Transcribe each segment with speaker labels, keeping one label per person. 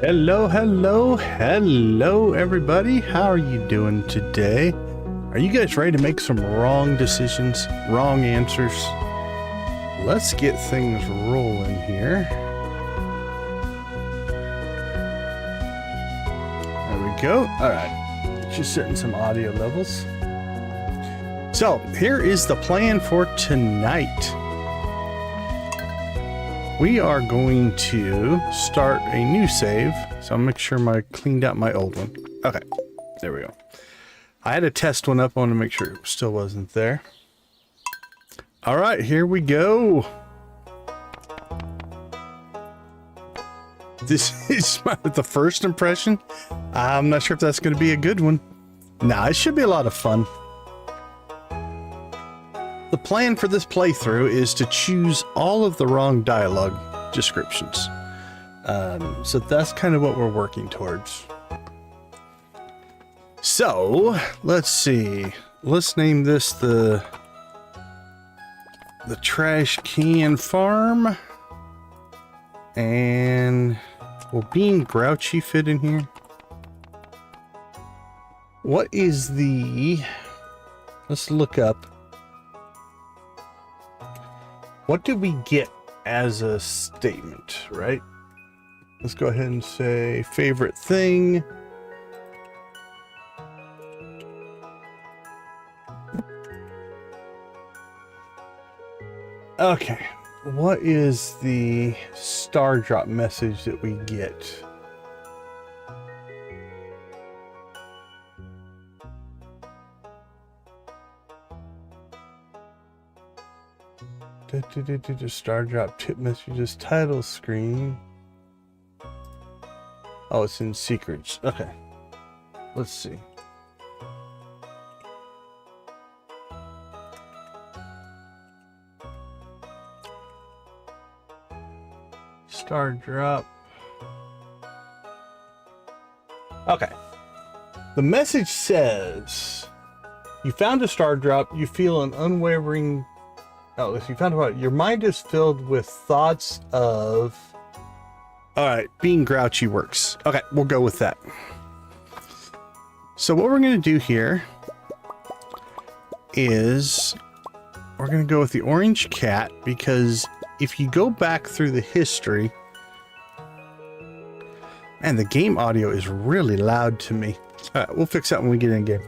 Speaker 1: Hello, hello, hello, everybody. How are you doing today? Are you guys ready to make some wrong decisions, wrong answers? Let's get things rolling here. There we go. All right, just setting some audio levels. So here is the plan for tonight. We are going to start a new save. So I'll make sure I cleaned out my old one. Okay, there we go. I had to test one up. I want to make sure it still wasn't there. All right, here we go. This is the first impression. I'm not sure if that's going to be a good one. Nah, it should be a lot of fun. The plan for this playthrough is to choose all of the wrong dialogue descriptions. So that's kind of what we're working towards. So, let's see. Let's name this the trash can farm. And will being grouchy fit in here? What is the... Let's look up. What do we get as a statement, right? Let's go ahead and say favorite thing. Okay, what is the star drop message that we get? Star drop tip messages title screen. Oh, it's in secrets. Okay, let's see. Star drop. Okay, the message says you found a star drop. You feel an unwavering... Oh, if you found out, your mind is filled with thoughts of... All right, being grouchy works. Okay, we'll go with that. So what we're going to do here is we're going to go with the orange cat, because if you go back through the history... And the game audio is really loud to me. All right, we'll fix that when we get in game.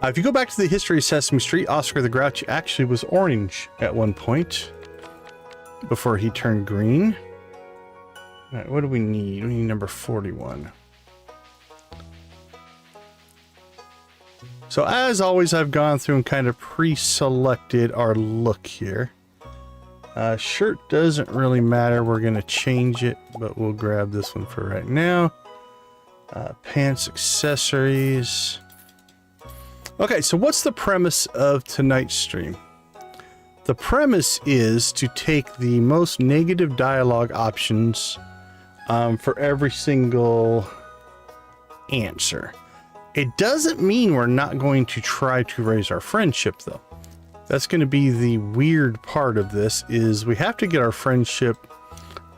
Speaker 1: If you go back to the history of Sesame Street, Oscar the Grouch actually was orange at one point before he turned green. All right, what do we need? We need number 41. So as always, I've gone through and kind of pre-selected our look here. Shirt doesn't really matter. We're going to change it, but we'll grab this one for right now. Pants, accessories... Okay, so what's the premise of tonight's stream? The premise is to take the most negative dialogue options for every single answer. It doesn't mean we're not going to try to raise our friendship, though. That's going to be the weird part of this, is we have to get our friendship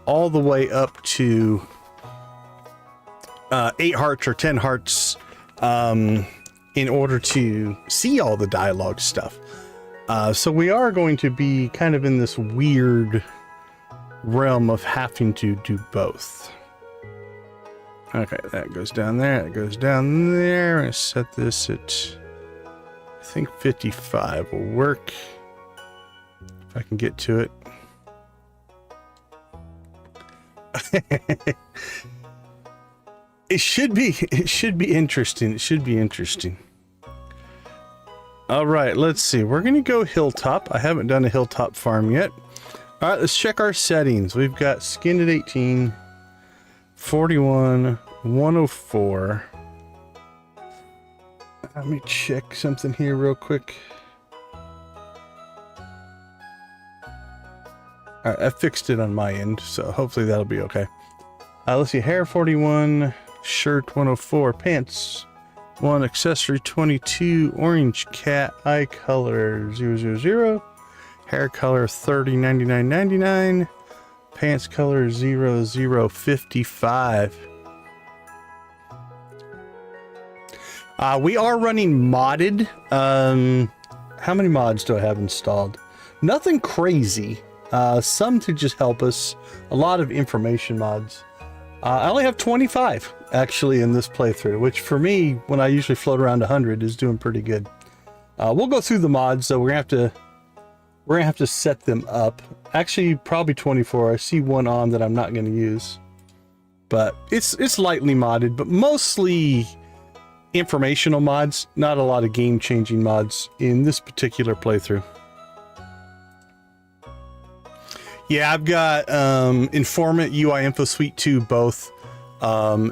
Speaker 1: all the way up to 8 hearts or 10 hearts, in order to see all the dialogue stuff. So we are going to be kind of in this weird realm of having to do both. Okay, that goes down there, that goes down there. I'm gonna set this at, I think 55 will work. If I can get to it. It should be interesting. It should be interesting. All right, let's see. We're going to go hilltop. I haven't done a hilltop farm yet. All right, let's check our settings. We've got skin at 18, 41, 104. Let me check something here real quick. All right, I fixed it on my end, so hopefully that'll be okay. Let's see, hair 41. Shirt 104, pants 1, accessory 22, orange cat, eye color 000, hair color 30, 99, 99, pants color 0055. We are running modded. How many mods do I have installed? Nothing crazy. Some to just help us. A lot of information mods. I only have 25 actually in this playthrough, which for me, when I usually float around 100, is doing pretty good. We'll go through the mods, so we're gonna have to set them up. Actually, probably 24. I see one on that I'm not gonna use, but it's lightly modded, but mostly informational mods, not a lot of game-changing mods in this particular playthrough. Yeah, I've got Informant, UI Info Suite 2 both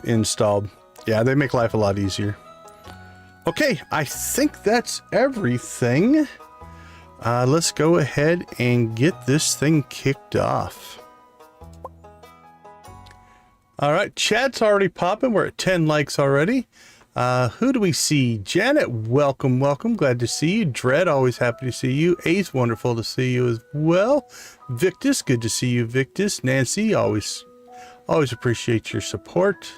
Speaker 1: installed. Yeah, they make life a lot easier. Okay, I think that's everything. Let's go ahead and get this thing kicked off. All right, chat's already popping. We're at 10 likes already. Who do we see? Janet, welcome, welcome. Glad to see you. Dread, always happy to see you. Ace, wonderful to see you as well. Victus, good to see you, Victus. Nancy, always appreciate your support.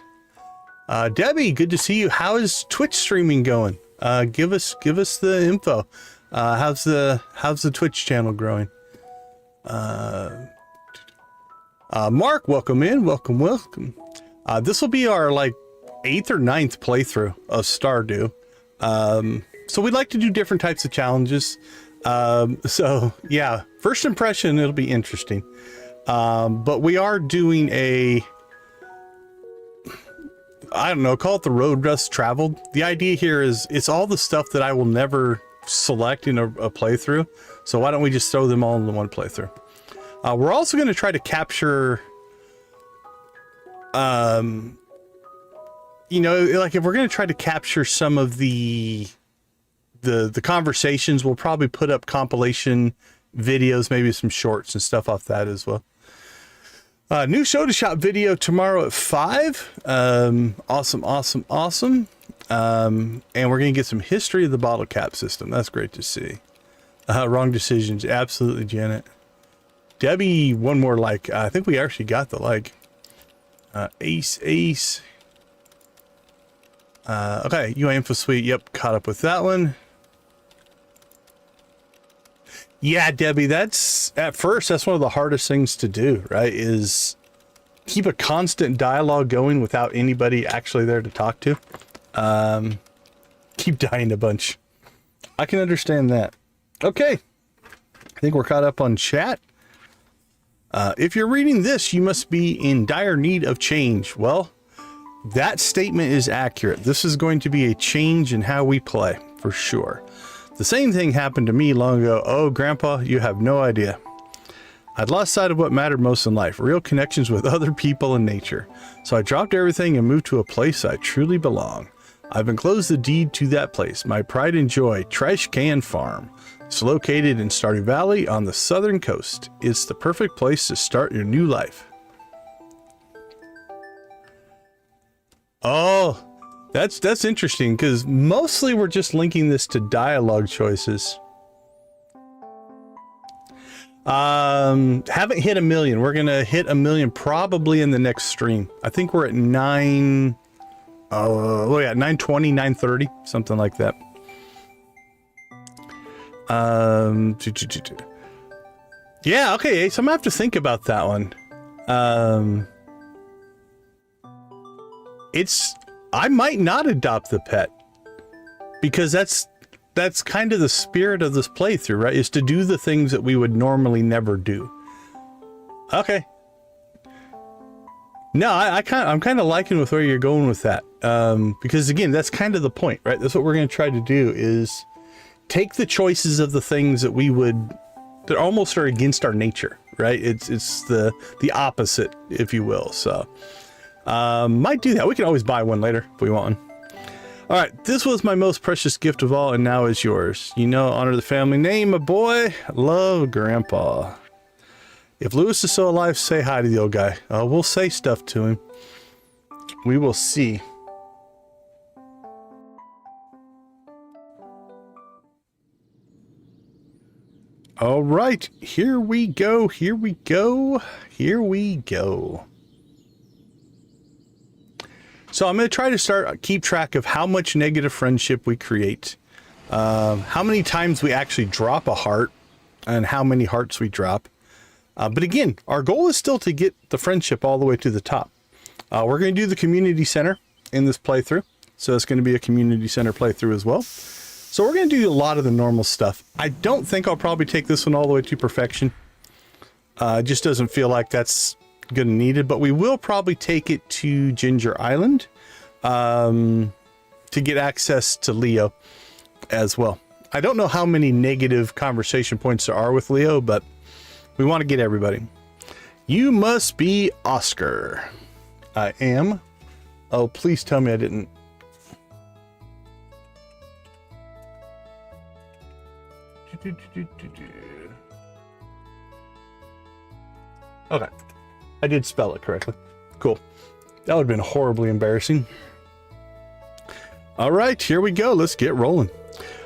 Speaker 1: Debbie, good to see you. How is Twitch streaming going? Give us the info. How's the Twitch channel growing? Mark, welcome in. Welcome. This will be our 8th or 9th playthrough of Stardew. So we'd like to do different types of challenges. So yeah, first impression, it'll be interesting. But we are doing I don't know, call it the road less traveled. The idea here is it's all the stuff that I will never select in a playthrough. So why don't we just throw them all in one playthrough? We're also going to try to capture, you know, if we're going to try to capture some of the conversations, we'll probably put up compilation videos, maybe some shorts and stuff off that as well. New Show to Shop video tomorrow at 5. Awesome. And we're going to get some history of the bottle cap system. That's great to see. Wrong decisions. Absolutely, Janet. Debbie, one more like. I think we actually got the like. Ace. Okay, UI Info Suite. Yep, caught up with that one. Yeah, Debbie, that's one of the hardest things to do, right? Is keep a constant dialogue going without anybody actually there to talk to. Keep dying a bunch. I can understand that. Okay. I think we're caught up on chat. If you're reading this, you must be in dire need of change. Well, that statement is accurate. This is going to be a change in how we play, for sure. The same thing happened to me long ago. Oh, Grandpa, you have no idea. I'd lost sight of what mattered most in life, real connections with other people and nature. So I dropped everything and moved to a place I truly belong. I've enclosed the deed to that place, my pride and joy, Trash Can Farm. It's located in Stardew Valley on the southern coast. It's the perfect place to start your new life. Oh, that's interesting, because mostly we're just linking this to dialogue choices. Haven't hit 1 million. We're gonna hit 1 million probably in the next stream. I think we're at 920, 930, something like that. Yeah, okay, so I'm gonna have to think about that one. I might not adopt the pet, because that's kind of the spirit of this playthrough, right? Is to do the things that we would normally never do. Okay. No, I'm kind of liking with where you're going with that. Because again, that's kind of the point, right? That's what we're going to try to do, is take the choices of the things that that almost are against our nature, right? It's the opposite, if you will. So, might do that. We can always buy one later if we want one. All right, this was my most precious gift of all, and now is yours. You know, honor the family name, my boy. Love, Grandpa. If Lewis is still alive, say hi to the old guy. We'll say stuff to him. We will see. All right, here we go. So So I'm going to try to keep track of how much negative friendship we create, how many times we actually drop a heart, and how many hearts we drop. But again, our goal is still to get the friendship all the way to the top. We're going to do the community center in this playthrough. So it's going to be a community center playthrough as well. So we're going to do a lot of the normal stuff. I don't think I'll probably take this one all the way to perfection. It just doesn't feel like that's going to need it, but we will probably take it to Ginger Island to get access to Leo as well. I don't know how many negative conversation points there are with Leo, but we want to get everybody. You must be Oscar. I am. Oh, please tell me I didn't. Okay. I did spell it correctly. Cool. That would have been horribly embarrassing. All right, here we go. Let's get rolling.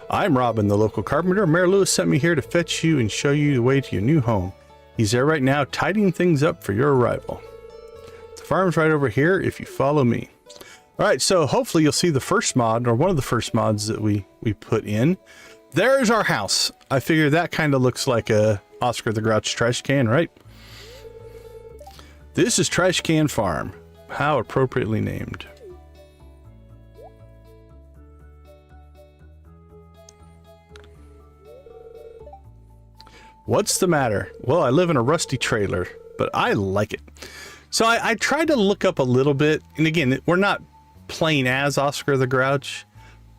Speaker 1: I'm Robin, the local carpenter. Mayor Lewis sent me here to fetch you and show you the way to your new home. He's there right now, tidying things up for your arrival. The farm's right over here if you follow me. All right, so hopefully you'll see the first mod, or one of the first mods that we put in. There's our house. I figure that kind of looks like a Oscar the Grouch trash can, right? This is Trash Can Farm. How appropriately named. What's the matter? Well, I live in a rusty trailer, but I like it. So I tried to look up a little bit, and again, we're not playing as Oscar the Grouch,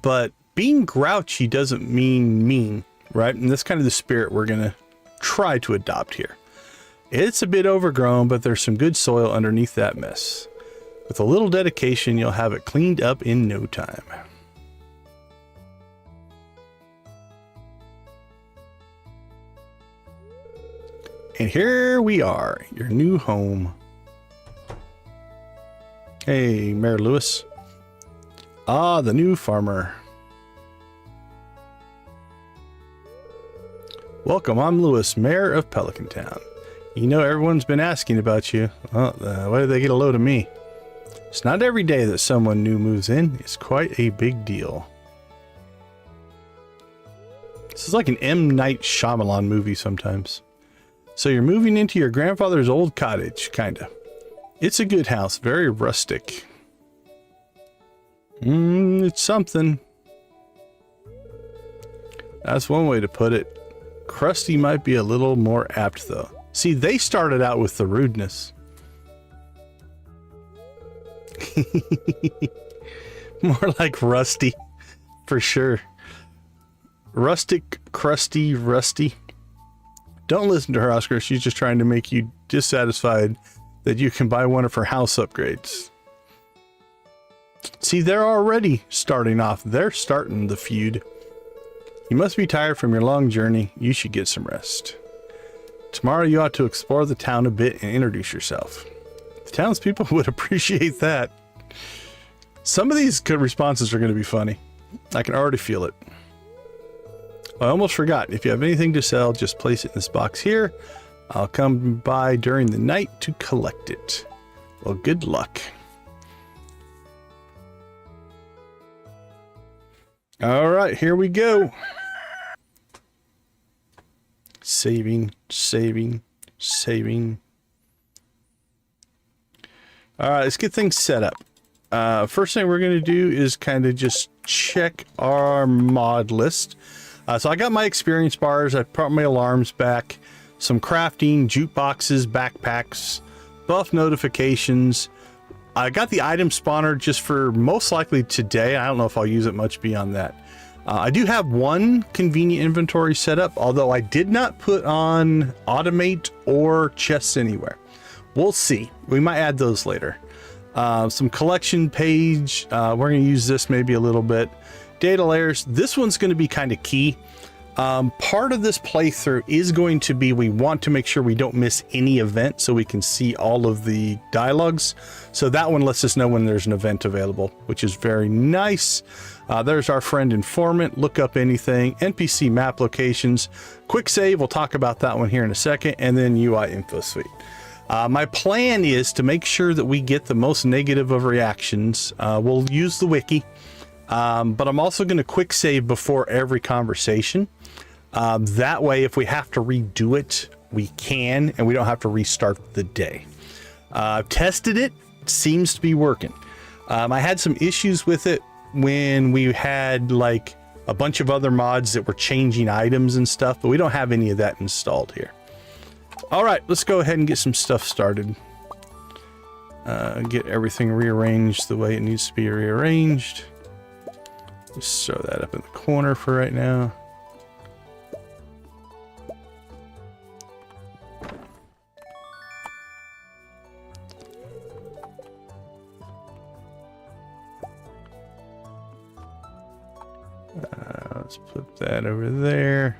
Speaker 1: but being grouchy doesn't mean mean, right? And that's kind of the spirit we're going to try to adopt here. It's a bit overgrown, but there's some good soil underneath that mess. With a little dedication, you'll have it cleaned up in no time. And here we are, your new home. Hey, Mayor Lewis. Ah, the new farmer. Welcome, I'm Lewis, Mayor of Pelican Town. You know, everyone's been asking about you. Well, why did they get a load of me? It's not every day that someone new moves in. It's quite a big deal. This is like an M. Night Shyamalan movie sometimes. So you're moving into your grandfather's old cottage, kinda. It's a good house, very rustic. It's something. That's one way to put it. Crusty might be a little more apt, though. See, they started out with the rudeness. More like rusty, for sure. Rustic, crusty, rusty. Don't listen to her, Oscar. She's just trying to make you dissatisfied that you can buy one of her house upgrades. See, they're already starting off. They're starting the feud. You must be tired from your long journey. You should get some rest. Tomorrow you ought to explore the town a bit and introduce yourself. The townspeople would appreciate that. Some of these good responses are going to be funny. I can already feel it. I almost forgot. If you have anything to sell, just place it in this box here. I'll come by during the night to collect it. Well, good luck. All right, here we go. Saving, saving, saving. All right, let's get things set up. First thing we're going to do is kind of just check our mod list. So I got my experience bars. I brought my alarms back, some crafting, jukeboxes, backpacks, buff notifications. I got the item spawner just for most likely today. I don't know if I'll use it much beyond that. I do have one convenient inventory set up, although I did not put on automate or chests anywhere. We'll see. We might add those later. Some collection page. We're going to use this maybe a little bit. Data layers. This one's going to be kind of key. Part of this playthrough is going to be, we want to make sure we don't miss any event so we can see all of the dialogues. So that one lets us know when there's an event available, which is very nice. There's our friend informant, look up anything, NPC map locations, quick save. We'll talk about that one here in a second. And then UI info suite. My plan is to make sure that we get the most negative of reactions. We'll use the wiki, but I'm also going to quick save before every conversation. That way, if we have to redo it, we can, and we don't have to restart the day. I've tested it. It seems to be working. I had some issues with it when we had like a bunch of other mods that were changing items and stuff, but we don't have any of that installed here. All right, let's go ahead and get some stuff started. Get everything rearranged the way it needs to be rearranged. Just throw that up in the corner for right now. Let's put that over there.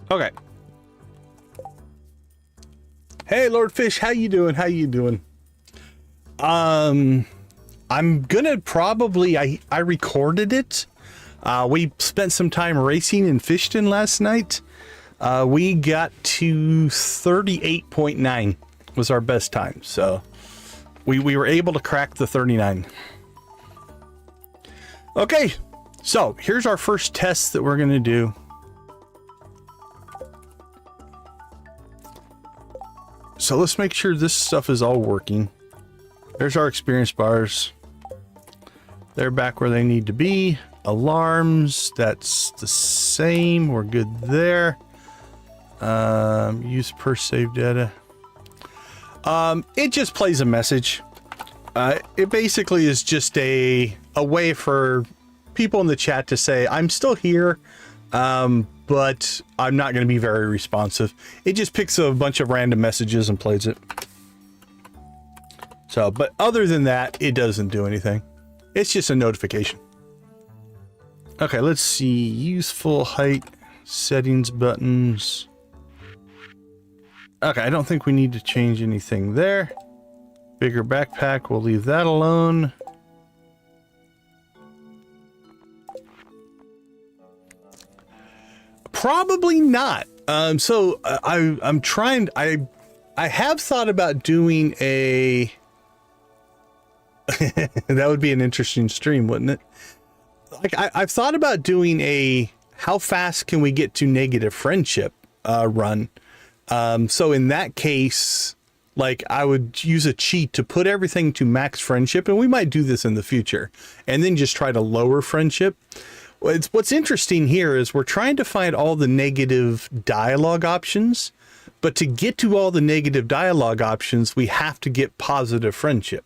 Speaker 1: Okay. Hey, Lord Fish, how you doing? How you doing? I'm gonna probably, I recorded it. We spent some time racing in Fishton last night. We got to 38.9 was our best time. So we were able to crack the 39. Okay. So here's our first test that we're going to do. So let's make sure this stuff is all working. There's our experience bars. They're back where they need to be. Alarms, that's the same. We're good there. Use per save data. It just plays a message. It basically is just a way for people in the chat to say, I'm still here, but I'm not going to be very responsive. It just picks a bunch of random messages and plays it. So, but other than that, it doesn't do anything. It's just a notification. Okay, let's see. Useful height, settings buttons. Okay, I don't think we need to change anything there. Bigger backpack, we'll leave that alone. Probably not. So I'm trying. I have thought about doing a. That would be an interesting stream, wouldn't it? Like I've thought about doing a how fast can we get to negative friendship run. So in that case, like I would use a cheat to put everything to max friendship, and we might do this in the future, and then just try to lower friendship. What's interesting here is we're trying to find all the negative dialogue options, but to get to all the negative dialogue options, we have to get positive friendship,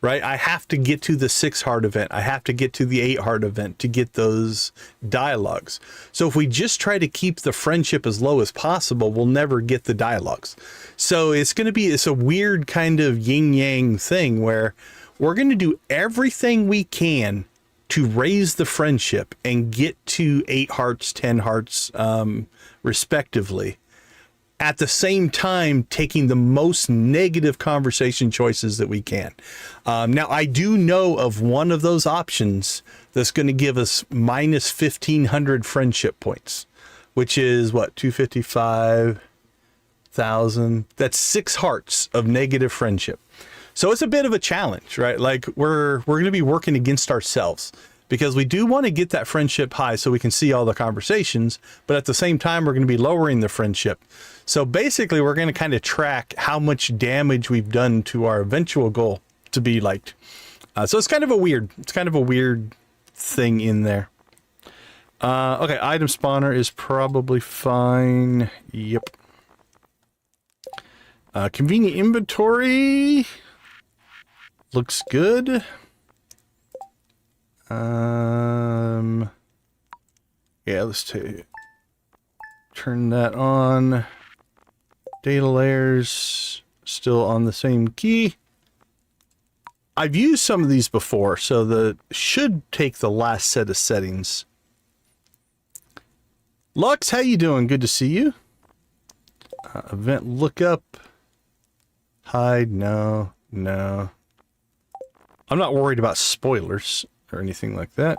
Speaker 1: right? I have to get to the 6 heart event. I have to get to the 8 heart event to get those dialogues. So if we just try to keep the friendship as low as possible, we'll never get the dialogues. So it's a weird kind of yin yang thing where we're going to do everything we can to raise the friendship and get to 8 hearts, 10 hearts, respectively, at the same time taking the most negative conversation choices that we can. Now, I do know of one of those options that's going to give us minus 1,500 friendship points, which is what, 255,000. That's 6 hearts of negative friendship. So it's a bit of a challenge, right? Like we're going to be working against ourselves because we do want to get that friendship high so we can see all the conversations, but at the same time, we're going to be lowering the friendship. So basically we're going to kind of track how much damage we've done to our eventual goal to be liked. So it's kind of a weird thing in there. Okay. Item spawner is probably fine. Yep. Convenient inventory. Looks good. Yeah, let's turn that on. Data layers still on the same key. I've used some of these before, so the should take the last set of settings. Lux, how you doing? Good to see you. Event lookup. Hide, no. I'm not worried about spoilers or anything like that.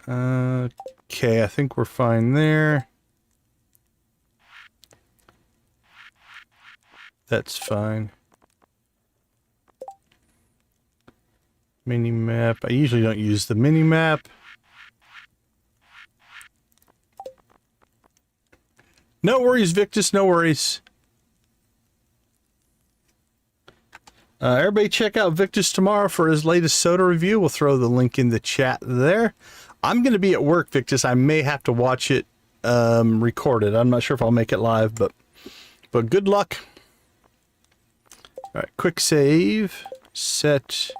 Speaker 1: Okay, I think we're fine there. That's fine. Mini map. I usually don't use the mini map. No worries, Victus, no worries. Everybody check out Victus tomorrow for his latest soda review. We'll throw the link in the chat there. I'm going to be at work, Victus. I may have to watch it recorded. I'm not sure if I'll make it live, but good luck. All right, quick save. Set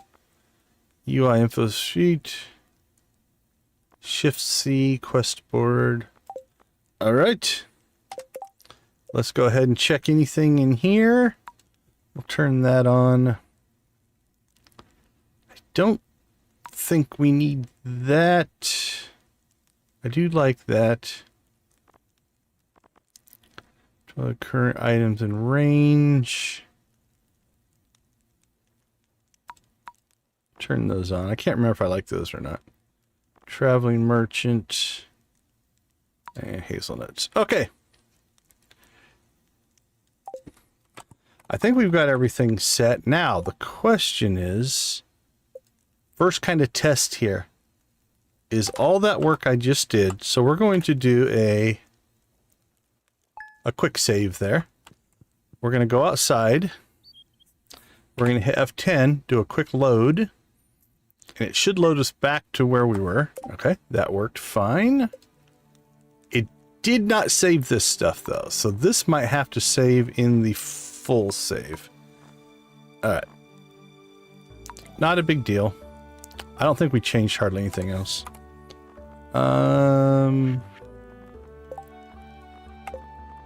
Speaker 1: UI info sheet. Shift C, quest board. All right. Let's go ahead and check anything in here. We'll turn that on. I don't think we need that. I do like that. Current items in range. Turn those on. I can't remember if I like those or not. Traveling merchant. And hazelnuts. Okay. I think we've got everything set. Now, the question is, first kind of test here, is all that work I just did. So we're going to do a quick save there. We're going to go outside. We're going to hit F10, do a quick load. And it should load us back to where we were. Okay, that worked fine. It did not save this stuff, though. So this might have to save in the full save. Alright. Not a big deal. I don't think we changed hardly anything else.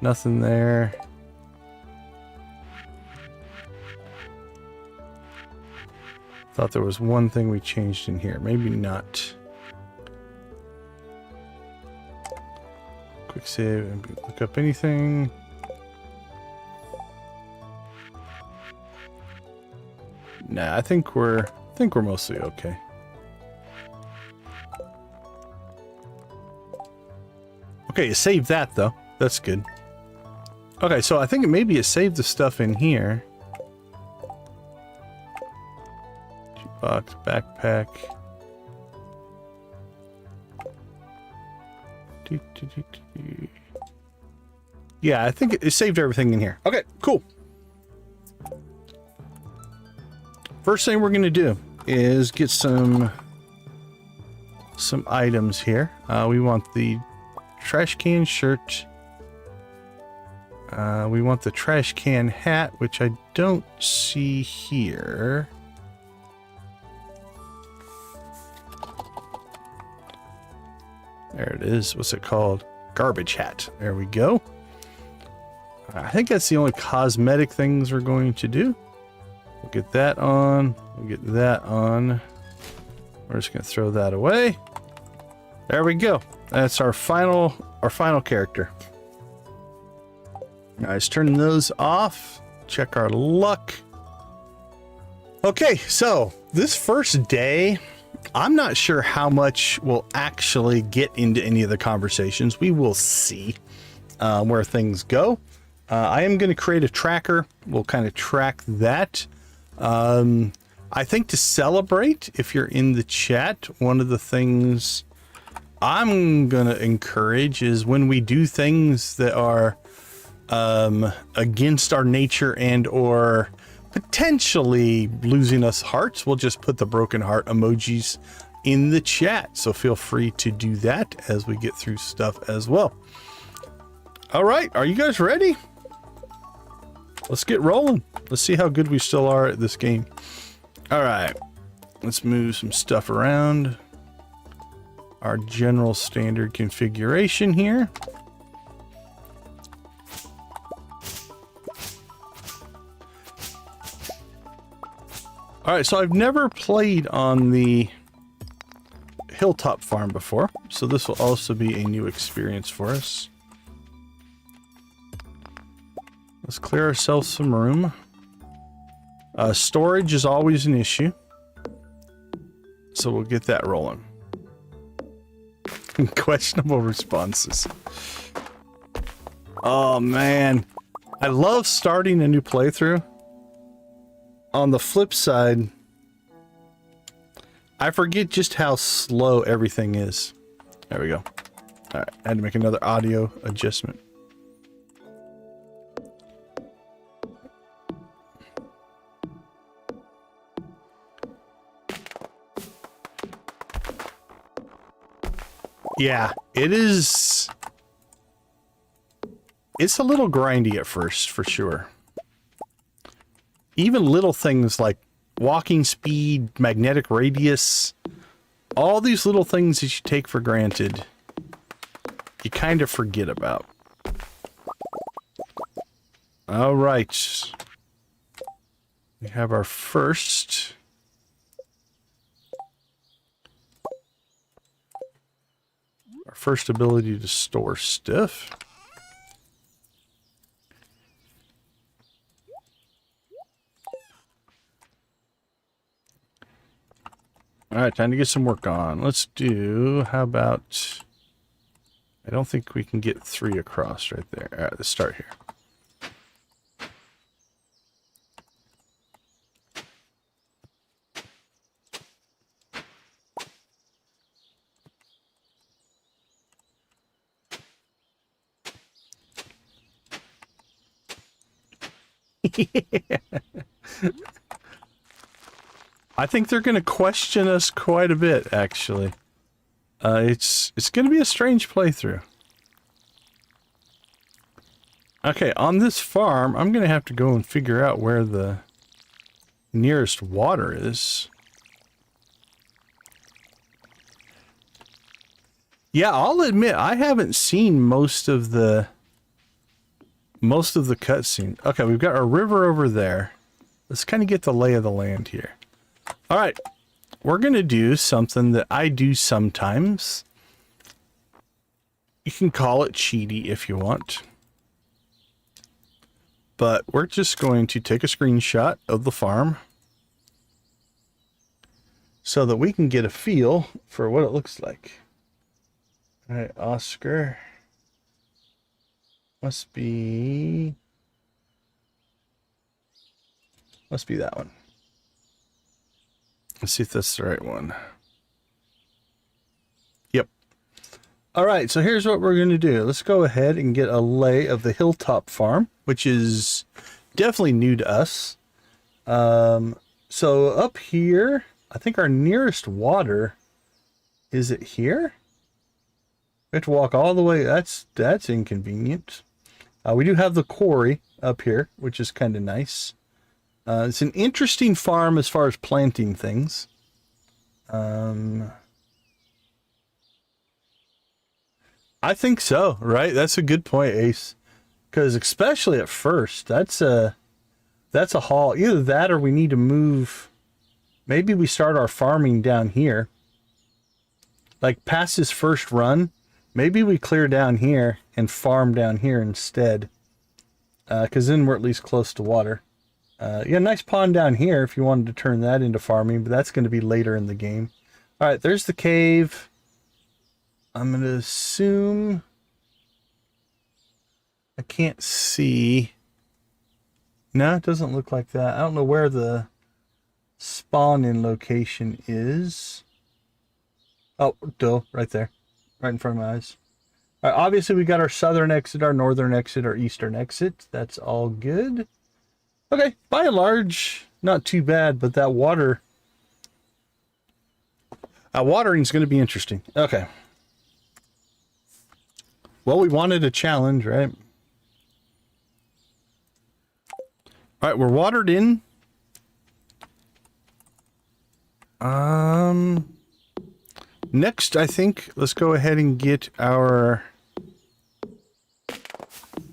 Speaker 1: Nothing there. Thought there was one thing we changed in here. Maybe not. Quick save and look up anything. Nah, I think we're mostly okay. Okay, you saved that though. That's good. Okay, so I think maybe it saved the stuff in here. Box, backpack. Yeah, I think it saved everything in here. Okay, cool. First thing we're going to do is get some items here. We want the trash can shirt. We want the trash can hat, which I don't see here. There it is. What's it called? Garbage hat. There we go. I think that's the only cosmetic things we're going to do. We'll get that on. We'll get that on. We're just going to throw that away. There we go. That's our final character. Now let's turn those off. Check our luck. Okay, so this first day, I'm not sure how much we'll actually get into any of the conversations. We will see where things go. I am going to create a tracker. We'll kind of track that. I think to celebrate, if you're in the chat, one of the things I'm going to encourage is when we do things that are against our nature and or potentially losing us hearts, we'll just put the broken heart emojis in the chat. So feel free to do that as we get through stuff as well. All right, are you guys ready? Let's get rolling. Let's see how good we still are at this game. All right, let's move some stuff around. Our general standard configuration here. All right, so I've never played on the hilltop farm before, so this will also be a new experience for us. Let's clear ourselves some room. Storage is always an issue. So we'll get that rolling. Questionable responses. Oh man. I love starting a new playthrough. On the flip side, I forget just how slow everything is. There we go. Alright, I had to make another audio adjustment. Yeah, it is. It's a little grindy at first, for sure. Even little things like walking speed, magnetic radius, all these little things that you take for granted, you kind of forget about. All right. We have our first. Our first ability to store stuff. All right, time to get some work on. Let's do, how about, I don't think we can get 3 across right there. All right, let's start here. I think they're going to question us quite a bit, actually. It's going to be a strange playthrough. Okay, on this farm, I'm going to have to go and figure out where the nearest water is. Yeah, I'll admit, I haven't seen most of the cutscene. Okay, we've got our river over there. Let's kind of get the lay of the land here. All right, we're going to do something that I do sometimes. You can call it cheaty if you want. But we're just going to take a screenshot of the farm so that we can get a feel for what it looks like. All right, Oscar. Must be that one. Let's see if that's the right one. Yep. All right, so here's what we're going to do. Let's go ahead and get a lay of the Hilltop Farm, which is definitely new to us. So up here, I think our nearest water, is it here? We have to walk all the way. That's inconvenient. We do have the quarry up here, which is kind of nice. It's an interesting farm as far as planting things. I think so, right? That's a good point, Ace. Because especially at first, that's a haul. Either that or we need to move. Maybe we start our farming down here. Like past this first run, maybe we clear down here and farm down here instead. Because then we're at least close to water. Yeah, nice pond down here if you wanted to turn that into farming, but that's going to be later in the game. All right, there's the cave. I'm going to assume I can't see. No, it doesn't look like that. I don't know where the spawn-in location is. Oh, duh, right there. Right in front of my eyes. All right, obviously, we got our southern exit, our northern exit, our eastern exit. That's all good. Okay, by and large, not too bad, but that watering is going to be interesting. Okay. Well, we wanted a challenge, right? All right, we're watered in. Next, I think, let's go ahead and get our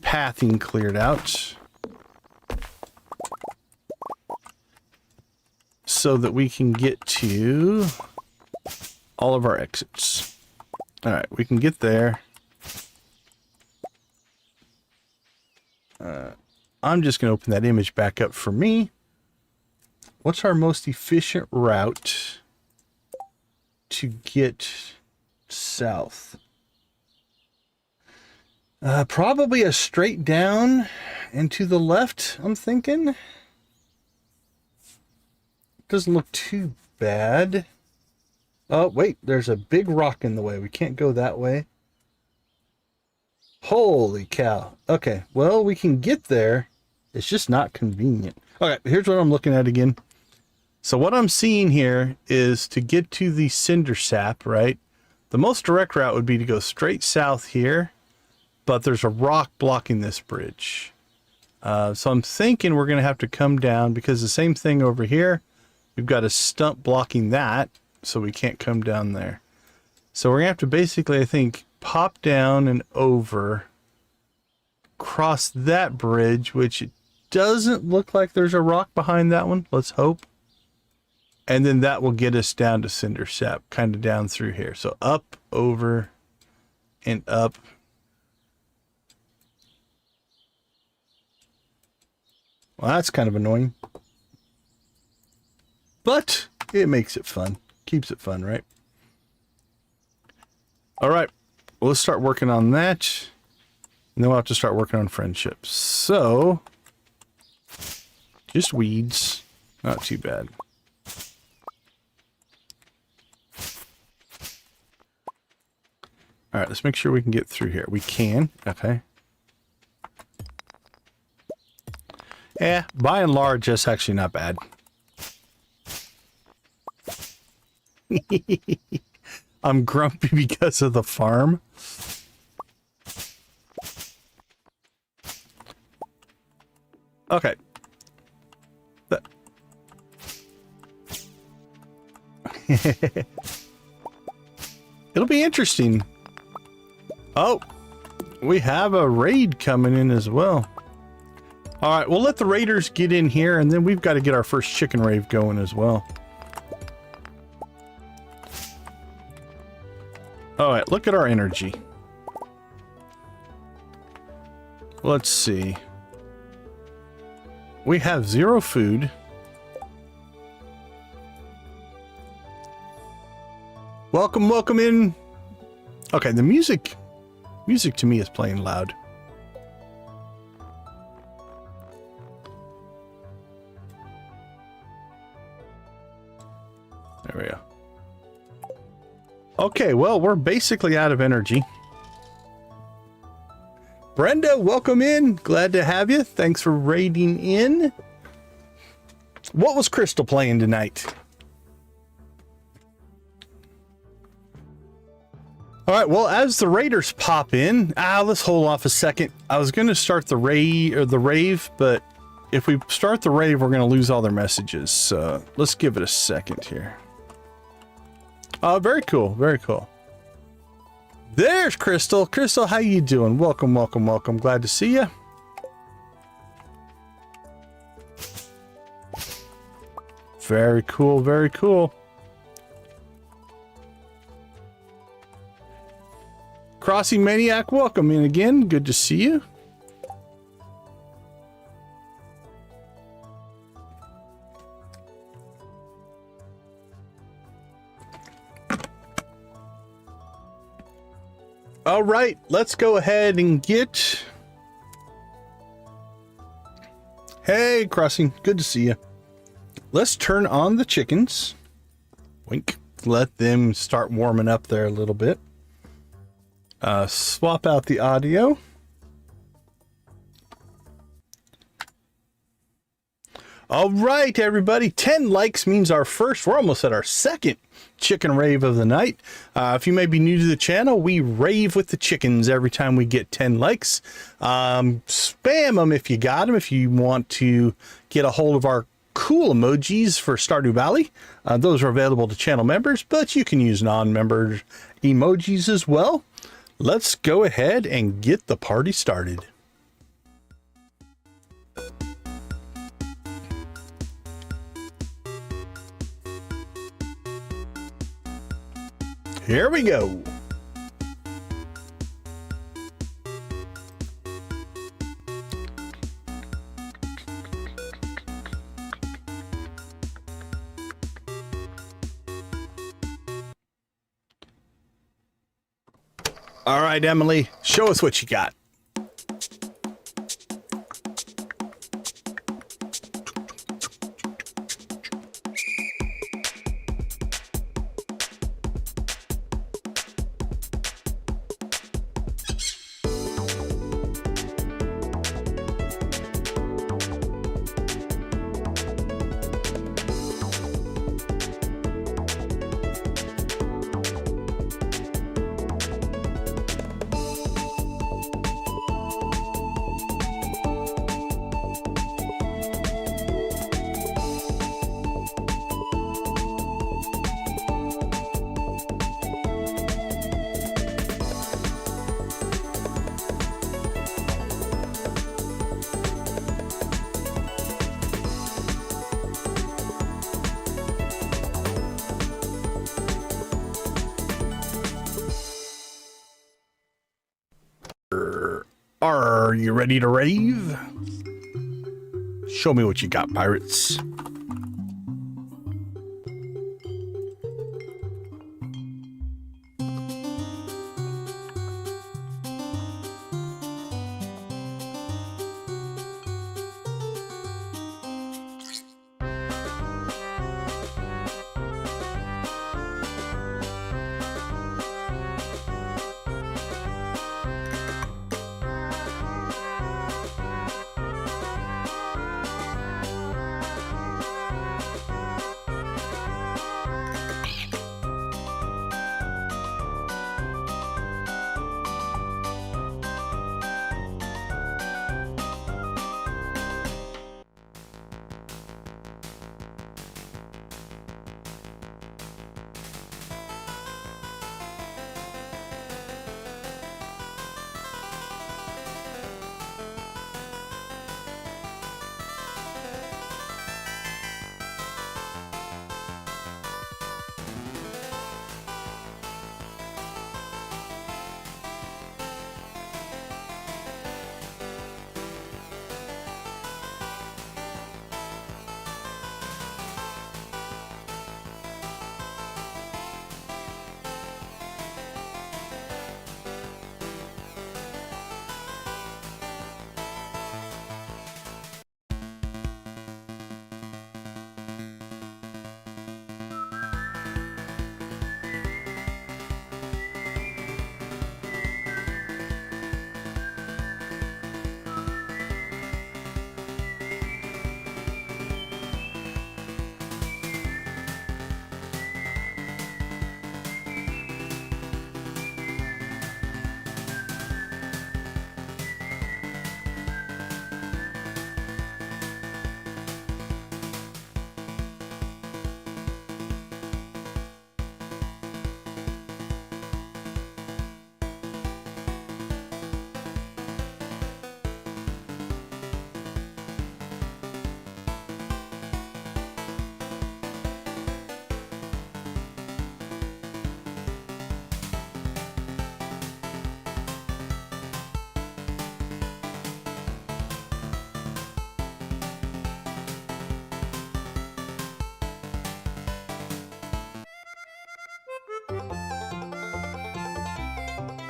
Speaker 1: pathing cleared out. So that we can get to all of our exits. All right, we can get there. I'm just going to open that image back up for me. What's our most efficient route to get south? Probably a straight down and to the left, I'm thinking. Doesn't look too bad. Oh, wait, there's a big rock in the way. We can't go that way. Holy cow. Okay, well, we can get there. It's just not convenient. Okay, here's what I'm looking at again. So what I'm seeing here is to get to the cinder sap, right? The most direct route would be to go straight south here, but there's a rock blocking this bridge. So I'm thinking we're going to have to come down because the same thing over here. We've got a stump blocking that, so we can't come down there. So we're going to have to basically, I think, pop down and over, cross that bridge, which it doesn't look like there's a rock behind that one. Let's hope. And then that will get us down to Cinder Sap, kind of down through here. So up, over, and up. Well, that's kind of annoying. But it makes it fun. Keeps it fun, right? All right. Well, let's start working on that. And then we'll have to start working on friendships. So, just weeds. Not too bad. All right, let's make sure we can get through here. We can. Okay. Yeah, by and large, that's actually not bad. I'm grumpy because of the farm. Okay. It'll be interesting. Oh, we have a raid coming in as well. All right, we'll let the raiders get in here, and then we've got to get our first chicken rave going as well. All right, look at our energy. Let's see. We have 0 food. Welcome, welcome in. Okay, the music to me is playing loud. There we go. Okay, well, we're basically out of energy. Brenda, welcome in. Glad to have you. Thanks for raiding in. What was Crystal playing tonight? All right, well, as the raiders pop in, let's hold off a second. I was going to start the rave, but if we start the rave, we're going to lose all their messages. So let's give it a second here. Oh, very cool. Very cool. There's Crystal. Crystal, how you doing? Welcome, welcome, welcome. Glad to see you. Very cool. Very cool. Crossing Maniac, welcome in again. Good to see you. All right, let's go ahead and get... Hey, Crossing, good to see you. Let's turn on the chickens. Wink. Let them start warming up there a little bit. Swap out the audio. All right, everybody. 10 likes means our first. We're almost at our second chicken rave of the night. If you may be new to the channel, we rave with the chickens every time we get 10 likes. Spam them if you got them. If you want to get a hold of our cool emojis for Stardew Valley, those are available to channel members, but you can use non-member emojis as well. Let's go ahead and get the party started. Here we go. All right, Emily, show us what you got. Are you ready to rave? Show me what you got, pirates.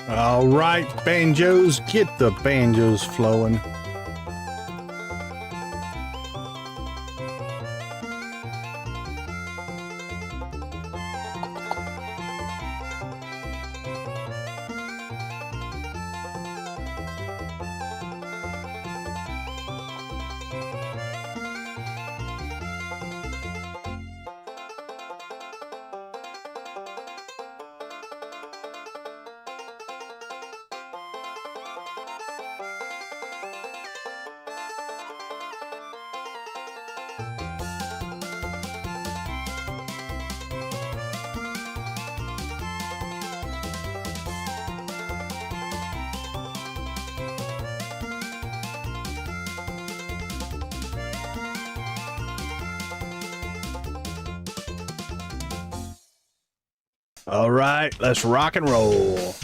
Speaker 1: All right, banjos, get the banjos flowing. All right, let's rock and roll.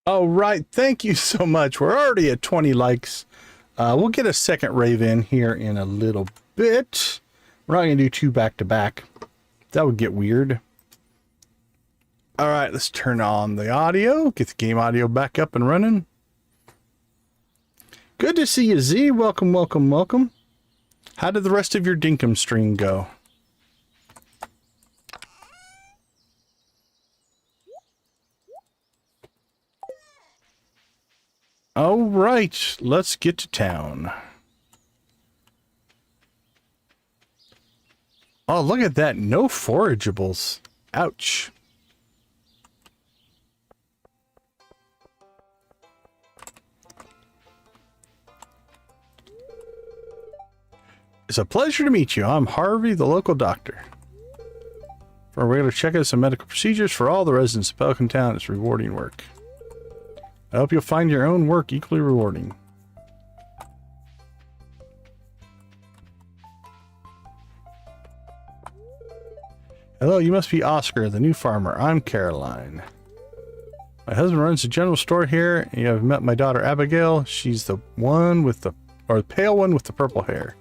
Speaker 1: All right, thank you so much. We're already at 20 likes. We'll get a second rave in here in a little bit. We're not going to do 2 back to back. That would get weird. All right, let's turn on the audio. Get the game audio back up and running. Good to see you, Z. Welcome, welcome, welcome. How did the rest of your Dinkum stream go? All right, let's get to town. Oh, look at that. No forageables. Ouch. It's a pleasure to meet you. I'm Harvey, the local doctor. For a regular checkups and medical procedures for all the residents of Pelican Town, it's rewarding work. I hope you'll find your own work equally rewarding. Hello, you must be Oscar, the new farmer. I'm Caroline. My husband runs a general store here, and you have met my daughter Abigail. She's the one with the, or the pale one with the purple hair.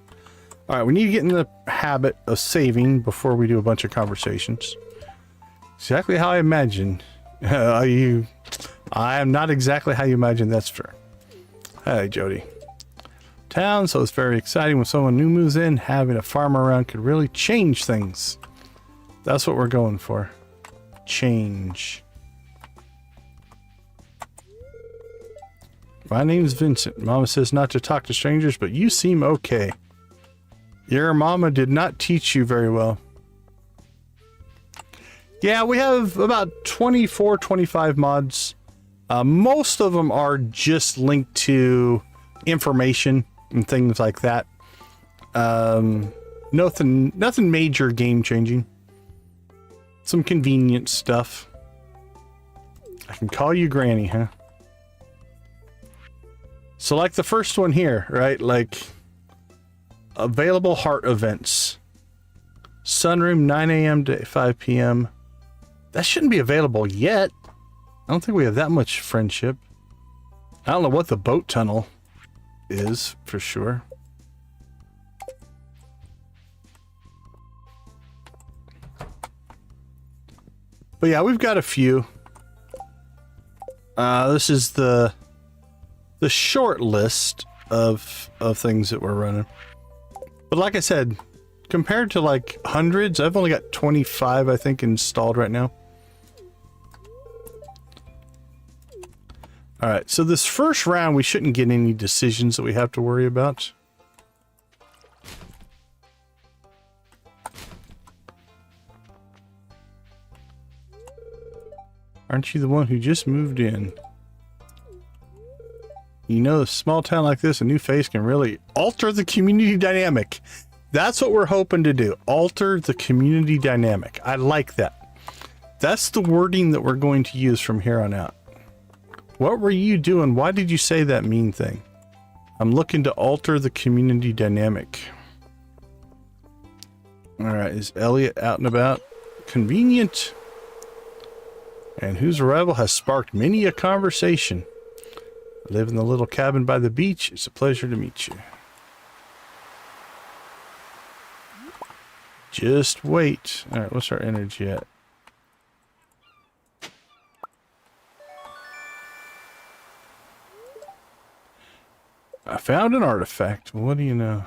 Speaker 1: All right, we need to get in the habit of saving before we do a bunch of conversations. Exactly how I imagine. I am not exactly how you imagine, that's true. Hey, Jody. Town, so it's very exciting when someone new moves in. Having a farmer around could really change things. That's what we're going for. Change. My name's Vincent. Mama says not to talk to strangers, but you seem okay. Your mama did not teach you very well. Yeah, we have about 24, 25 mods. Most of them are just linked to information and things like that. Nothing major game changing. Some convenient stuff. I can call you Granny, huh? So like the first one here, right? Like available heart events. Sunroom 9 a.m. to 5 p.m. That shouldn't be available yet. I don't think we have that much friendship. I don't know what the boat tunnel is for sure. But yeah, we've got a few. This is the short list of things that we're running. But like I said, compared to like hundreds, I've only got 25, I think, installed right now. All right, so this first round, we shouldn't get any decisions that we have to worry about. Aren't you the one who just moved in? You know, a small town like this, a new face can really alter the community dynamic. That's what we're hoping to do. Alter the community dynamic. I like that. That's the wording that we're going to use from here on out. What were you doing? Why did you say that mean thing? I'm looking to alter the community dynamic. All right, is Elliot out and about? Convenient. And whose arrival has sparked many a conversation. I live in the little cabin by the beach. It's a pleasure to meet you. Just wait. All right, what's our energy at? I found an artifact. What do you know?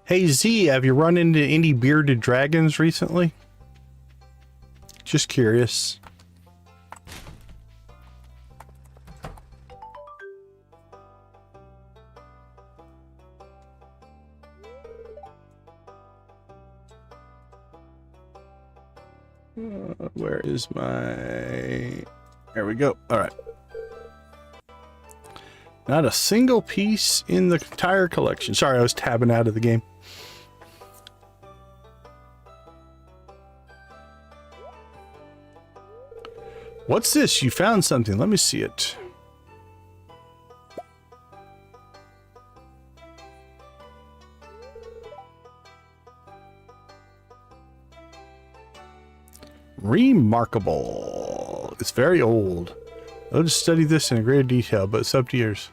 Speaker 1: Hey Z, have you run into any bearded dragons recently? Just curious. Where is my... There we go. All right. Not a single piece in the entire collection. Sorry, I was tabbing out of the game. What's this? You found something. Let me see it. Remarkable. It's very old. I'll just study this in greater detail, but it's up to yours.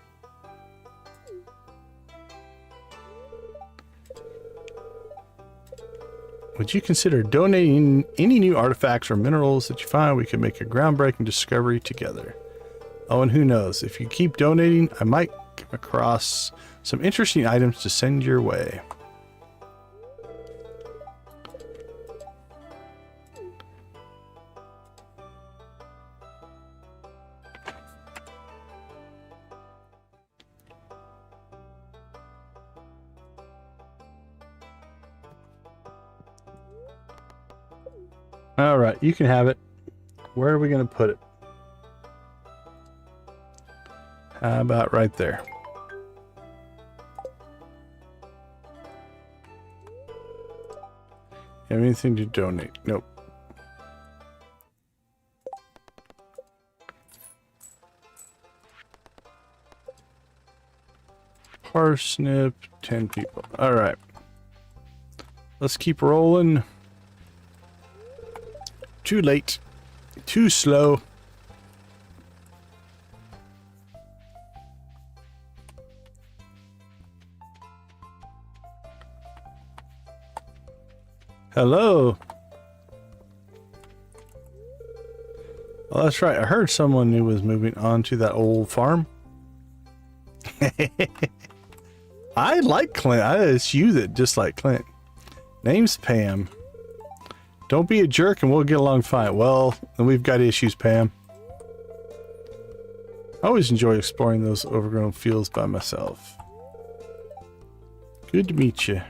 Speaker 1: Would you consider donating any new artifacts or minerals that you find? We could make a groundbreaking discovery together. Oh, and who knows? If you keep donating, I might come across some interesting items to send your way. All right, you can have it. Where are we going to put it? How about right there? Have anything to donate? Nope. Parsnip, 10 people. All right. Let's keep rolling. Too late. Too slow. Hello. Oh, that's right. I heard someone who was moving on to that old farm. I like Clint. It's you that dislike Clint. Name's Pam. Don't be a jerk and we'll get along fine. Well, then we've got issues, Pam. I always enjoy exploring those overgrown fields by myself. Good to meet you.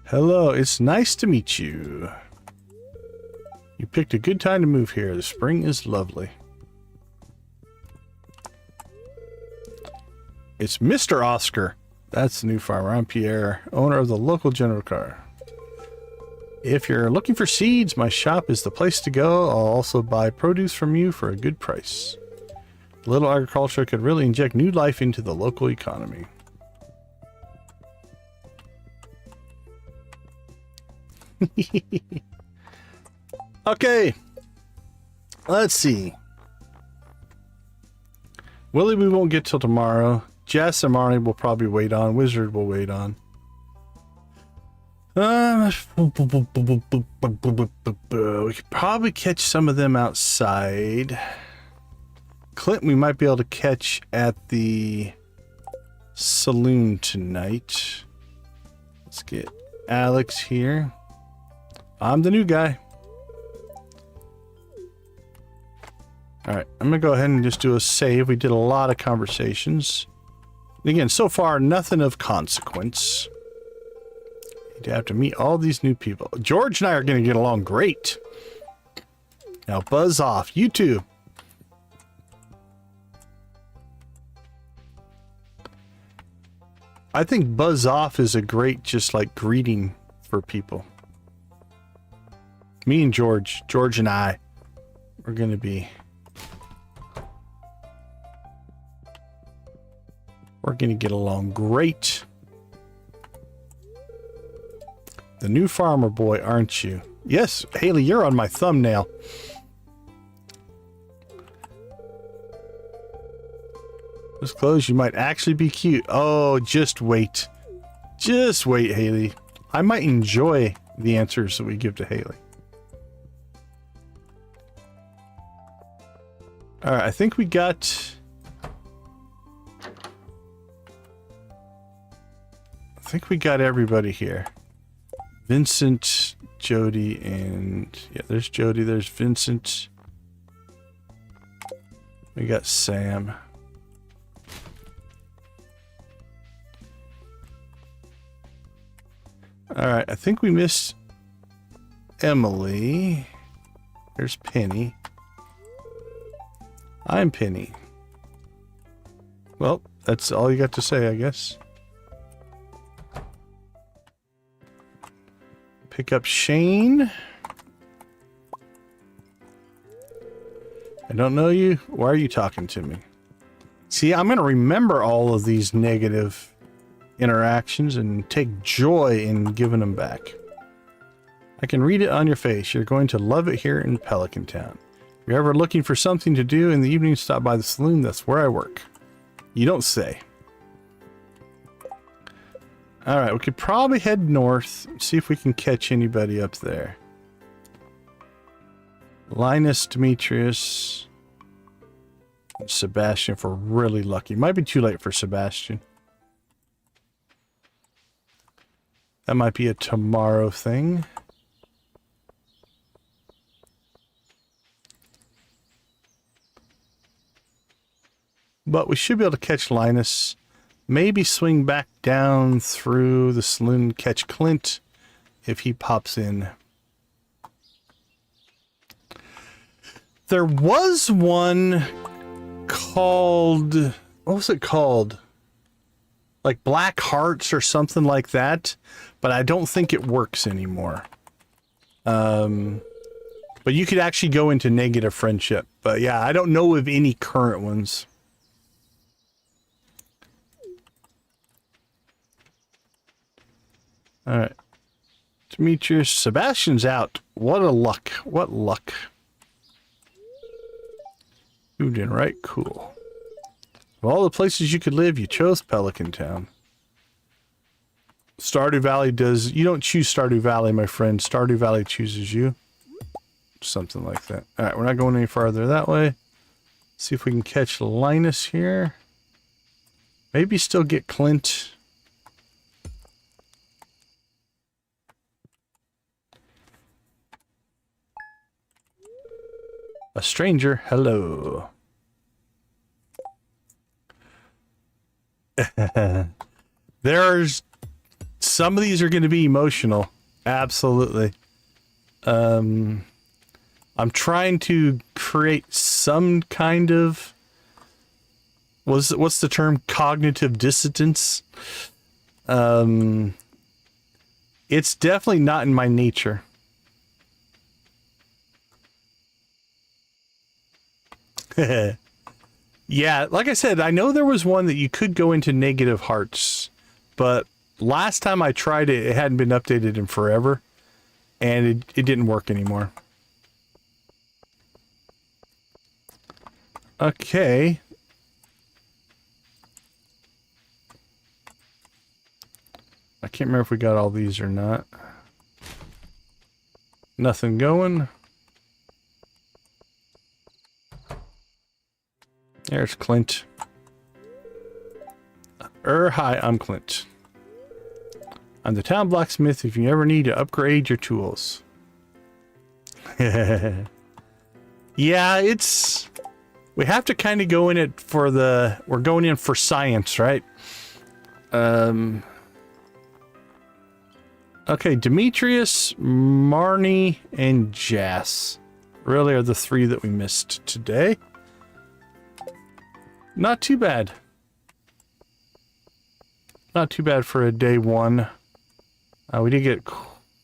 Speaker 1: Hello, it's nice to meet you. You picked a good time to move here. The spring is lovely. It's Mr. Oscar. That's the new farmer. I'm Pierre, owner of the local general car. If you're looking for seeds, my shop is the place to go. I'll also buy produce from you for a good price. Little agriculture could really inject new life into the local economy. Okay. Let's see. Willie we won't get till tomorrow. Jess and Marnie will probably wait on. Wizard will wait on. We could probably catch some of them outside. Clint we might be able to catch at the saloon tonight. Let's get Alex here. I'm the new guy. Alright, I'm going to go ahead and just do a save. We did a lot of conversations. And again, so far, nothing of consequence. You'd have to meet all these new people. George and I are going to get along great. Now, buzz off. You too. I think buzz off is a great, just like, greeting for people. Me and George and I, we're going to be... We're going to get along great. The new farmer boy, aren't you? Yes, Haley, you're on my thumbnail. Those clothes, you might actually be cute. Oh, just wait. Just wait, Haley. I might enjoy the answers that we give to Haley. All right, I think we got... I think we got everybody here. Vincent, Jody, and... Yeah, there's Jody, there's Vincent. We got Sam. Alright, I think we missed Emily. There's Penny. I'm Penny. Well, that's all you got to say, I guess. Pick up Shane. I don't know you. Why are you talking to me? See, I'm going to remember all of these negative interactions and take joy in giving them back. I can read it on your face. You're going to love it here in Pelican Town. If you're ever looking for something to do in the evening, stop by the saloon. That's where I work. You don't say. Alright, we could probably head north, see if we can catch anybody up there. Linus, Demetrius, and Sebastian if we're really lucky. Might be too late for Sebastian. That might be a tomorrow thing. But we should be able to catch Linus. Maybe swing back down through the saloon, catch Clint if he pops in. There was one called... what was it called? Like Black Hearts or something like that. But I don't think it works anymore. But you could actually go into negative friendship. But yeah, I don't know of any current ones. Alright. Demetrius, Sebastian's out. What a luck. What luck. Moved in, right? Cool. Of all the places you could live, you chose Pelican Town. Stardew Valley does... you don't choose Stardew Valley, my friend. Stardew Valley chooses you. Something like that. Alright, we're not going any farther that way. See if we can catch Linus here. Maybe still get Clint. A stranger, hello. There's some of these are going to be emotional. Absolutely. I'm trying to create some kind of what's the term? Cognitive dissonance. It's definitely not in my nature. Yeah, like I said, I know there was one that you could go into negative hearts, but last time I tried it, it hadn't been updated in forever, and it didn't work anymore. Okay. I can't remember if we got all these or not. Nothing going. There's Clint. Hi, I'm Clint. I'm the town blacksmith if you ever need to upgrade your tools. Yeah, it's... we have to kind of go in it for the... we're going in for science, right? Okay, Demetrius, Marnie, and Jas really are the three that we missed today. Not too bad. Not too bad for a day one. We did get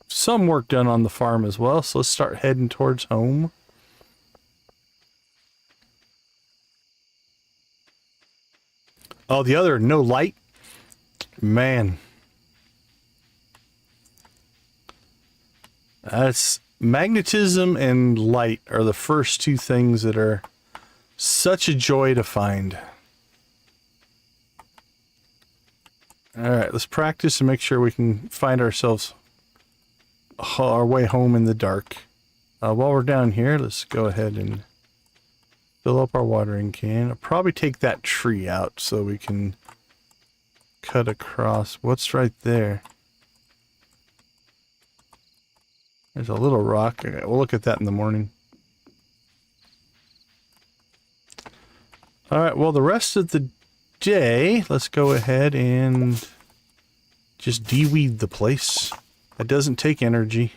Speaker 1: some work done on the farm as well, so let's start heading towards home. Oh, the other, no light? Man. That's magnetism and light are the first two things that are such a joy to find. Alright, let's practice and make sure we can find ourselves our way home in the dark. While we're down here, let's go ahead and fill up our watering can. I'll probably take that tree out so we can cut across. What's right there? There's a little rock. Okay, we'll look at that in the morning. Alright, well, the rest of the day, let's go ahead and just de-weed the place. That doesn't take energy.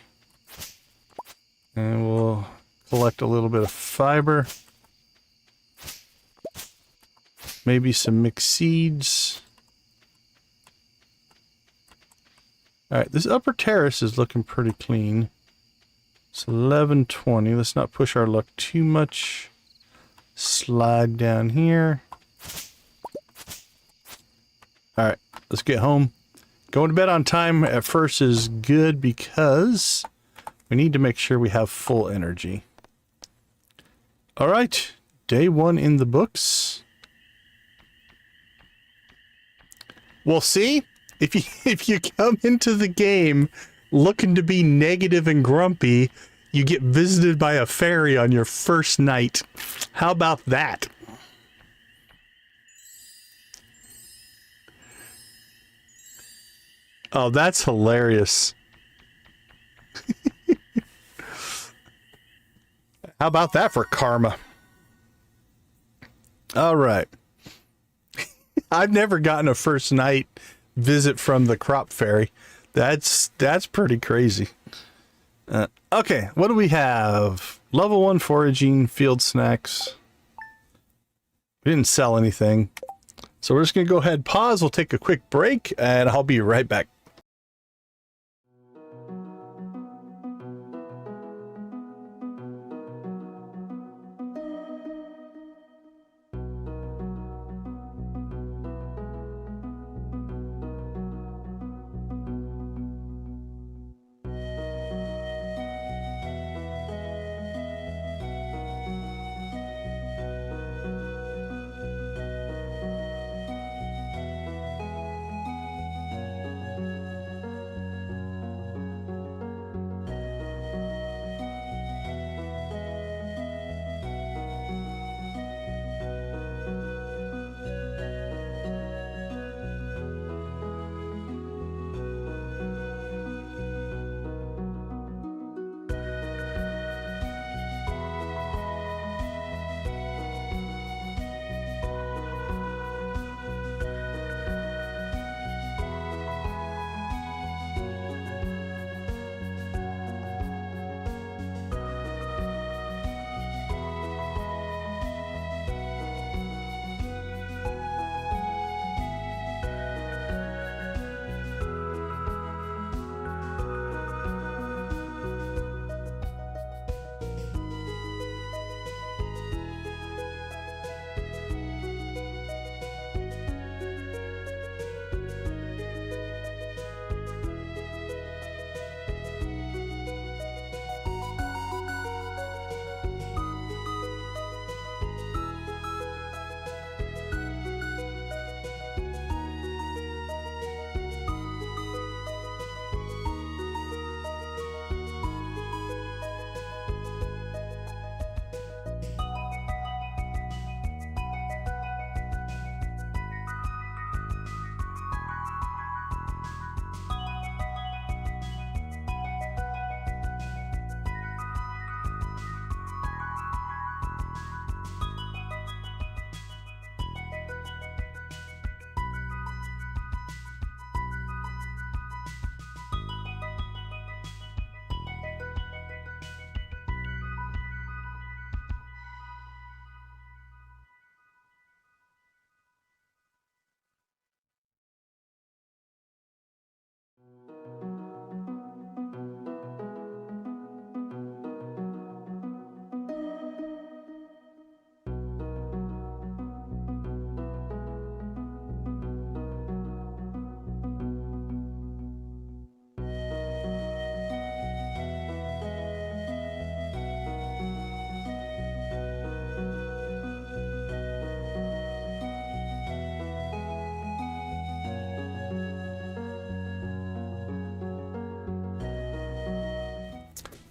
Speaker 1: And we'll collect a little bit of fiber. Maybe some mixed seeds. Alright, this upper terrace is looking pretty clean. It's 11:20. Let's not push our luck too much. Slide down here. All right, let's get home. Going to bed on time at first is good because we need to make sure we have full energy. All right, day 1 in the books. Well, see, if you come into the game looking to be negative and grumpy, you get visited by a fairy on your first night. How about that? Oh, that's hilarious. How about that for karma? All right. I've never gotten a first night visit from the crop fairy. That's pretty crazy. Okay, what do we have? Level 1 foraging, field snacks. We didn't sell anything. So we're just going to go ahead, pause. We'll take a quick break, and I'll be right back.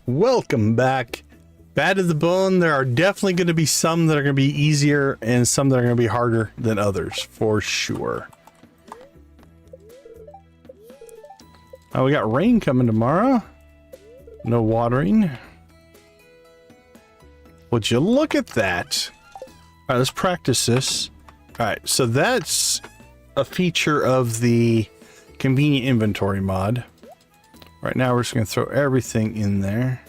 Speaker 1: Welcome back. Bad to the bone, there are definitely going to be some that are going to be easier and some that are going to be harder than others, for sure. Oh, we got rain coming tomorrow. No watering. Would you look at that? All right, let's practice this. All right, so that's a feature of the convenient inventory mod. Right now, we're just going to throw everything in there.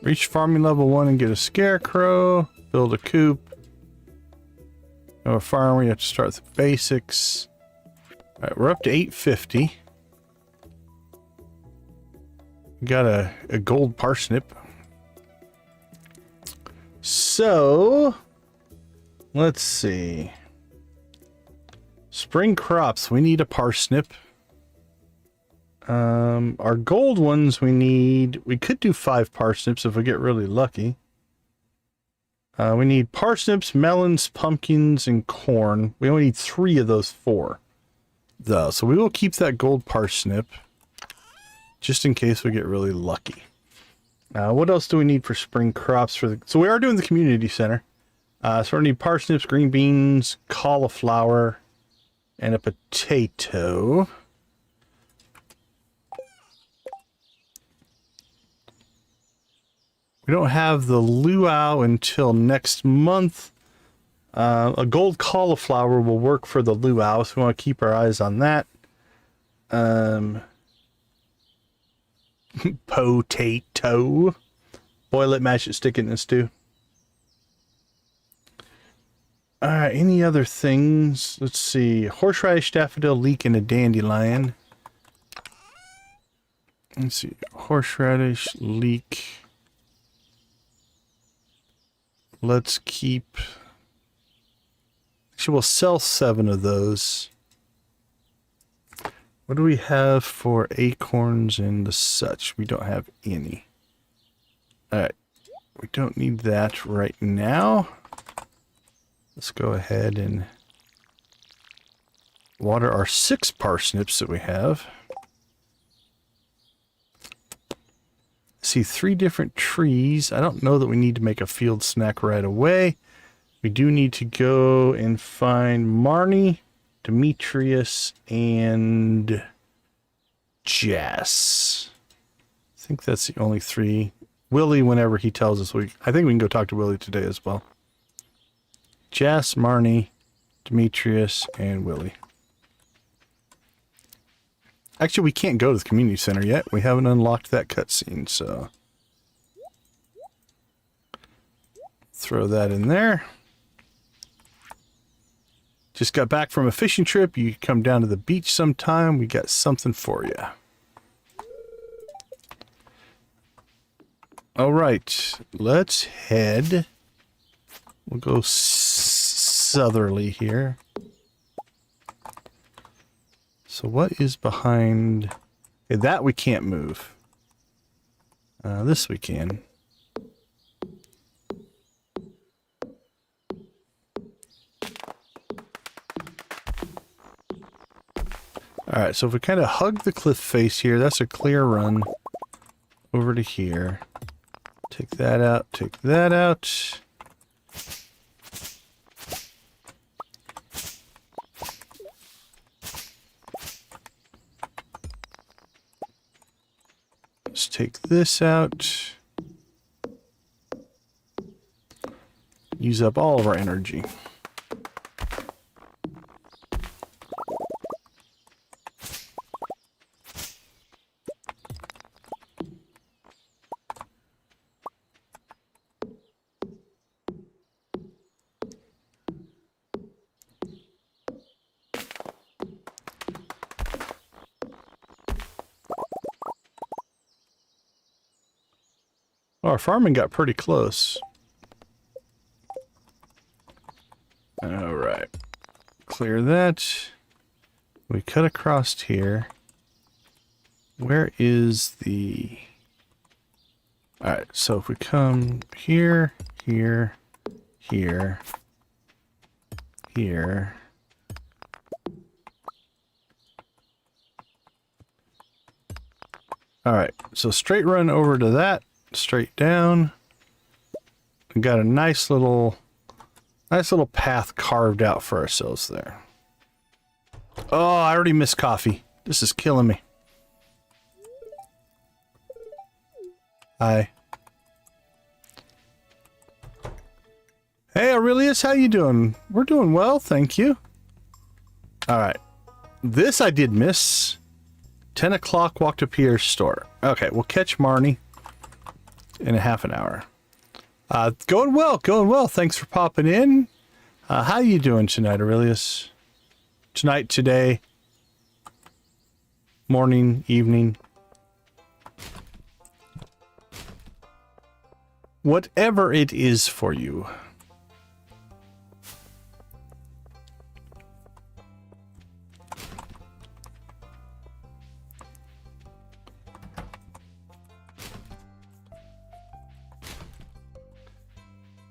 Speaker 1: Reach farming level 1 and get a scarecrow. Build a coop. Go a farm, we have to start with the basics. All right, we're up to 850. Got a gold parsnip. So, let's see. Spring crops, we need a parsnip. Our gold ones we could do 5 parsnips if we get really lucky. We need parsnips, melons, pumpkins, and corn. We only need 3 of those 4, though. So we will keep that gold parsnip, just in case we get really lucky. What else do we need for spring crops? So we are doing the community center. So we need parsnips, green beans, cauliflower, and a potato. We don't have the luau until next month. A gold cauliflower will work for the luau, so we want to keep our eyes on that. Potato. Boil it, mash it, stick it in the stew. Alright, any other things? Let's see. Horseradish, daffodil, leek, and a dandelion. Let's see. Horseradish, leek. Let's keep... Actually, we'll sell 7 of those. What do we have for acorns and the such? We don't have any. Alright. We don't need that right now. Let's go ahead and water our 6 parsnips that we have. See 3 different trees. I don't know that we need to make a field snack right away. We do need to go and find Marnie, Demetrius, and Jess. I think that's the only 3. Willie, whenever he tells us, I think we can go talk to Willie today as well. Jess, Marnie, Demetrius, and Willie. Actually, we can't go to the community center yet. We haven't unlocked that cutscene, so... Throw that in there. Just got back from a fishing trip. You come down to the beach sometime. We got something for you. All right, let's head. We'll go southerly here. So what is behind... Okay, that we can't move. This we can. Alright, so if we kind of hug the cliff face here, that's a clear run over to here. Take that out, take that out. Let's take this out. Use up all of our energy. Our farming got pretty close. Alright. Clear that. We cut across here. Where is the... Alright, so if we come here, here, here, here... Alright, so straight run over to that. Straight down. We got a nice little path carved out for ourselves there. Oh, I already missed coffee. This is killing me. Hi. Hey Aurelius, how you doing? We're doing well, thank you. Alright. This I did miss. 10 o'clock, walk to Pierre's store. Okay, we'll catch Marnie in a half an hour. Going well, going well. Thanks for popping in. How you doing tonight, Aurelius? Tonight, today, morning, evening. whatever it is for you.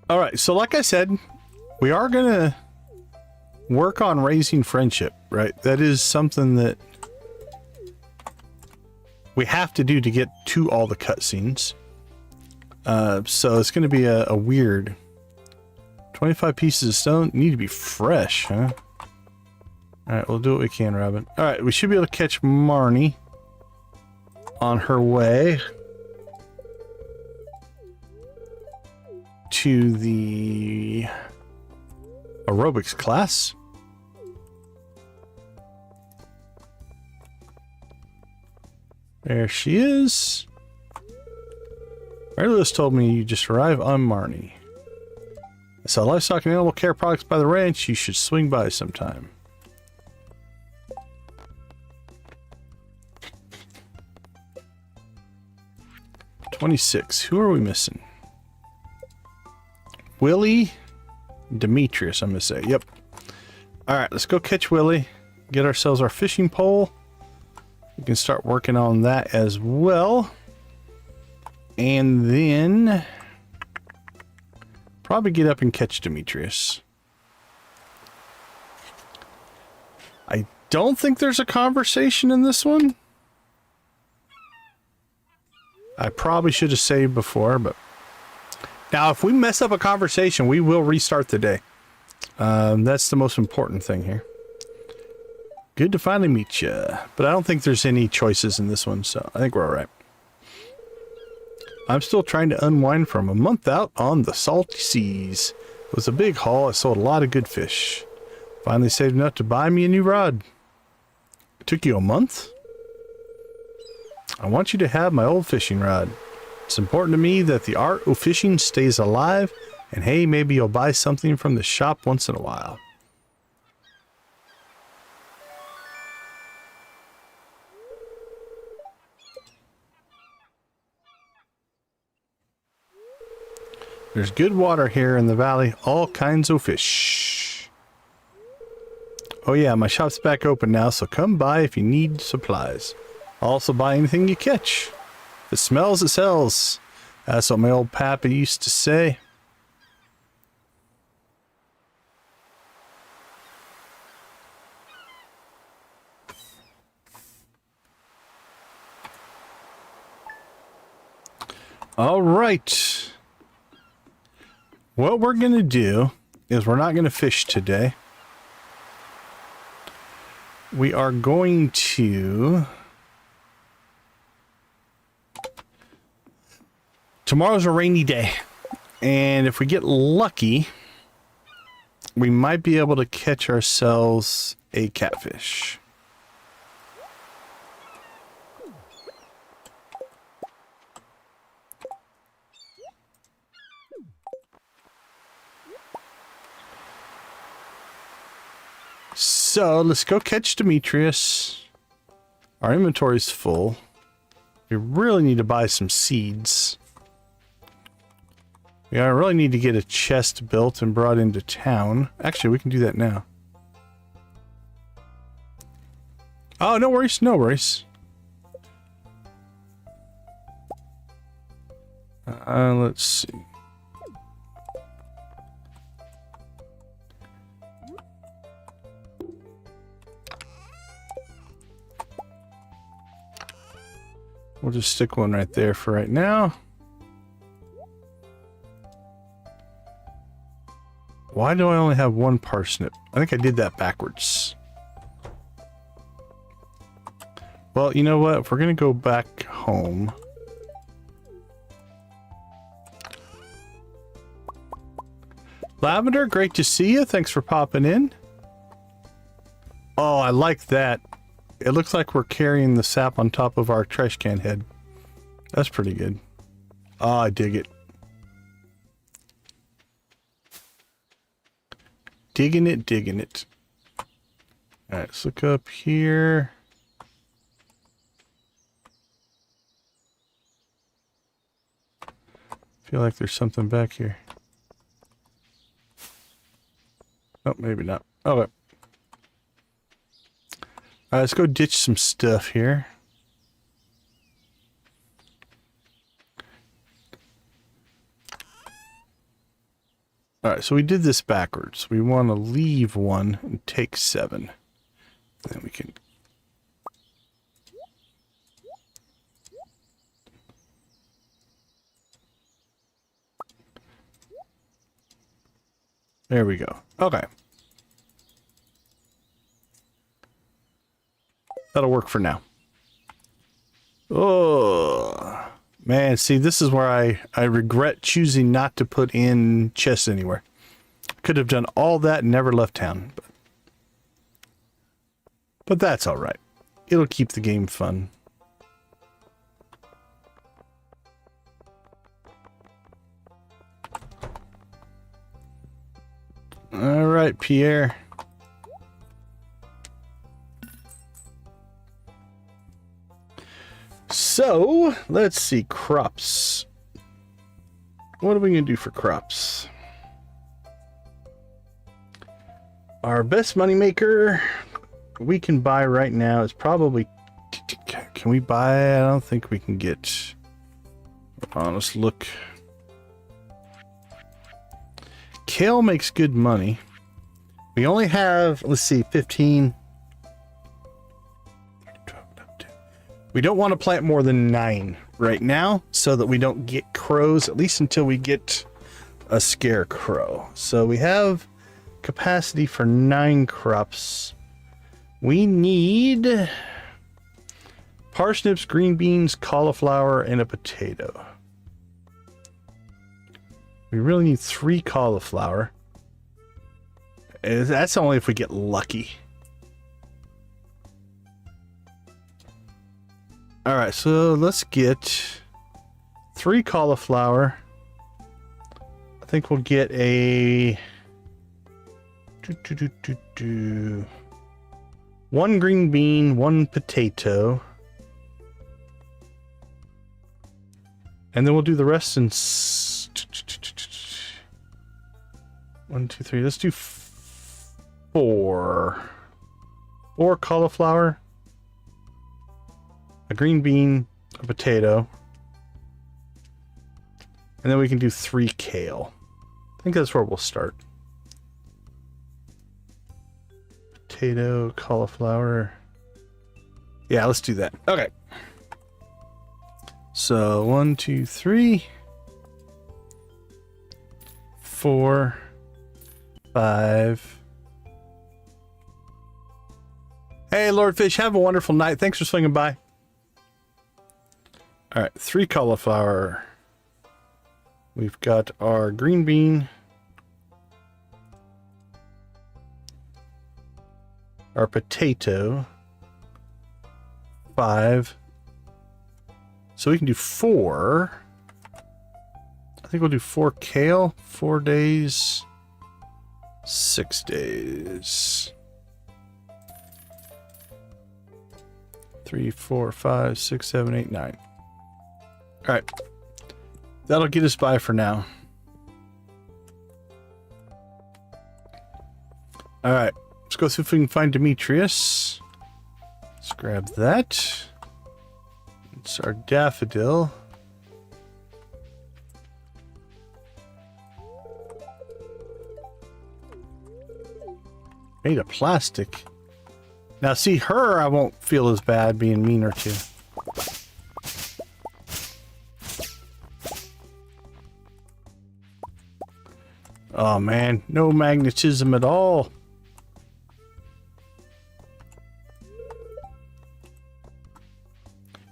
Speaker 1: All right, so like I said, we are going to work on raising friendship, right? That is something that we have to do to get to all the cutscenes. So it's going to be a weird 25 pieces of stone. Need to be fresh, huh? All right, we'll do what we can, Robin. All right, we should be able to catch Marnie on her way to the aerobics class. There she is. Mary Lewis told me you just arrived on Marnie. I sell livestock and animal care products by the ranch. You should swing by sometime. $26. Who are we missing? Willie Demetrius, I'm going to say. Yep. All right, let's go catch Willie. Get ourselves our fishing pole. We can start working on that as well. And then probably get up and catch Demetrius. I don't think there's a conversation in this one. I probably should have saved before, but now if we mess up a conversation, we will restart the day. That's the most important thing here. Good to finally meet you, but I don't think there's any choices in this one, so I think we're all right. I'm still trying to unwind from a month out on the salty seas. It was a big haul. I sold a lot of good fish. Finally saved enough to buy me a new rod. It took you a month? I want you to have my old fishing rod. It's important to me that the art of fishing stays alive, and hey, maybe you'll buy something from the shop once in a while. There's good water here in the valley, all kinds of fish. Oh yeah, my shop's back open now, so come by if you need supplies. I'll also buy anything you catch. If it smells, it sells. That's what my old papa used to say. All right. What we're going to do is we're not going to fish today. We are going to... Tomorrow's a rainy day, and if we get lucky, we might be able to catch ourselves a catfish. So let's go catch Demetrius. Our inventory's full. We really need to buy some seeds. I really need to get a chest built and brought into town. Actually, we can do that now. Oh, no worries, no worries. Let's see. We'll just stick one right there for right now. Why do I only have one parsnip? I think I did that backwards. Well, you know what? If we're going to go back home... Lavender, great to see you. Thanks for popping in. Oh, I like that. It looks like we're carrying the sap on top of our trash can head. That's pretty good. Oh, I dig it. Digging it, digging it. Alright, let's look up here. Feel like there's something back here. Oh, maybe not. Okay. All right, let's go ditch some stuff here. All right, so we did this backwards. We want to leave 1 and take 7. Then we can... There we go. Okay. That'll work for now. Oh, man. See, this is where I regret choosing not to put in chests anywhere. Could have done all that and never left town. But that's all right. It'll keep the game fun. All right, Pierre. So, let's see, crops. What are we going to do for crops? Our best moneymaker we can buy right now is probably... Can we buy? I don't think we can get... Honest look. Kale makes good money. We only have, let's see, 15... We don't want to plant more than 9 right now so that we don't get crows, at least until we get a scarecrow. So we have capacity for 9 crops. We need parsnips, green beans, cauliflower, and a potato. We really need 3 cauliflower. And that's only if we get lucky. All right, so let's get 3 cauliflower. I think we'll get a 1 green bean, 1 potato, and then we'll do the rest in 1, 2, 3. Let's do 4 cauliflower. A green bean, a potato, and then we can do 3 kale. I think that's where we'll start. Potato, cauliflower. Yeah, let's do that. Okay. So 1, 2, 3, 4, 5. Hey, Lord Fish, have a wonderful night. Thanks for swinging by. All right, 3 cauliflower. We've got our green bean, our potato, 5. So we can do 4. I think we'll do 4 kale, 4 days, 6 days. 3, 4, 5, 6, 7, 8, 9. All right, that'll get us by for now. All right, let's go see if we can find Demetrius. Let's grab that. It's our daffodil. Made of plastic. Now see her, I won't feel as bad being meaner to. Oh man, no magnetism at all.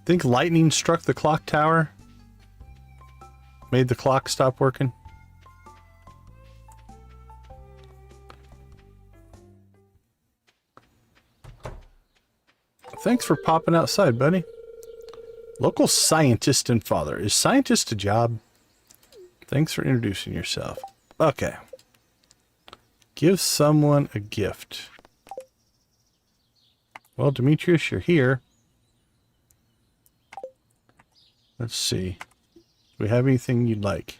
Speaker 1: Think lightning struck the clock tower? Made the clock stop working? Thanks for popping outside, buddy. Local scientist and father. Is scientist a job? Thanks for introducing yourself. Okay. Give someone a gift. Well, Demetrius, you're here. Let's see. Do we have anything you'd like?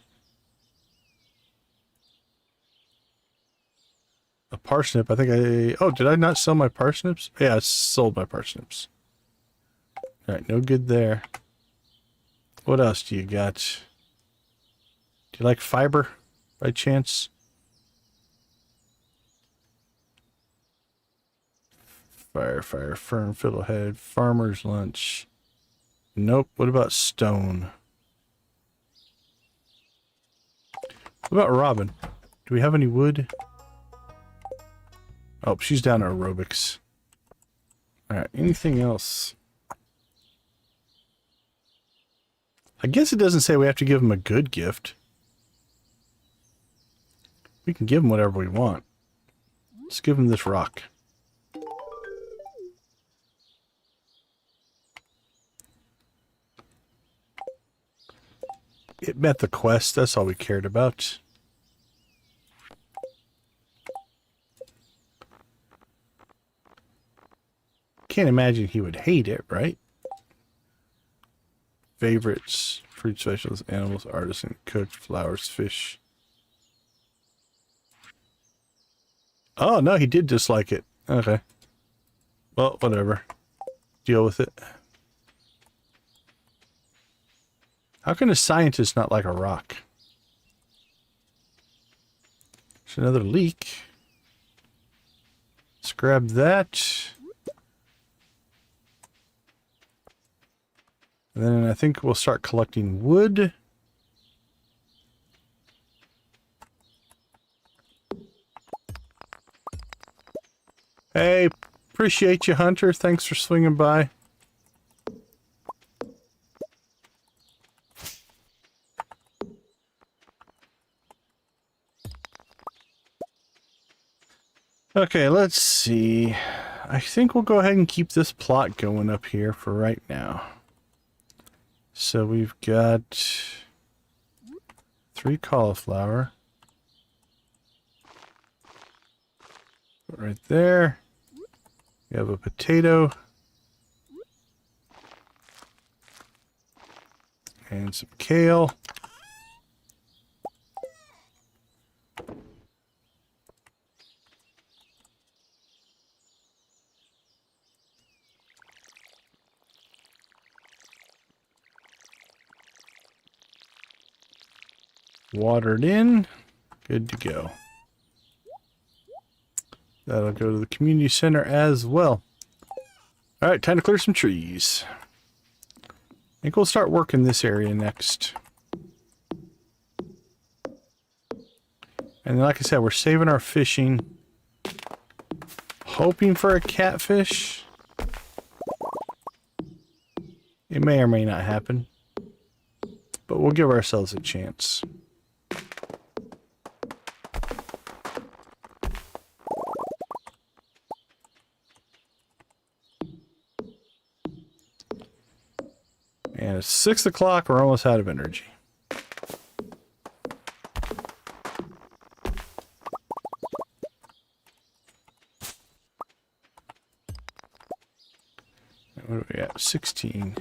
Speaker 1: parsnip. I think oh, did I not sell my parsnips? Yeah, I sold my parsnips. Alright, no good there. What else do you got? Do you like fiber, by chance? Fire, fern, fiddlehead, farmer's lunch. Nope. What about stone? What about Robin? Do we have any wood? Oh, she's down to aerobics. Alright, anything else? I guess it doesn't say we have to give him a good gift. We can give him whatever we want. Let's give him this rock. It met the quest, that's all we cared about. Can't imagine he would hate it, right? Favorites, fruit specials, animals, artisan, cooked, flowers, fish. Oh, no, he did dislike it. Okay. Well, whatever. Deal with it. How can a scientist not like a rock? There's another leak. Let's grab that. And then I think we'll start collecting wood. Hey, appreciate you, Hunter. Thanks for swinging by. Okay, let's see. I think we'll go ahead and keep this plot going up here for right now. So we've got 3 cauliflower. Right there. We have a potato. And some kale. Watered in. Good to go. That'll go to the community center as well. Alright, time to clear some trees. I think we'll start working this area next. And like I said, we're saving our fishing. Hoping for a catfish. It may or may not happen. But we'll give ourselves a chance. And it's 6 o'clock, we're almost out of energy. What are we at? 16.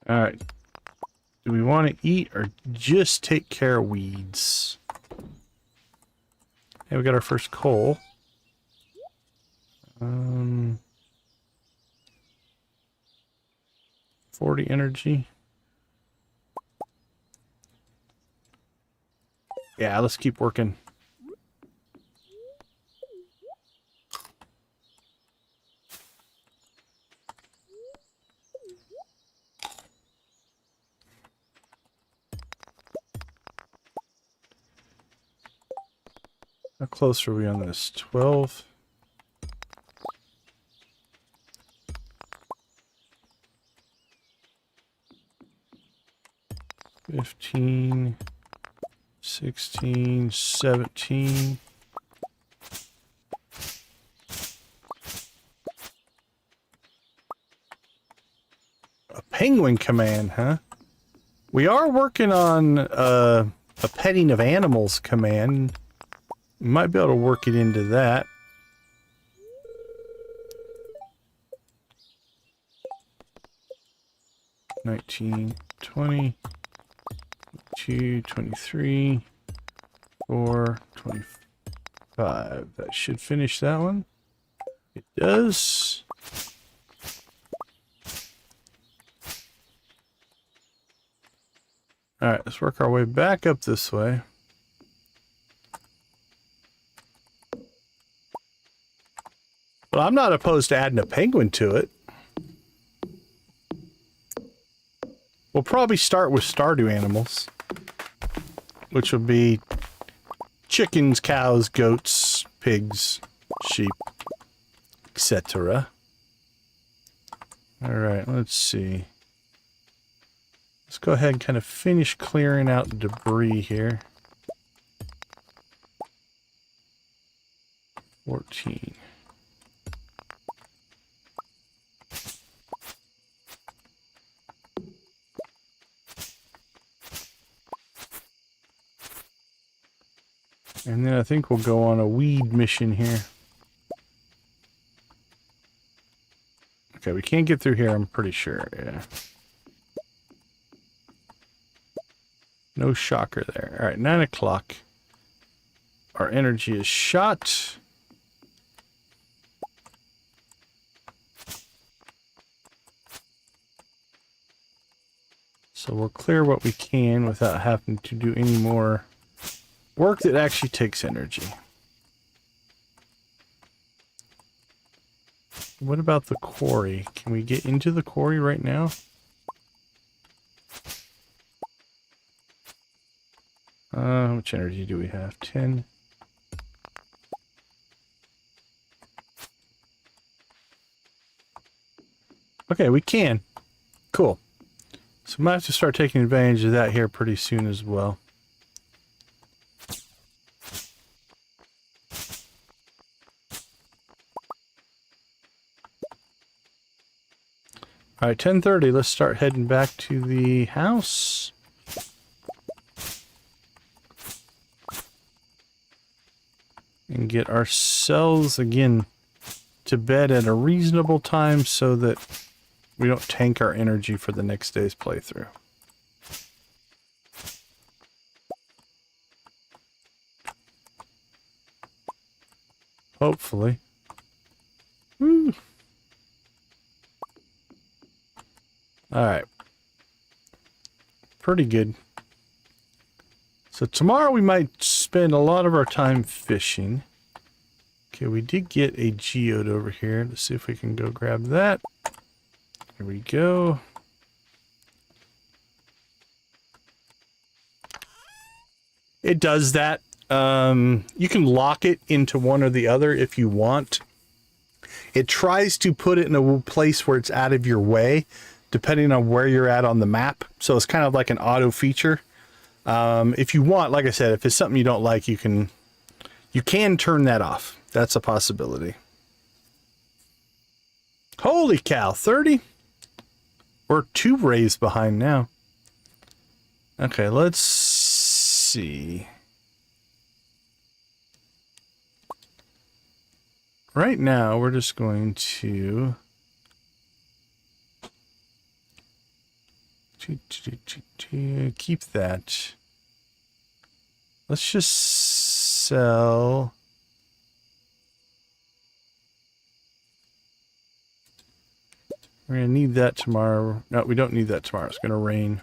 Speaker 1: All right. Do we want to eat or just take care of weeds? Hey, we got our first coal. 40 energy. Yeah, let's keep working. How close are we on this? 12. $15, $16, $17. A penguin command, huh? We are working on a petting of animals command. We might be able to work it into that. $19, $20, $2, $23, $4, $25. That should finish that one. It does. Alright, let's work our way back up this way. But I'm not opposed to adding a penguin to it. We'll probably start with Stardew animals, which will be chickens, cows, goats, pigs, sheep, etc. Alright, let's see. Let's go ahead and kind of finish clearing out the debris here. 14. And then I think we'll go on a weed mission here. Okay, we can't get through here, I'm pretty sure, yeah. No shocker there. Alright, 9 o'clock. Our energy is shot. So we'll clear what we can without having to do any more work that actually takes energy. What about the quarry? Can we get into the quarry right now? How much energy do we have? 10. Okay, we can. Cool. So we might have to start taking advantage of that here pretty soon as well. Alright, 10:30. Let's start heading back to the house. And get ourselves, again, to bed at a reasonable time so that we don't tank our energy for the next day's playthrough. Hopefully. Woo. Alright. Pretty good. So tomorrow we might spend a lot of our time fishing. Okay, we did get a geode over here. Let's see if we can go grab that. Here we go. It does that. You can lock it into one or the other if you want. It tries to put it in a place where it's out of your way, depending on where you're at on the map. So it's kind of like an auto feature. If you want, like I said, if it's something you don't like, you can turn that off. That's a possibility. Holy cow, 30? We're 2 rays behind now. Okay, let's see. Right now, we're just going to keep that. Let's just sell. We're going to need that tomorrow. No, we don't need that tomorrow. It's going to rain.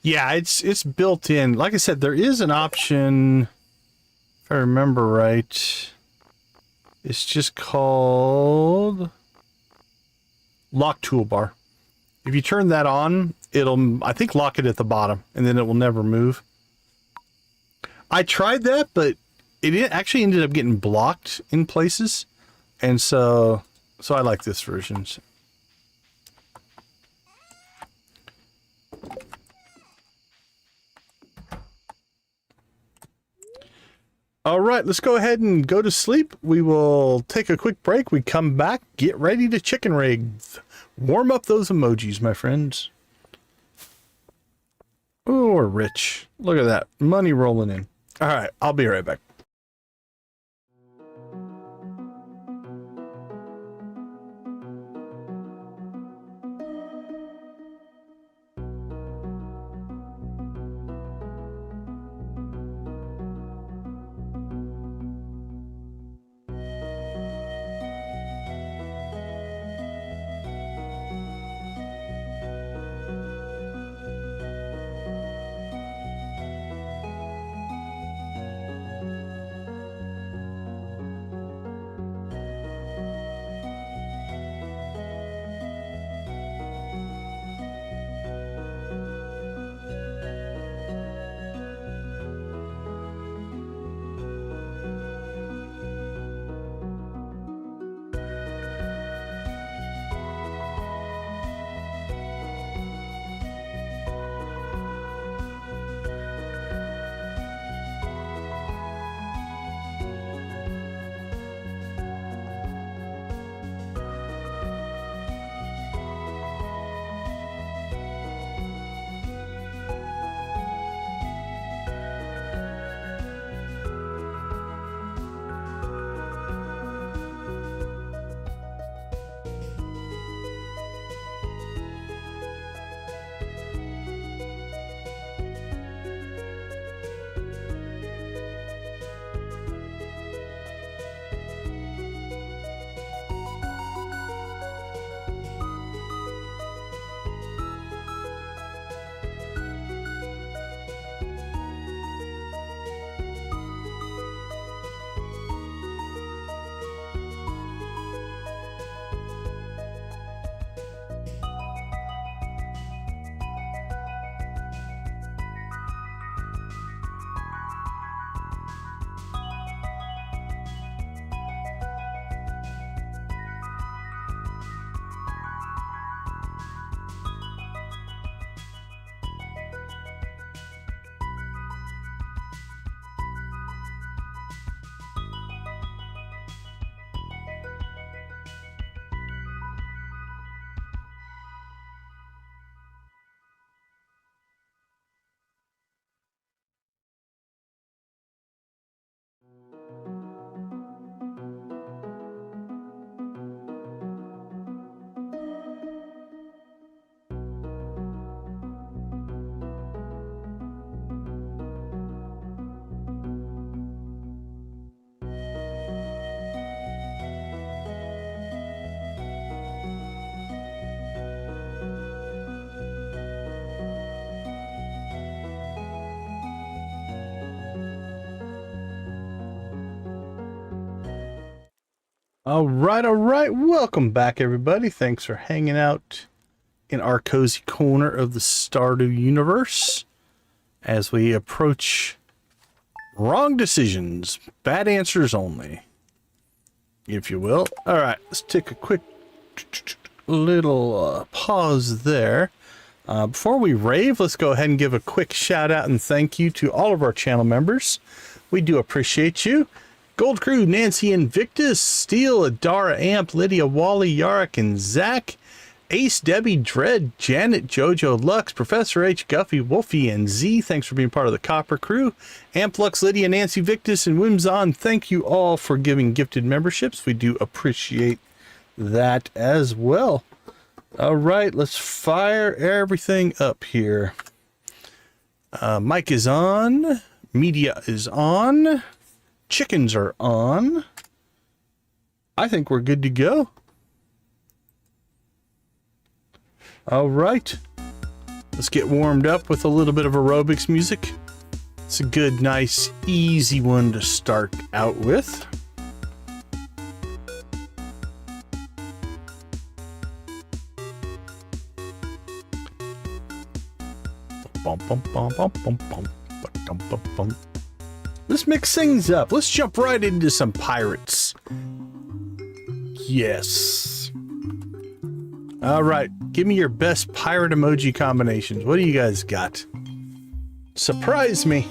Speaker 1: Yeah, it's built in. Like I said, there is an option, if I remember right. It's just called lock toolbar. If you turn that on, it'll, I think, lock it at the bottom, and then it will never move. I tried that, but it actually ended up getting blocked in places. And so I like this version. All right, let's go ahead and go to sleep. We will take a quick break. We come back, get ready to chicken rig. Warm up those emojis, my friends. Ooh, we're rich. Look at that. Money rolling in. All right, I'll be right back. All right. Welcome back, everybody. Thanks for hanging out in our cozy corner of the Stardew universe as we approach wrong decisions, bad answers only, if you will. All right, let's take a quick little pause there. Before we rave, let's go ahead and give a quick shout out and thank you to all of our channel members. We do appreciate you. Gold Crew, Nancy Invictus, Steel, Adara Amp, Lydia Wally, Yarrick and Zach, Ace, Debbie, Dread, Janet, Jojo, Lux, Professor H, Guffy, Wolfie, and Z. Thanks for being part of the Copper Crew. Amplux, Lydia, Nancy Victus, and Whimzon, thank you all for giving gifted memberships. We do appreciate that as well. All right, let's fire everything up here. Mic is on. Media is on. Chickens are on. I think we're good to go. All right. Let's get warmed up with a little bit of aerobics music. It's a good, nice, easy one to start out with. Bum, bum, bum, bum, bum, bum, bum, bum, bum. Let's mix things up. Let's jump right into some pirates. Yes. All right. Give me your best pirate emoji combinations. What do you guys got? Surprise me.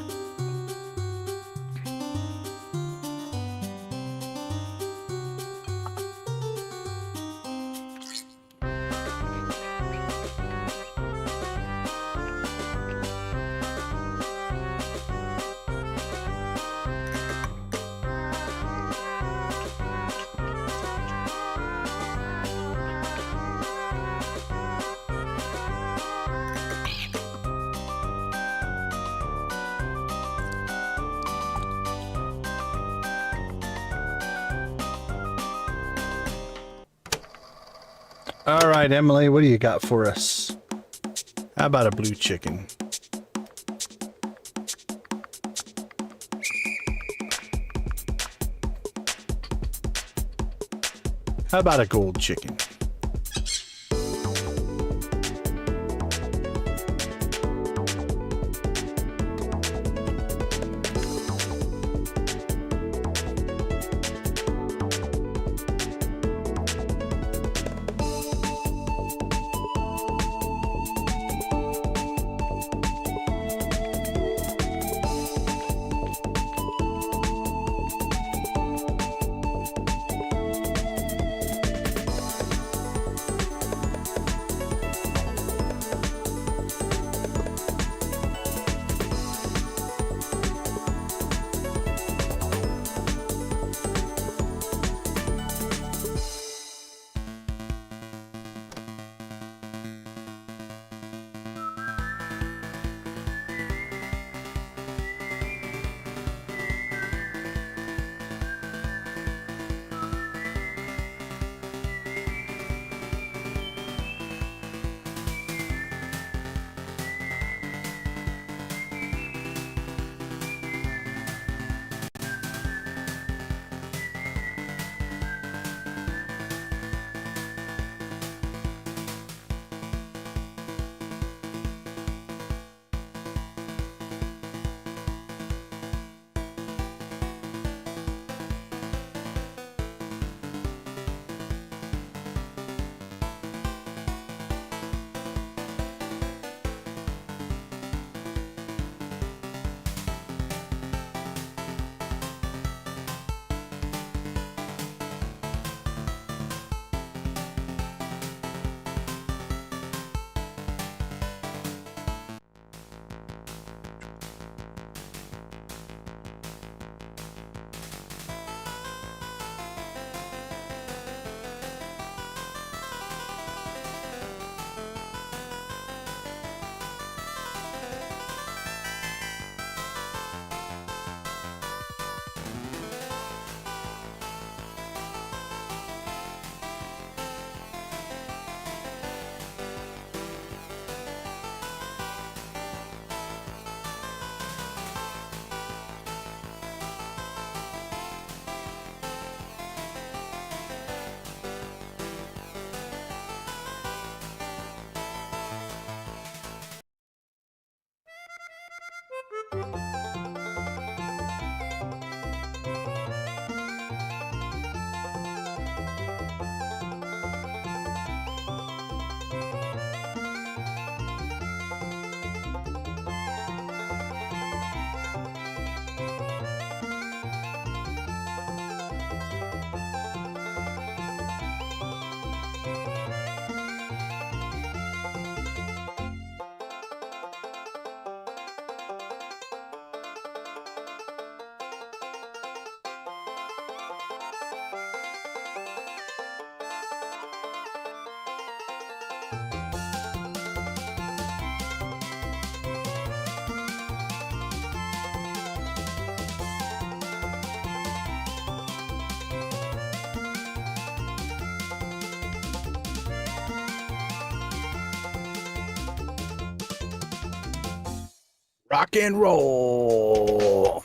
Speaker 1: All right, Emily, what do you got for us? How about a blue chicken? How about a gold chicken? Rock and roll.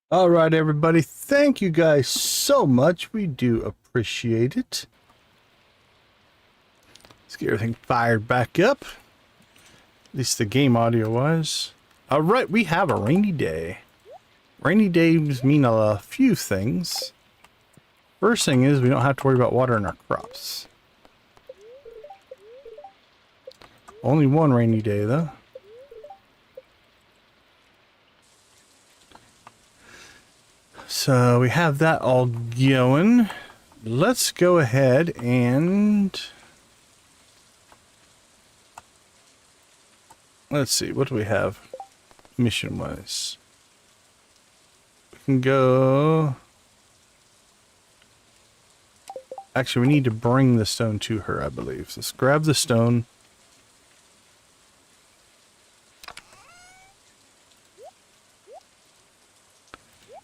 Speaker 1: All right, everybody. Thank you guys so much. We do appreciate it. Let's get everything fired back up. At least the game audio was. All right, we have a rainy day. Rainy days mean a few things. First thing is we don't have to worry about watering our crops. Only one rainy day though. So we have that all going. Let's go ahead and let's see, what do we have mission wise? We can go. Actually, we need to bring the stone to her, I believe. So let's grab the stone.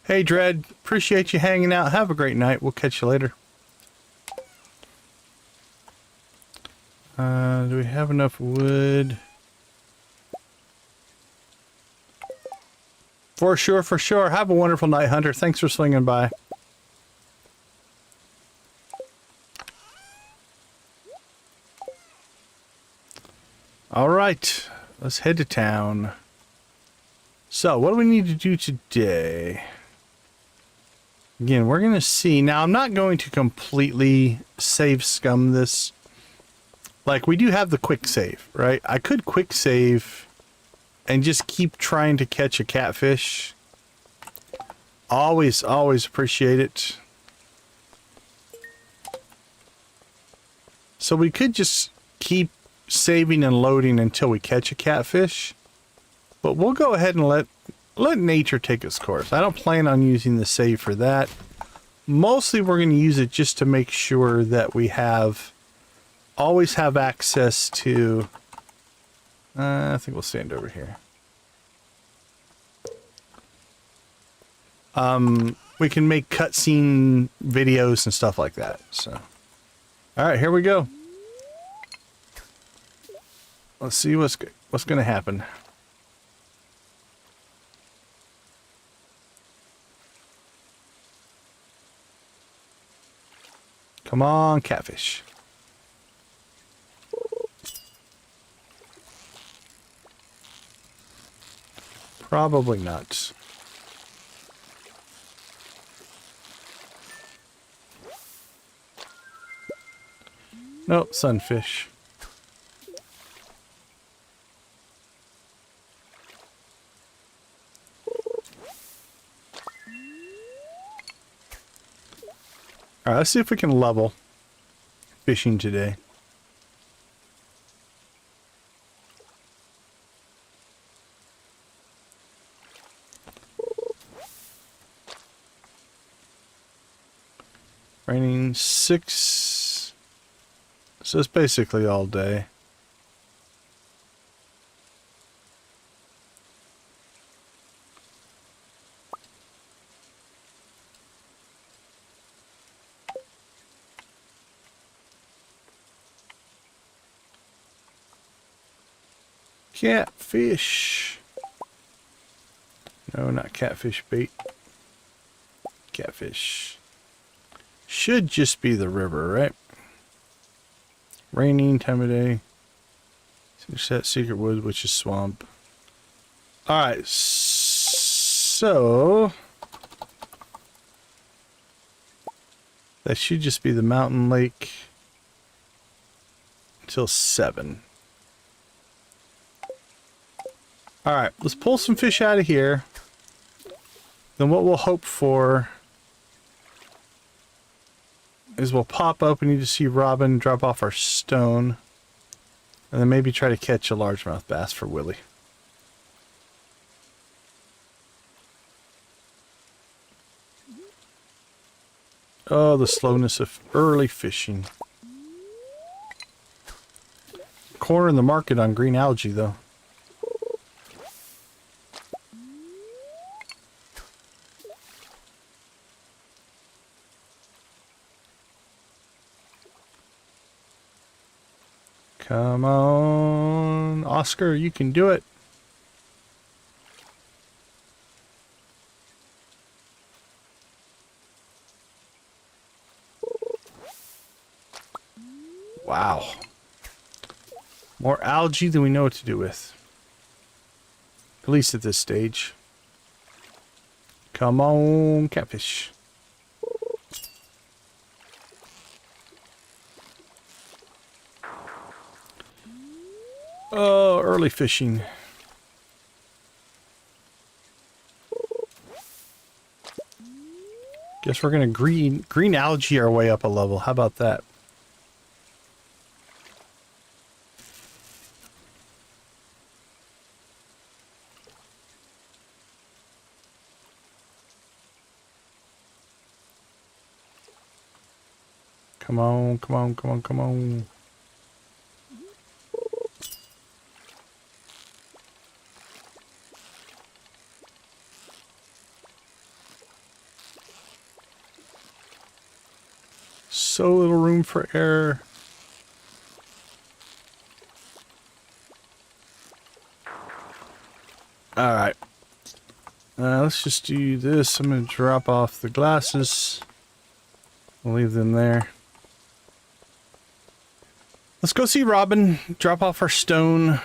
Speaker 1: Hey, Dread. Appreciate you hanging out. Have a great night. We'll catch you later. Do we have enough wood? For sure, for sure. Have a wonderful night, Hunter. Thanks for swinging by. All right. Let's head to town. So, what do we need to do today? Again, we're going to see. Now, I'm not going to completely save scum this. Like, we do have the quick save, right? I could quick save and just keep trying to catch a catfish. Always, always appreciate it. So we could just keep saving and loading until we catch a catfish. But we'll go ahead and let nature take its course. I don't plan on using the save for that. Mostly we're going to use it just to make sure that we always have access to... I think we'll stand over here. We can make cutscene videos and stuff like that. So, all right, here we go. Let's see what's going to happen. Come on, catfish. Probably not. Nope, sunfish. Alright, let's see if we can level fishing today. Raining 6, so it's basically all day. Catfish. No, not catfish bait. Catfish. Should just be the river, right? Raining time of day. That secret wood, which is swamp. Alright, so that should just be the mountain lake until 7. Alright, let's pull some fish out of here. Then what we'll hope for is we'll pop up. We need to see Robin drop off our stone. And then maybe try to catch a largemouth bass for Willie. Oh, the slowness of early fishing. Cornering the market on green algae, though. Come on, Oscar, you can do it. Wow. More algae than we know what to do with. At least at this stage. Come on, catfish. Oh, early fishing. Guess we're gonna green algae our way up a level. How about that? Come on, come on, come on, come on. So little room for error. Alright. Let's just do this. I'm going to drop off the glasses. We'll leave them there. Let's go see Robin. Drop off our stone.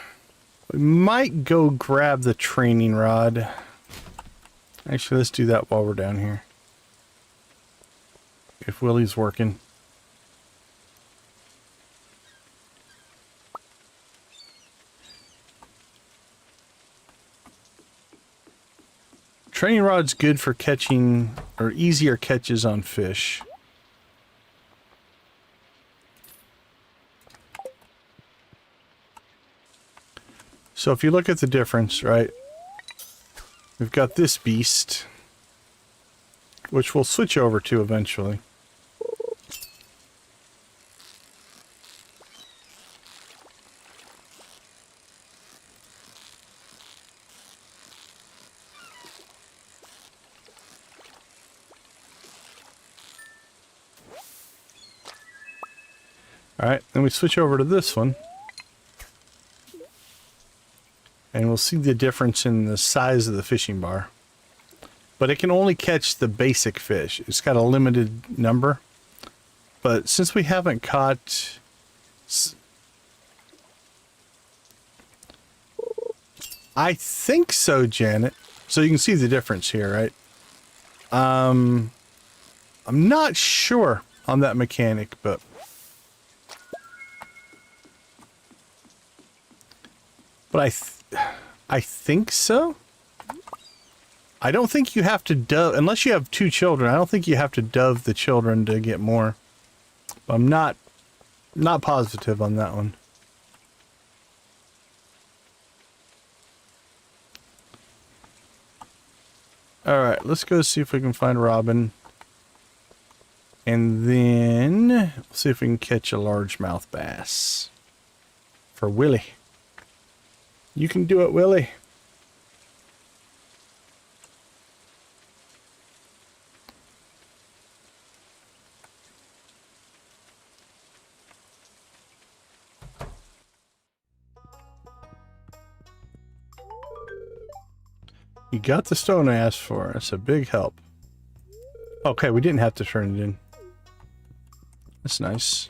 Speaker 1: We might go grab the training rod. Actually, let's do that while we're down here. If Willie's working. Training rod's good for catching, or easier catches on fish. So if you look at the difference, right? We've got this beast, which we'll switch over to eventually. Alright, then we switch over to this one. And we'll see the difference in the size of the fishing bar. But it can only catch the basic fish. It's got a limited number. But since we haven't caught... I think so, Janet. So you can see the difference here, right? I'm not sure on that mechanic, but... But I think so. I don't think you have to dove, unless you have 2 children. I don't think you have to dove the children to get more. But I'm not positive on that one. All right, let's go see if we can find Robin. And then we'll see if we can catch a largemouth bass for Willie. You can do it, Willie. You got the stone I asked for. That's a big help. Okay, we didn't have to turn it in. That's nice.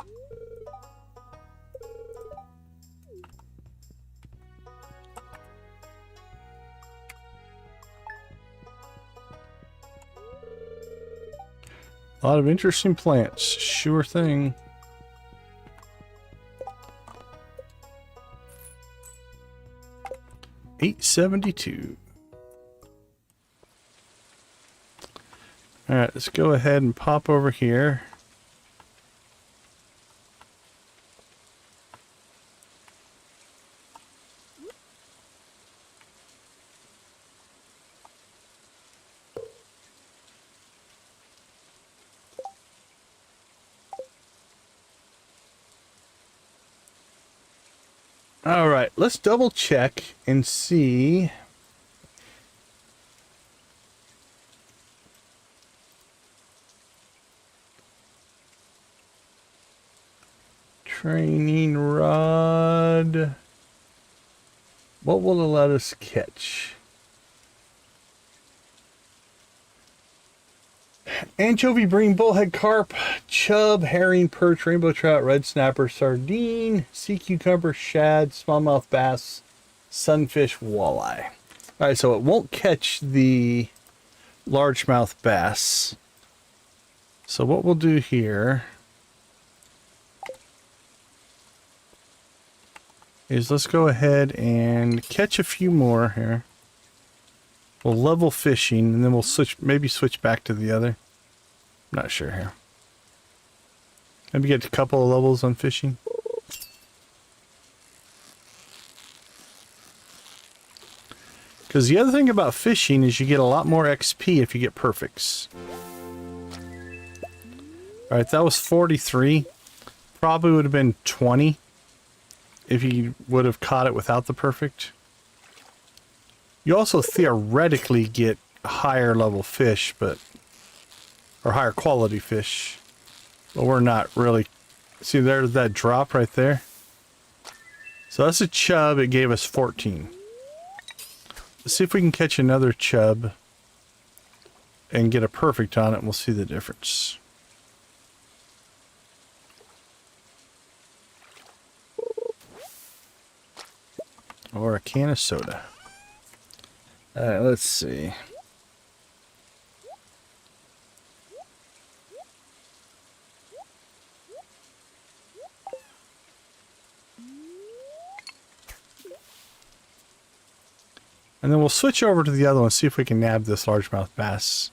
Speaker 1: A lot of interesting plants. Sure thing. $8.72. Alright, let's go ahead and pop over here. All right, let's double check and see. Training rod. What will it let us catch? Anchovy, bream, bullhead carp, chub, herring, perch, rainbow trout, red snapper, sardine, sea cucumber, shad, smallmouth bass, sunfish, walleye. All right, so it won't catch the largemouth bass. So what we'll do here is let's go ahead and catch a few more here. We'll level fishing, and then we'll maybe switch back to the other. I'm not sure here. Maybe get a couple of levels on fishing. Because the other thing about fishing is you get a lot more XP if you get perfects. Alright, that was 43. Probably would have been 20 if you would have caught it without the perfect. You also theoretically get higher level fish, but or higher quality fish. But we're not really. See, there's that drop right there. So that's a chub. It gave us 14. Let's see if we can catch another chub and get a perfect on it, and we'll see the difference. Or a can of soda. Alright, let's see. And then we'll switch over to the other one, see if we can nab this largemouth bass.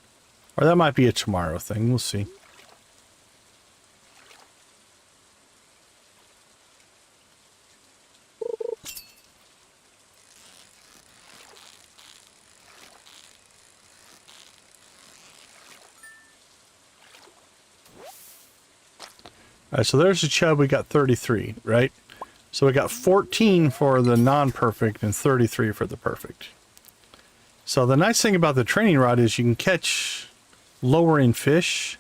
Speaker 1: Or that might be a tomorrow thing, we'll see. Alright, so there's a chub, we got 33, right? So we got 14 for the non-perfect and 33 for the perfect. So the nice thing about the training rod is you can catch lower end fish,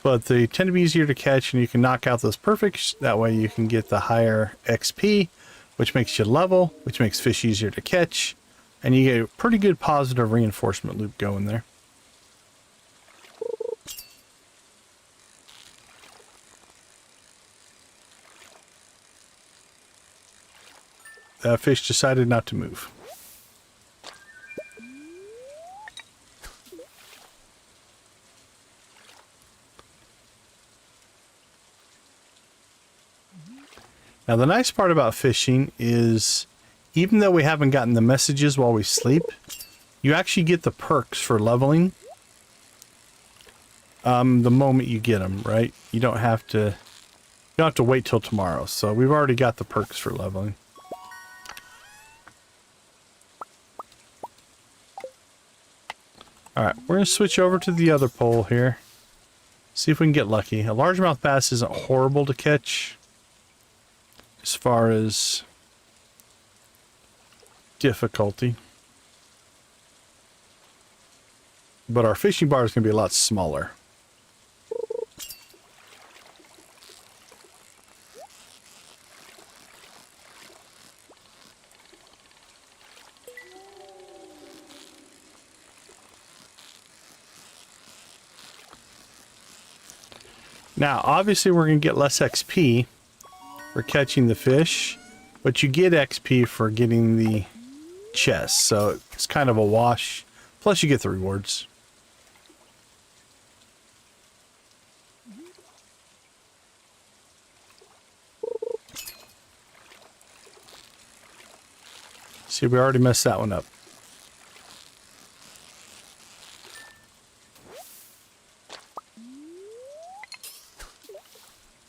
Speaker 1: but they tend to be easier to catch and you can knock out those perfects. That way you can get the higher XP, which makes you level, which makes fish easier to catch, and you get a pretty good positive reinforcement loop going there. That fish decided not to move. Now the nice part about fishing is even though we haven't gotten the messages while we sleep, you actually get the perks for leveling the moment you get them, right? You don't have to wait till tomorrow. So we've already got the perks for leveling. Alright, we're going to switch over to the other pole here. See if we can get lucky. A largemouth bass isn't horrible to catch as far as difficulty. But our fishing bar is going to be a lot smaller. Now, obviously we're going to get less XP for catching the fish, but you get XP for getting the chest, so it's kind of a wash. Plus you get the rewards. See, we already messed that one up.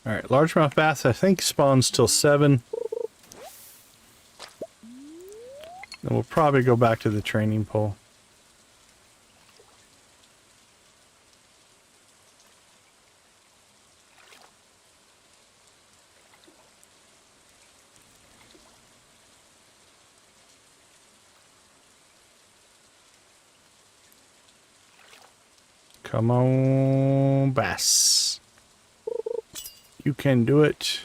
Speaker 1: Alright, largemouth bass I think spawns till 7. Then we'll probably go back to the training pole. Come on, bass. You can do it.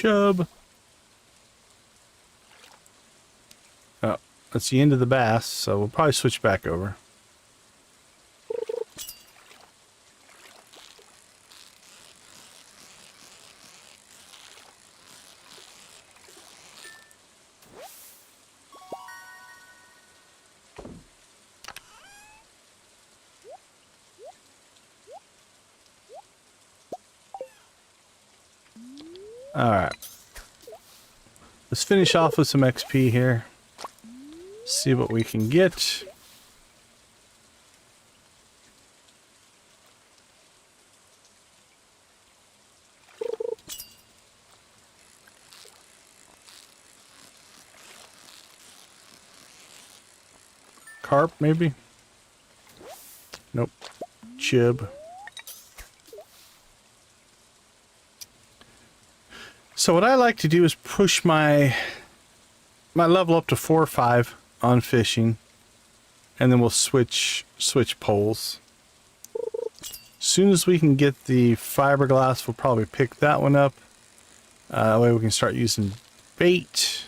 Speaker 1: chub. Oh, that's the end of the bass, so we'll probably switch back over. Alright. Let's finish off with some XP here. See what we can get. Carp, maybe? Nope. Jib. So what I like to do is push my level up to 4 or 5 on fishing, and then we'll switch poles. As soon as we can get the fiberglass, we'll probably pick that one up. That way we can start using bait.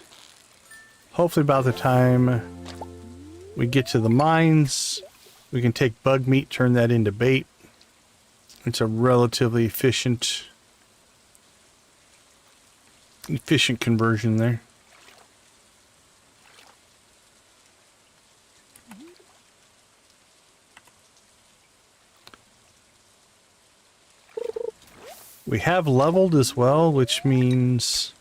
Speaker 1: Hopefully by the time we get to the mines, we can take bug meat, turn that into bait. It's a relatively efficient conversion there. We have leveled as well, which means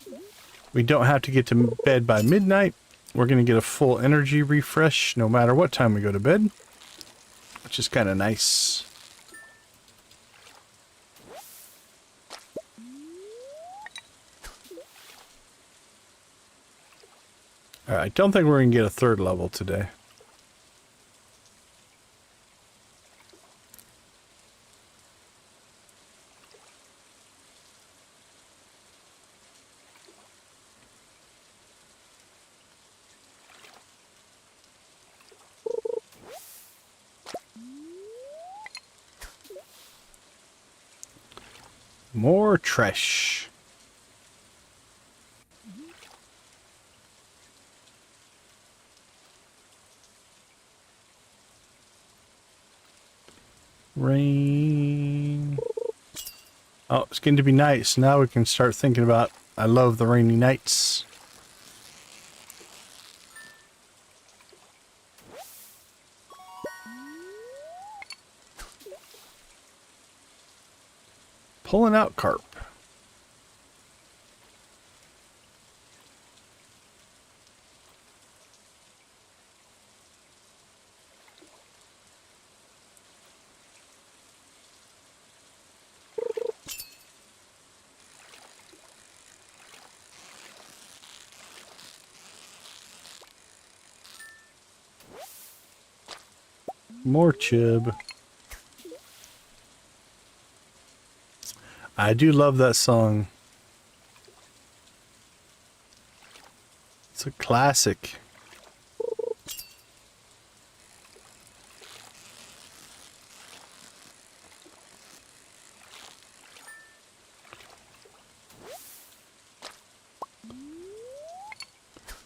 Speaker 1: we don't have to get to bed by midnight. We're going to get a full energy refresh no matter what time we go to bed, which is kind of nice. All right, I don't think we're going to get a 3rd level today. More trash. Rain. Oh, it's going to be nice. Now we can start thinking about, I love the rainy nights. Pulling out carp. More chib. I do love that song. It's a classic.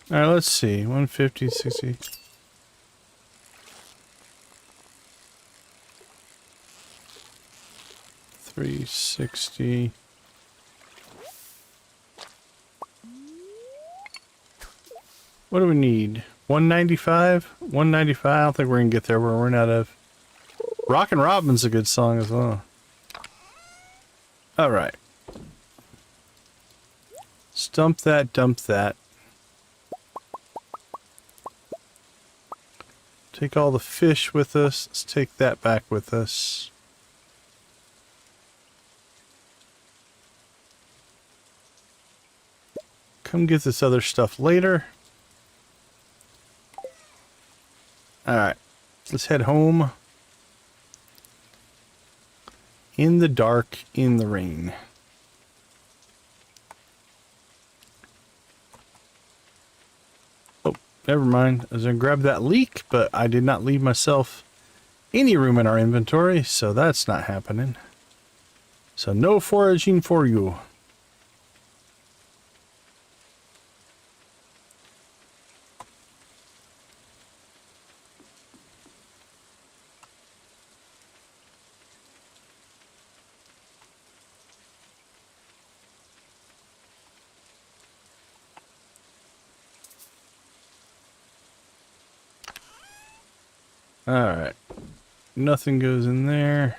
Speaker 1: All right, let's see. 150, 60. $360. What do we need? 195? 195? I don't think we're gonna get there. We're running out of. Rockin' Robin's a good song as well. Alright. Stump that, dump that. Take all the fish with us. Let's take that back with us. Come get this other stuff later. Alright, let's head home. In the dark, in the rain. Oh, never mind. I was going to grab that leek, but I did not leave myself any room in our inventory, so that's not happening. So no foraging for you. Alright. Nothing goes in there.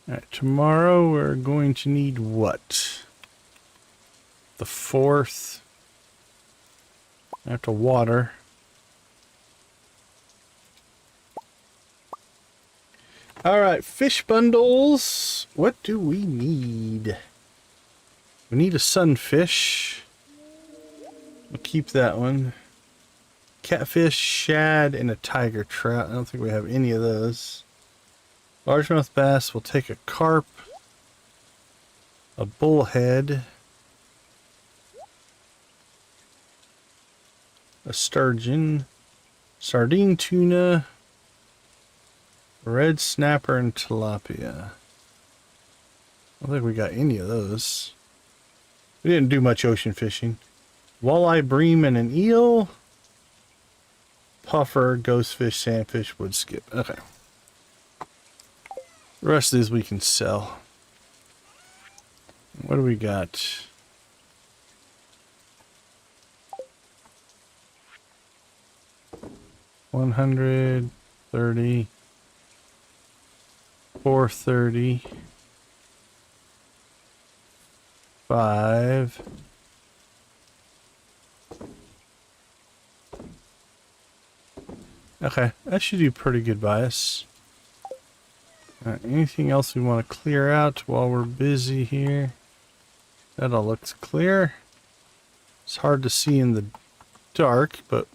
Speaker 1: Alright, tomorrow we're going to need what? The 4th. I have to water. Alright, fish bundles. What do we need? We need a sunfish. We'll keep that one. Catfish, shad, and a tiger trout. I don't think we have any of those. Largemouth bass, we'll take a carp. A bullhead. A sturgeon. Sardine tuna. Red snapper and tilapia. I don't think we got any of those. We didn't do much ocean fishing. Walleye, bream, and an eel. Puffer, ghostfish, sandfish, wood skip. Okay. The rest of these we can sell. What do we got? $130. 430. 5. Okay, that should do pretty good by us. Anything else we want to clear out while we're busy here? That all looks clear. It's hard to see in the dark, but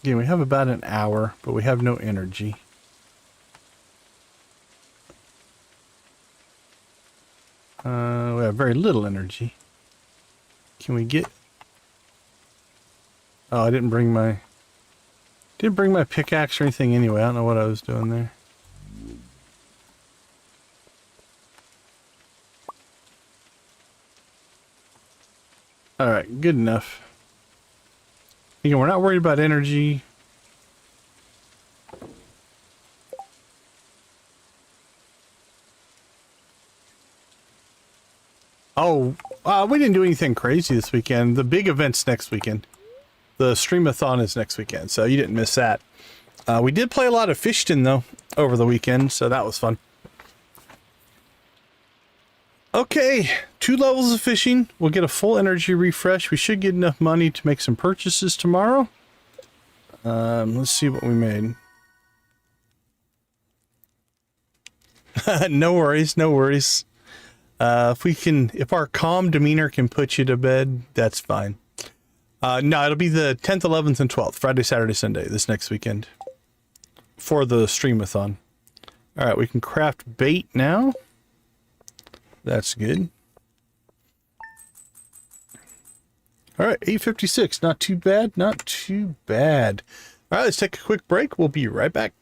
Speaker 1: again, we have about an hour, but we have no energy. We have very little energy. Can we get... Oh, I didn't bring my pickaxe or anything anyway. I don't know what I was doing there. Alright, good enough. Again, we're not worried about energy. Oh, we didn't do anything crazy this weekend. The big event's next weekend. The streamathon is next weekend, so you didn't miss that. We did play a lot of Fishton, though, over the weekend, so that was fun. Okay, 2 levels of fishing. We'll get a full energy refresh. We should get enough money to make some purchases tomorrow. Let's see what we made. No worries, no worries. If our calm demeanor can put you to bed, that's fine. No, it'll be the 10th, 11th, and 12th. Friday, Saturday, Sunday, this next weekend. For the streamathon. Alright, we can craft bait now. That's good. Alright, 8:56. Not too bad, not too bad. Alright, let's take a quick break. We'll be right back.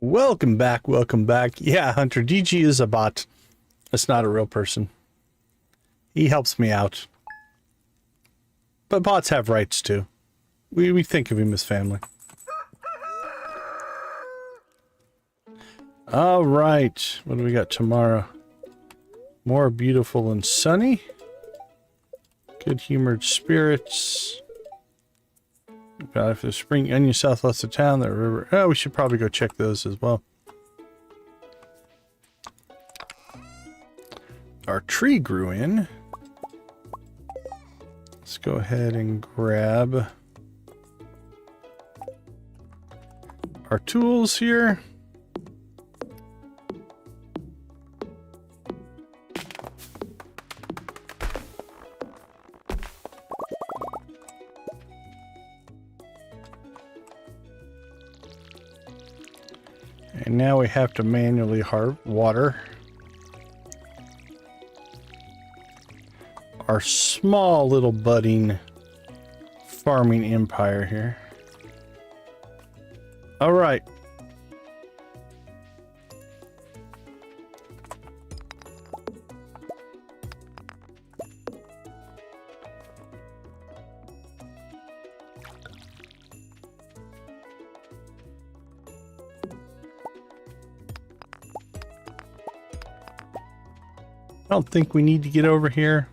Speaker 1: Welcome back, welcome back. Yeah, Hunter, DG is a bot. It's not a real person. He helps me out. But bots have rights too. We think of him as family. All right, what do we got tomorrow? More beautiful and sunny. Good-humored spirits. If there's spring onion southwest of town, the river. Oh, we should probably go check those as well. Our tree grew in. Let's go ahead and grab our tools here. And now we have to manually water our small little budding farming empire here. All right. I don't think we need to get over here.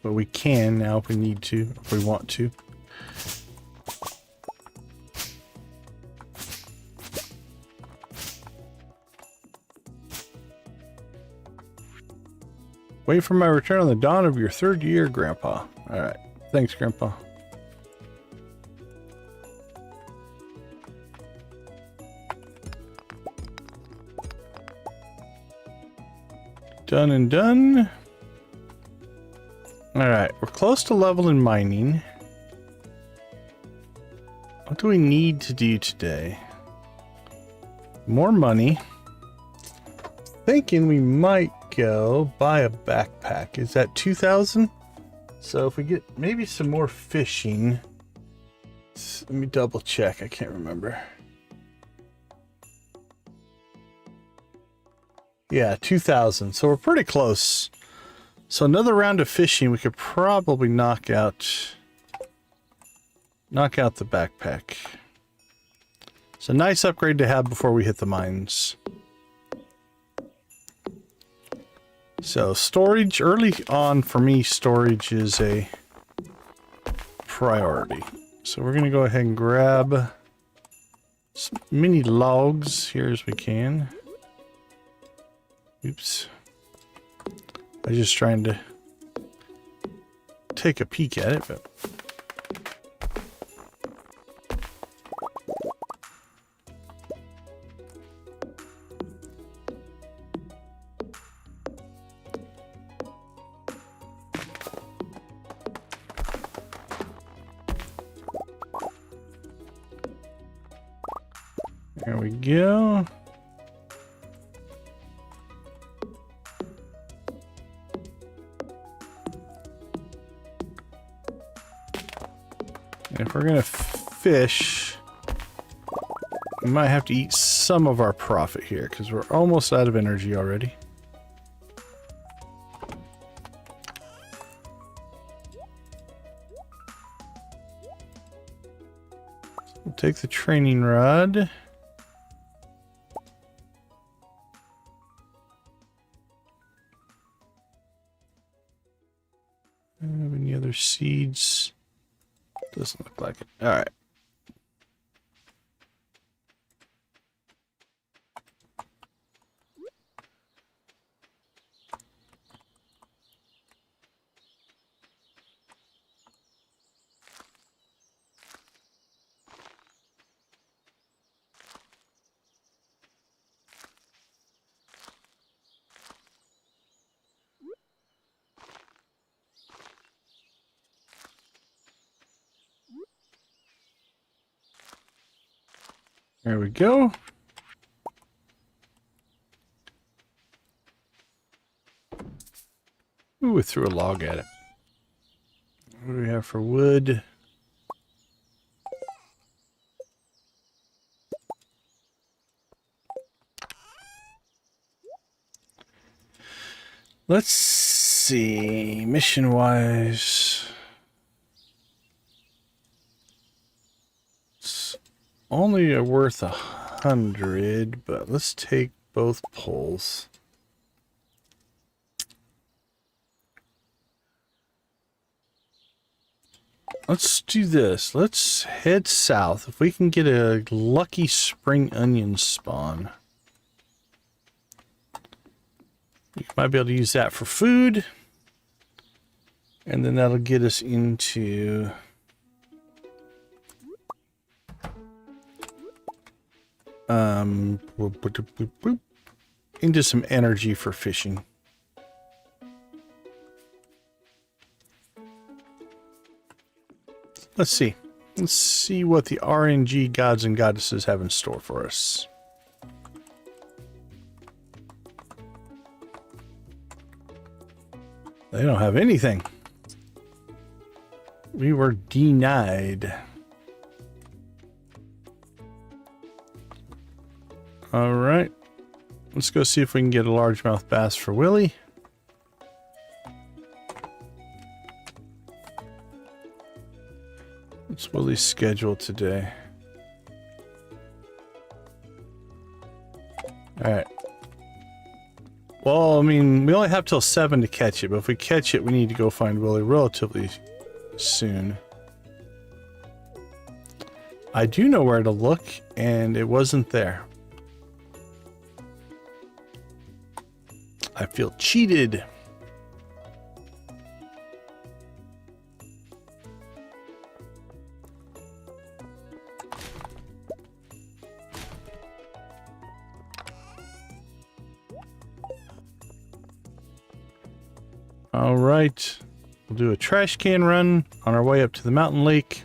Speaker 1: But we can now if we need to, if we want to. Wait for my return on the dawn of your 3rd year, Grandpa. All right. Thanks, Grandpa. Done and done. All right, we're close to level in mining. What do we need to do today? More money. Thinking we might go buy a backpack. Is that 2,000? So if we get maybe some more fishing. Let me double check. I can't remember. Yeah, 2,000. So we're pretty close. So another round of fishing, we could probably knock out the backpack. It's a nice upgrade to have before we hit the mines. So storage, early on for me, storage is a priority. So we're going to go ahead and grab some mini logs here as we can. Oops. I was just trying to take a peek at it, but there we go. If we're gonna fish, we might have to eat some of our profit here because we're almost out of energy already. We'll take the training rod. Have any other seeds? Doesn't look like it. All right. There we go. Ooh, we threw a log at it. What do we have for wood? Let's see, mission-wise, it's only worth 100, but let's take both poles. Let's do this. Let's head south. If we can get a lucky spring onion spawn, we might be able to use that for food. And then that'll get us into into some energy for fishing. Let's see. Let's see what the RNG gods and goddesses have in store for us. They don't have anything. We were denied. All right. Let's go see if we can get a largemouth bass for Willie. What's Willie's schedule today? All right. Well, I mean, we only have till 7 to catch it, but if we catch it, we need to go find Willie relatively soon. I do know where to look, and it wasn't there. I feel cheated. All right, we'll do a trash can run on our way up to the mountain lake.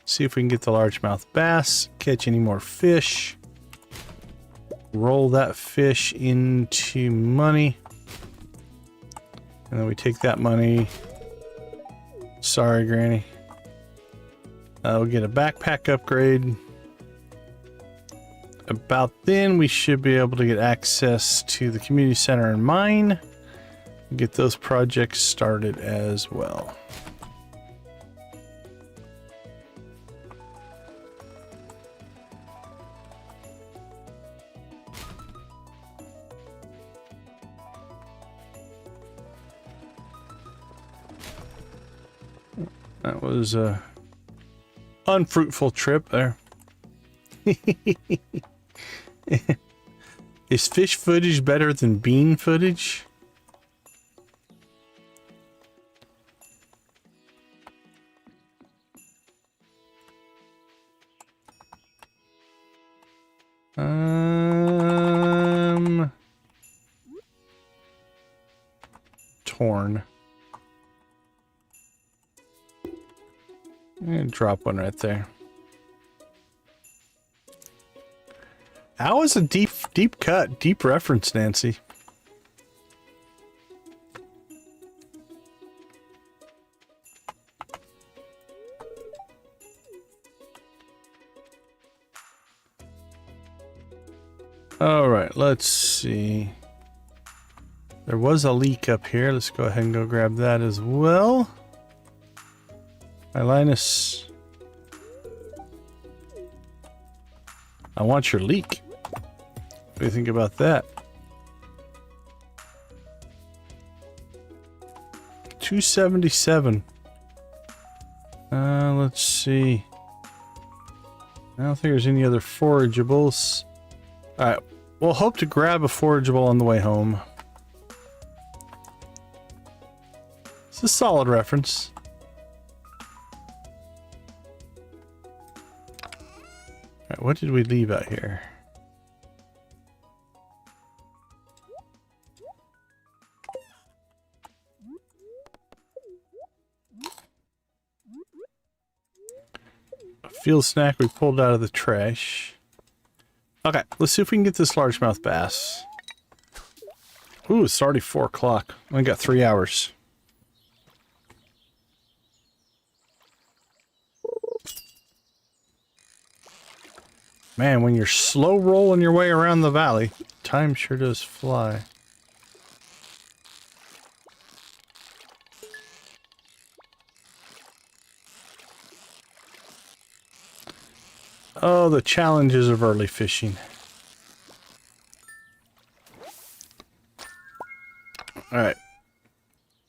Speaker 1: See if we can get the largemouth bass, catch any more fish. Roll that fish into money. And then we take that money. Sorry, Granny. We'll get a backpack upgrade. About then, we should be able to get access to the community center and mine. Get those projects started as well. That was a unfruitful trip there. Is fish footage better than bean footage? Torn. And drop one right there. That was a deep cut, deep reference, Nancy. All right, let's see. There was a leak up here. Let's go ahead and go grab that as well. Hi, Linus. I want your leak. What do you think about that? 277. Let's see. I don't think there's any other forageables. All right, we'll hope to grab a forageable on the way home. It's a solid reference. All right, what did we leave out here? A field snack we pulled out of the trash. Okay, let's see if we can get this largemouth bass. Ooh, it's already 4 o'clock. I got 3 hours. Man, when you're slow rolling your way around the valley, time sure does fly. Oh, the challenges of early fishing. Alright.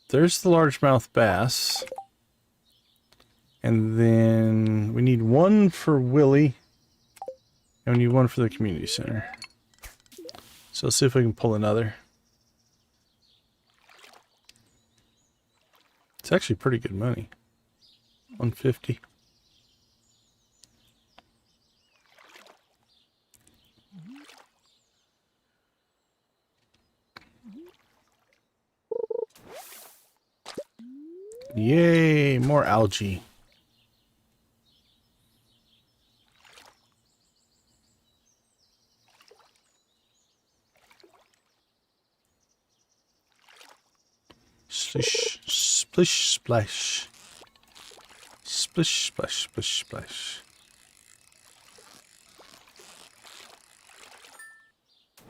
Speaker 1: There's the largemouth bass. And then we need one for Willie. And we need one for the community center. So let's see if we can pull another. It's actually pretty good money. 150. Yay, more algae. Splish, splish, splash. Splish, splash, splish, splash.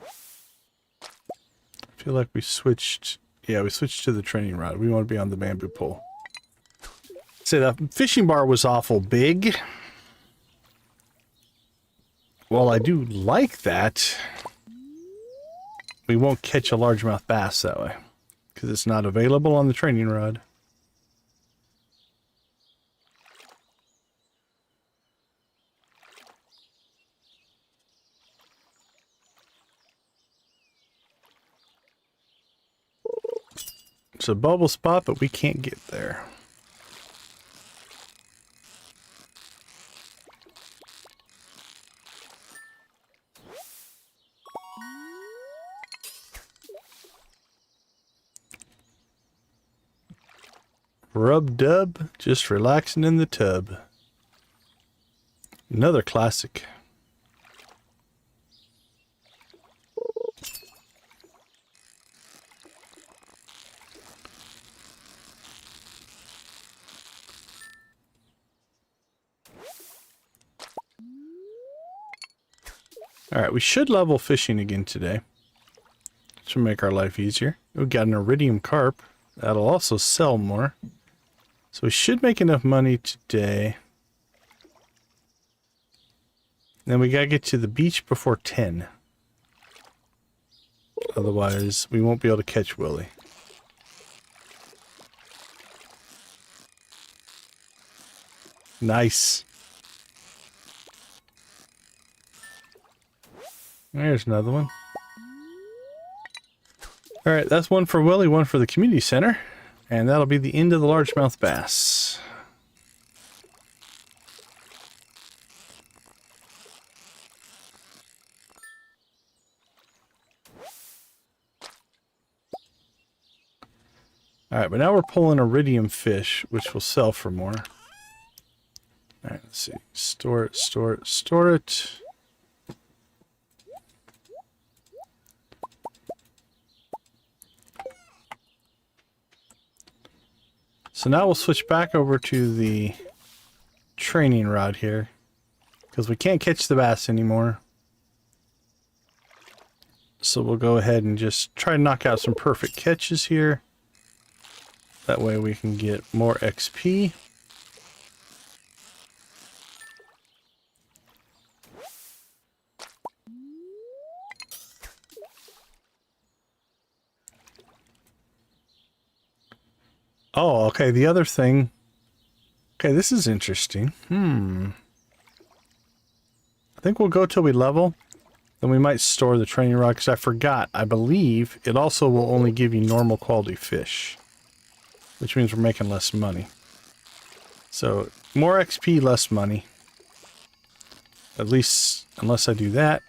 Speaker 1: I feel like we switched. Yeah, we switched to the training rod. We want to be on the bamboo pole. So the fishing bar was awful big. Well, I do like that. We won't catch a largemouth bass that way. Because it's not available on the training rod. It's a bubble spot, but we can't get there. Rub dub, just relaxing in the tub. Another classic. Alright, we should level fishing again today. This will make our life easier. We got an iridium carp. That'll also sell more. So we should make enough money today. Then we gotta get to the beach before 10. Otherwise, we won't be able to catch Willie. Nice. There's another one. Alright, that's one for Willie, one for the community center. And that'll be the end of the largemouth bass. Alright, but now we're pulling iridium fish, which will sell for more. Alright, let's see. Store it, store it, store it. So now we'll switch back over to the training rod here, because we can't catch the bass anymore. So we'll go ahead and just try to knock out some perfect catches here. That way we can get more XP. Oh, okay, the other thing. Okay, this is interesting. I think we'll go till we level. Then we might store the training rod, because I forgot. I believe it also will only give you normal quality fish. Which means we're making less money. So, more XP, less money. At least, unless I do that.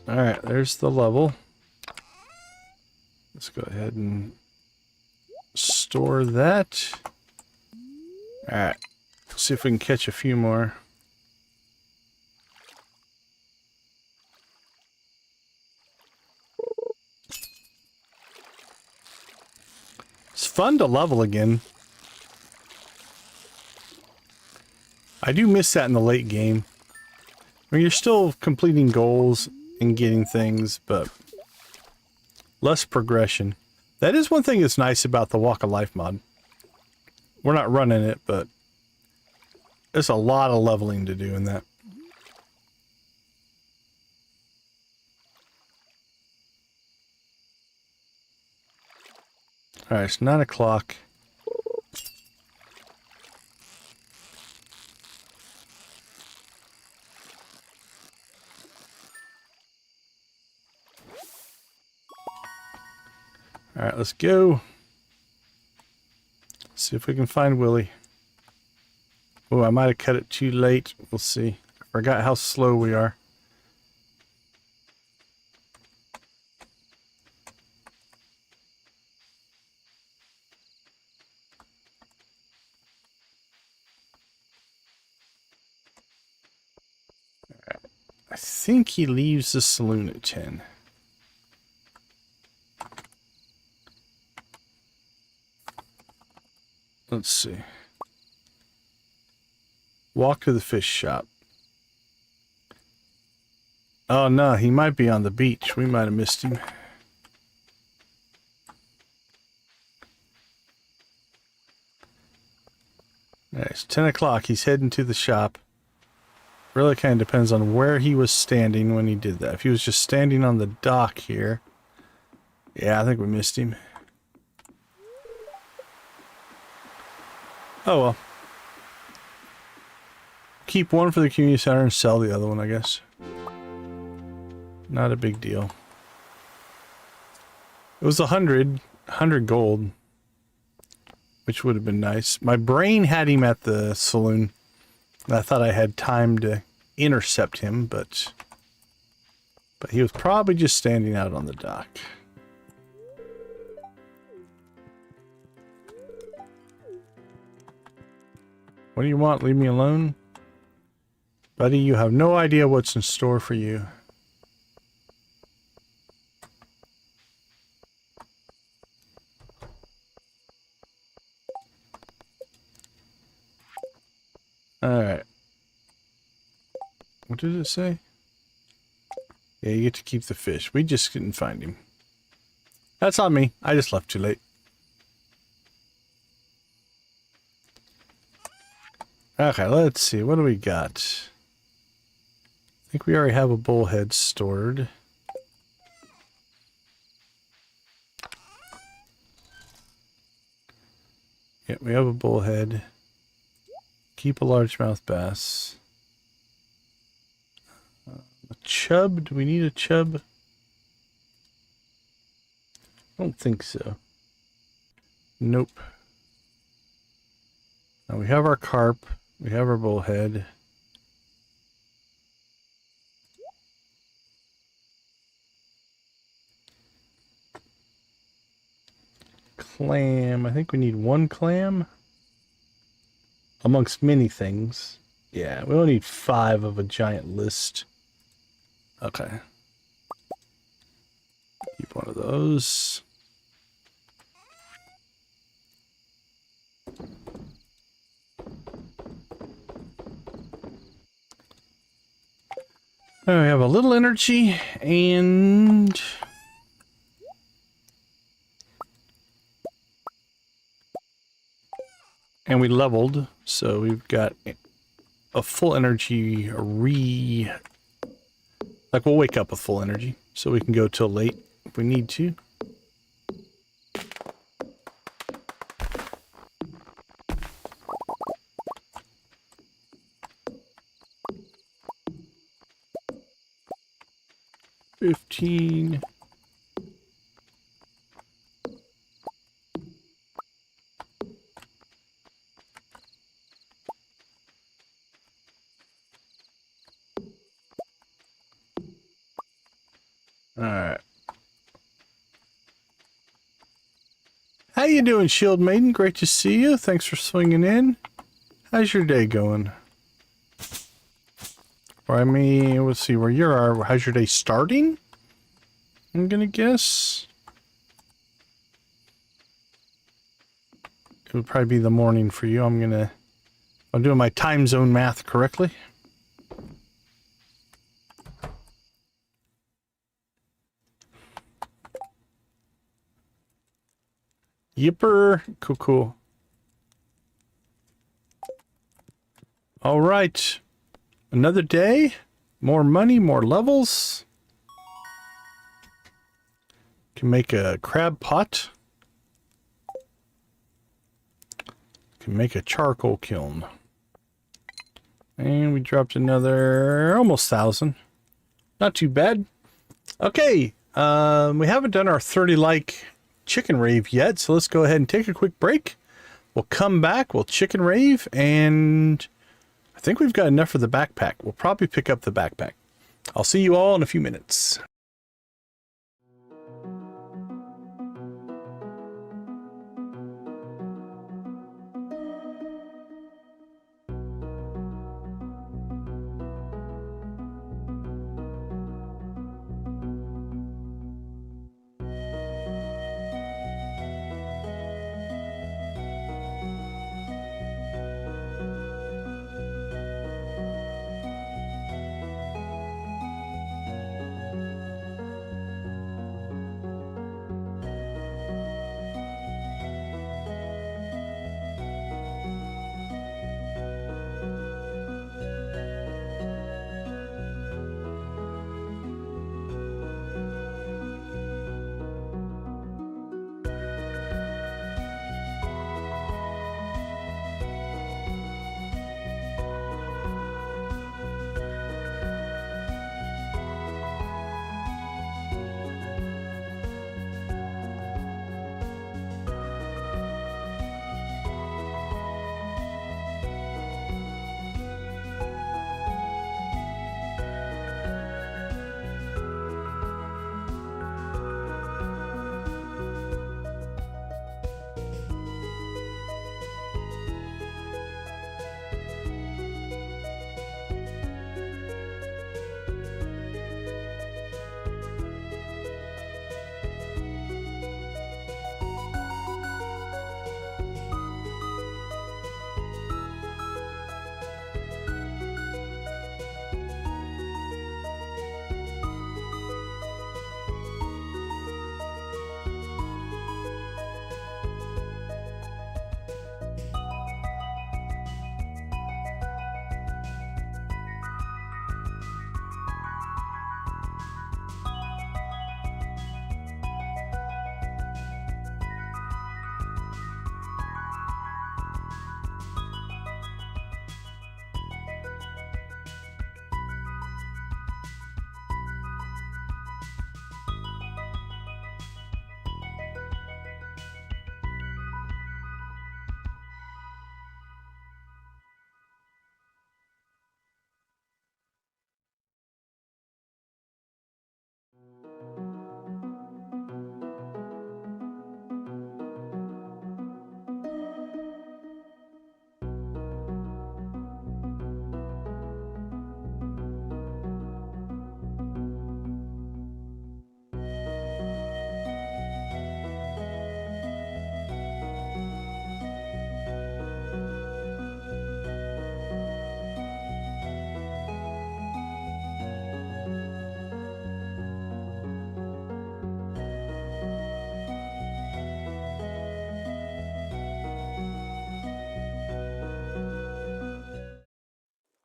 Speaker 1: Alright, there's the level. Let's go ahead and store that. Alright, see if we can catch a few more. It's fun to level again. I do miss that in the late game. I mean, you're still completing goals and getting things, but less progression. That is one thing that's nice about the Walk of Life mod. We're not running it, but there's a lot of leveling to do in that. Alright, it's 9 o'clock. Alright, let's go. See if we can find Willie. Oh, I might have cut it too late. We'll see. I forgot how slow we are. I think he leaves the saloon at 10. Let's see. Walk to the fish shop. Oh no, he might be on the beach. We might have missed him. Alright, it's 10 o'clock. He's heading to the shop. Really kind of depends on where he was standing when he did that. If he was just standing on the dock here. Yeah, I think we missed him. Oh well. Keep one for the community center and sell the other one, I guess. Not a big deal. It was 100 gold, which would have been nice. My brain had him at the saloon. I thought I had time to intercept him, but he was probably just standing out on the dock. What do you want? Leave me alone? Buddy, you have no idea what's in store for you. Alright. What did it say? Yeah, you get to keep the fish. We just couldn't find him. That's on me. I just left too late. Okay, let's see. What do we got? I think we already have a bullhead stored. Yeah, we have a bullhead. Keep a largemouth bass. A chub? Do we need a chub? I don't think so. Nope. Now we have our carp. We have our bullhead. Clam. I think we need one clam. Amongst many things. Yeah, we only need 5 of a giant list. Okay. Keep one of those. We have a little energy and we leveled, so we've got a full energy like we'll wake up with full energy, so we can go till late if we need to. $15. Alright. How you doing, Shield Maiden? Great to see you. Thanks for swinging in. How's your day going? Or I mean, let's see where you are. How's your day starting? I'm gonna guess. It would probably be the morning for you. I'm gonna I'm doing my time zone math correctly. Yipper. Cool, cool. All right. Another day. More money, more levels. Can make a crab pot. Can make a charcoal kiln. And we dropped another almost 1,000. Not too bad. Okay. We haven't done our 30 like chicken rave yet, so let's go ahead and take a quick break. We'll come back, we'll chicken rave, and I think we've got enough for the backpack. We'll probably pick up the backpack. I'll see you all in a few minutes.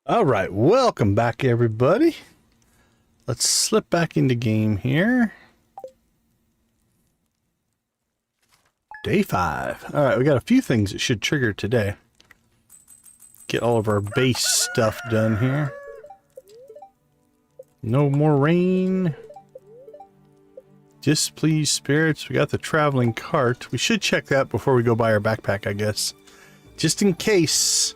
Speaker 1: All right, welcome back, everybody. Let's slip back into game here. Day 5. All right, we got a few things that should trigger today. Get all of our base stuff done here. No more rain. Displeased spirits. We got the traveling cart. We should check that before we go buy our backpack, I guess. Just in case.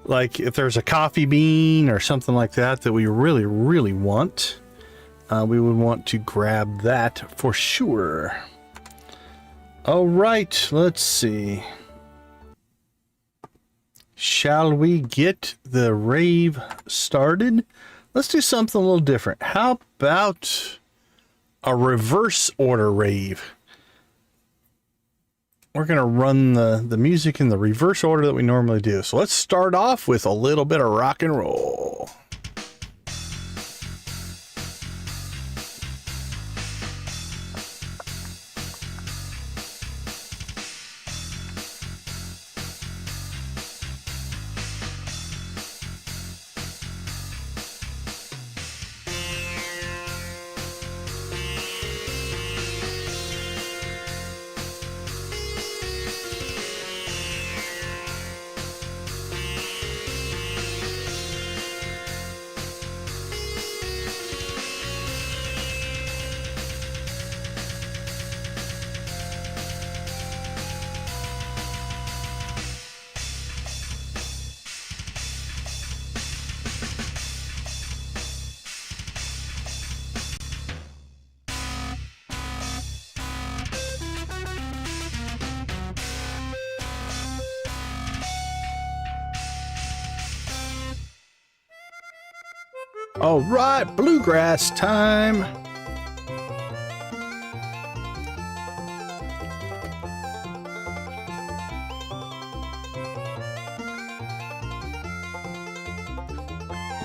Speaker 1: Like if there's a coffee bean or something like that that we really, really want, we would want to grab that for sure. All right, let's see. Shall we get the rave started? Let's do something a little different. How about a reverse order rave? we're going to run the music in the reverse order that we normally do. So let's start off with a little bit of rock and roll. All right, bluegrass time.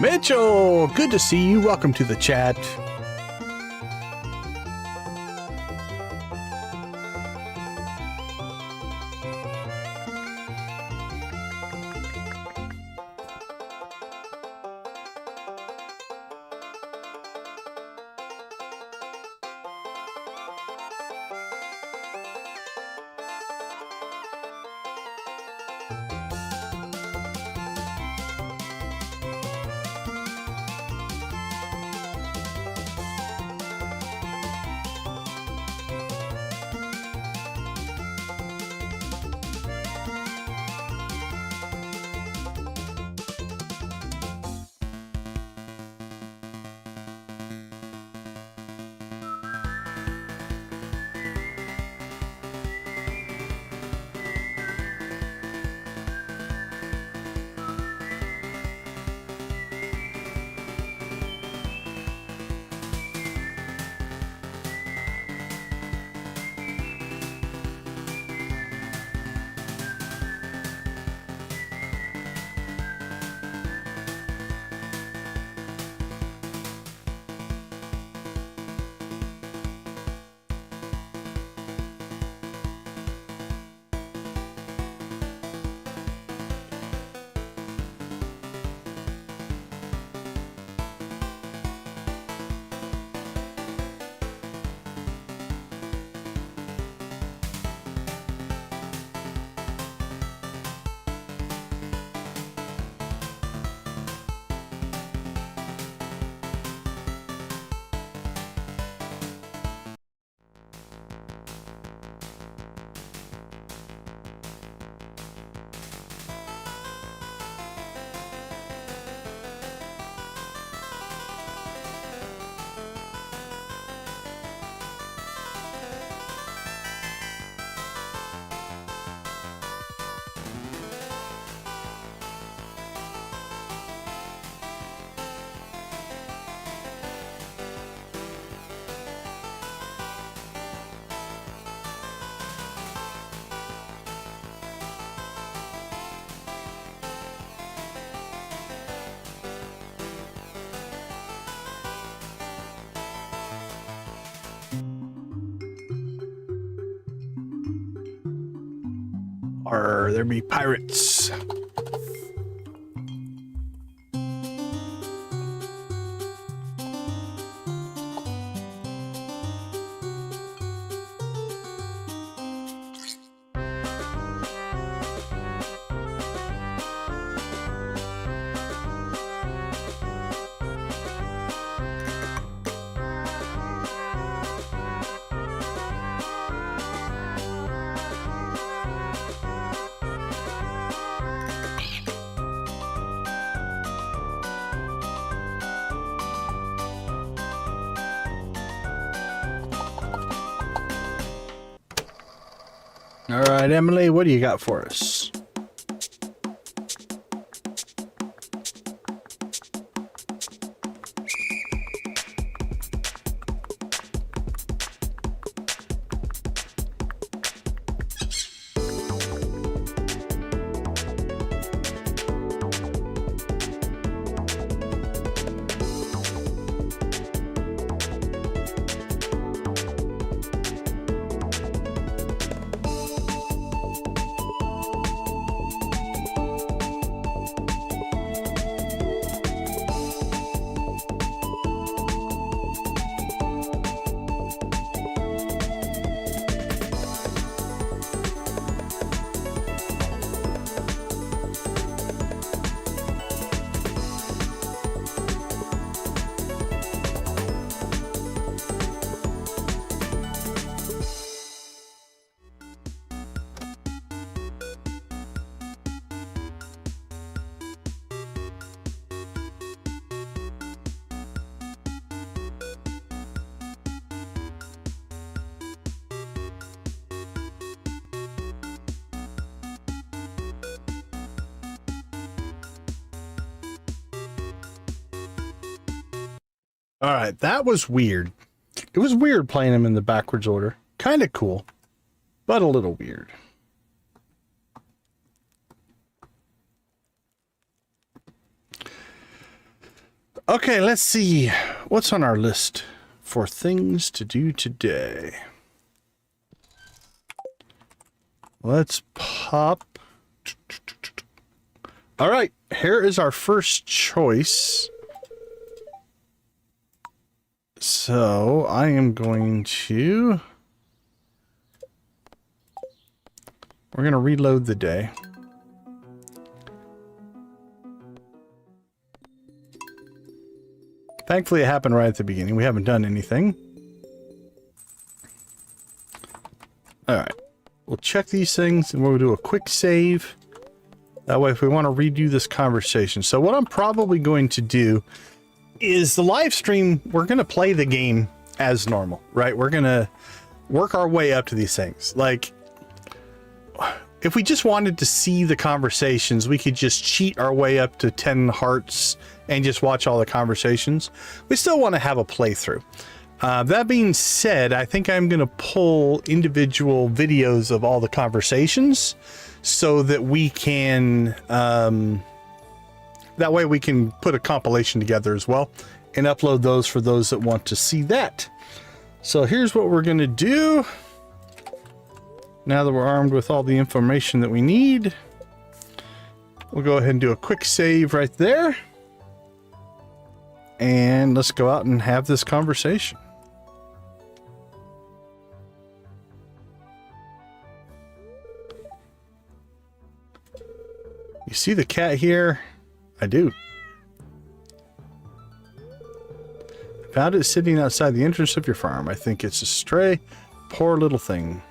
Speaker 1: Mitchell, good to see you. Welcome to the chat. Or there be pirates. All right, Emily, what do you got for us? All right, that was weird. It was weird playing them in the backwards order. Kind of cool, but a little weird. Okay, let's see what's on our list for things to do today. Let's pop. All right, here is our first choice. So I am going to... We're going to reload the day. Thankfully, it happened right at the beginning. We haven't done anything. All right. We'll check these things and we'll do a quick save. That way, if we want to redo this conversation. So what I'm probably going to do is the live stream, we're going to play the game as normal, right? We're going to work our way up to these things. Like, if we just wanted to see the conversations, we could just cheat our way up to 10 hearts and just watch all the conversations. We still want to have a playthrough. That being said, I think I'm going to pull individual videos of all the conversations so that we can, that way we can put a compilation together as well and upload those for those that want to see that. So here's what we're going to do. Now that we're armed with all the information that we need, we'll go ahead and do a quick save right there. And let's go out and have this conversation. You see the cat here? I do. I found it sitting outside the entrance of your farm. I think it's a stray. Poor little thing.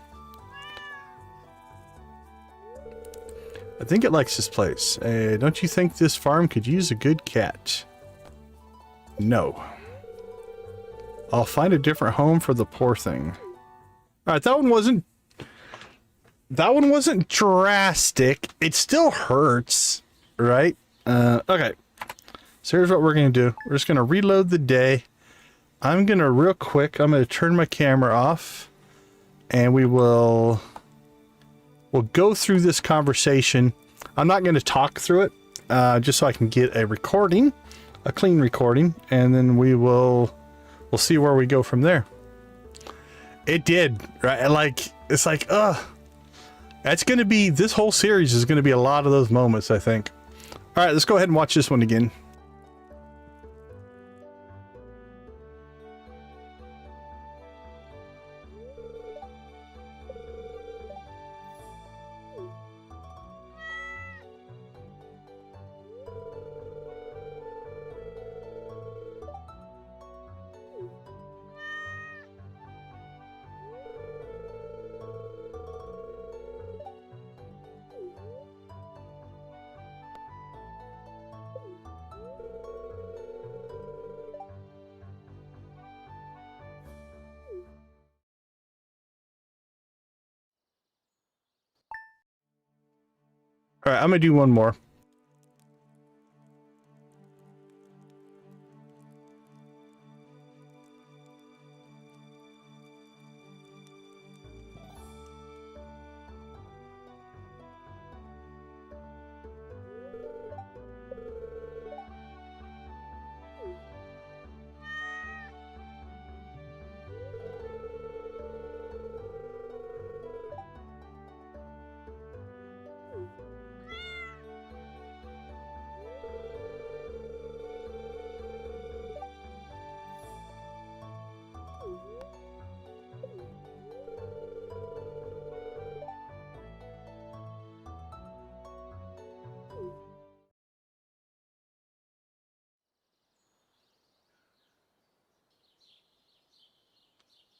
Speaker 1: I think it likes this place. Don't you think this farm could use a good cat? No. I'll find a different home for the poor thing. All right, that one wasn't drastic. It still hurts, right? Okay. So here's what we're going to do. We're just going to reload the day. I'm going to real quick, I'm going to turn my camera off and we'll go through this conversation. I'm not going to talk through it, just so I can get a recording, a clean recording, and then we'll see where we go from there. It did, right? Like, it's like, that's going to be, this whole series is going to be a lot of those moments, I think. All right, let's go ahead and watch this one again. All right, I'm going to do one more.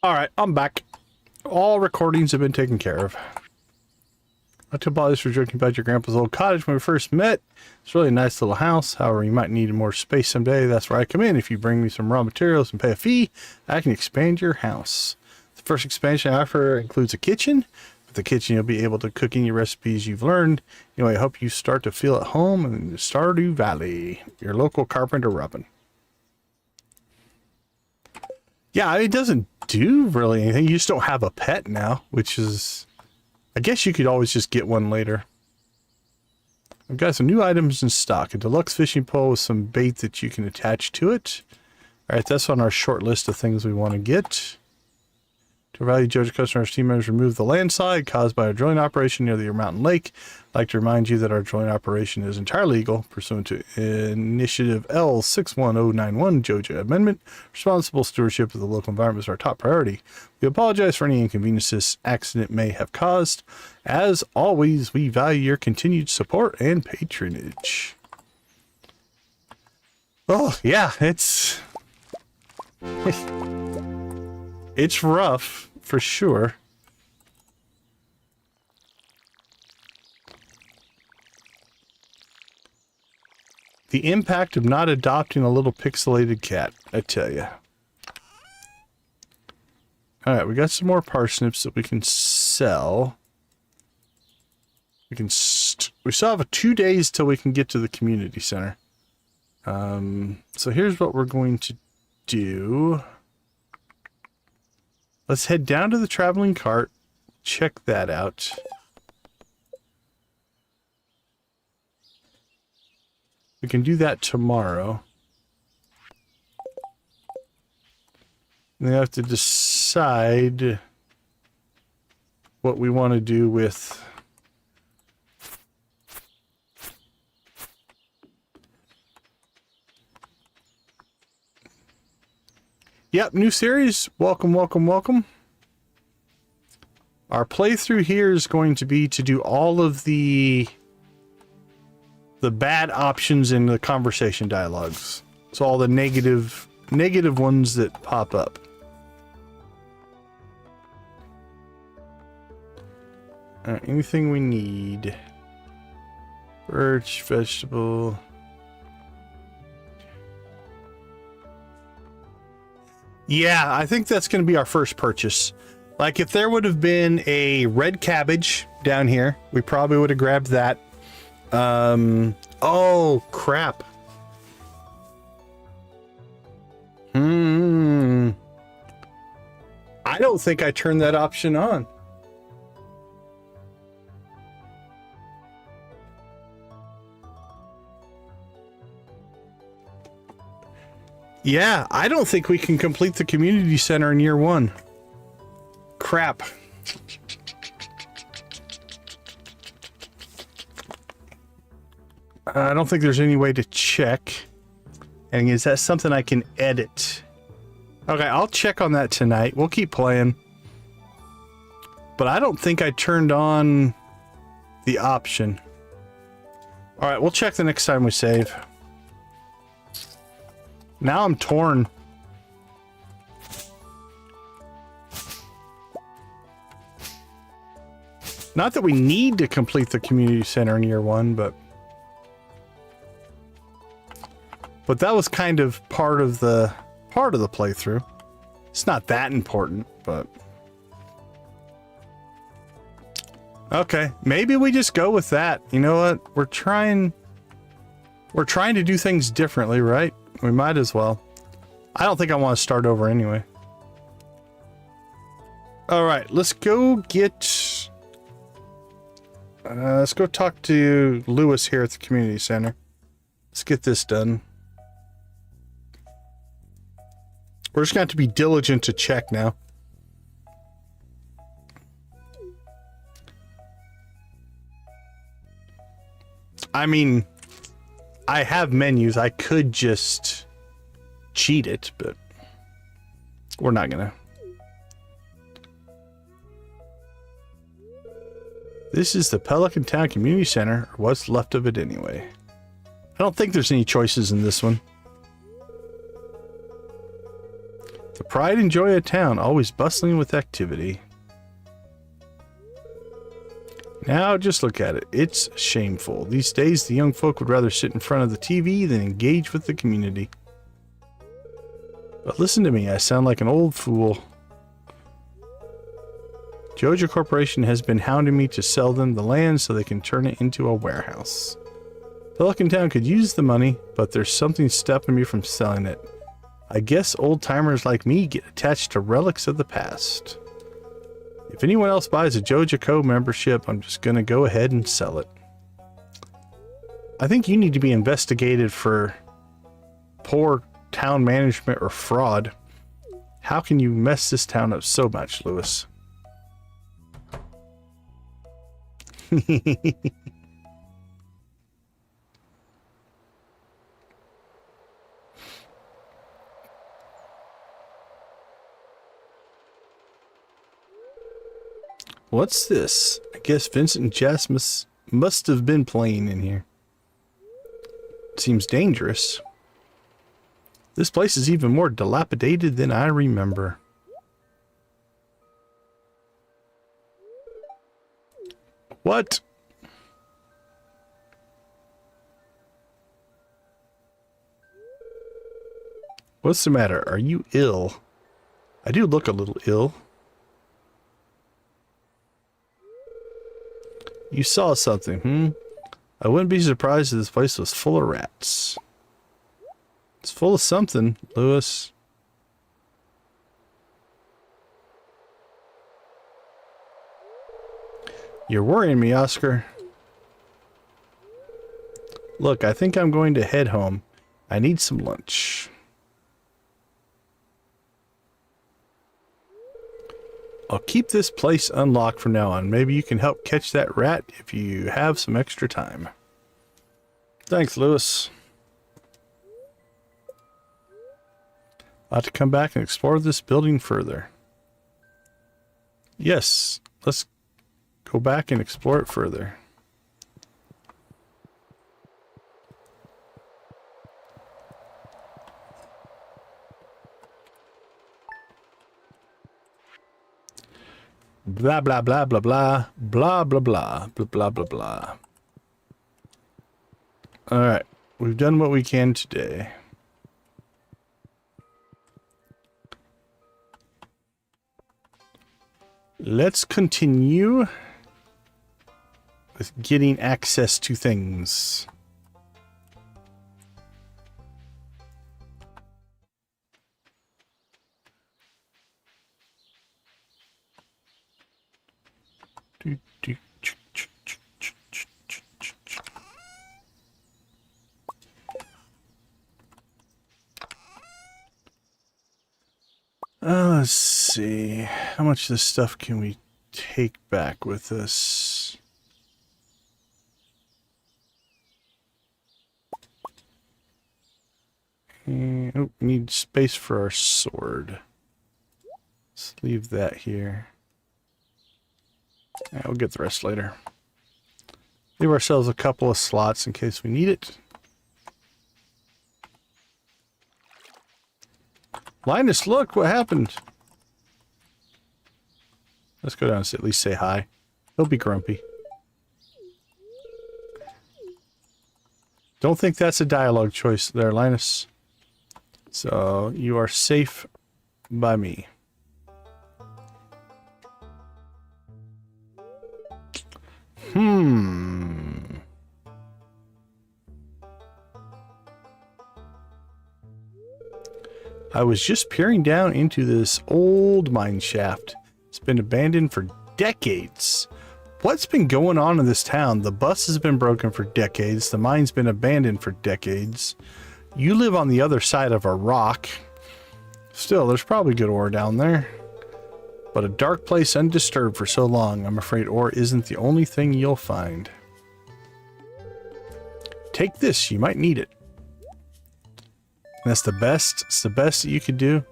Speaker 1: All right, I'm back. All recordings have been taken care of. I took all this for joking about your grandpa's old cottage when we first met. It's a really nice little house. However, you might need more space someday. That's where I come in. If you bring me some raw materials and pay a fee, I can expand your house. The first expansion I offer includes a kitchen. With the kitchen, you'll be able to cook any recipes you've learned. Anyway, I hope you start to feel at home in Stardew Valley. Your local carpenter, Robin. Yeah, it doesn't do really anything. You just don't have a pet now, which is... I guess you could always just get one later. I've got some new items in stock. A deluxe fishing pole with some bait that you can attach to it. Alright, that's on our short list of things we want to get. To value Joja customers, team members remove the landslide caused by a drilling operation near the Mountain Lake. I'd like to remind you that our drilling operation is entirely legal, pursuant to Initiative L61091 Joja Amendment. Responsible stewardship of the local environment is our top priority. We apologize for any inconvenience this accident may have caused. As always, we value your continued support and patronage. Oh, yeah, it's rough. For sure. The impact of not adopting a little pixelated cat, I tell you. Alright, we got some more parsnips that we can sell. We still have 2 days till we can get to the community center. So here's what we're going to do. Let's head down to the traveling cart, check that out. We can do that tomorrow. And we have to decide what we want to do with... Yep, new series. Welcome, welcome, welcome. Our playthrough here is going to be to do all of the bad options in the conversation dialogues. So all the negative ones that pop up. Anything we need. Birch, vegetable... Yeah, I think that's going to be our first purchase. Like, if there would have been a red cabbage down here, we probably would have grabbed that. Oh, crap. I don't think I turned that option on. Yeah, I don't think we can complete the community center in year 1. Crap. I don't think there's any way to check. And is that something I can edit? Okay, I'll check on that tonight. We'll keep playing. But I don't think I turned on the option. Alright, we'll check the next time we save. Now I'm torn. Not that we need to complete the community center in year 1, but that was kind of part of the playthrough. It's not that important, but okay, maybe we just go with that. You know what? We're trying to do things differently, right? We might as well. I don't think I want to start over anyway. Alright, let's go get... let's go talk to Lewis here at the community center. Let's get this done. We're just going to have to be diligent to check now. I mean... I have menus. I could just cheat it, but we're not gonna. This is the Pelican Town Community Center, or what's left of it anyway. I don't think there's any choices in this one. The pride and joy of town, always bustling with activity. Now just look at it. It's shameful. These days, the young folk would rather sit in front of the TV than engage with the community. But listen to me, I sound like an old fool. Joja Corporation has been hounding me to sell them the land so they can turn it into a warehouse. Pelican Town could use the money, but there's something stopping me from selling it. I guess old-timers like me get attached to relics of the past. If anyone else buys a Jojaco membership, I'm just gonna go ahead and sell it. I think you need to be investigated for poor town management or fraud. How can you mess this town up so much, Lewis? What's this? I guess Vincent and Jess must have been playing in here. Seems dangerous. This place is even more dilapidated than I remember. What? What's the matter? Are you ill? I do look a little ill. You saw something, hmm? I wouldn't be surprised if this place was full of rats. It's full of something, Lewis. You're worrying me, Oscar. Look, I think I'm going to head home. I need some lunch. I'll keep this place unlocked from now on. Maybe you can help catch that rat if you have some extra time. Thanks, Lewis. I'll have to come back and explore this building further. Yes, let's go back and explore it further. Blah, blah, blah, blah, blah, blah, blah, blah, blah, blah, blah, blah. Alright, we've done what we can today. Let's continue with getting access to things. Let's see. How much of this stuff can we take back with us? Oh, we need space for our sword. Let's leave that here. Yeah, we'll get the rest later. Leave ourselves a couple of slots in case we need it. Linus, look what happened. Let's go down and at least say hi. He'll be grumpy. Don't think that's a dialogue choice there, Linus. So you are safe by me. I was just peering down into this old mine shaft. It's been abandoned for decades. What's been going on in this town? The bus has been broken for decades. The mine's been abandoned for decades. You live on the other side of a rock. Still, there's probably good ore down there. But a dark place undisturbed for so long, I'm afraid ore isn't the only thing you'll find. Take this, you might need it. That's the best. It's the best that you could do.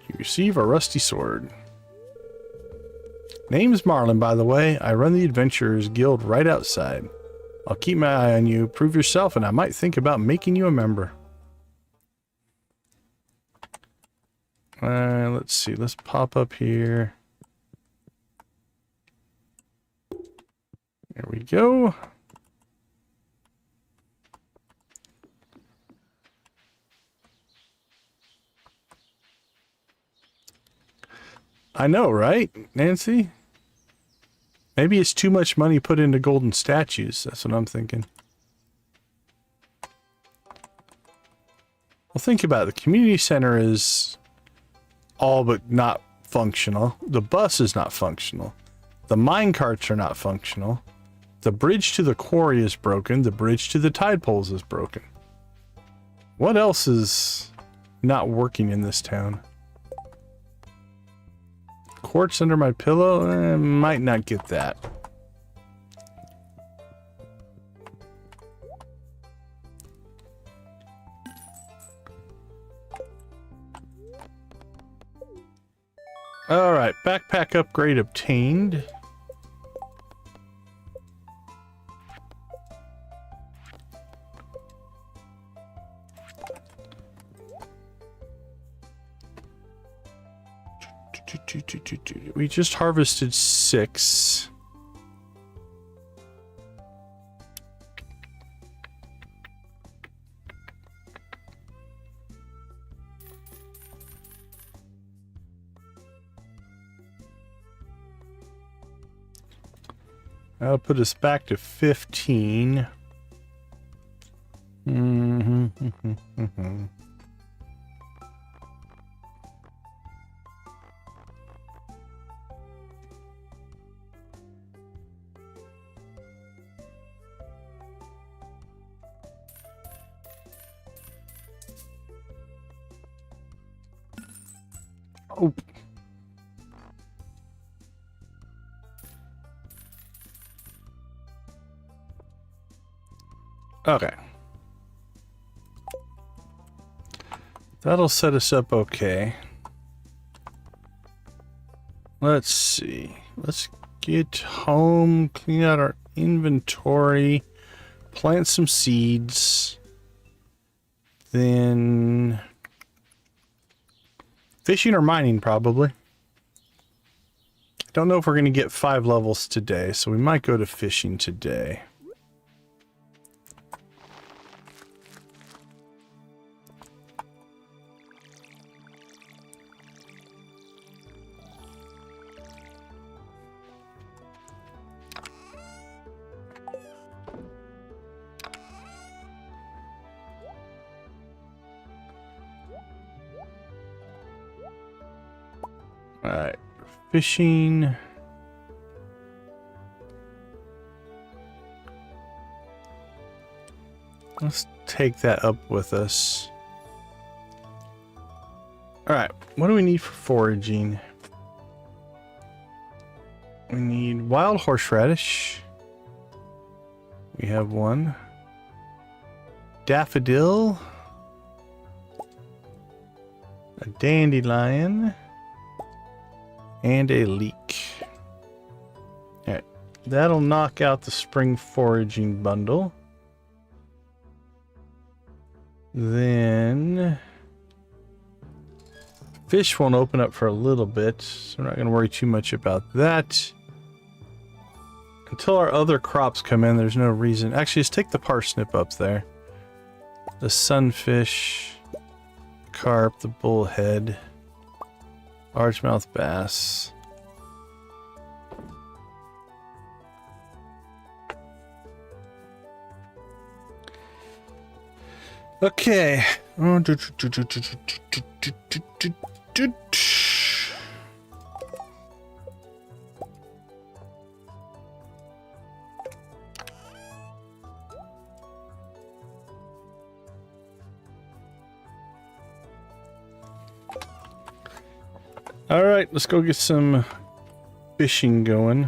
Speaker 1: You receive a rusty sword. Name's Marlin, by the way. I run the Adventurers Guild right outside. I'll keep my eye on you. Prove yourself, and I might think about making you a member. Let's see. Let's pop up here. There we go. I know, right, Nancy? Maybe it's too much money put into golden statues. That's what I'm thinking. Well, think about it. The community center is all but not functional. The bus is not functional. The mine carts are not functional. The bridge to the quarry is broken. The bridge to the tide poles is broken. What else is not working in this town? Quartz under my pillow? Might not get that. Alright, backpack upgrade obtained. We just harvested 6. That'll put us back to 15. Oh. Okay. That'll set us up okay. Let's see. Let's get home, clean out our inventory, plant some seeds, then fishing or mining probably. Don't know if we're going to get 5 levels today, so we might go to fishing today. Alright, fishing. Let's take that up with us. Alright, what do we need for foraging? We need wild horseradish. We have one. Daffodil. A dandelion. And a leek. Alright, that'll knock out the spring foraging bundle. Then fish won't open up for a little bit, so we're not going to worry too much about that. Until our other crops come in, there's no reason. Actually, let's take the parsnip up there. The sunfish, carp, the bullhead. Largemouth bass. Okay. All right, let's go get some fishing going.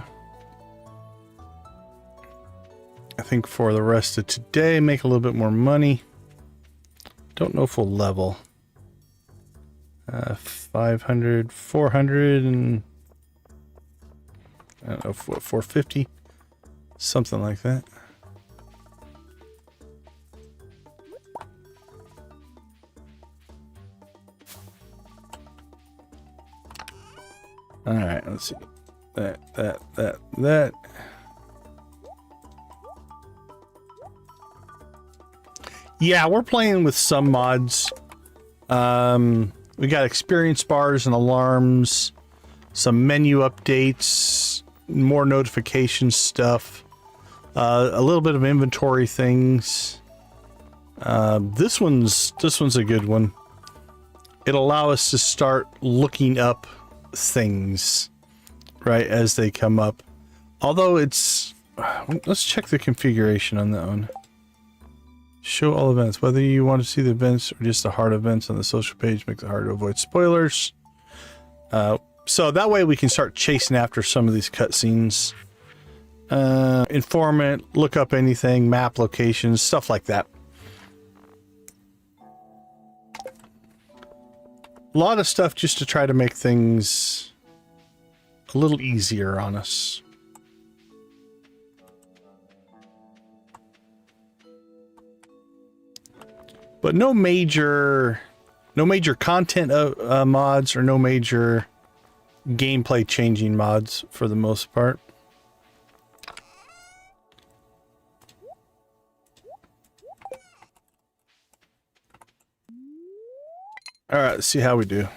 Speaker 1: I think for the rest of today, make a little bit more money. Don't know if we'll level. 500, 400, and I don't know, what, 450? Something like that. All right, let's see. That. Yeah, we're playing with some mods. We got experience bars and alarms, some menu updates, more notification stuff, a little bit of inventory things. This one's a good one. It'll allow us to start looking up things, right, as they come up. Although it's... let's check the configuration on that one. Show all events. Whether you want to see the events or just the hard events on the social page makes it hard to avoid spoilers. So that way we can start chasing after some of these cutscenes. Informant, look up anything, map locations, stuff like that. A lot of stuff just to try to make things a little easier on us. But no major content mods or no major gameplay changing mods for the most part. All right, let's see how we do.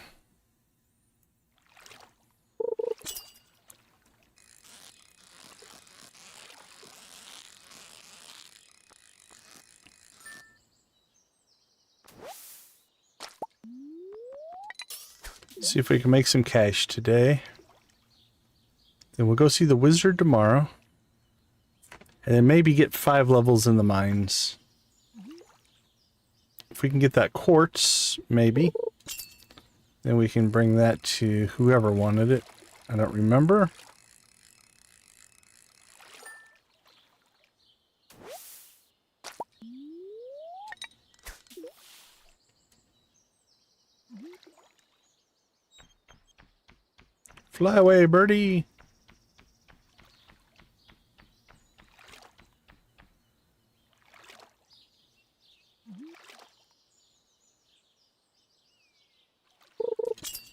Speaker 1: See if we can make some cash today. Then we'll go see the wizard tomorrow. And then maybe get 5 levels in the mines. If we can get that quartz, maybe. Then we can bring that to whoever wanted it. I don't remember. Fly away, birdie.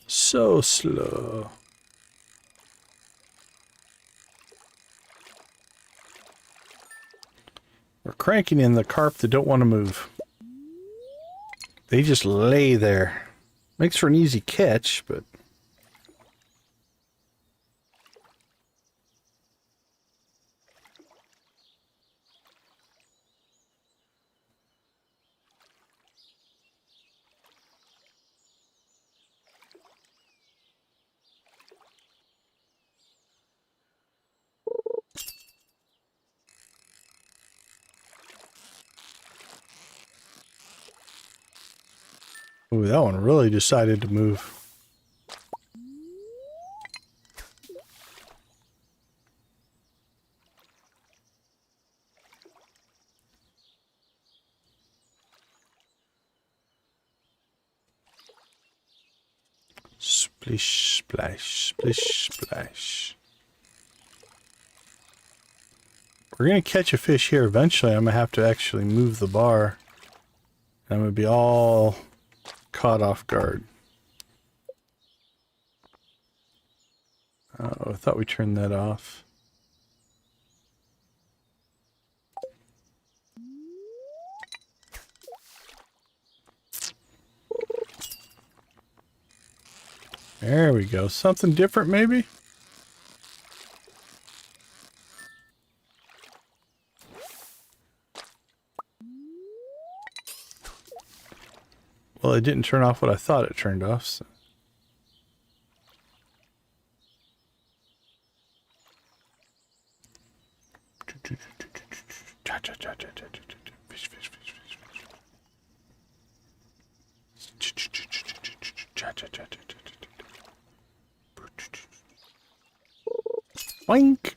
Speaker 1: So slow. We're cranking in the carp that don't want to move. They just lay there. Makes for an easy catch, but... ooh, that one really decided to move. Splish, splash, splish, splash. We're going to catch a fish here eventually. I'm going to have to actually move the bar. I'm going to be all caught off guard. Oh, I thought we turned that off. There we go. Something different, maybe? Well, it didn't turn off what I thought it turned off. So. Fish, fish, fish, fish, fish. Boink!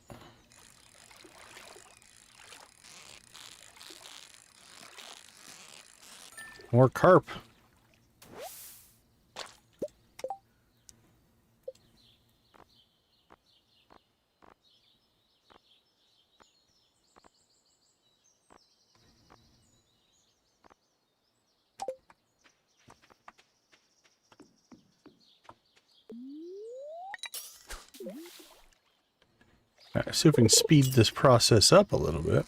Speaker 1: More carp. All right, see if we can speed this process up a little bit.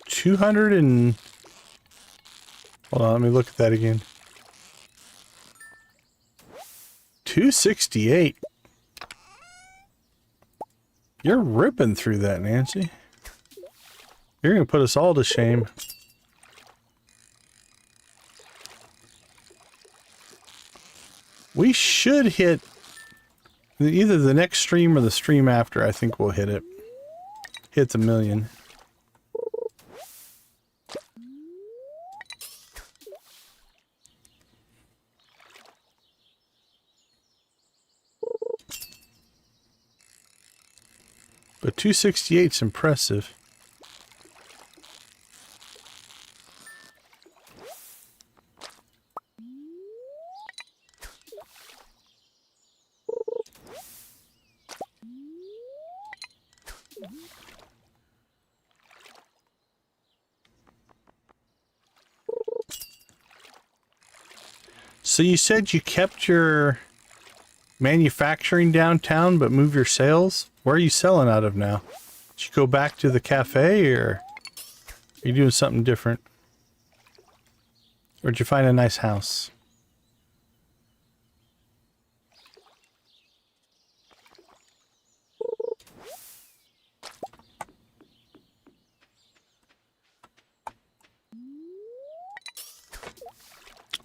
Speaker 1: $200 Hold on, let me look at that again. 268. You're ripping through that, Nancy. You're going to put us all to shame. We should hit either the next stream or the stream after. I think we'll hit it. Hit the 1,000,000. But 268's impressive. So you said you kept your manufacturing downtown but move your sales? Where are you selling out of now? Did you go back to the cafe or are you doing something different? Or did you find a nice house?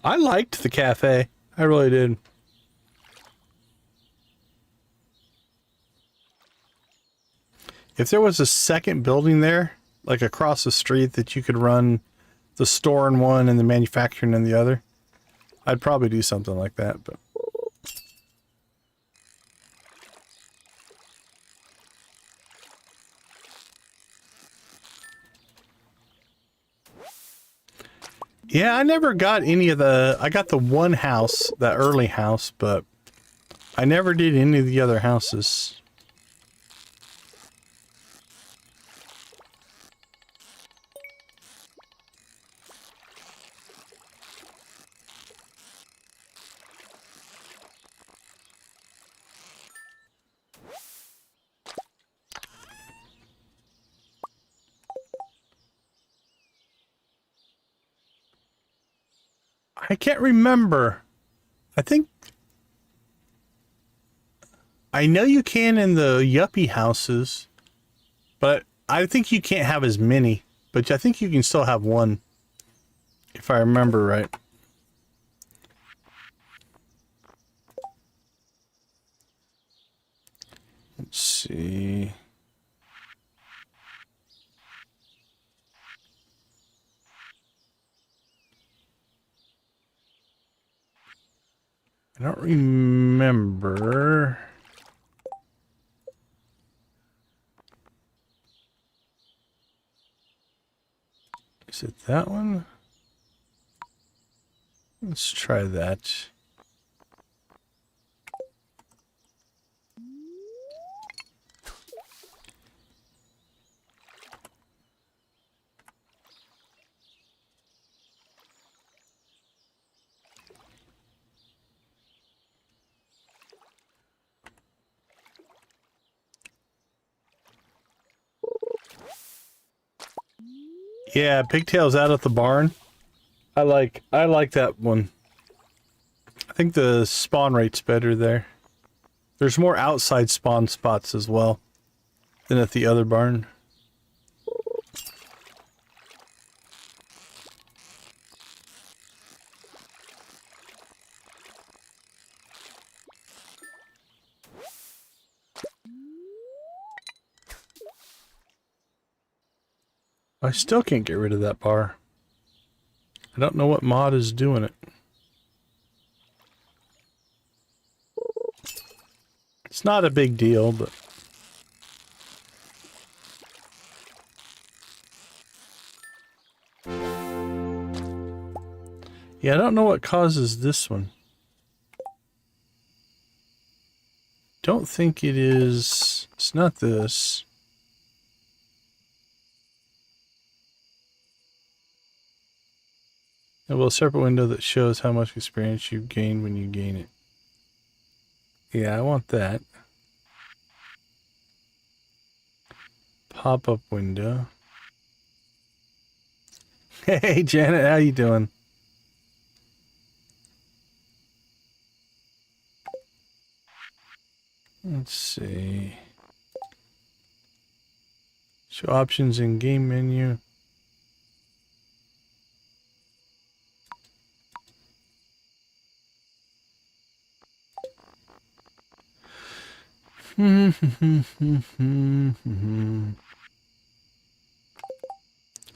Speaker 1: I liked the cafe. I really did. If there was a second building there, like across the street, that you could run the store in one and the manufacturing in the other, I'd probably do something like that, but... Yeah, I never got any of the... I got the one house, that early house, but I never did any of the other houses. I can't remember. I think... I know you can in the yuppie houses, but I think you can't have as many. But I think you can still have one, if I remember right. Let's see... I don't remember. Is it that one? Let's try that. Yeah, pigtails out at the barn. I like that one. I think the spawn rate's better there. There's more outside spawn spots as well than at the other barn. I still can't get rid of that bar. I don't know what mod is doing it. It's not a big deal, but... Yeah, I don't know what causes this one. Don't think it is... It's not this. Well, a separate window that shows how much experience you gain when you gain it. Yeah, I want that. Pop-up window. Hey, Janet, how you doing? Let's see. Show options in game menu.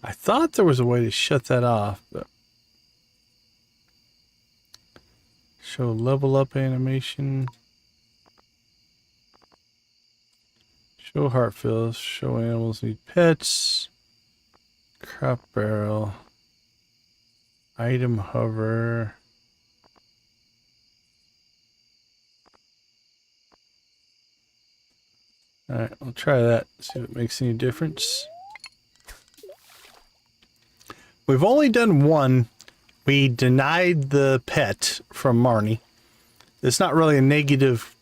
Speaker 1: I thought there was a way to shut that off, but show level up animation. Show heart fills. Show animals need pets. Crop barrel. Item hover. Alright, we'll try that. See if it makes any difference. We've only done one. We denied the pet from Marnie. It's not really a negative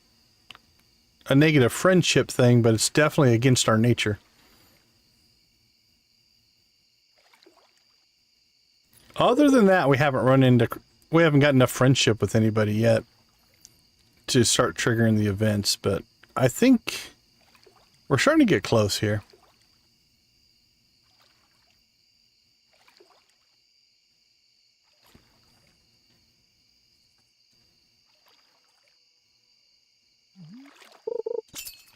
Speaker 1: friendship thing, but it's definitely against our nature. Other than that, we haven't got enough friendship with anybody yet to start triggering the events, but I think we're starting to get close here.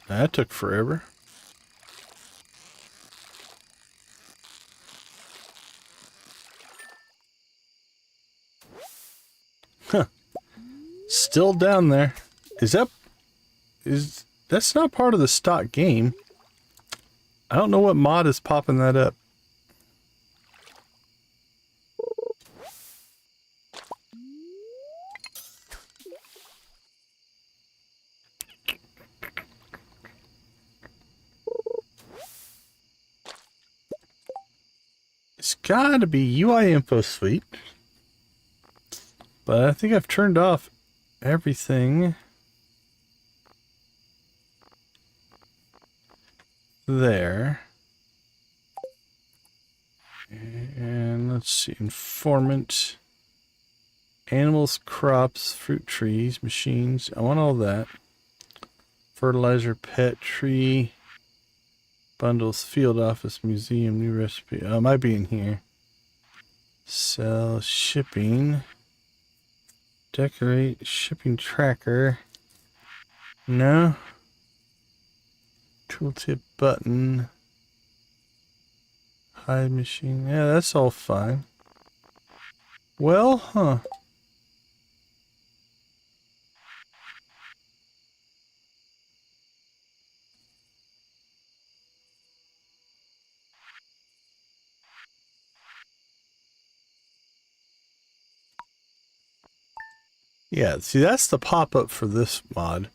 Speaker 1: That took forever. Huh. Still down there. That's not part of the stock game. I don't know what mod is popping that up. It's gotta be UI info suite. But I think I've turned off everything there. And let's see, informant, animals, crops, fruit trees, machines. I want all that. Fertilizer, pet, tree, bundles, field office, museum, new recipe. Oh, it might be in here. Sell, shipping, decorate, shipping tracker. No. Tooltip button. Hide machine. Yeah, that's all fine. Well, huh. Yeah, see, that's the pop-up for this mod.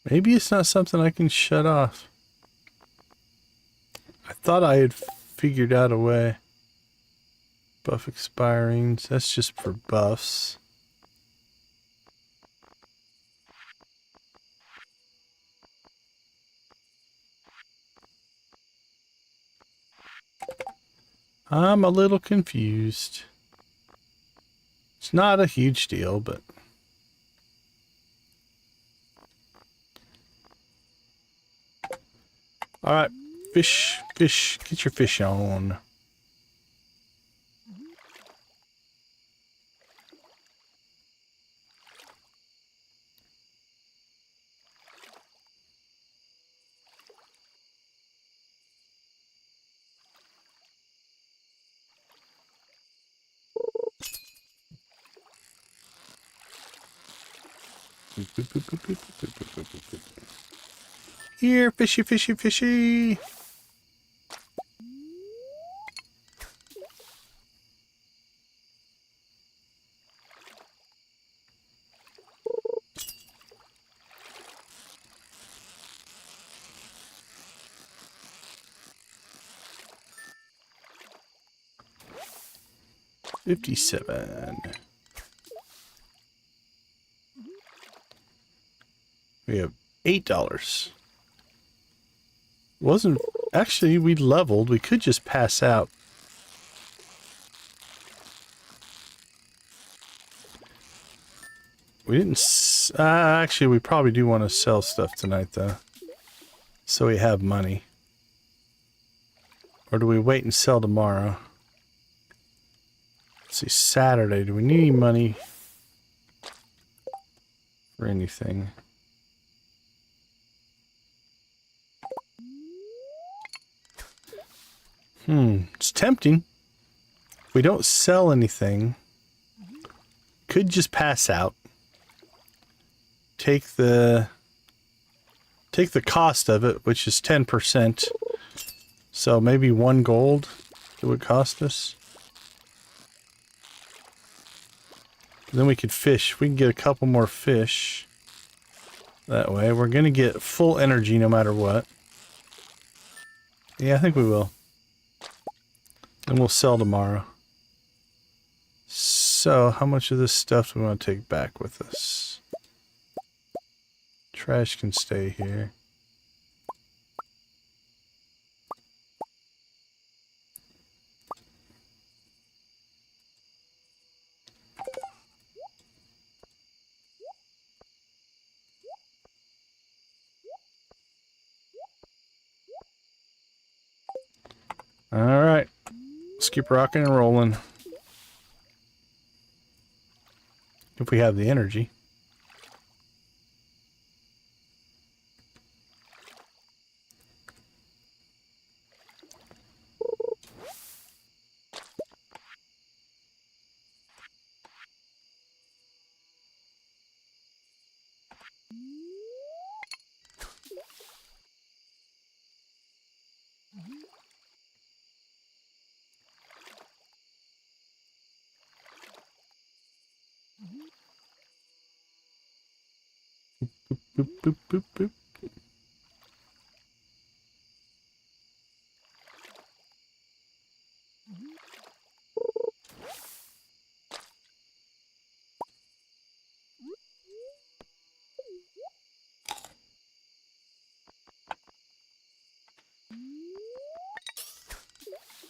Speaker 1: Maybe it's not something I can shut off. I thought I had figured out a way. Buff expiring. That's just for buffs. I'm a little confused. It's not a huge deal, but... Alright, fish, get your fish on. Here, fishy, fishy, fishy. $57. We have $8. Wasn't actually, we leveled. We could just pass out. We didn't... actually, we probably do want to sell stuff tonight, though. So we have money. Or do we wait and sell tomorrow? Let's see, Saturday. Do we need any money for anything? It's tempting. If we don't sell anything, could just pass out. Take the cost of it, which is 10%. So maybe 1 gold it would cost us. And then we could fish. We can get a couple more fish. That way, we're gonna get full energy no matter what. Yeah, I think we will. And we'll sell tomorrow. So, how much of this stuff do we want to take back with us? Trash can stay here. Alright. Let's keep rocking and rolling. If we have the energy. Boop, boop, boop, boop.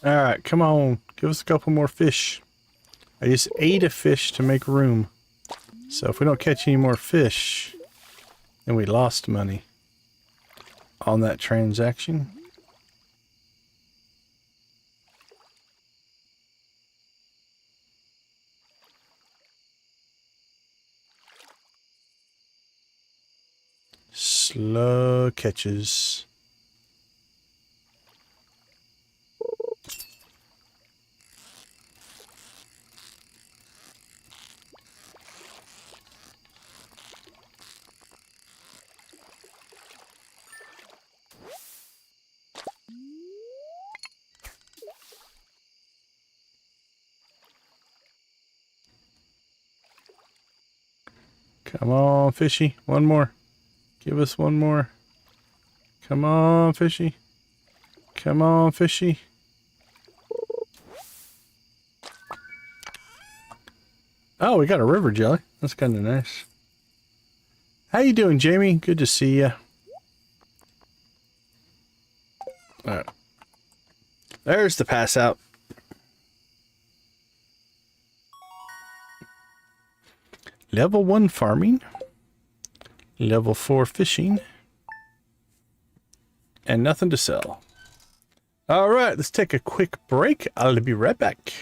Speaker 1: Alright, come on. Give us a couple more fish. I just ate a fish to make room. So if we don't catch any more fish, then we lost money on that transaction. Slow catches. Come on, fishy. One more. Give us one more. Come on, fishy. Come on, fishy. Oh, we got a river jelly. That's kind of nice. How you doing, Jamie? Good to see you. Alright. There's the pass out. Level 1 farming. Level 4 fishing. And nothing to sell. Alright, let's take a quick break. I'll be right back.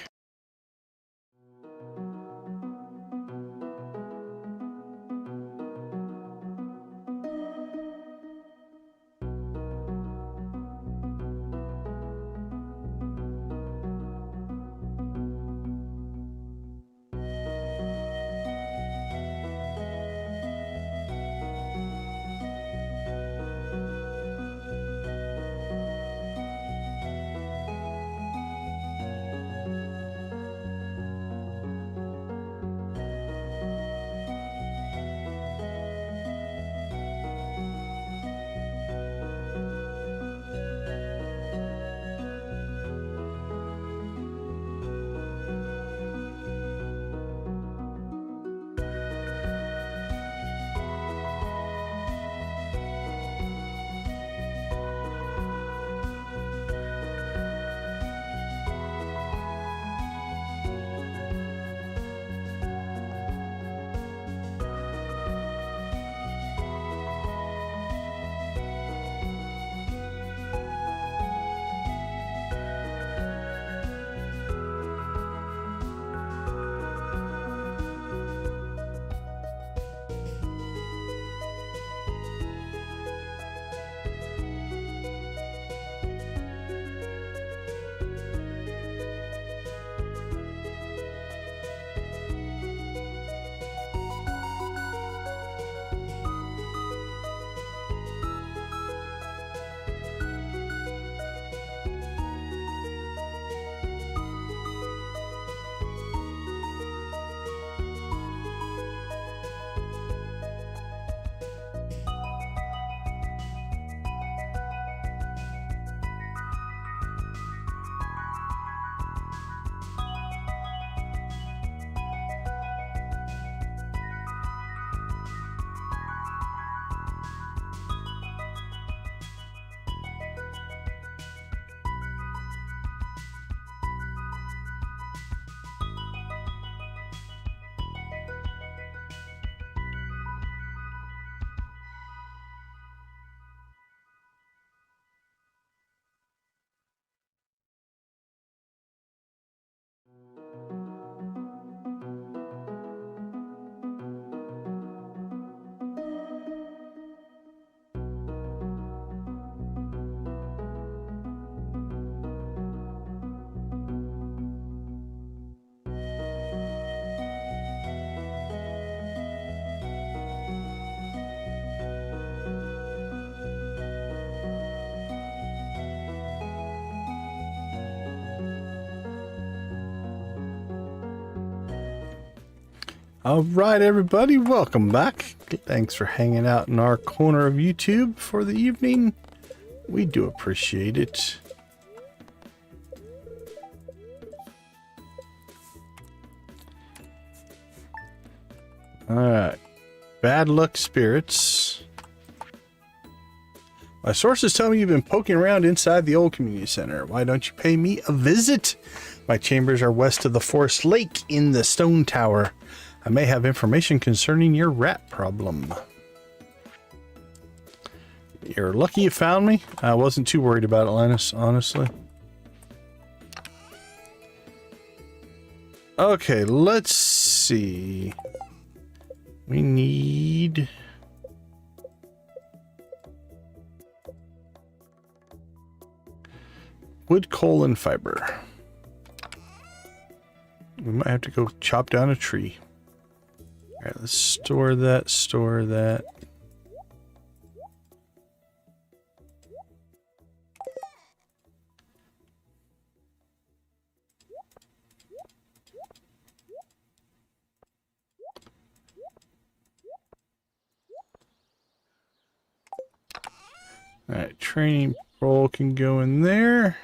Speaker 1: All right, everybody, welcome back. Thanks for hanging out in our corner of YouTube for the evening. We do appreciate it. All right, bad luck spirits. My sources tell me you've been poking around inside the old community center. Why don't you pay me a visit? My chambers are west of the forest lake in the stone tower. I may have information concerning your rat problem. You're lucky you found me. I wasn't too worried about it, Linus, honestly. Okay, let's see. We need... wood, coal, and fiber. We might have to go chop down a tree. Alright, let's store that, store that. Alright, training pole can go in there.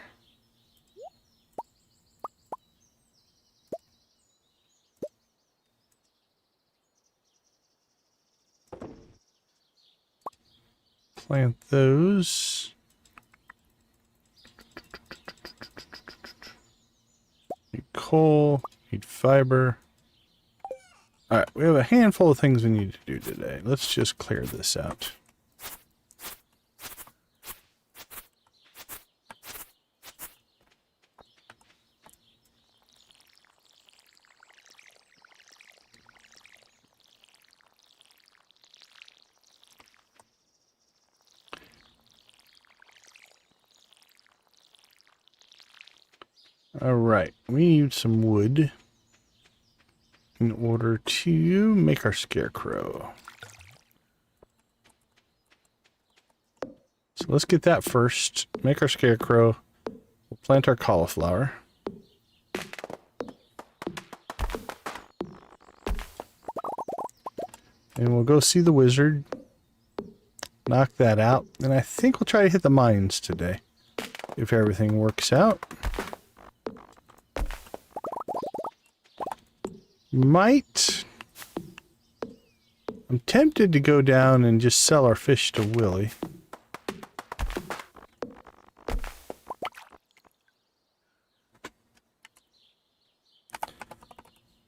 Speaker 1: Plant those. Need coal, need fiber. Alright, we have a handful of things we need to do today. Let's just clear this out. Alright, we need some wood in order to make our scarecrow. So let's get that first. Make our scarecrow. We'll plant our cauliflower. And we'll go see the wizard. Knock that out. And I think we'll try to hit the mines today, if everything works out. Might. I'm tempted to go down and just sell our fish to Willie.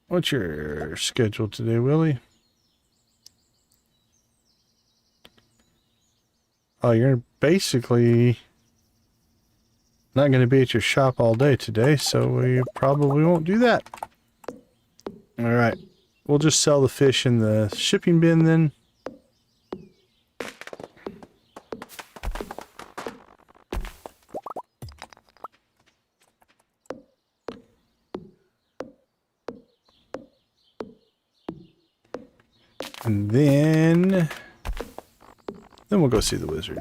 Speaker 1: What's your schedule today, Willie? Oh, you're basically not going to be at your shop all day today, so we probably won't do that. Alright, we'll just sell the fish in the shipping bin then. And then we'll go see the wizard.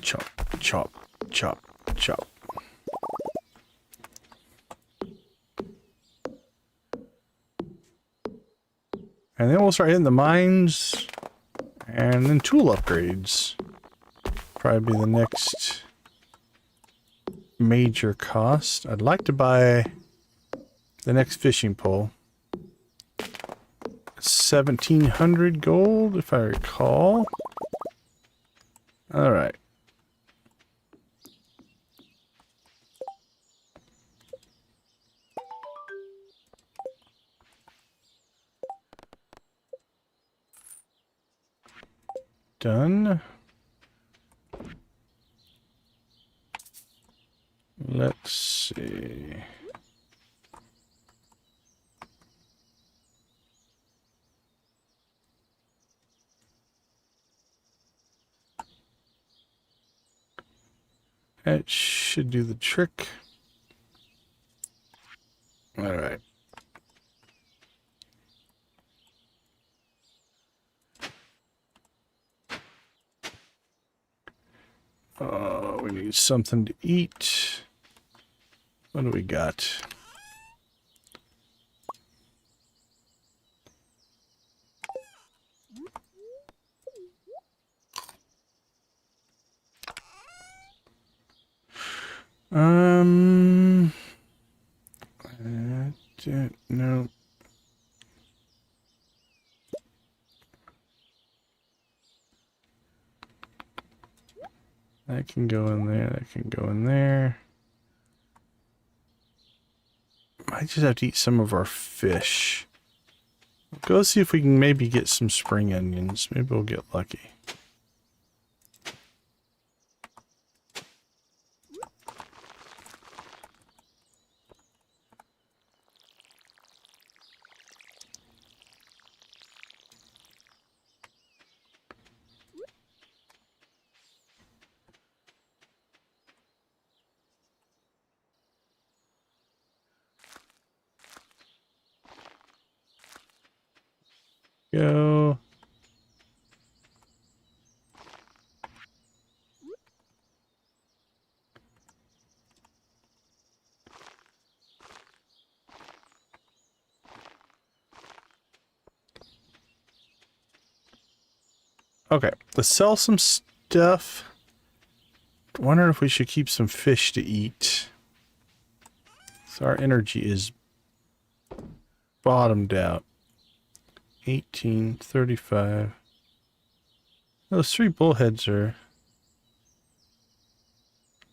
Speaker 1: Chop, chop, chop, chop. And then we'll start hitting the mines and then tool upgrades. Probably be the next major cost. I'd like to buy the next fishing pole. 1,700 gold, if I recall. All right. Done. Let's see. That should do the trick. All right. We need something to eat. What do we got? No. That can go in there, that can go in there. Might just have to eat some of our fish. Go see if we can maybe get some spring onions. Maybe we'll get lucky. Go. Okay, let's sell some stuff. Wondering if we should keep some fish to eat. So our energy is bottomed out. 18, 35. Those 3 bullheads are,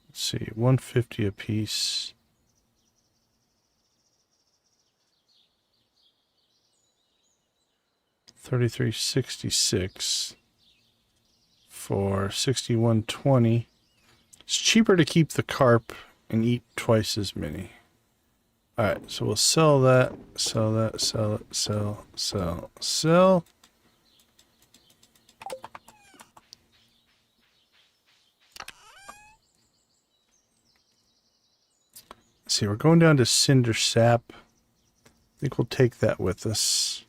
Speaker 1: let's see, 150 a piece. $33.66 for 61.20. It's cheaper to keep the carp and eat twice as many. Alright, so we'll sell that, sell that, sell it, sell. Let's see, we're going down to cinder sap. I think we'll take that with us.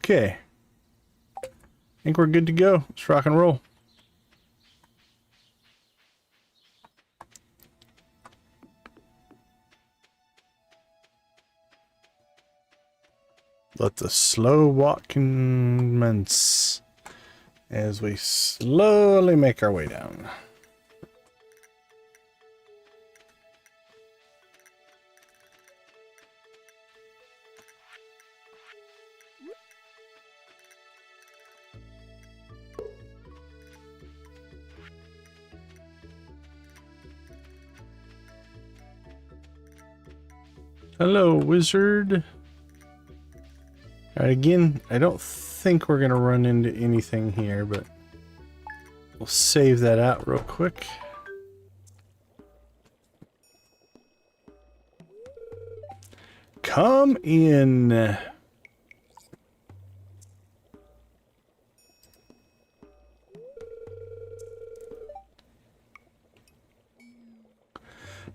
Speaker 1: Okay. I think we're good to go. Let's rock and roll. Let the slow walk commence as we slowly make our way down. Hello, wizard. Alright, again, I don't think we're going to run into anything here, but we'll save that out real quick. Come in.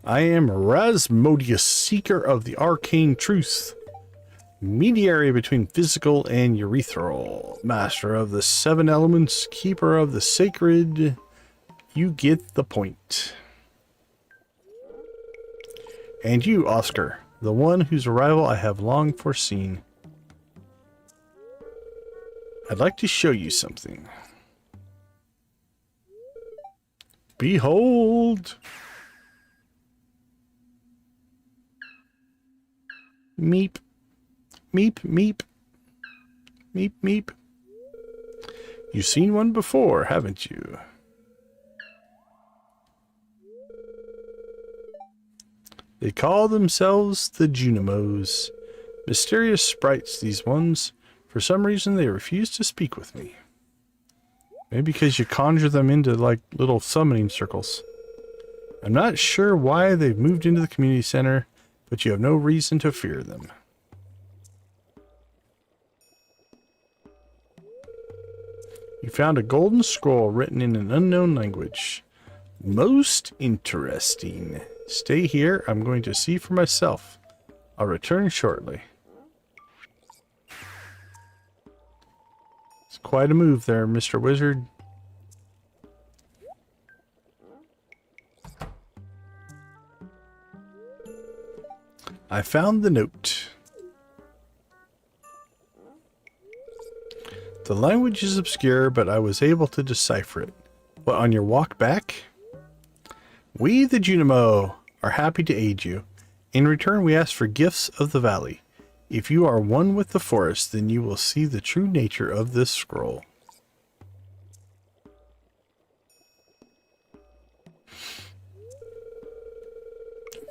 Speaker 1: I am Rasmodius, seeker of the arcane truth, mediary between physical and urethral, master of the 7 elements, keeper of the sacred. You get the point. And you, Oscar, the one whose arrival I have long foreseen. I'd like to show you something. Behold! Meep. Meep, meep. Meep, meep. You've seen one before, haven't you? They call themselves the Junimos. Mysterious sprites, these ones. For some reason, they refuse to speak with me. Maybe because you conjure them into, like, little summoning circles. I'm not sure why they've moved into the community center, but you have no reason to fear them. You found a golden scroll written in an unknown language. Most interesting. Stay here. I'm going to see for myself. I'll return shortly. It's quite a move there, Mr. Wizard. I found the note. The language is obscure, but I was able to decipher it. What, on your walk back? We, the Junimo, are happy to aid you. In return, we ask for gifts of the valley. If you are one with the forest, then you will see the true nature of this scroll.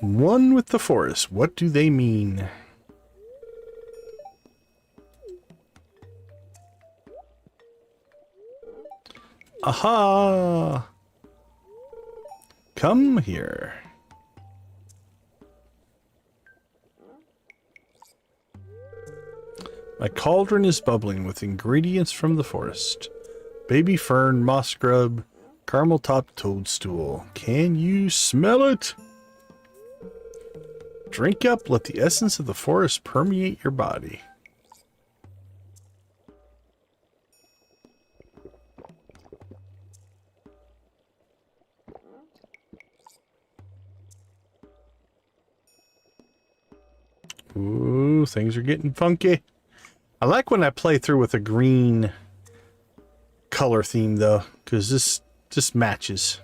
Speaker 1: One with the forest. What do they mean? Aha! Come here. My cauldron is bubbling with ingredients from the forest. Baby fern, moss grub, caramel-topped toadstool. Can you smell it? Drink up, let the essence of the forest permeate your body. Ooh, things are getting funky. I like when I play through with a green color theme though, because this just matches.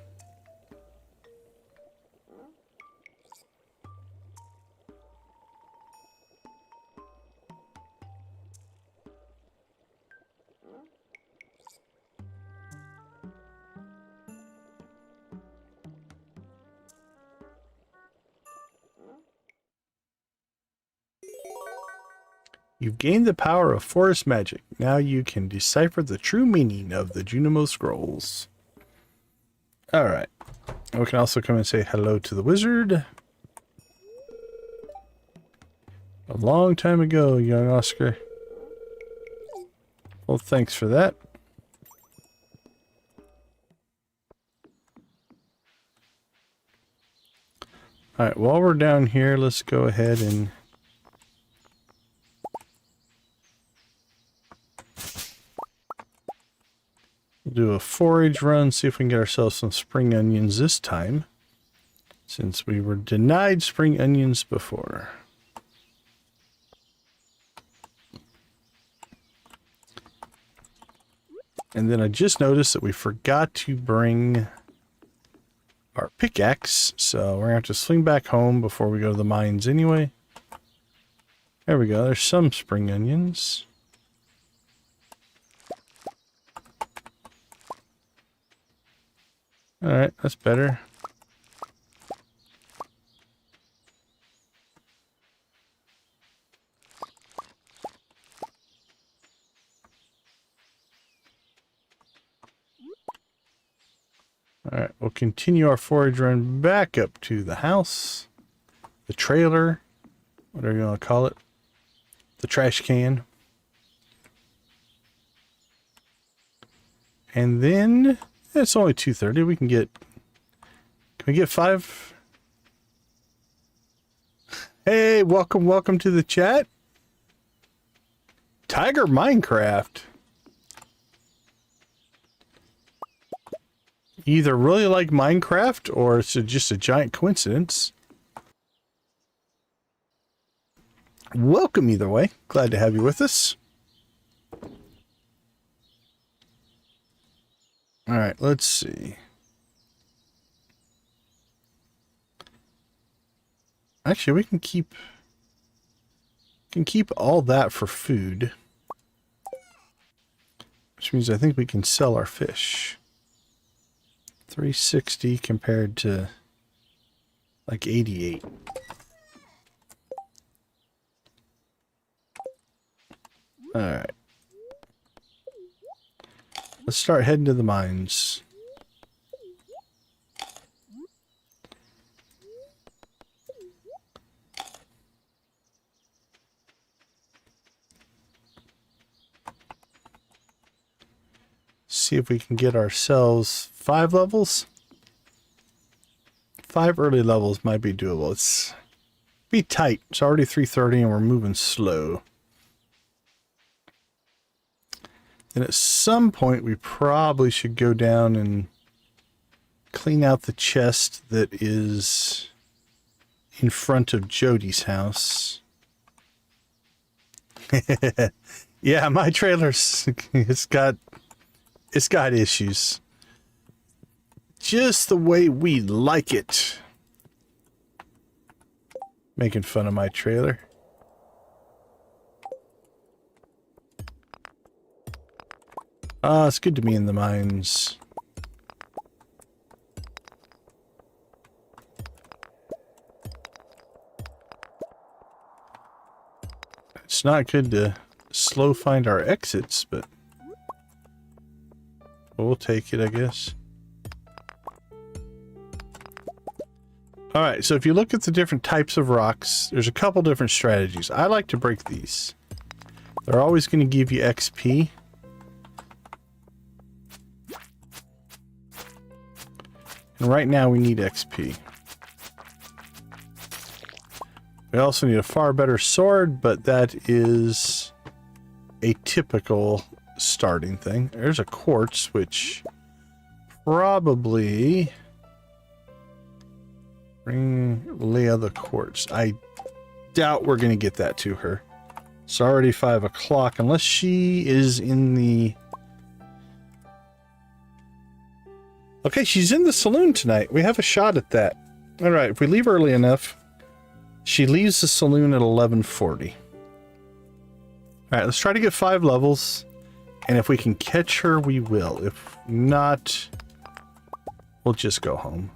Speaker 1: You've gained the power of forest magic. Now you can decipher the true meaning of the Junimo scrolls. Alright. We can also come and say hello to the wizard. A long time ago, young Oscar. Well, thanks for that. Alright, while we're down here, let's go ahead and do a forage run, see if we can get ourselves some spring onions this time, since we were denied spring onions before. And then I just noticed that we forgot to bring our pickaxe, so we're gonna have to swing back home before we go to the mines anyway. There we go, there's some spring onions. Alright, that's better. Alright, we'll continue our forage run back up to the house. The trailer, whatever you want to call it. The trash can. And then it's only 2:30. We can get. Can we get 5? Hey, welcome to the chat. Tiger Minecraft. You either really like Minecraft or it's just a giant coincidence. Welcome either way. Glad to have you with us. All right, let's see. Actually, we can keep all that for food. Which means I think we can sell our fish. 360 compared to like 88. All right. Let's start heading to the mines. See if we can get ourselves 5 levels. 5 early levels might be doable. It's be tight. It's already 3:30 and we're moving slow. And at some point we probably should go down and clean out the chest that is in front of Jody's house. Yeah, my trailer's it's got issues. Just the way we like it. Making fun of my trailer. It's good to be in the mines. It's not good to slow find our exits, but we'll take it, I guess. Alright, so if you look at the different types of rocks, there's a couple different strategies. I like to break these. They're always going to give you XP. And right now we need XP. We also need a far better sword, but that is a typical starting thing. There's a quartz, which probably... Bring Leah the quartz. I doubt we're going to get that to her. It's already 5 o'clock, unless she is in the... Okay, she's in the saloon tonight. We have a shot at that. Alright, if we leave early enough, she leaves the saloon at 11:40. Alright, let's try to get 5 levels, and if we can catch her, we will. If not, we'll just go home.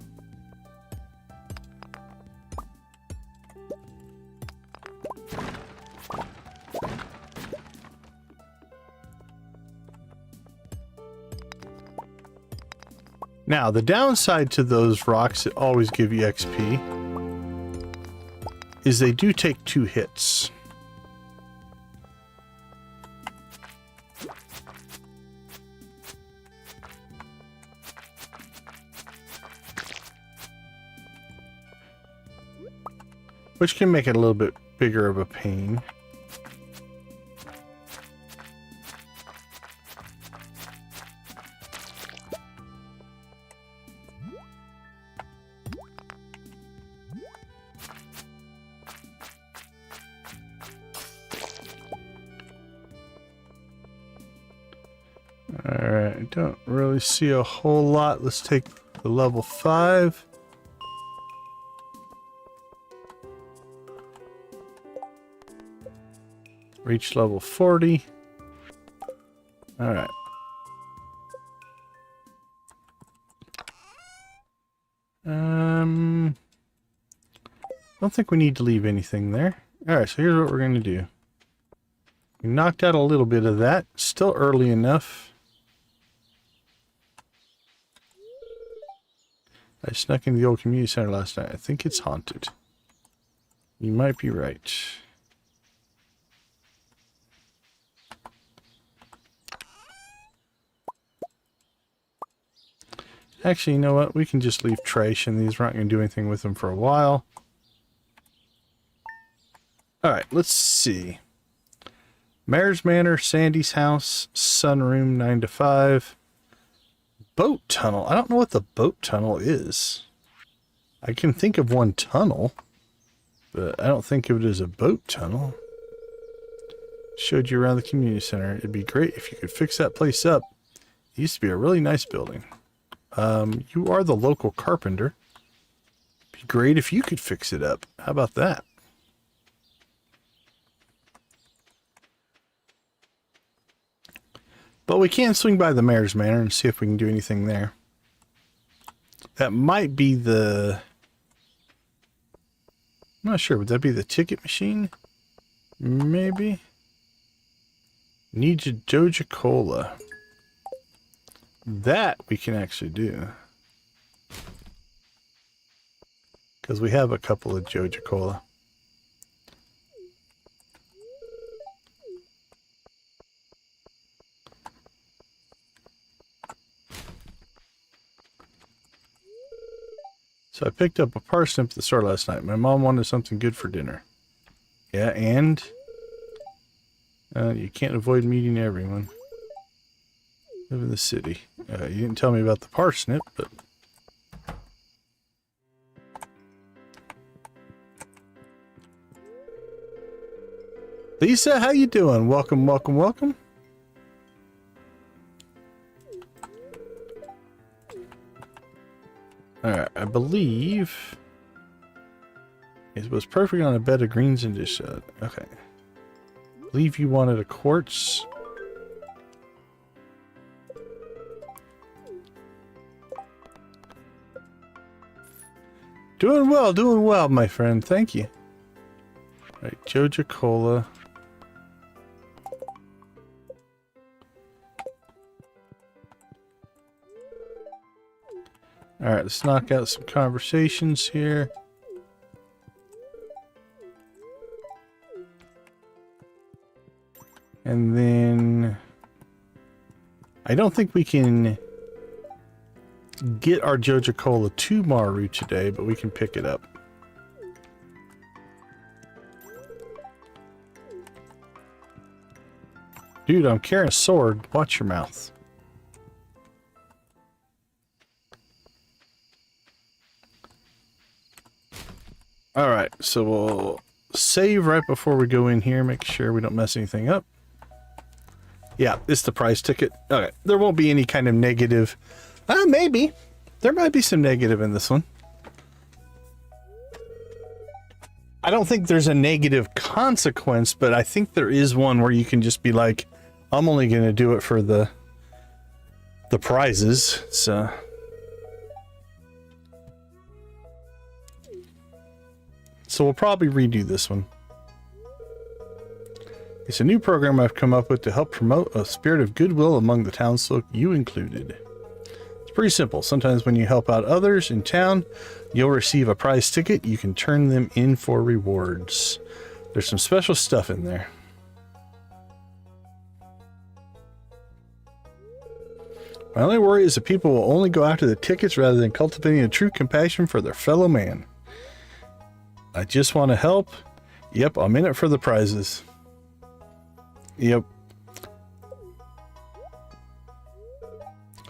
Speaker 1: Now, the downside to those rocks that always give you XP is they do take 2 hits. Which can make it a little bit bigger of a pain. Alright, I don't really see a whole lot. Let's take the level 5. Reach level 40. Alright. Don't think we need to leave anything there. Alright, so here's what we're going to do. We knocked out a little bit of that. Still early enough. I snuck into the old community center last night. I think it's haunted. You might be right. Actually, you know what? We can just leave trash in these. We're not going to do anything with them for a while. Alright, let's see. Mayor's Manor, Sandy's house, sunroom 9 to 5. Boat tunnel. I don't know what the boat tunnel is. I can think of one tunnel, but I don't think of it as a boat tunnel. Showed you around the community center. It'd be great if you could fix that place up. It used to be a really nice building. You are the local carpenter. It'd be great if you could fix it up. How about that? But we can swing by the Mayor's Manor and see if we can do anything there. That might be the... I'm not sure. Would that be the ticket machine? Maybe. Need a Joja Cola. That we can actually do. Because we have a couple of Joja Cola. So I picked up a parsnip at the store last night. My mom wanted something good for dinner. Yeah, and you can't avoid meeting everyone. Live in the city. You didn't tell me about the parsnip, but... Lisa, how you doing? Welcome, welcome, welcome. Alright, I believe it was perfect on a bed of greens and dish salad. Okay. I believe you wanted a quartz. Doing well, my friend. Thank you. Alright, Joja Cola. Alright, let's knock out some conversations here. And then... I don't think we can get our Joja Cola to Maru today, but we can pick it up. Dude, I'm carrying a sword. Watch your mouth. Alright, so we'll save right before we go in here, make sure we don't mess anything up. Yeah, it's the prize ticket. Okay, there won't be any kind of negative. Maybe. There might be some negative in this one. I don't think there's a negative consequence, but I think there is one where you can just be like, I'm only going to do it for the prizes, so... So we'll probably redo this one. It's a new program I've come up with to help promote a spirit of goodwill among the townsfolk, you included. It's pretty simple. Sometimes when you help out others in town, you'll receive a prize ticket. You can turn them in for rewards. There's some special stuff in there. My only worry is that people will only go after the tickets rather than cultivating a true compassion for their fellow man. I just want to help. Yep, I'm in it for the prizes. Yep.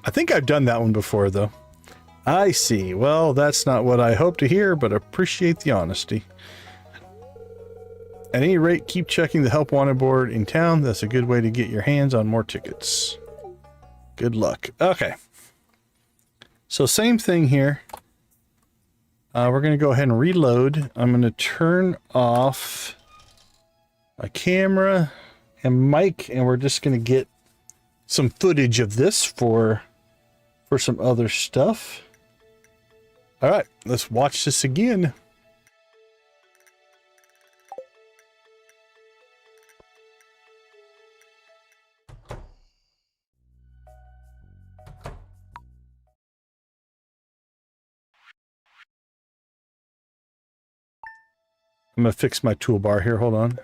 Speaker 1: I think I've done that one before, though. I see. Well, that's not what I hope to hear, but appreciate the honesty. At any rate, keep checking the Help Wanted board in town. That's a good way to get your hands on more tickets. Good luck. Okay. So same thing here. We're going to go ahead and reload. I'm going to turn off my camera and mic, and we're just going to get some footage of this for some other stuff. All right, let's watch this again. I'm going to fix my toolbar here. Hold on.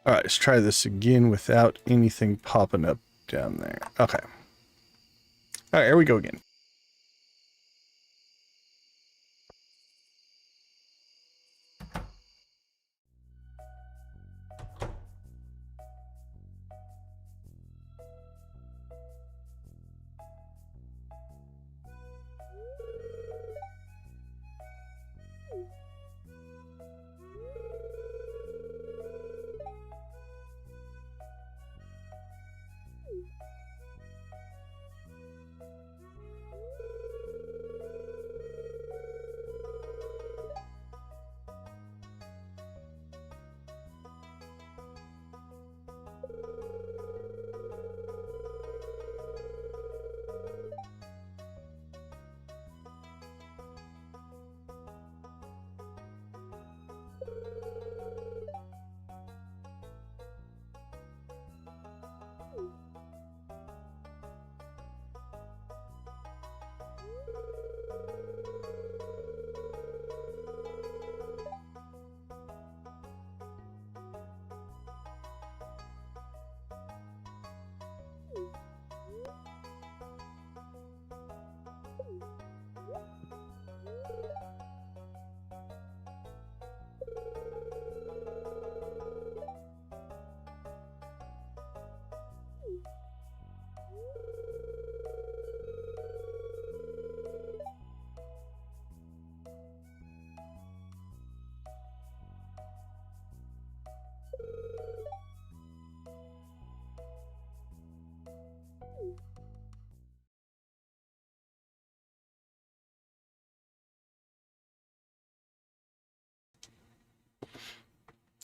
Speaker 1: All right, let's try this again without anything popping up down there. Okay. All right, here we go again.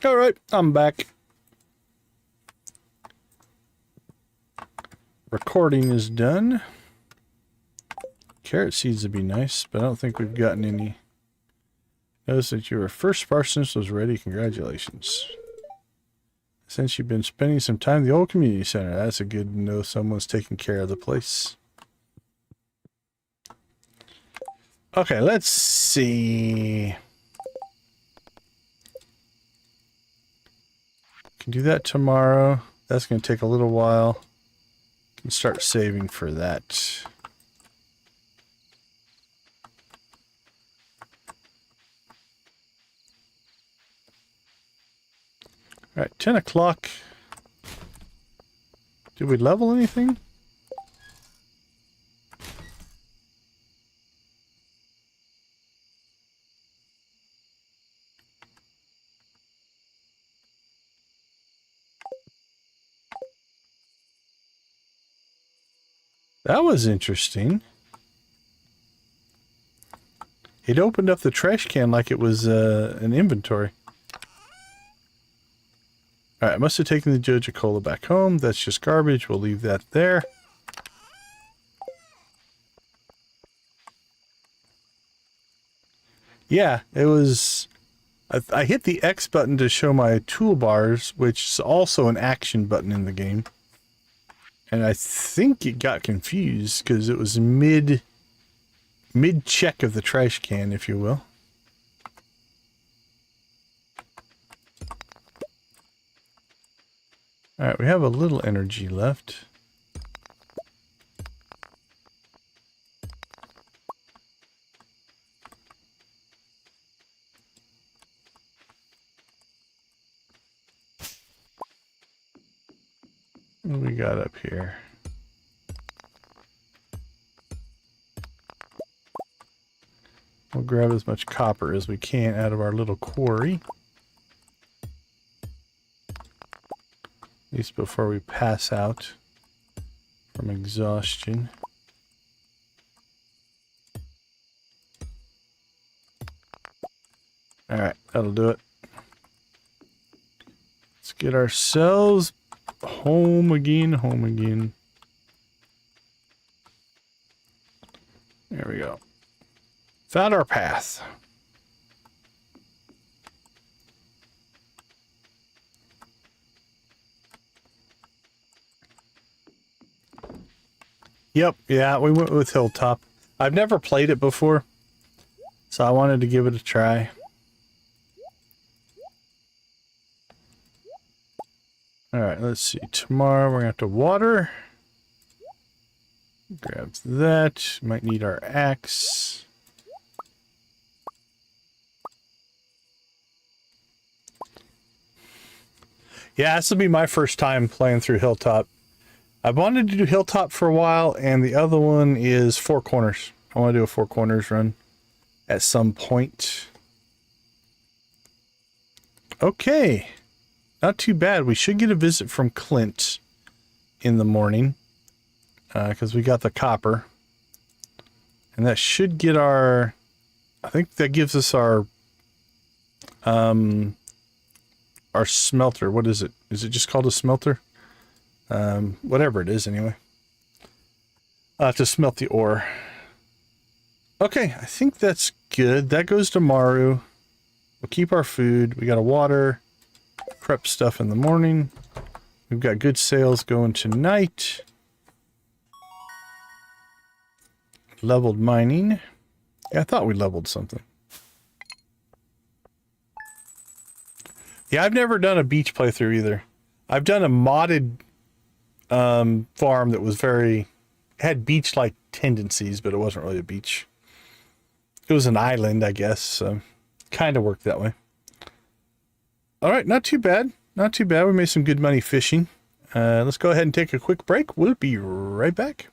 Speaker 1: All right, I'm back. Recording is done. Carrot seeds would be nice, but I don't think we've gotten any. Notice that your first parsonage was ready. Congratulations. Since you've been spending some time at the old community center, that's a good to know someone's taking care of the place. Okay, let's see. Can do that tomorrow. That's going to take a little while. Can start saving for that. All right, 10 o'clock. Did we level anything? That was interesting. It opened up the trash can like it was an inventory. Alright, I must have taken the Joja Cola back home. That's just garbage. We'll leave that there. Yeah, it was... I hit the X button to show my toolbars, which is also an action button in the game. And I think it got confused because it was mid-check of the trash can, if you will. Alright, we have a little energy left. What do we got up here? We'll grab as much copper as we can out of our little quarry. At least before we pass out from exhaustion. Alright, that'll do it. Let's get ourselves home again, home again. There we go. Found our path. Yep, yeah, we went with Hilltop. I've never played it before, so I wanted to give it a try. Alright, let's see. Tomorrow we're going to have to water. Grab that. Might need our axe. Yeah, this will be my first time playing through Hilltop. I wanted to do Hilltop for a while, and the other one is Four Corners. I want to do a Four Corners run at some point. Okay. Not too bad. We should get a visit from Clint in the morning, because we got the copper. And that should get our... I think that gives us our smelter. What is it? Is it just called a smelter? Whatever it is, anyway. I'll have to smelt the ore. Okay, I think that's good. That goes to Maru. We'll keep our food. We got a water. Prep stuff in the morning. We've got good sales going tonight. Leveled mining. Yeah, I thought we leveled something. Yeah, I've never done a beach playthrough either. I've done a modded farm that was had beach-like tendencies, but it wasn't really a beach. It was an island, I guess, so kind of worked that way. All right, not too bad. Not too bad. We made some good money fishing. Let's go ahead and take a quick break. We'll be right back.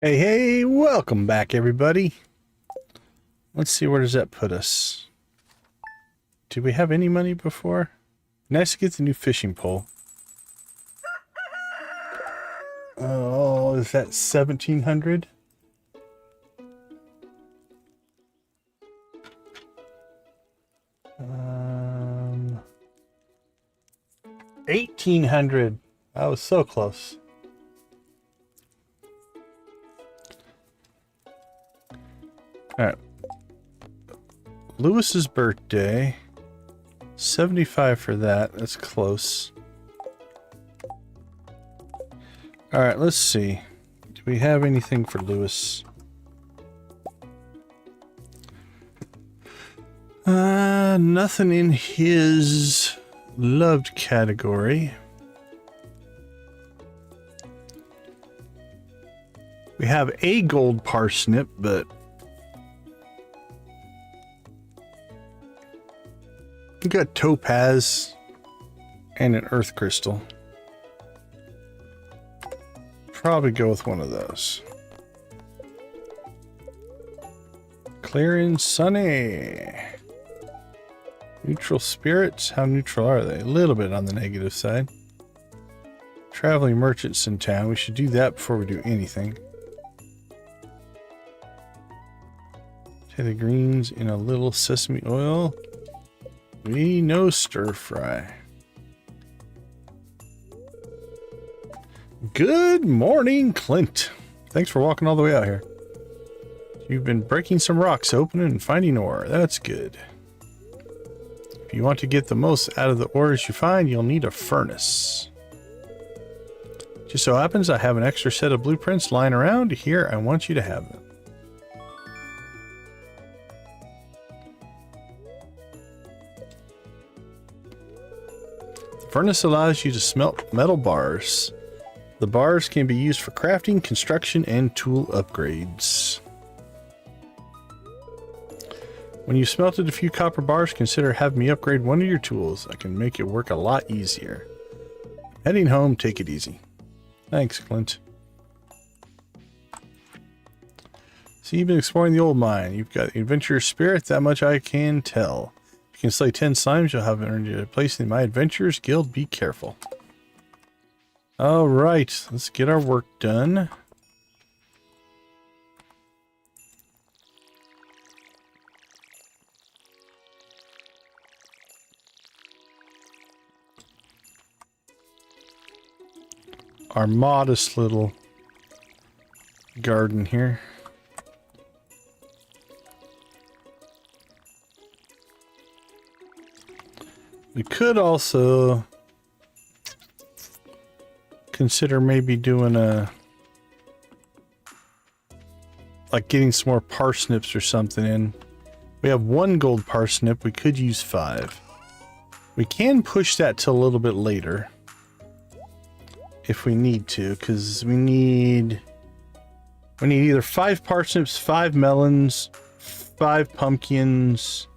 Speaker 1: Hey, hey, welcome back, everybody. Let's see, where does that put us? Did we have any money before? Nice to get the new fishing pole. Oh, is that 1,700? Um, 1,800. I was so close. All right. Lewis's birthday. 75 for that. That's close. All right, let's see. Do we have anything for Lewis? Nothing in his loved category. We have a gold parsnip, but we got topaz and an earth crystal. Probably go with one of those. Clear and sunny. Neutral spirits. How neutral are they? A little bit on the negative side. Traveling merchants in town. We should do that before we do anything. Take the greens in a little sesame oil. We know stir fry. Good morning, Clint. Thanks for walking all the way out here. You've been breaking some rocks open and finding ore. That's good. If you want to get the most out of the ores you find, you'll need a furnace. Just so happens I have an extra set of blueprints lying around here. I want you to have them. The furnace allows you to smelt metal bars. The bars can be used for crafting, construction, and tool upgrades. When you smelted a few copper bars, consider having me upgrade one of your tools. I can make it work a lot easier. Heading home, take it easy. Thanks, Clint. So you've been exploring the old mine. You've got the adventurous spirit, that much I can tell. If you can slay 10 slimes, you'll have earned a place in my adventurers guild. Be careful. All right, let's get our work done. Our modest little garden here. We could also consider maybe doing like getting some more parsnips or something in. We have 1 gold parsnip. We could use 5. We can push that to a little bit later if we need to, because we need either 5 parsnips, 5 melons, 5 pumpkins,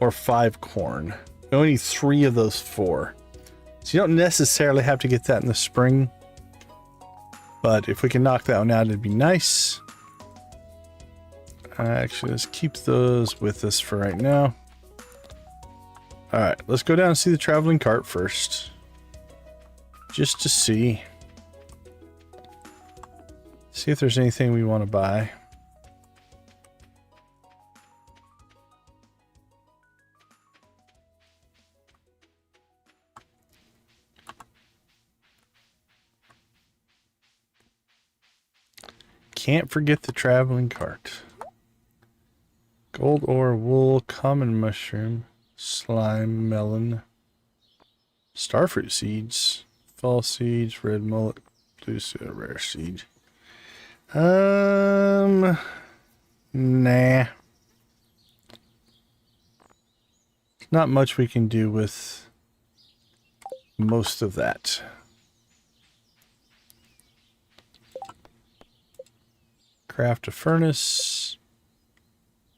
Speaker 1: or 5 corn. We only need 3 of those 4. So you don't necessarily have to get that in the spring, but if we can knock that one out, it'd be nice. Actually, let's keep those with us for right now. All right, let's go down and see the traveling cart first, just to see if there's anything we want to buy. Can't forget the traveling cart. Gold ore, wool, common mushroom, slime, melon, starfruit seeds, fall seeds, red mullet, blue seed, rare seed. Nah. Not much we can do with most of that. Craft a furnace.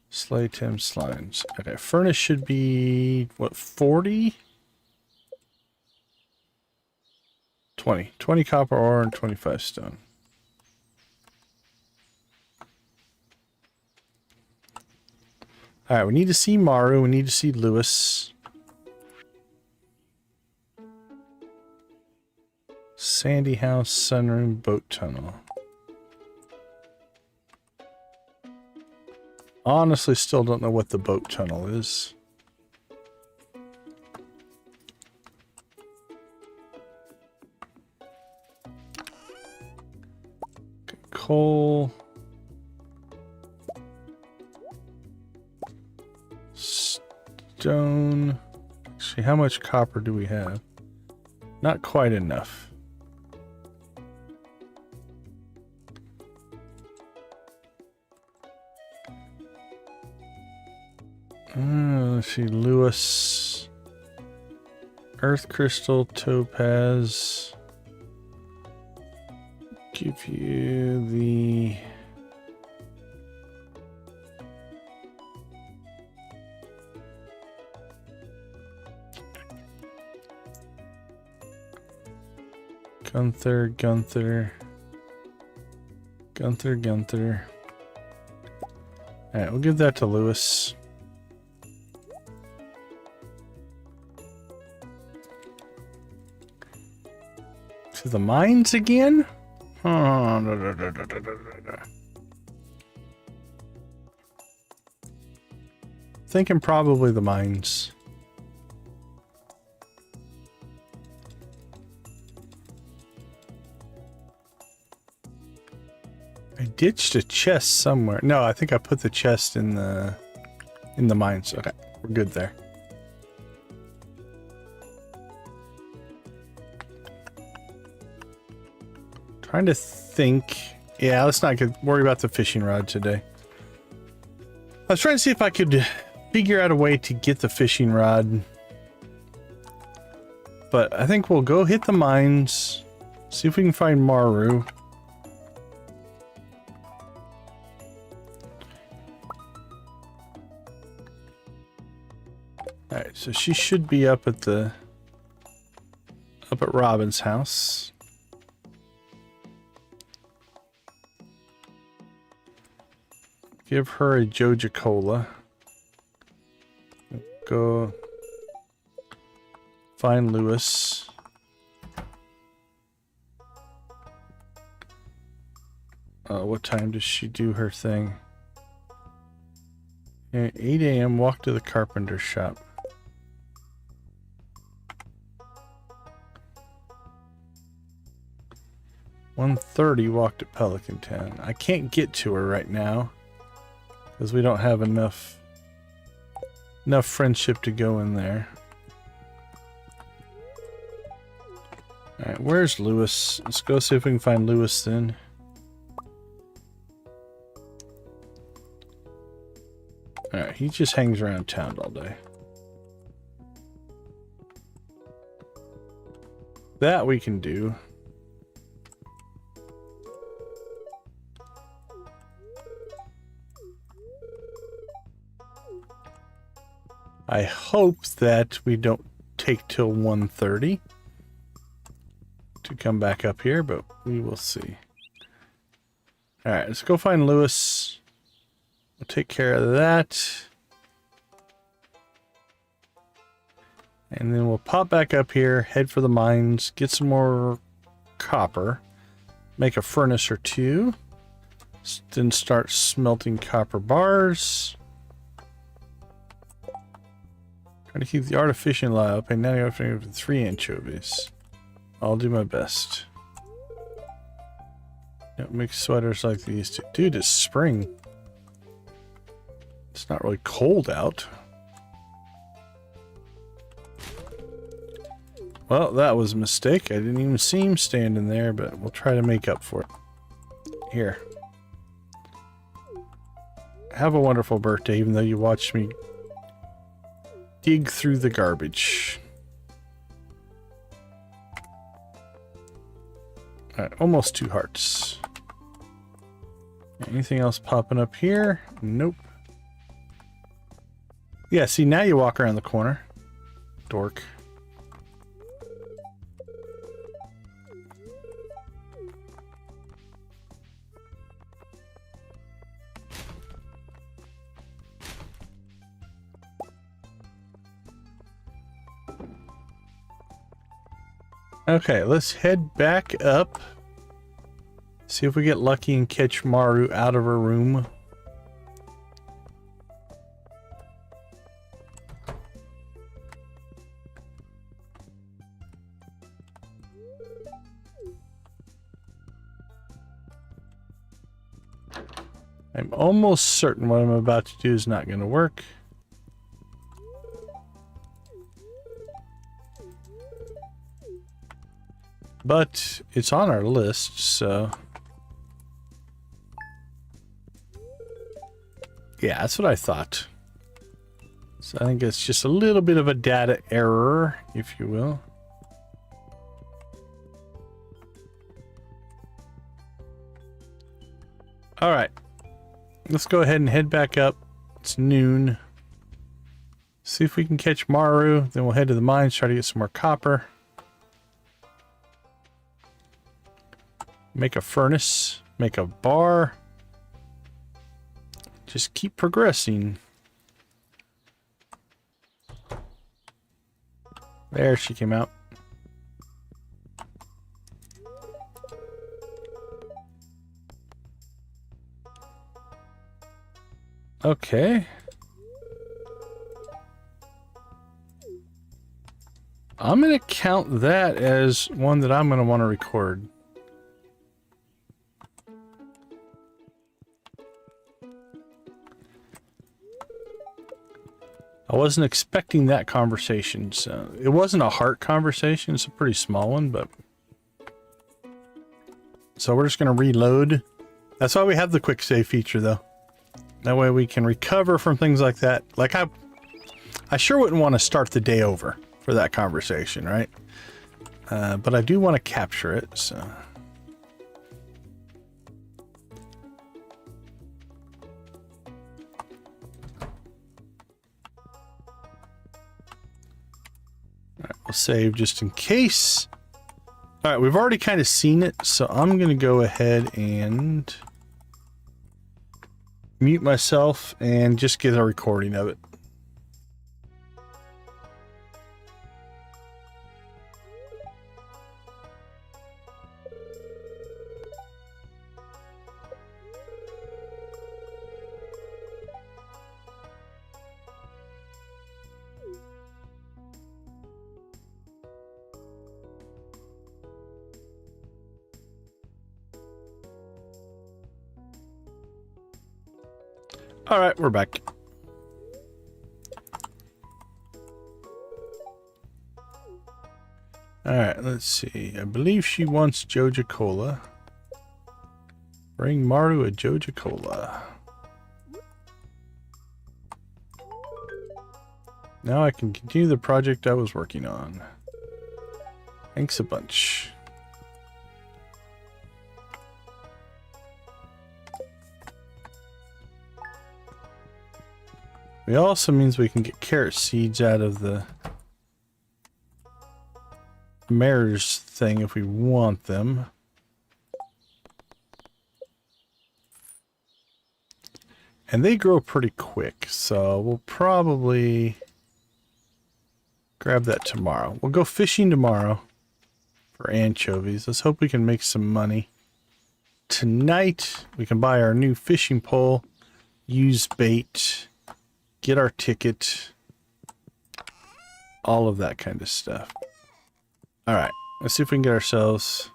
Speaker 1: Slay 10 slimes. Okay, furnace should be, what, 40? 20. 20 copper ore and 25 stone. Alright, we need to see Maru. We need to see Lewis. Sandy House, Sunroom, Boat Tunnel. Honestly, still don't know what the boat tunnel is. Coal. Stone. Actually, how much copper do we have? Not quite enough. Let's see, Lewis. Earth crystal, topaz. Give you the... Gunther. Alright, we'll give that to Lewis. To the mines again? Thinking probably the mines. I ditched a chest somewhere. No, I think I put the chest in the mines. Okay, we're good there. Trying to think. Yeah, let's not worry about the fishing rod today. I was trying to see if I could figure out a way to get the fishing rod. But I think we'll go hit the mines. See if we can find Maru. Alright, so she should be up at Robin's house. Give her a Joja Cola. Go find Lewis. What time does she do her thing? At 8 a.m. walk to the carpenter shop. $1:30 walk to Pelican Town. I can't get to her right now because we don't have enough friendship to go in there. Alright, where's Lewis? Let's go see if we can find Lewis then. Alright, he just hangs around town all day. That we can do. I hope that we don't take till 1:30 to come back up here, but we will see. Alright, let's go find Lewis. We'll take care of that. And then we'll pop back up here, head for the mines, get some more copper, make a furnace or two, then start smelting copper bars. Trying to keep the artificial lie up, and now you're offering 3 anchovies. I'll do my best. Don't make sweaters like these two. Dude, it's spring. It's not really cold out. Well, that was a mistake. I didn't even see him standing there, but we'll try to make up for it. Here. Have a wonderful birthday, even though you watched me dig through the garbage. Alright, almost 2 hearts. Anything else popping up here? Nope. Yeah, see, now you walk around the corner. Dork. Okay, let's head back up. See if we get lucky and catch Maru out of her room. I'm almost certain what I'm about to do is not going to work. But it's on our list, so... Yeah, that's what I thought. So I think it's just a little bit of a data error, if you will. All right. Let's go ahead and head back up. It's noon. See if we can catch Maru. Then we'll head to the mines, try to get some more copper. Make a furnace. Make a bar. Just keep progressing. There she came out. Okay. I'm going to count that as one that I'm going to want to record. I wasn't expecting that conversation, so it wasn't a heart conversation. It's a pretty small one, but... So we're just going to reload. That's why we have the quick save feature, though. That way we can recover from things like that. Like I sure wouldn't want to start the day over for that conversation, right? But I do want to capture it, so... Alright, we'll save just in case. Alright, we've already kind of seen it, so I'm going to go ahead and mute myself and just get a recording of it. All right, we're back. All right, let's see. I believe she wants Joja Cola. Bring Maru a Joja Cola. Now I can continue the project I was working on. Thanks a bunch. It also means we can get carrot seeds out of the mare's thing if we want them. And they grow pretty quick, so we'll probably grab that tomorrow. We'll go fishing tomorrow for anchovies. Let's hope we can make some money. Tonight, we can buy our new fishing pole, use bait, get our ticket, all of that kind of stuff. All right, let's see if we can get ourselves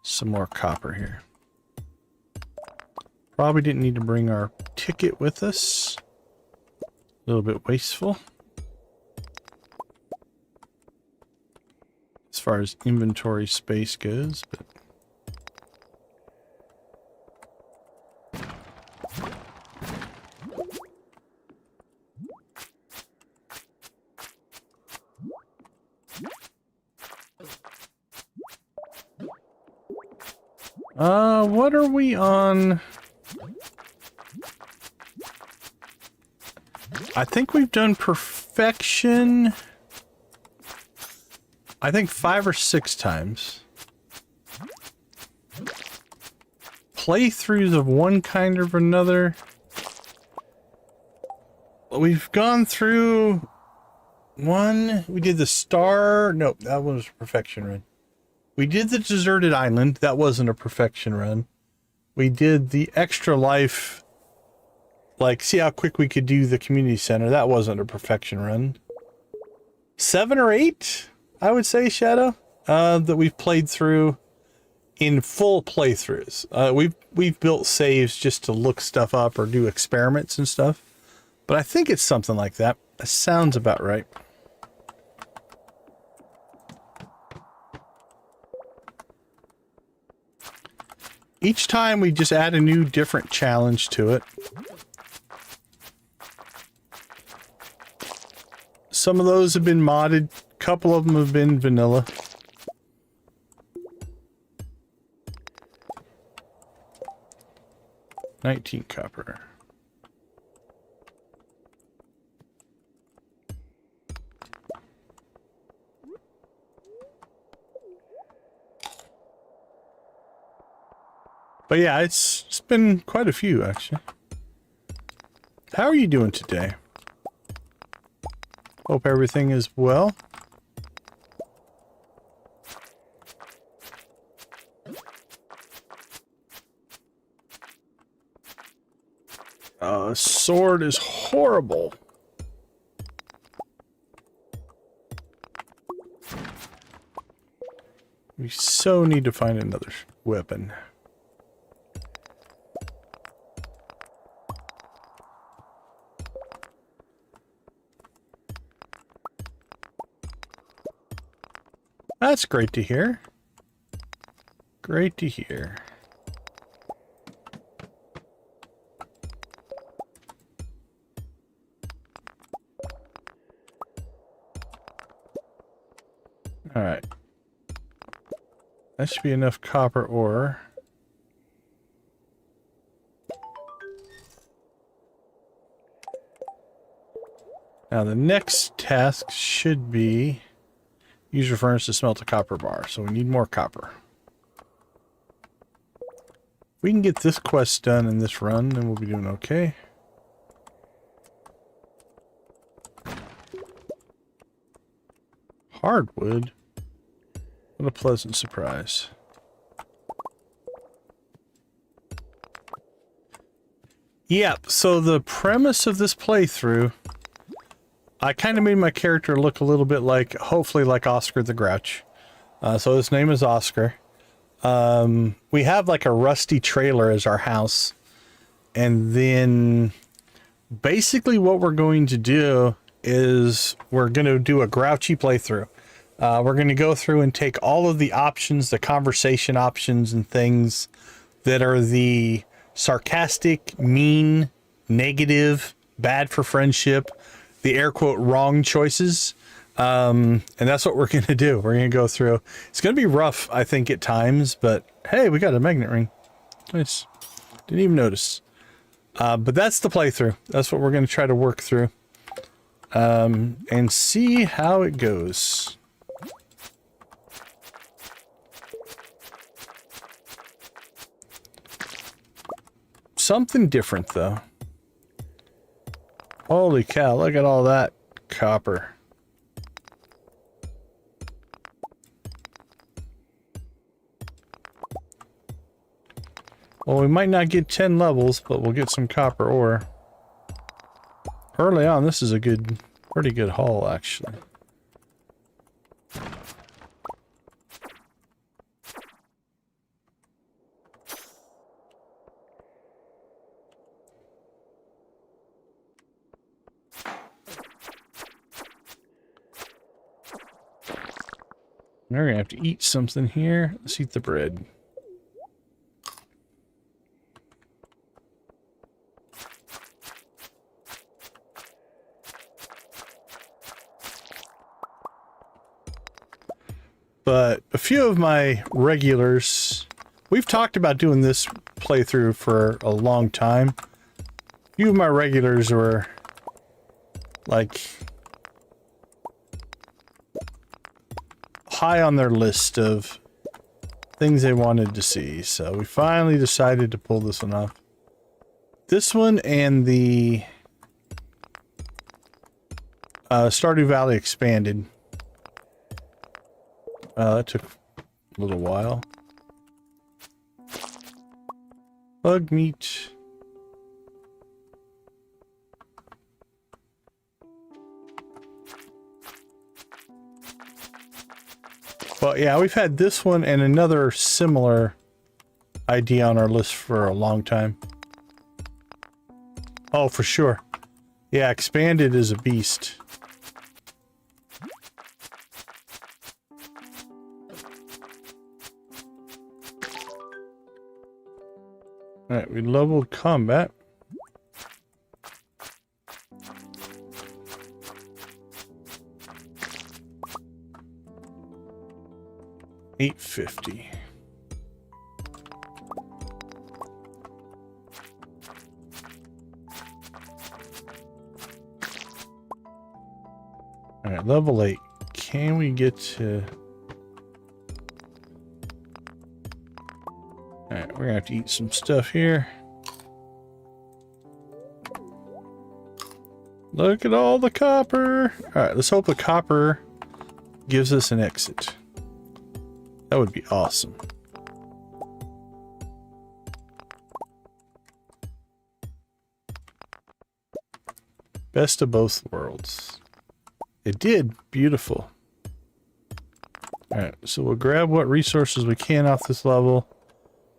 Speaker 1: some more copper here. Probably didn't need to bring our ticket with us. A little bit wasteful. As far as inventory space goes, but... what are we on? I think we've done perfection. I think 5 or 6 times. Playthroughs of one kind or another. We've gone through one. We did the star. Nope, that one was a perfection run. We did the deserted island. That wasn't a perfection run. We did the extra life. Like, see how quick we could do the community center. That wasn't a perfection run. 7 or 8, I would say, Shadow, that we've played through in full playthroughs. We've built saves just to look stuff up or do experiments and stuff. But I think it's something like that. That sounds about right. Each time we just add a new different challenge to it. Some of those have been modded. A couple of them have been vanilla. $19 copper. But yeah, it's been quite a few, actually. How are you doing today? Hope everything is well. Sword is horrible. We so need to find another weapon. That's great to hear. Great to hear. All right. That should be enough copper ore. Now the next task should be use your furnace to smelt a copper bar. So we need more copper. If we can get this quest done in this run, then we'll be doing okay. Hardwood. What a pleasant surprise. Yep, so the premise of this playthrough, I kind of made my character look a little bit like, hopefully like Oscar the Grouch. So his name is Oscar. We have like a rusty trailer as our house. And then basically what we're going to do is we're going to do a grouchy playthrough. We're going to go through and take all of the options, the conversation options and things that are the sarcastic, mean, negative, bad for friendship, the air quote wrong choices. And that's what we're going to do. We're going to go through. It's going to be rough, I think, at times, but hey, we got a magnet ring. Nice. Didn't even notice. But that's the playthrough. That's what we're going to try to work through. And see how it goes. Something different, though. Holy cow, look at all that copper. Well, we might not get 10 levels, but we'll get some copper ore. Early on, this is a pretty good haul, actually. We're gonna have to eat something here. Let's eat the bread. But a few of my regulars, we've talked about doing this playthrough for a long time. A few of my regulars were like high on their list of things they wanted to see, so we finally decided to pull this one off. This one and the Stardew Valley expanded. That took a little while. Bug meat. Well, yeah, we've had this one and another similar idea on our list for a long time. Oh, for sure. Yeah, expanded is a beast. Alright, we leveled combat. $850. Alright, level 8. Can we get to... Alright, we're gonna have to eat some stuff here. Look at all the copper! Alright, let's hope the copper gives us an exit. That would be awesome. Best of both worlds. It did. Beautiful. Alright, so we'll grab what resources we can off this level.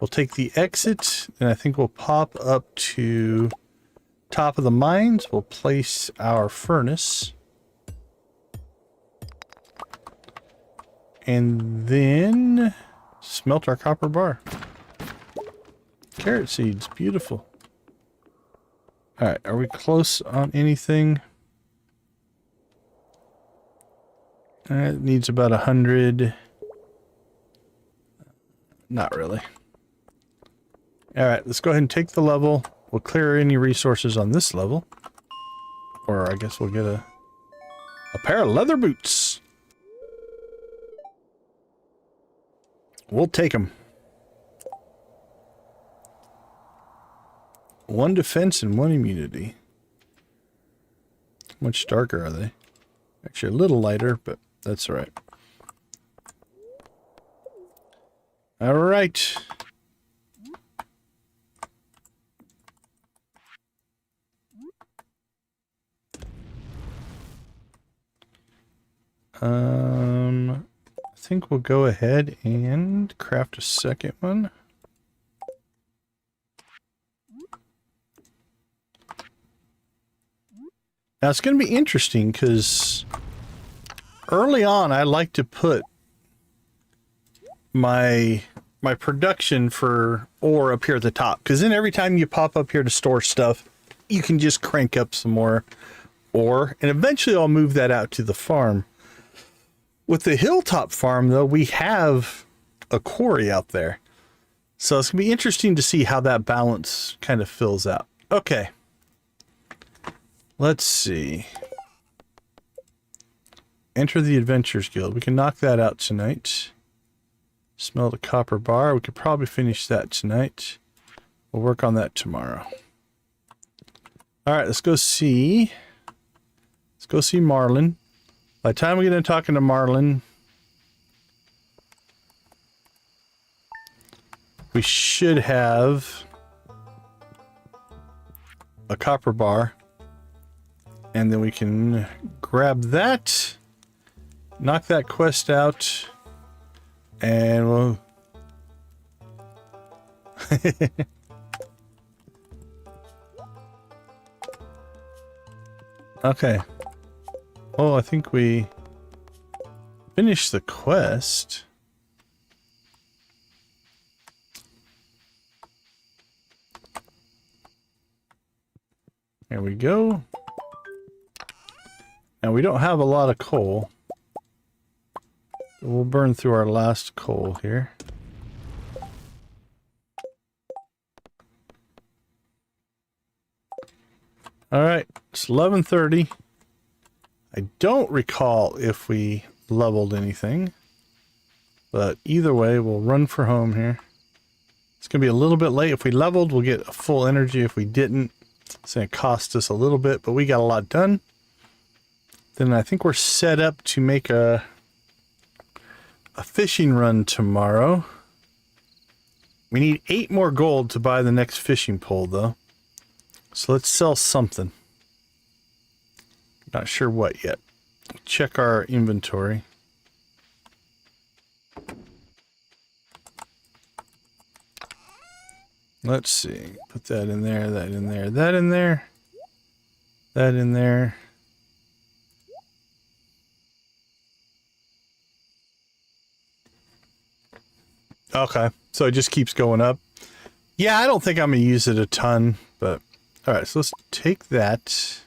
Speaker 1: We'll take the exit, and I think we'll pop up to top of the mines. We'll place our furnace. And then smelt our copper bar. Carrot seeds, beautiful. Alright, are we close on anything? It needs about 100. Not really. Alright, let's go ahead and take the level. We'll clear any resources on this level. Or I guess we'll get a pair of leather boots. We'll take them. 1 defense and 1 immunity. How much darker are they? Actually a little lighter, but that's all right. All right. I think we'll go ahead and craft a second one. Now it's going to be interesting because early on I like to put my production for ore up here at the top, because then every time you pop up here to store stuff, you can just crank up some more ore, and eventually I'll move that out to the farm. With the hilltop farm, though, we have a quarry out there. So it's going to be interesting to see how that balance kind of fills out. Okay. Let's see. Enter the Adventurers Guild. We can knock that out tonight. Smelt a copper bar. We could probably finish that tonight. We'll work on that tomorrow. Alright, let's go see. Let's go see Marlin. By the time we get into talking to Marlin, we should have a copper bar. And then we can grab that, knock that quest out, and we'll... Okay. Oh, I think we finished the quest. There we go. Now we don't have a lot of coal. We'll burn through our last coal here. Alright, it's 11:30. I don't recall if we leveled anything, but either way, we'll run for home here. It's going to be a little bit late. If we leveled, we'll get a full energy. If we didn't, it's going to cost us a little bit, but we got a lot done. then I think we're set up to make a fishing run tomorrow. We need 8 more gold to buy the next fishing pole, though. So let's sell something. Not sure what yet. Check our inventory. Let's see. Put that in there, that in there, that in there, that in there. Okay, so it just keeps going up. Yeah, I don't think I'm going to use it a ton, but... Alright, so let's take that.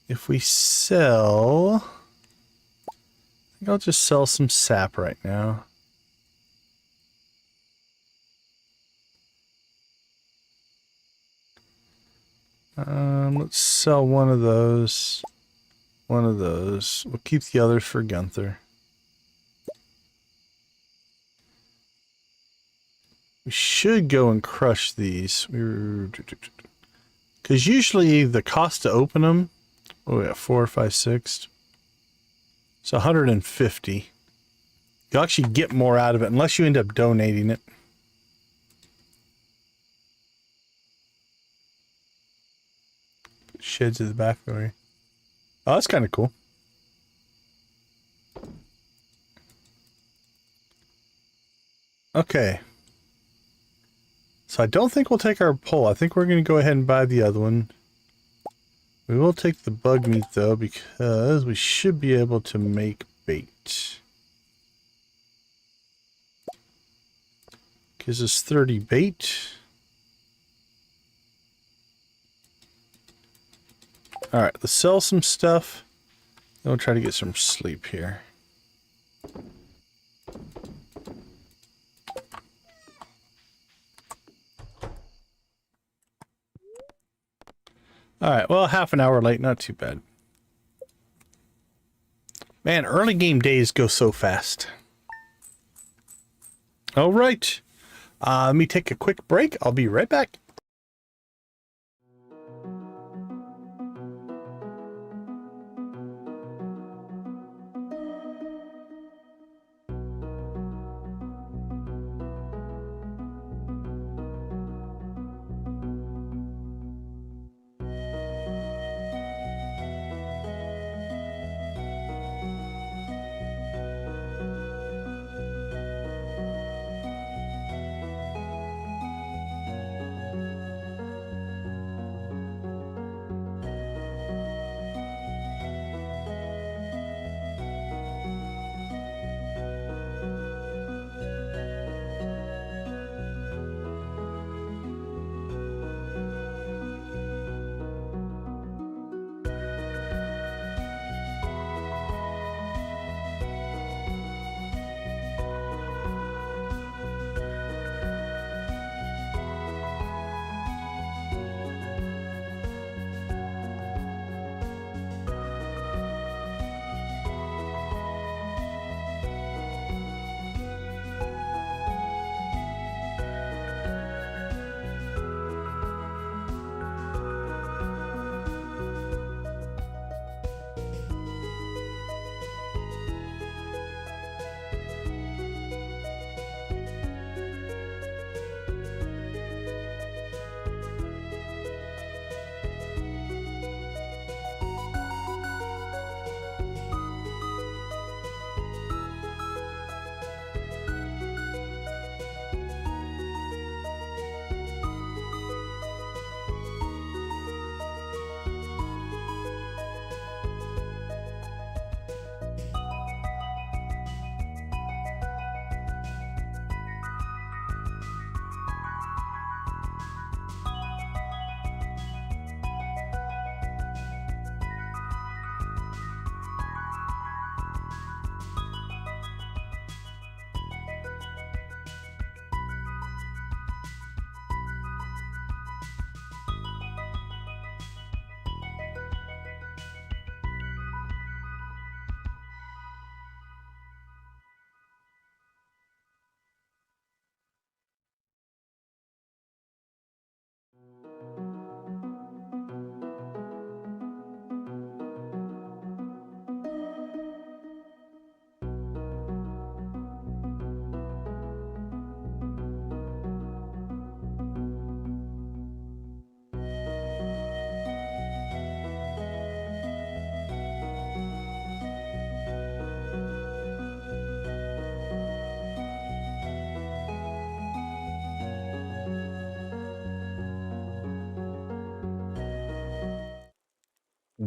Speaker 1: If we sell... I think I'll just sell some sap right now. Let's sell one of those. One of those. We'll keep the others for Gunther. We should go and crush these. Because usually the cost to open them... Oh yeah, 4, 5, 6. It's 150. You'll actually get more out of it unless you end up donating it. Sheds at the back door. Oh, that's kind of cool. Okay. So I don't think we'll take our pole. I think we're going to go ahead and buy the other one. We will take the bug meat though, because we should be able to make bait. Gives us 30 bait. Alright, let's sell some stuff. Then we'll try to get some sleep here. Alright, well, half an hour late, not too bad. Man, early game days go so fast. Alright, let me take a quick break. I'll be right back.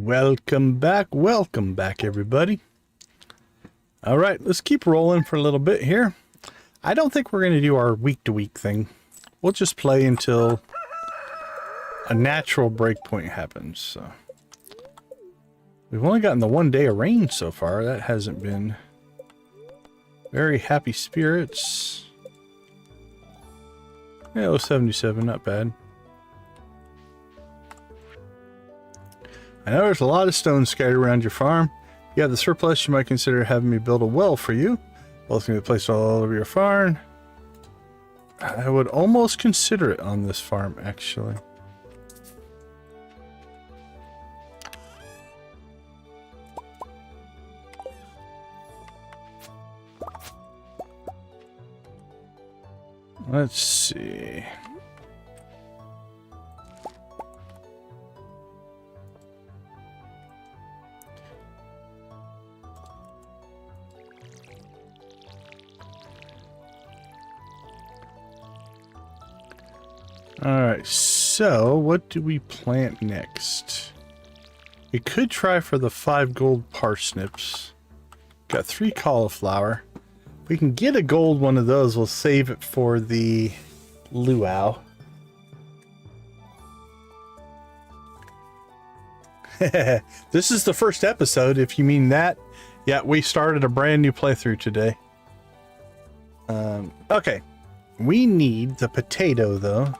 Speaker 1: Welcome back everybody. All right, let's keep rolling for a little bit here. I don't think we're going to do our week-to-week thing. We'll just play until a natural breakpoint happens. So we've only gotten the 1 day of rain so far. That hasn't been very happy spirits. Yeah, it was 77, not bad. I know there's a lot of stones scattered around your farm. If you have the surplus, you might consider having me build a well for you. Well's going to be placed all over your farm. I would almost consider it on this farm, actually. Let's see. Alright, so what do we plant next? We could try for the 5 gold parsnips. Got 3 cauliflower. If we can get a gold one of those, we'll save it for the luau. This is the first episode, if you mean that. Yeah, we started a brand new playthrough today. Okay. We need the potato, though.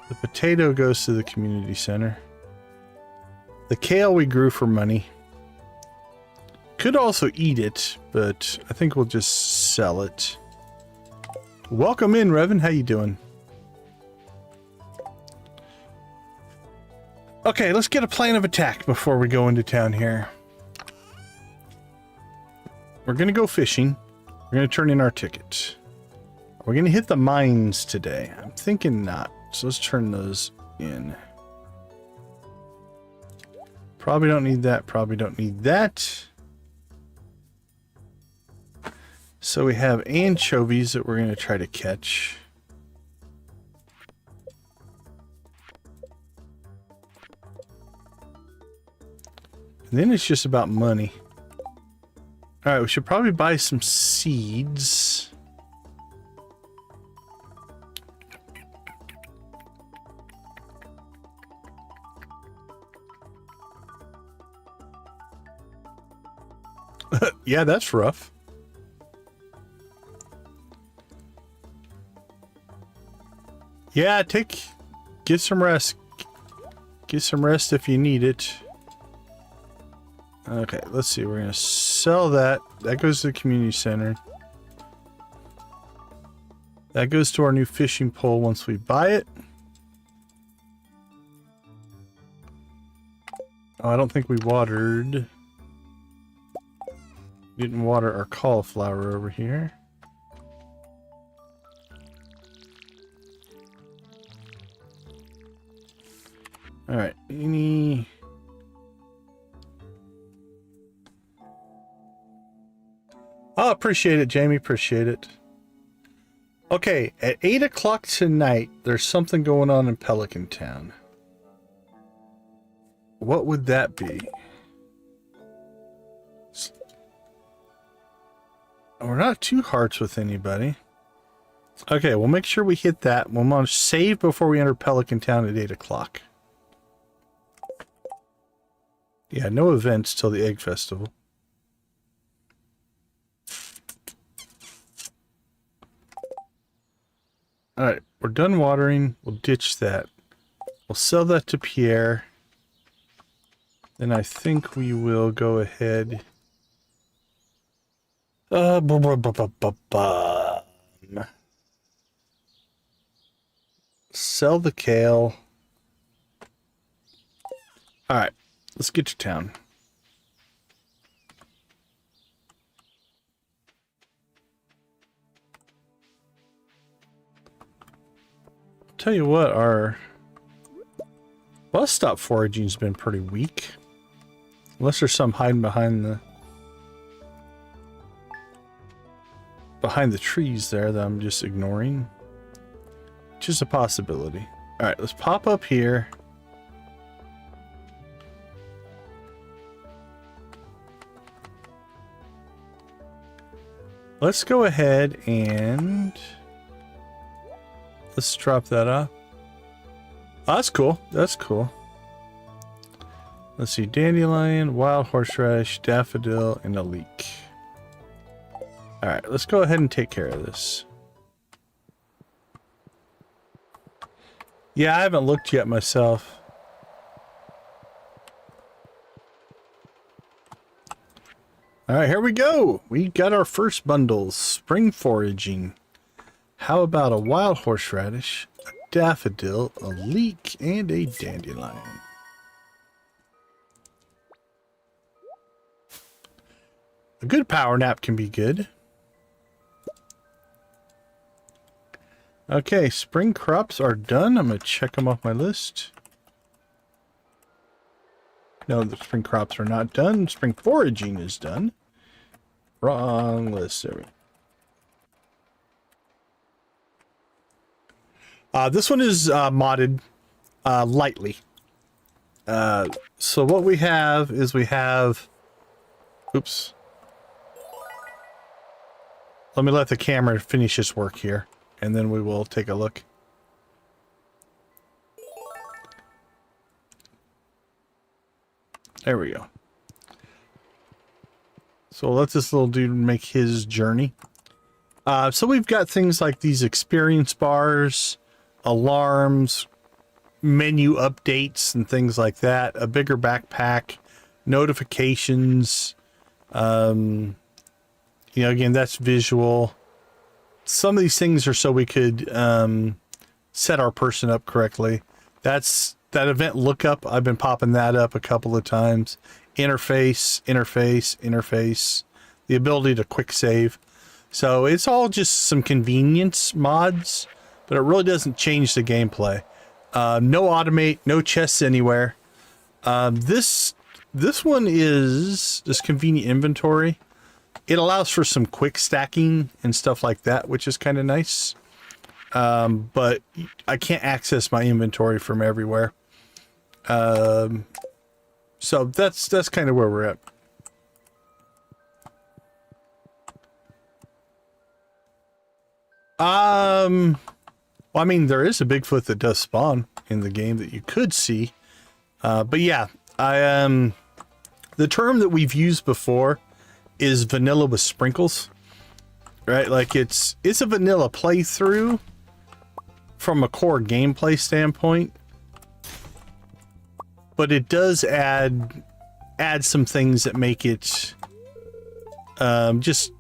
Speaker 1: The potato goes to the community center. The kale we grew for money. Could also eat it, but I think we'll just sell it. Welcome in, Revan. How you doing? Okay, let's get a plan of attack before we go into town here. We're going to go fishing. We're going to turn in our ticket. We're going to hit the mines today. I'm thinking not. So let's turn those in. Probably don't need that. Probably don't need that. So we have anchovies that we're going to try to catch. And then it's just about money. Alright, we should probably buy some seeds. Yeah, that's rough. Yeah, get some rest. Get some rest if you need it. Okay, let's see. We're gonna sell that. That goes to the community center. That goes to our new fishing pole once we buy it. Oh, I don't think we watered. Didn't water our cauliflower over here. Alright, any... Oh, appreciate it, Jamie. Appreciate it. Okay, at 8 o'clock tonight, there's something going on in Pelican Town. What would that be? We're not too hearts with anybody. Okay, we'll make sure we hit that. We'll want to save before we enter Pelican Town at 8 o'clock. Yeah, no events till the Egg Festival. Alright, we're done watering. We'll ditch that. We'll sell that to Pierre. Then I think we will go ahead. Sell the kale. Alright, let's get to town. Tell you what, our bus stop foraging's been pretty weak. Unless there's some hiding behind the trees there that I'm just ignoring. Which is a possibility. Alright, let's pop up here. let's go ahead and let's drop that off. Oh, that's cool. That's cool. Let's see. Dandelion, wild horseradish, daffodil, and a leek. Alright, let's go ahead and take care of this. Yeah, I haven't looked yet myself. Alright, here we go. We got our first bundles. Spring foraging. How about a wild horseradish, a daffodil, a leek, and a dandelion? A good power nap can be good. Okay, spring crops are done. I'm going to check them off my list. No, the spring crops are not done. Spring foraging is done. Wrong list. There we go. This one is modded lightly. So what we have is we have... Oops. Let me let the camera finish its work here, and then we will take a look. There we go. So we'll let this little dude make his journey. So we've got things like these experience bars, alarms, menu updates, and things like that. A bigger backpack, notifications. You know, again, that's visual. Some of these things are so we could set our person up correctly. That's that event lookup. I've been popping that up a couple of times. Interface, interface, interface. The ability to quick save. So it's all just some convenience mods, but it really doesn't change the gameplay. No automate, no chests anywhere. This one is this convenient inventory. It allows for some quick stacking and stuff like that, which is kind of nice. But I can't access my inventory from everywhere. So that's kind of where we're at. Well, I mean, there is a Bigfoot that does spawn in the game that you could see. But yeah, the term that we've used before is vanilla with sprinkles, right? Like it's a vanilla playthrough from a core gameplay standpoint, but it does add some things that make it just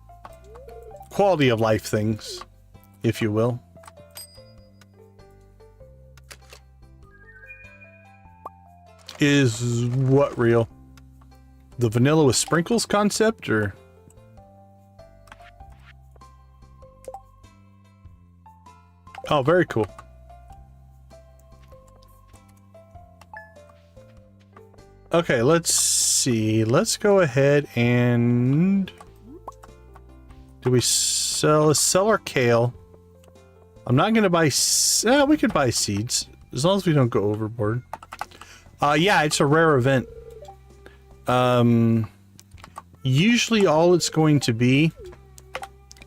Speaker 1: quality of life things, if you will. Is what real? The vanilla with sprinkles concept, or? Oh, very cool. Okay, let's see. Let's go ahead and... Do we sell... Let's sell our kale. I'm not going to buy... we could buy seeds, as long as we don't go overboard. Yeah, it's a rare event. Usually all it's going to be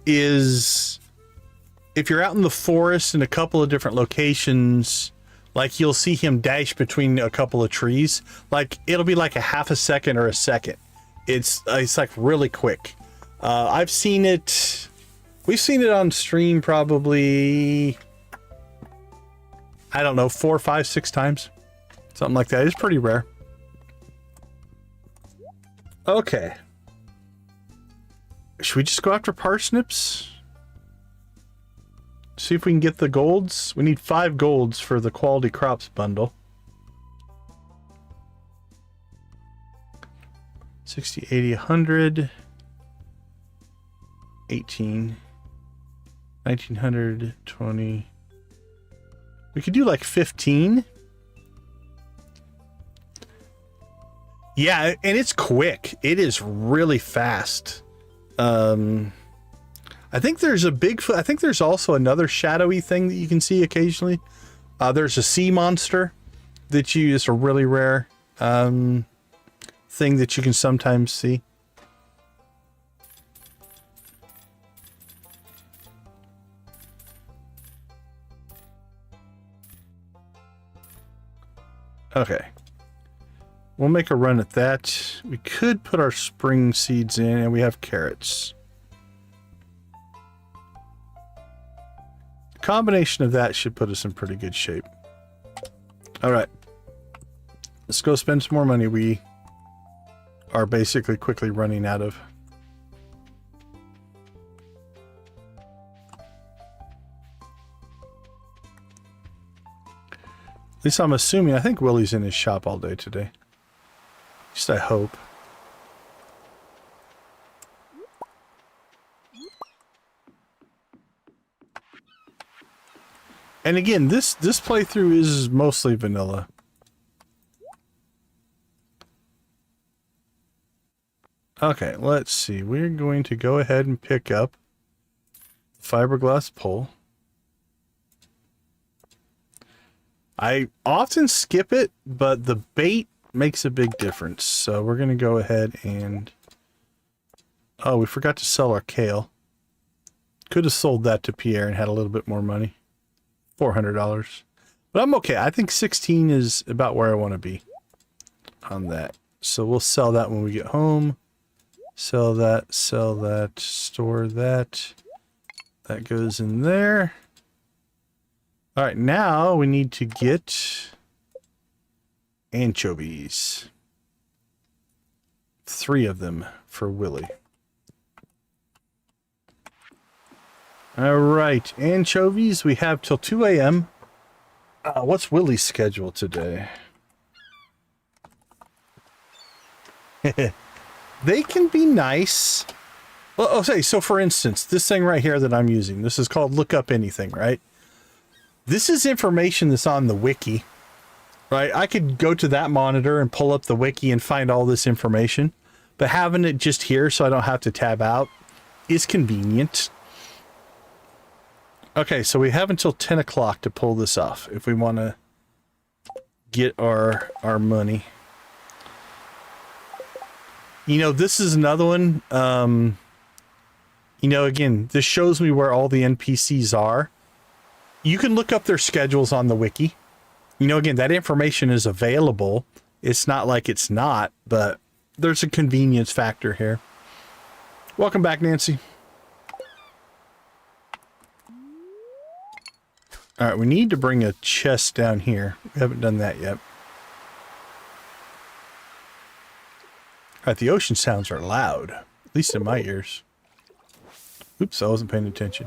Speaker 1: is if you're out in the forest in a couple of different locations, like you'll see him dash between a couple of trees, like it'll be like a half a second or a second. It's like really quick. I've seen it. We've seen it on stream probably, I don't know, 4, 5, 6 times. Something like that. It's pretty rare. Okay. Should we just go after parsnips? See if we can get the golds. We need 5 golds for the quality crops bundle. 60, 80, 100. 18. 1900, 20. We could do like 15. Yeah, and it's quick. It is really fast. I think there's a Bigfoot. I think there's also another shadowy thing that you can see occasionally. There's a sea monster that it's a really rare thing that you can sometimes see. Okay. We'll make a run at that. We could put our spring seeds in, and we have carrots. The combination of that should put us in pretty good shape. All right. Let's go spend some more money. We are basically quickly running out of. At least I'm assuming. I think Willie's in his shop all day today. At least I hope. And again, this playthrough is mostly vanilla. Okay, let's see. We're going to go ahead and pick up the fiberglass pole. I often skip it, but the bait makes a big difference. So we're going to go ahead and... Oh, we forgot to sell our kale. Could have sold that to Pierre and had a little bit more money. $400. But I'm okay. I think 16 is about where I want to be on that. So we'll sell that when we get home. Sell that, store that. That goes in there. All right, now we need to get anchovies. 3 of them for Willie. All right, anchovies. We have till 2 a.m. What's Willie's schedule today? They can be nice. Well, okay, so for instance, this thing right here that I'm using, this is called Look Up Anything, right? This is information that's on the wiki, right? I could go to that monitor and pull up the wiki and find all this information, but having it just here so I don't have to tab out is convenient. Okay, so we have until 10 o'clock to pull this off if we want to get our money. You know, this is another one. You know, again, this shows me where all the NPCs are. You can look up their schedules on the wiki. You know, again, that information is available. It's not like it's not, but there's a convenience factor here. Welcome back, Nancy. All right, we need to bring a chest down here. We haven't done that yet. All right, the ocean sounds are loud, at least in my ears. Oops, I wasn't paying attention.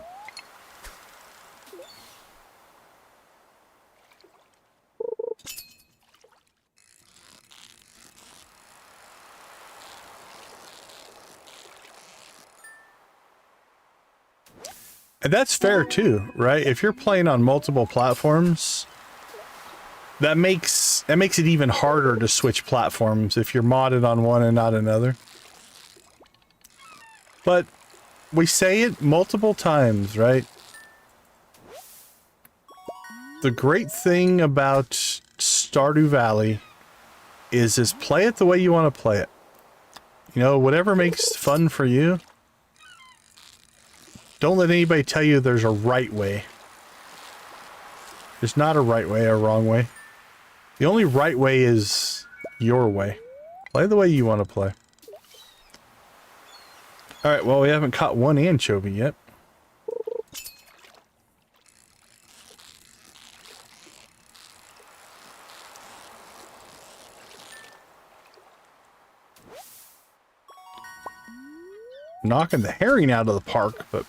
Speaker 1: And that's fair too, right? If you're playing on multiple platforms, that makes it even harder to switch platforms if you're modded on one and not another. But we say it multiple times, right? The great thing about Stardew Valley is play it the way you want to play it. You know, whatever makes fun for you. Don't let anybody tell you there's a right way. There's not a right way or wrong way. The only right way is your way. Play the way you want to play. Alright, well, we haven't caught one anchovy yet. Knocking the herring out of the park, but...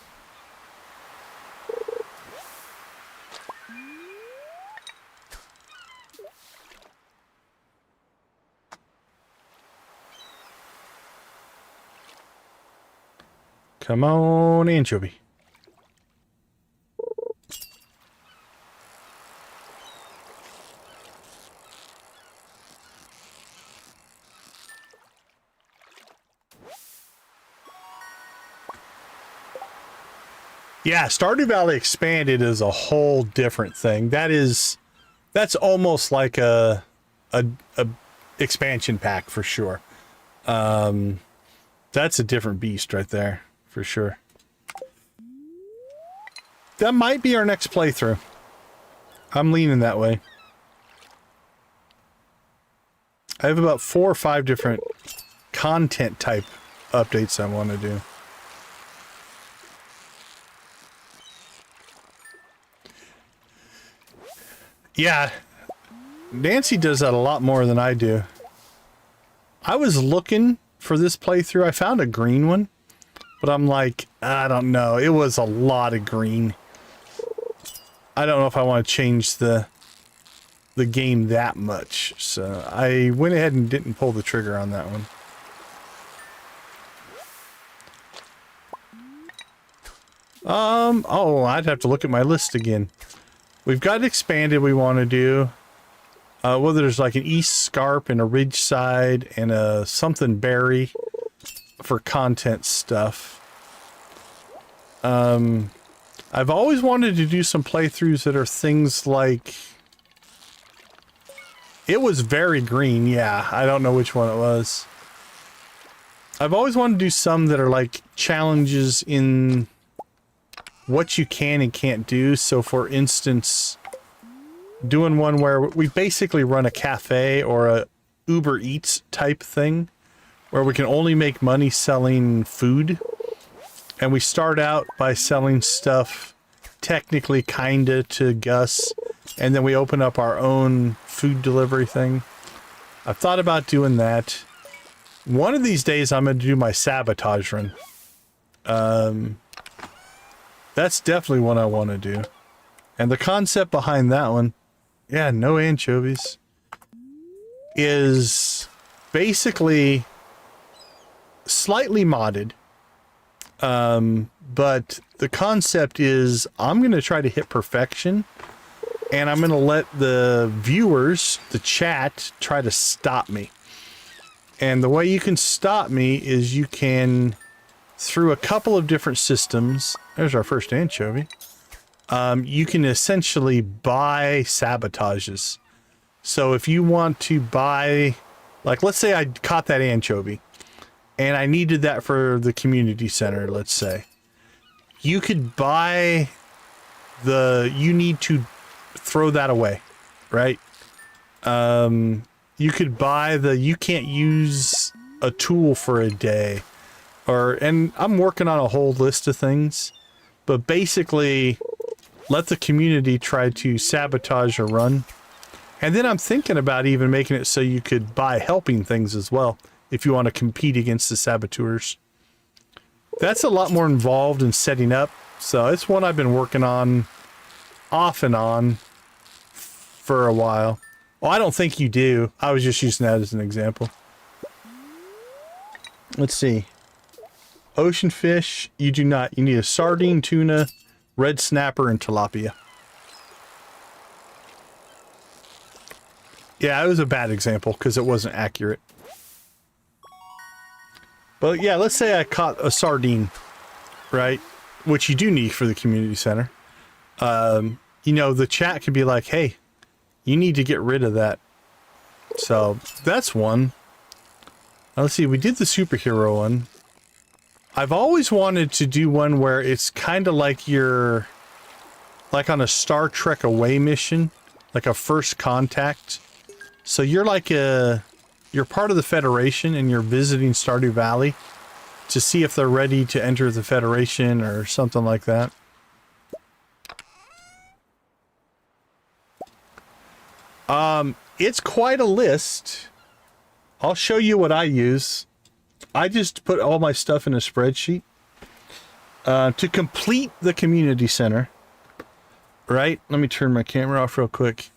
Speaker 1: Come on, anchovy. Yeah, Stardew Valley Expanded is a whole different thing. That's almost like a expansion pack for sure. That's a different beast right there. For sure. That might be our next playthrough. I'm leaning that way. I have about 4 or 5 different content type updates I want to do. Yeah, Nancy does that a lot more than I do. I was looking for this playthrough. I found a green one, but I'm like, I don't know. It was a lot of green. I don't know if I want to change the game that much. So I went ahead and didn't pull the trigger on that one. Oh, I'd have to look at my list again. We've got expanded we want to do. Well, there's like an East Scarp and a Ridge Side and a something berry for content stuff. I've always wanted to do some playthroughs that are things like... It was very green, yeah. I don't know which one it was. I've always wanted to do some that are like challenges in what you can and can't do. So for instance, doing one where we basically run a cafe or a Uber Eats type thing where we can only make money selling food. And we start out by selling stuff technically kinda to Gus, and then we open up our own food delivery thing. I've thought about doing that. One of these days I'm going to do my sabotage run. That's definitely what I want to do. And the concept behind that one, yeah, no anchovies, is basically slightly modded. But the concept is I'm going to try to hit perfection, and I'm going to let the viewers, the chat, try to stop me. And the way you can stop me is you can, through a couple of different systems, there's our first anchovy, you can essentially buy sabotages. So if you want to buy, like let's say I caught that anchovy, and I needed that for the community center, let's say. You could buy you need to throw that away, right? You could buy you can't use a tool for a day. And I'm working on a whole list of things. But basically, let the community try to sabotage a run. And then I'm thinking about even making it so you could buy helping things as well, if you want to compete against the saboteurs. That's a lot more involved in setting up, so it's one I've been working on off and on for a while. Well, I don't think you do. I was just using that as an example. Let's see. Ocean fish, you do not. You need a sardine, tuna, red snapper, and tilapia. Yeah, it was a bad example because it wasn't accurate. But yeah, let's say I caught a sardine, right? Which you do need for the community center. You know, the chat could be like, hey, you need to get rid of that. So that's one. Now, let's see, we did the superhero one. I've always wanted to do one where it's kind of like you're like on a Star Trek away mission, like a first contact. So you're like you're part of the Federation and you're visiting Stardew Valley to see if they're ready to enter the Federation or something like that. It's quite a list. I'll show you what I use. I just put all my stuff in a spreadsheet. To complete the community center, right? Let me turn my camera off real quick.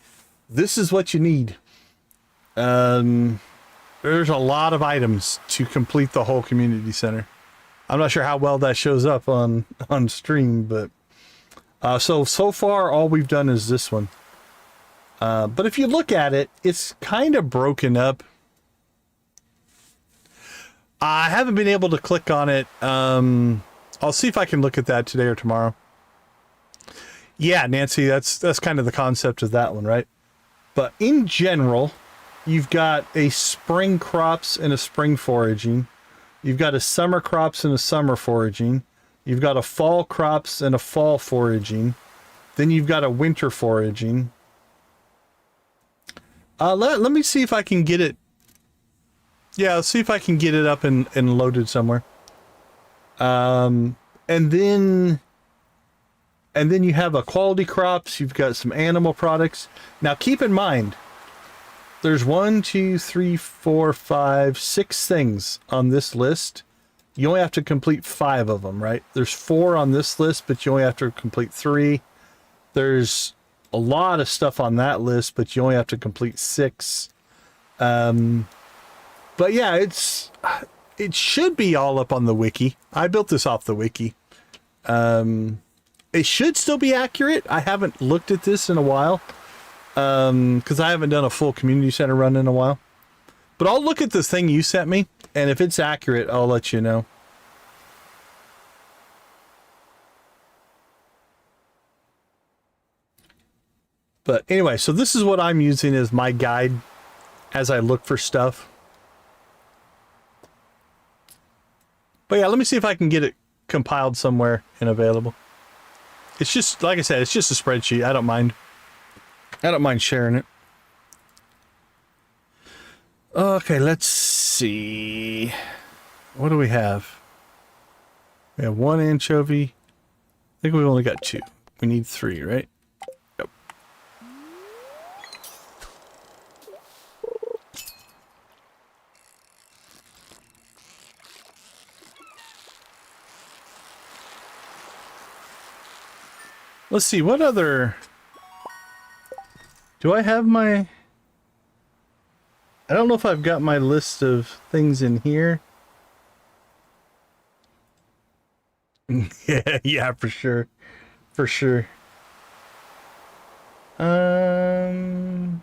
Speaker 1: This is what you need. There's a lot of items to complete the whole community center. I'm not sure how well that shows up on stream, but so far all we've done is this one. But if you look at it, it's kind of broken up. I haven't been able to click on it. I'll see if I can look at that today or tomorrow. Yeah, Nancy, that's kind of the concept of that one, right? But in general, you've got a spring crops and a spring foraging. You've got a summer crops and a summer foraging. You've got a fall crops and a fall foraging. Then you've got a winter foraging. Let me see if I can get it Yeah, let's see if I can get it up and loaded somewhere. And then you have a quality crops. You've got some animal products. Now keep in mind, there's 1, 2, 3, 4, 5, 6 things on this list. You only have to complete 5 of them, right? There's 4 on this list, but you only have to complete 3. There's a lot of stuff on that list, but you only have to complete 6. But yeah, it should be all up on the wiki. I built this off the wiki. It should still be accurate. I haven't looked at this in a while, because I haven't done a full community center run in a while. But I'll look at this thing you sent me, and if it's accurate, I'll let you know. But anyway, so this is what I'm using as my guide as I look for stuff. But yeah, let me see if I can get it compiled somewhere and available. It's just, like I said, it's just a spreadsheet. I don't mind. I don't mind sharing it. Okay, let's see. What do we have? We have 1 anchovy. I think we've only got 2. We need 3, right? Yep. Let's see, what other... Do I have my... I don't know if I've got my list of things in here. yeah, for sure. For sure. I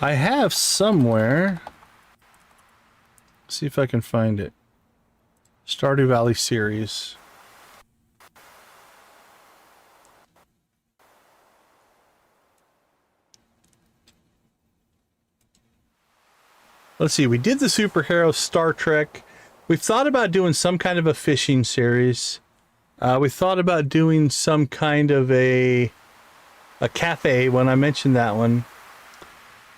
Speaker 1: have somewhere. See if I can find it. Stardew Valley series. Let's see, we did the superhero Star Trek. We've thought about doing some kind of a fishing series. We thought about doing some kind of a cafe when I mentioned that one.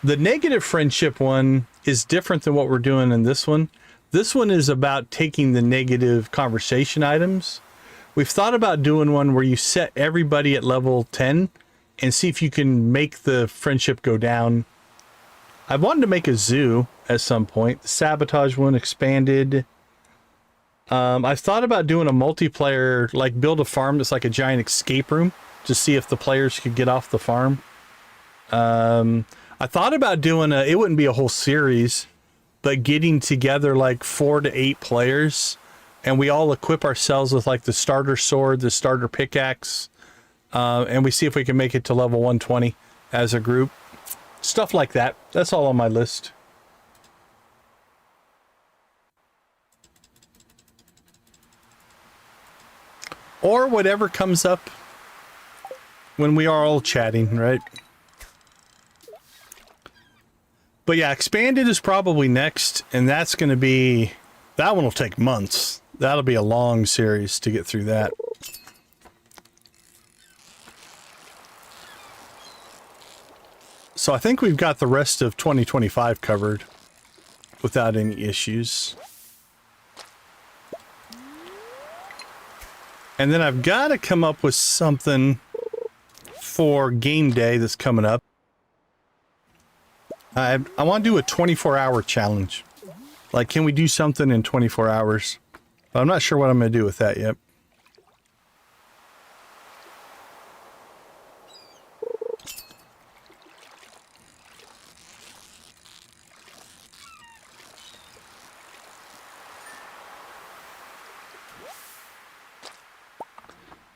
Speaker 1: The negative friendship one is different than what we're doing in this one. This one is about taking the negative conversation items. We've thought about doing one where you set everybody at level 10 and see if you can make the friendship go down. I wanted to make a zoo at some point. The sabotage one expanded. I've thought about doing a multiplayer, like build a farm that's like a giant escape room to see if the players could get off the farm. I thought about doing it wouldn't be a whole series, but getting together like 4 to 8 players and we all equip ourselves with like the starter sword, the starter pickaxe, and we see if we can make it to level 120 as a group. Stuff like that. That's all on my list. Or whatever comes up when we are all chatting, right? But yeah, expanded is probably next, and that's going to be... That one will take months. That'll be a long series to get through that. So I think we've got the rest of 2025 covered without any issues. And then I've got to come up with something for game day that's coming up. I want to do a 24-hour challenge. Like, can we do something in 24 hours? But I'm not sure what I'm going to do with that yet.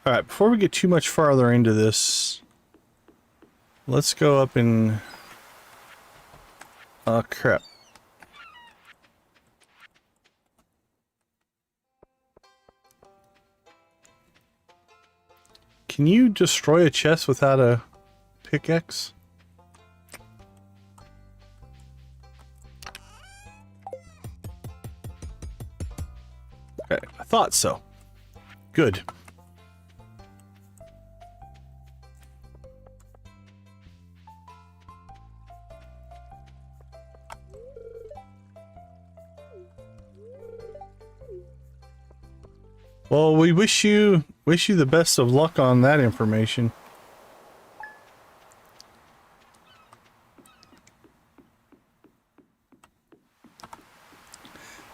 Speaker 1: All right, before we get too much farther into this, let's go up and... Oh, crap. Can you destroy a chest without a pickaxe? Okay, I thought so. Good. Well, we wish you the best of luck on that information.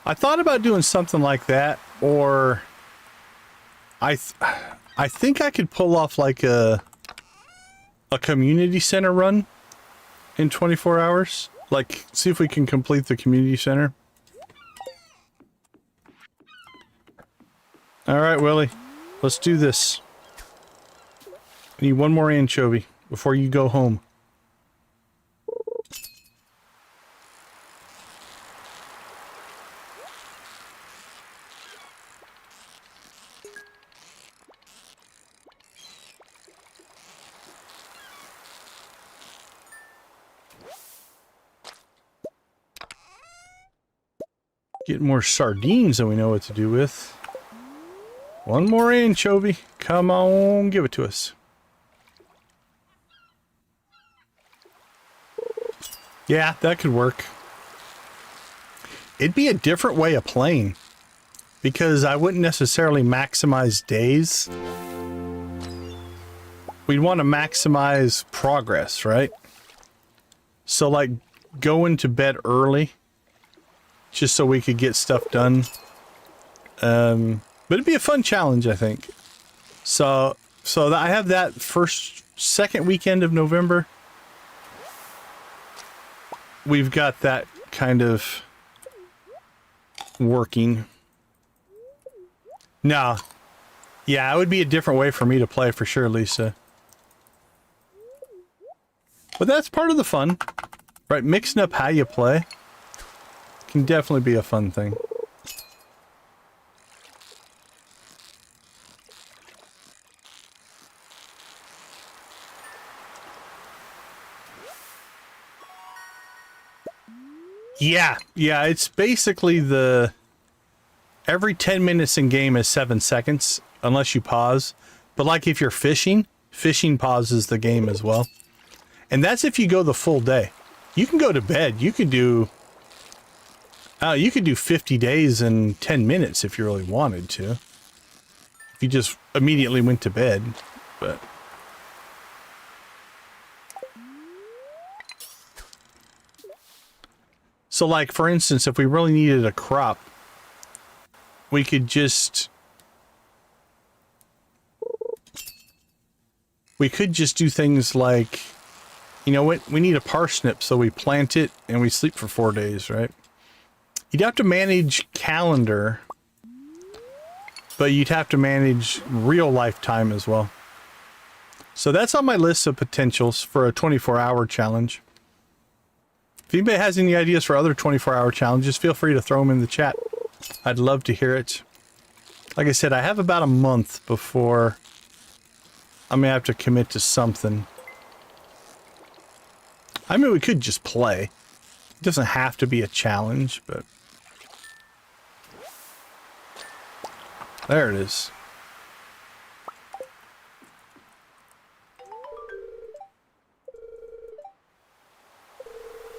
Speaker 1: I thought about doing something like that, or I think I could pull off like a community center run in 24 hours. Like, see if we can complete the community center. All right, Willie, let's do this. I need one more anchovy before you go home. Get more sardines than we know what to do with. One more anchovy. Come on, give it to us. Yeah, that could work. It'd be a different way of playing, because I wouldn't necessarily maximize days. We'd want to maximize progress, right? So like going to bed early, just so we could get stuff done. But it'd be a fun challenge, I think. So I have that second weekend of November. We've got that kind of working. No. Yeah, it would be a different way for me to play for sure, Lisa. But that's part of the fun, right? Mixing up how you play can definitely be a fun thing. Yeah, it's basically every 10 minutes in game is 7 seconds, unless you pause. But like if you're fishing pauses the game as well. And that's if you go the full day. You can go to bed. You could do 50 days in 10 minutes if you really wanted to. If you just immediately went to bed, but... So like, for instance, if we really needed a crop, we could just... We could just do things like, you know what, we need a parsnip, so we plant it and we sleep for 4 days, right? You'd have to manage calendar, but you'd have to manage real life time as well. So that's on my list of potentials for a 24-hour challenge. If anybody has any ideas for other 24-hour challenges, feel free to throw them in the chat. I'd love to hear it. Like I said, I have about a month before I'm gonna have to commit to something. I mean, we could just play. It doesn't have to be a challenge, but... There it is.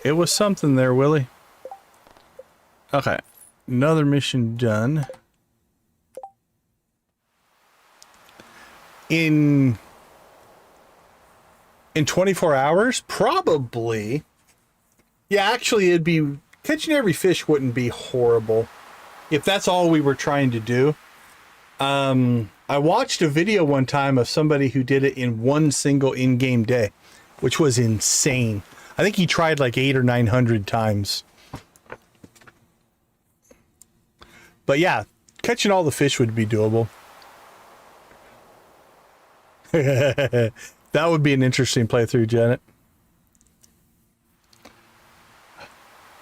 Speaker 1: It was something there, Willie. Okay. Another mission done. In 24 hours? Probably. Yeah, actually, it'd be... Catching every fish wouldn't be horrible. If that's all we were trying to do. I watched a video one time of somebody who did it in one single in-game day, which was insane. I think he tried like 800 or 900 times. But yeah, catching all the fish would be doable. That would be an interesting playthrough, Janet.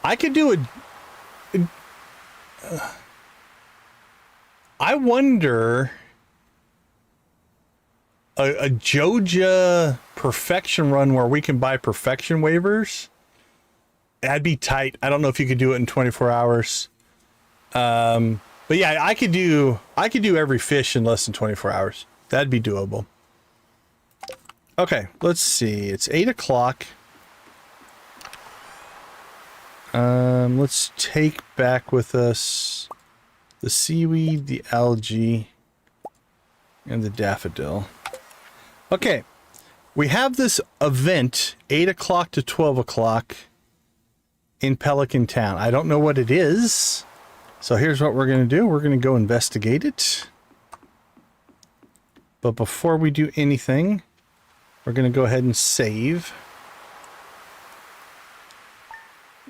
Speaker 1: I could do I wonder... A Joja perfection run where we can buy perfection waivers. That'd be tight. I don't know if you could do it in 24 hours. But yeah, I could do every fish in less than 24 hours. That'd be doable. Okay, let's see. It's 8 o'clock. Let's take back with us the seaweed, the algae. And the daffodil. Okay. We have this event, 8 o'clock to 12 o'clock in Pelican Town. I don't know what it is. So here's what we're going to do. We're going to go investigate it. But before we do anything, we're going to go ahead and save.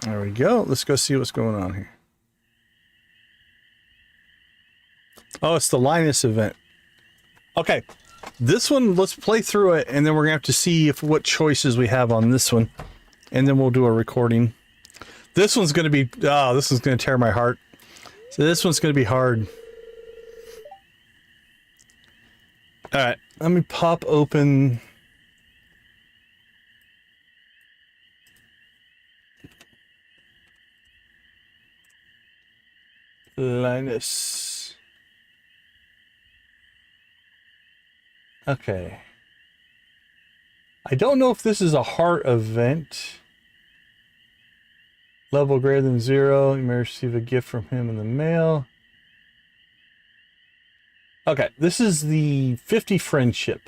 Speaker 1: There we go. Let's go see what's going on here. Oh, it's the Linus event. Okay. This one, let's play through it, and then we're going to have to see what choices we have on this one. And then we'll do a recording. This one's going to be... Oh, this one's going to tear my heart. So this one's going to be hard. Alright, let me pop open... Linus... Okay. I don't know if this is a heart event. Level greater than 0. You may receive a gift from him in the mail. Okay, this is the 50 friendship.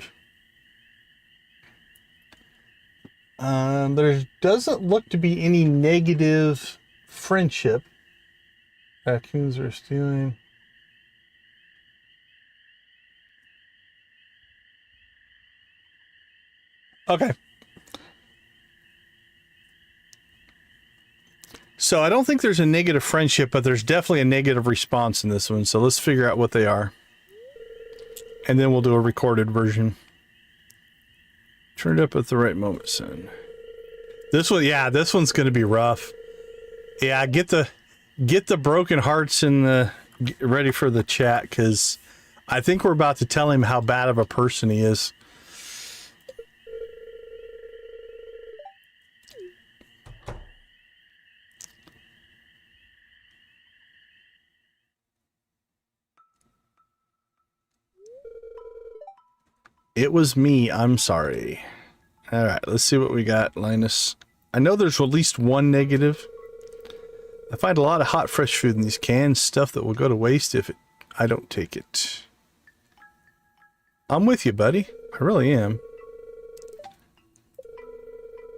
Speaker 1: There doesn't look to be any negative friendship. Raccoons are stealing. Okay. So I don't think there's a negative friendship, but there's definitely a negative response in this one. So let's figure out what they are. And then we'll do a recorded version. Turn it up at the right moment, son. This one, yeah, this one's going to be rough. Yeah, get the broken hearts in the ready for the chat, because I think we're about to tell him how bad of a person he is. It was me. I'm sorry. All right, let's see what we got, Linus. I know there's at least one negative. I find a lot of hot, fresh food in these cans, stuff that will go to waste if I don't take it. I'm with you, buddy. I really am.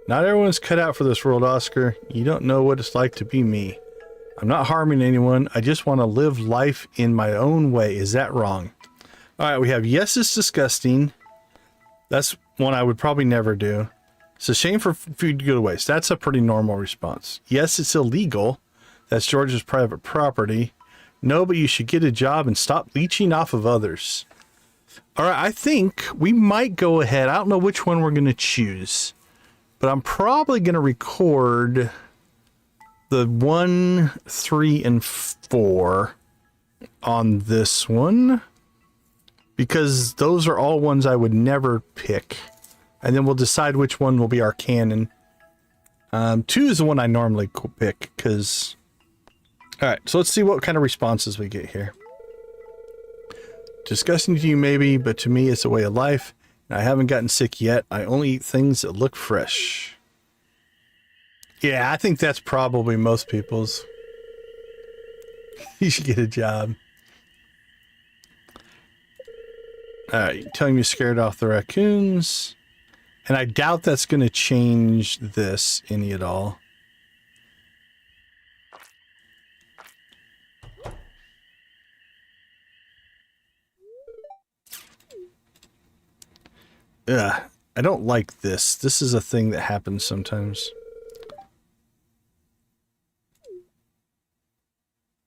Speaker 1: Not everyone's cut out for this world, Oscar. You don't know what it's like to be me. I'm not harming anyone. I just want to live life in my own way. Is that wrong? All right, we have yes, it's disgusting. That's one I would probably never do. It's a shame for food to go to waste. That's a pretty normal response. Yes, it's illegal. That's George's private property. No, but you should get a job and stop leeching off of others. All right, I think we might go ahead. I don't know which one we're going to choose, but I'm probably going to record the 1, 3, and 4 on this one, because those are all ones I would never pick. And then we'll decide which one will be our canon. 2 is the one I normally pick, because... Alright, so let's see what kind of responses we get here. Disgusting to you maybe, but to me it's a way of life. And I haven't gotten sick yet. I only eat things that look fresh. Yeah, I think that's probably most people's. You should get a job. Alright, telling me you're scared off the raccoons. And I doubt that's going to change this any at all. Ugh, I don't like this. This is a thing that happens sometimes.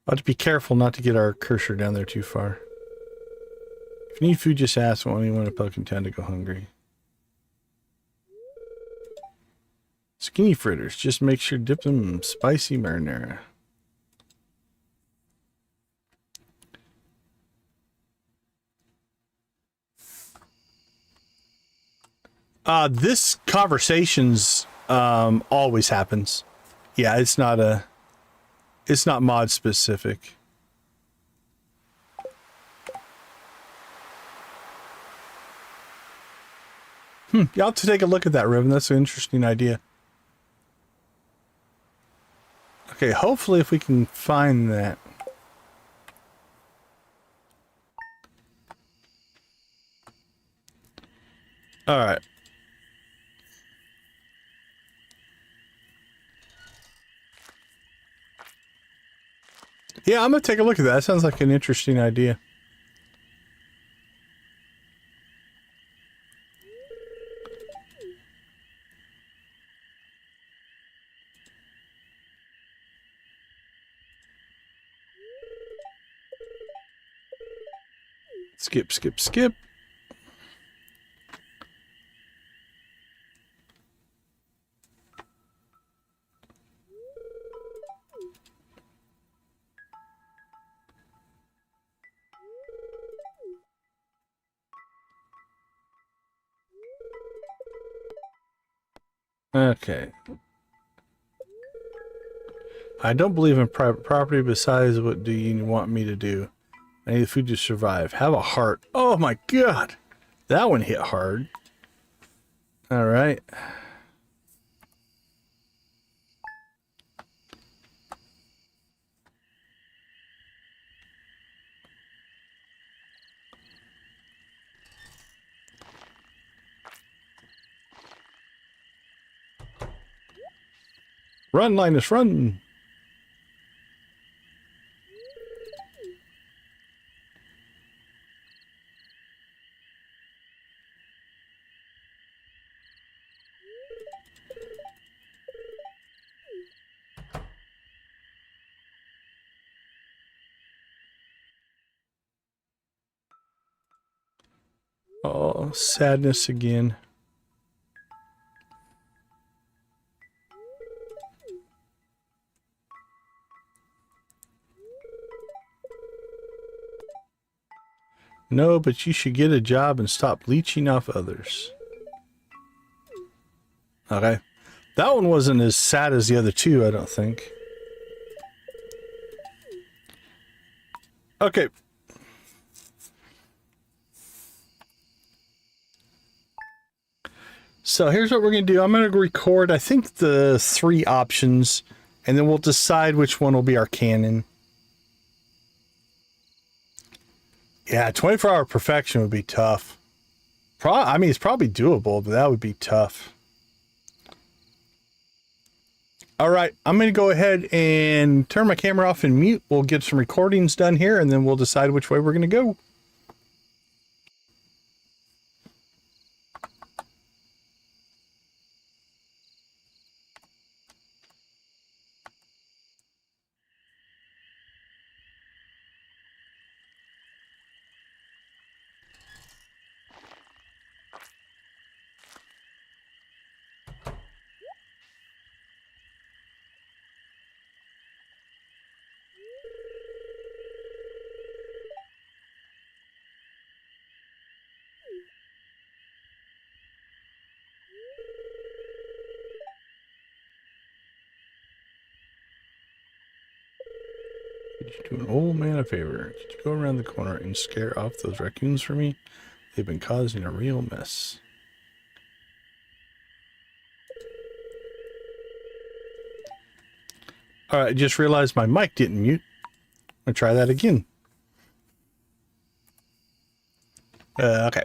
Speaker 1: I'll have to be careful not to get our cursor down there too far. If you need food, just ask. I want anyone in Pelican Town to go hungry. Skinny fritters. Just make sure to dip them in spicy marinara. This conversations always happens. Yeah, it's not mod specific. You'll have to take a look at that, Riven. That's an interesting idea. Okay, hopefully if we can find that. All right. Yeah, I'm gonna take a look at that. That sounds like an interesting idea. Skip, skip, skip. Okay. I don't believe in private property. Besides, what do you want me to do? I need food to survive. Have a heart. Oh my god. That one hit hard. All right. Run, Linus, run. Oh, sadness again. No, but you should get a job and stop leeching off others. Okay. That one wasn't as sad as the other two, I don't think. Okay. So here's what we're going to do. I'm going to record, I think, the 3 options, and then we'll decide which one will be our canon. Yeah, 24-hour perfection would be tough. I mean, it's probably doable, but that would be tough. All right, I'm going to go ahead and turn my camera off and mute. We'll get some recordings done here, and then we'll decide which way we're going to go. Could you do an old man a favor? Could you go around the corner and scare off those raccoons for me? They've been causing a real mess. All right, I just realized my mic didn't mute. I'm going to try that again. Okay.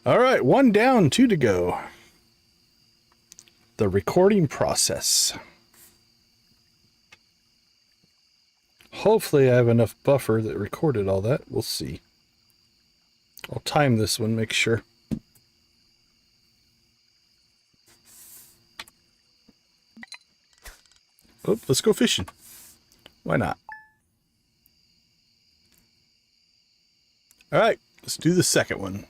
Speaker 1: All right, 1 down, 2 to go. The recording process. Hopefully I have enough buffer that recorded all that. We'll see. I'll time this one, make sure. Oh, let's go fishing. Why not? All right, let's do the second one.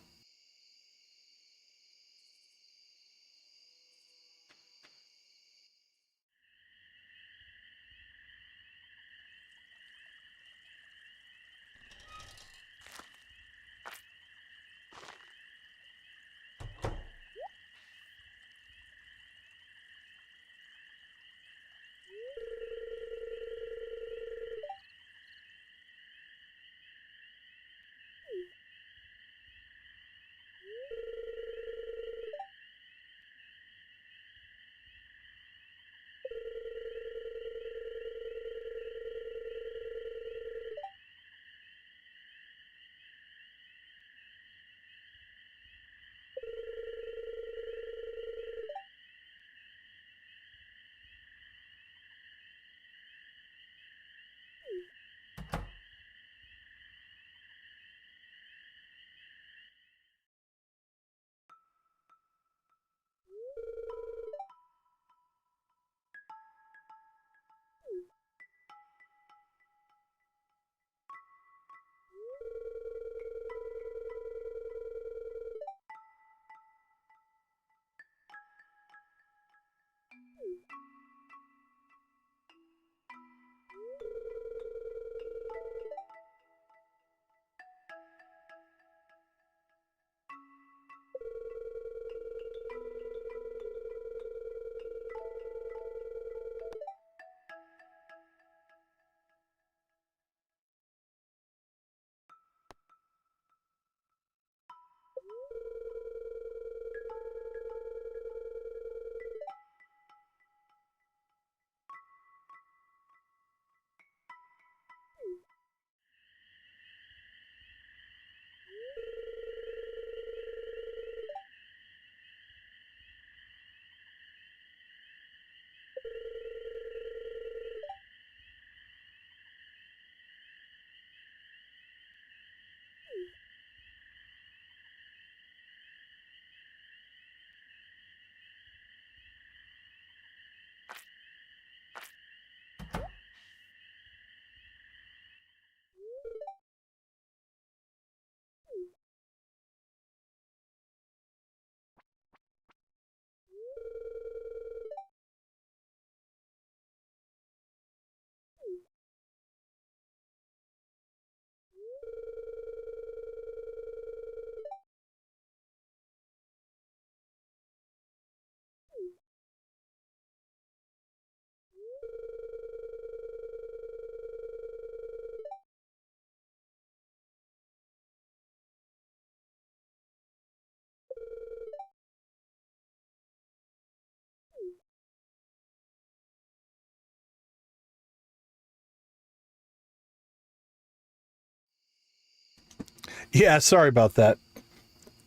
Speaker 1: Yeah, sorry about that.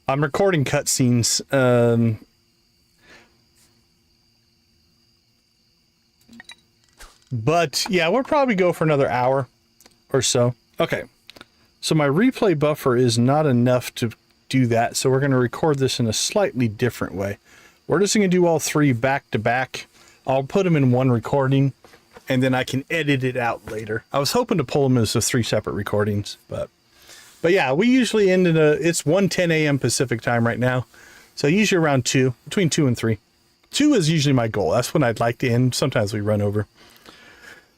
Speaker 1: I'm recording cutscenes. But yeah, we'll probably go for another hour or so. Okay, so my replay buffer is not enough to do that, so we're going to record this in a slightly different way. We're just going to do all 3 back to back. I'll put them in one recording, and then I can edit it out later. I was hoping to pull them as 3 separate recordings, but yeah, we usually end in it's 1:10 a.m. Pacific time right now, so usually around 2, between 2 and 3. 2 is usually my goal. That's when I'd like to end. Sometimes we run over.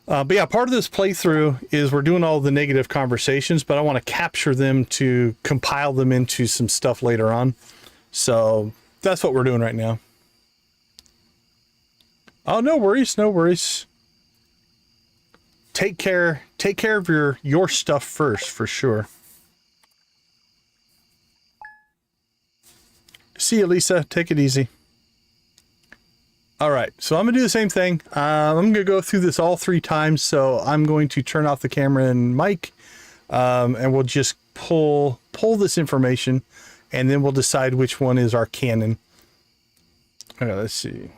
Speaker 1: But yeah, part of this playthrough is we're doing all the negative conversations, but I want to capture them to compile them into some stuff later on. So that's what we're doing right now. Oh, no worries, no worries. Take care of your stuff first, for sure. See you, Lisa. Take it easy. All right, so I'm gonna do the same thing. I'm gonna go through this all 3 times. So I'm going to turn off the camera and mic, and we'll just pull this information, and then we'll decide which one is our canon. All right, let's see.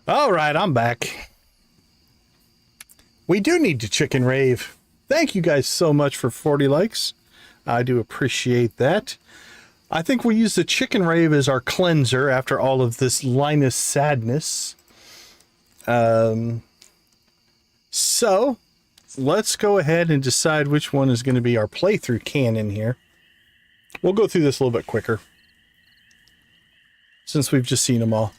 Speaker 1: All right, I'm back. We do need to chicken rave. Thank you guys so much for 40 likes. I do appreciate that. I think we'll use the chicken rave as our cleanser after all of this Linus sadness. So let's go ahead and decide which one is going to be our playthrough canon here. We'll go through this a little bit quicker since we've just seen them all.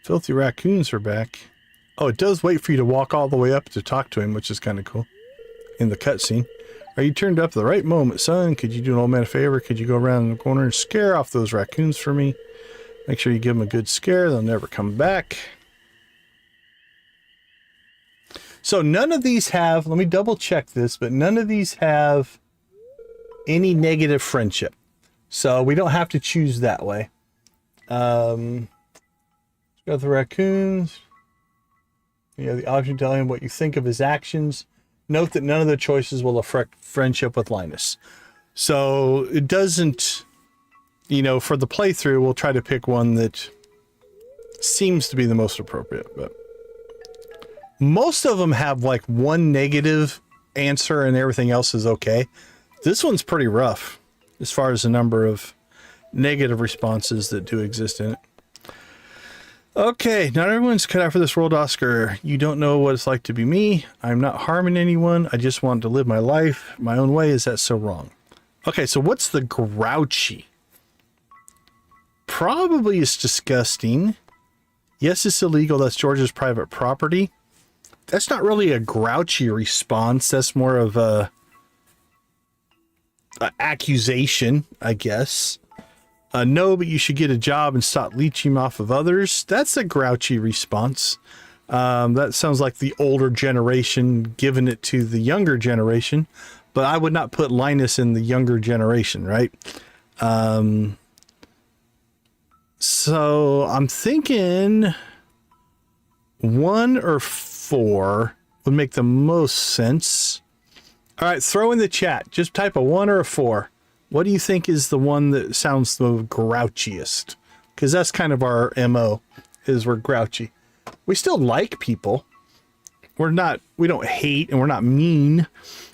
Speaker 1: Filthy raccoons are back. Oh, it does wait for you to walk all the way up to talk to him, which is kind of cool in the cutscene. Are you turned up at the right moment, son? Could you do an old man a favor? Could you go around the corner and scare off those raccoons for me? Make sure you give them a good scare. They'll never come back. So none of these have, let me double check this, but none of these have any negative friendship. So we don't have to choose that way. Got the raccoons. You have the option telling him what you think of his actions. Note that none of the choices will affect friendship with Linus. So it doesn't, you know, for the playthrough, we'll try to pick one that seems to be the most appropriate, but most of them have like one negative answer and everything else is okay. This one's pretty rough as far as the number of negative responses that do exist in it. Okay, not everyone's cut out for this world, Oscar. You don't know what it's like to be me. I'm not harming anyone. I just want to live my life my own way. Is that so wrong? Okay, so what's the grouchy? Probably it's disgusting. Yes, it's illegal. That's George's private property. That's not really a grouchy response. That's more of a accusation, I guess. No, but you should get a job and stop leeching off of others. That's a grouchy response. That sounds like the older generation giving it to the younger generation, but I would not put Linus in the younger generation, right? So I'm thinking 1 or 4 would make the most sense. All right, throw in the chat. Just type a 1 or a 4. What do you think is the one that sounds the grouchiest? Because that's kind of our MO, is we're grouchy. We still like people. We don't hate and we're not mean.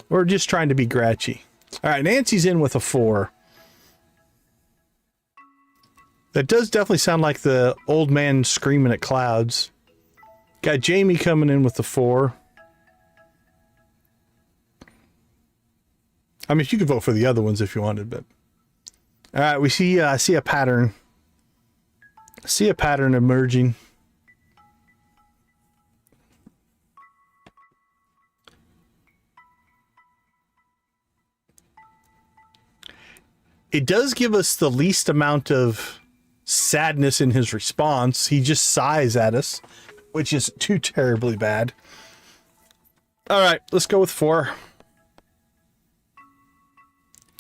Speaker 1: We're just trying to be grouchy. All right, Nancy's in with a 4. That does definitely sound like the old man screaming at clouds. Got Jamie coming in with the 4. I mean, you could vote for the other ones if you wanted, but all right, we see a pattern. See a pattern emerging. It does give us the least amount of sadness in his response. He just sighs at us, which is too terribly bad. All right, let's go with 4.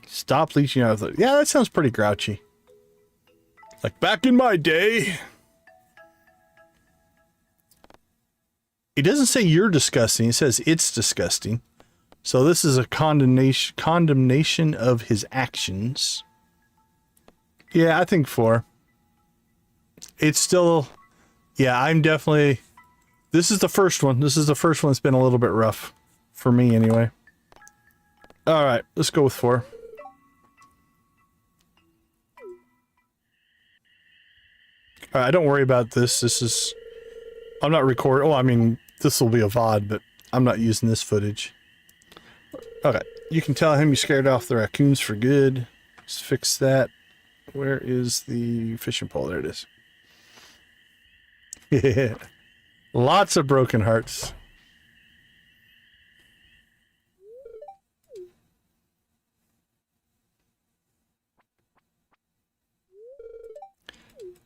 Speaker 1: Stop leeching out. Yeah, that sounds pretty grouchy. Like back in my day. It doesn't say you're disgusting. It says it's disgusting. So this is a condemnation of his actions. Yeah, I think 4. It's still, yeah, I'm definitely, this is the first one. This is the first one that's been a little bit rough for me anyway. All right, let's go with 4. All right, don't worry about this. This is, I'm not recording. Oh, I mean, this will be a VOD, but I'm not using this footage. Okay, you can tell him you scared off the raccoons for good. Let's fix that. Where is the fishing pole? There it is. Yeah. Lots of broken hearts.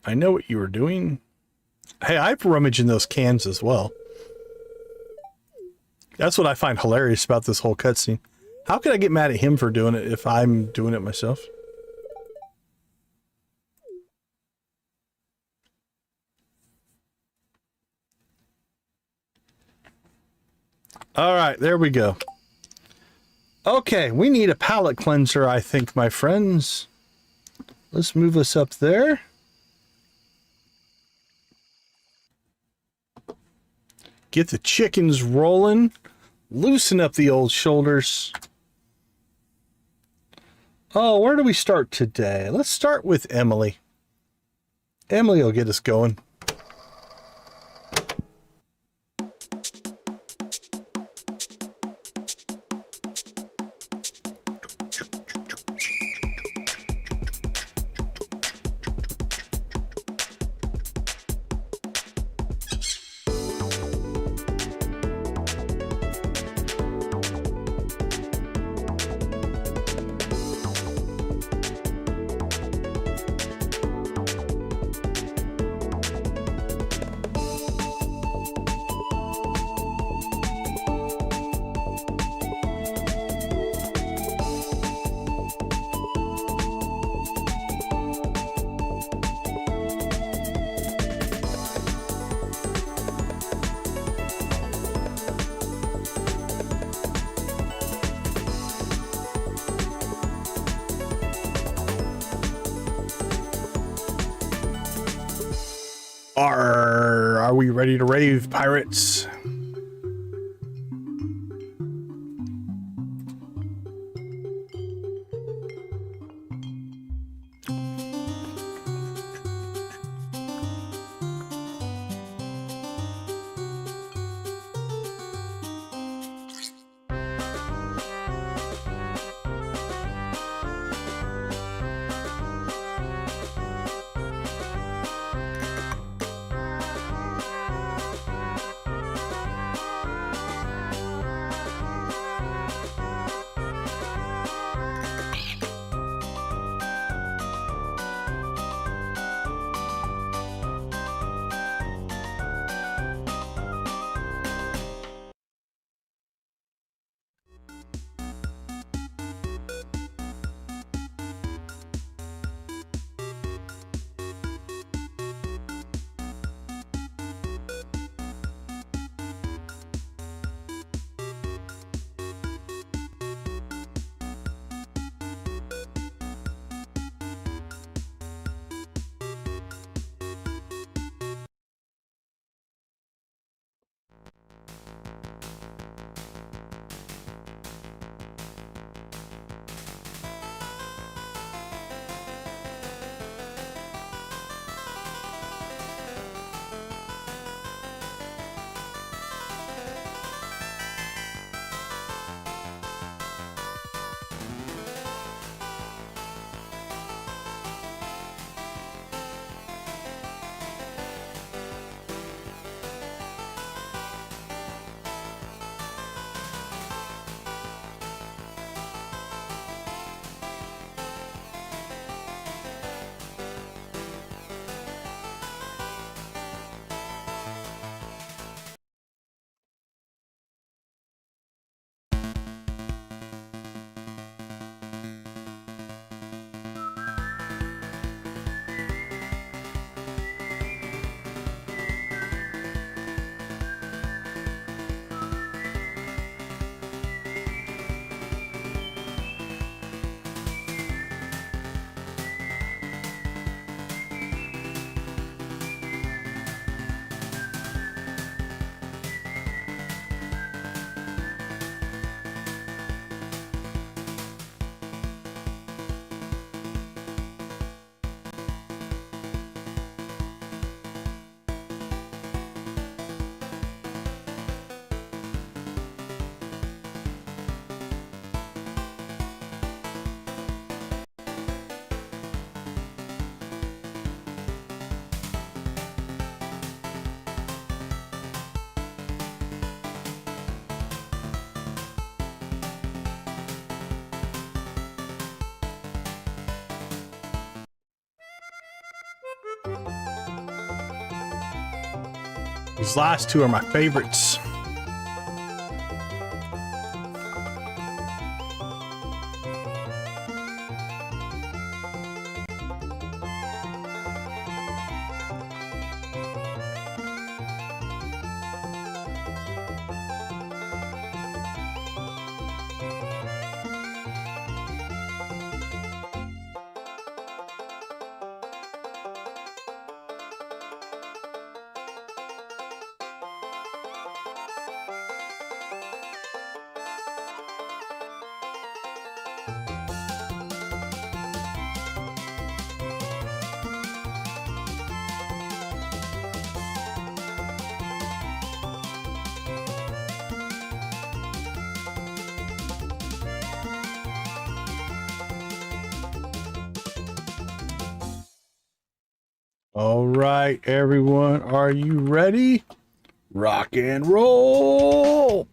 Speaker 1: I know what you were doing. Hey, I've rummaged in those cans as well. That's what I find hilarious about this whole cutscene. How could I get mad at him for doing it if I'm doing it myself? All right, there we go. Okay, we need a palate cleanser, I think, my friends. Let's move us up there. Get the chickens rolling. Loosen up the old shoulders. Oh, where do we start today? Let's start with Emily. Emily will get us going. Are we ready to rave, pirates? These last two are my favorites. All right, everyone, are you ready? Rock and roll!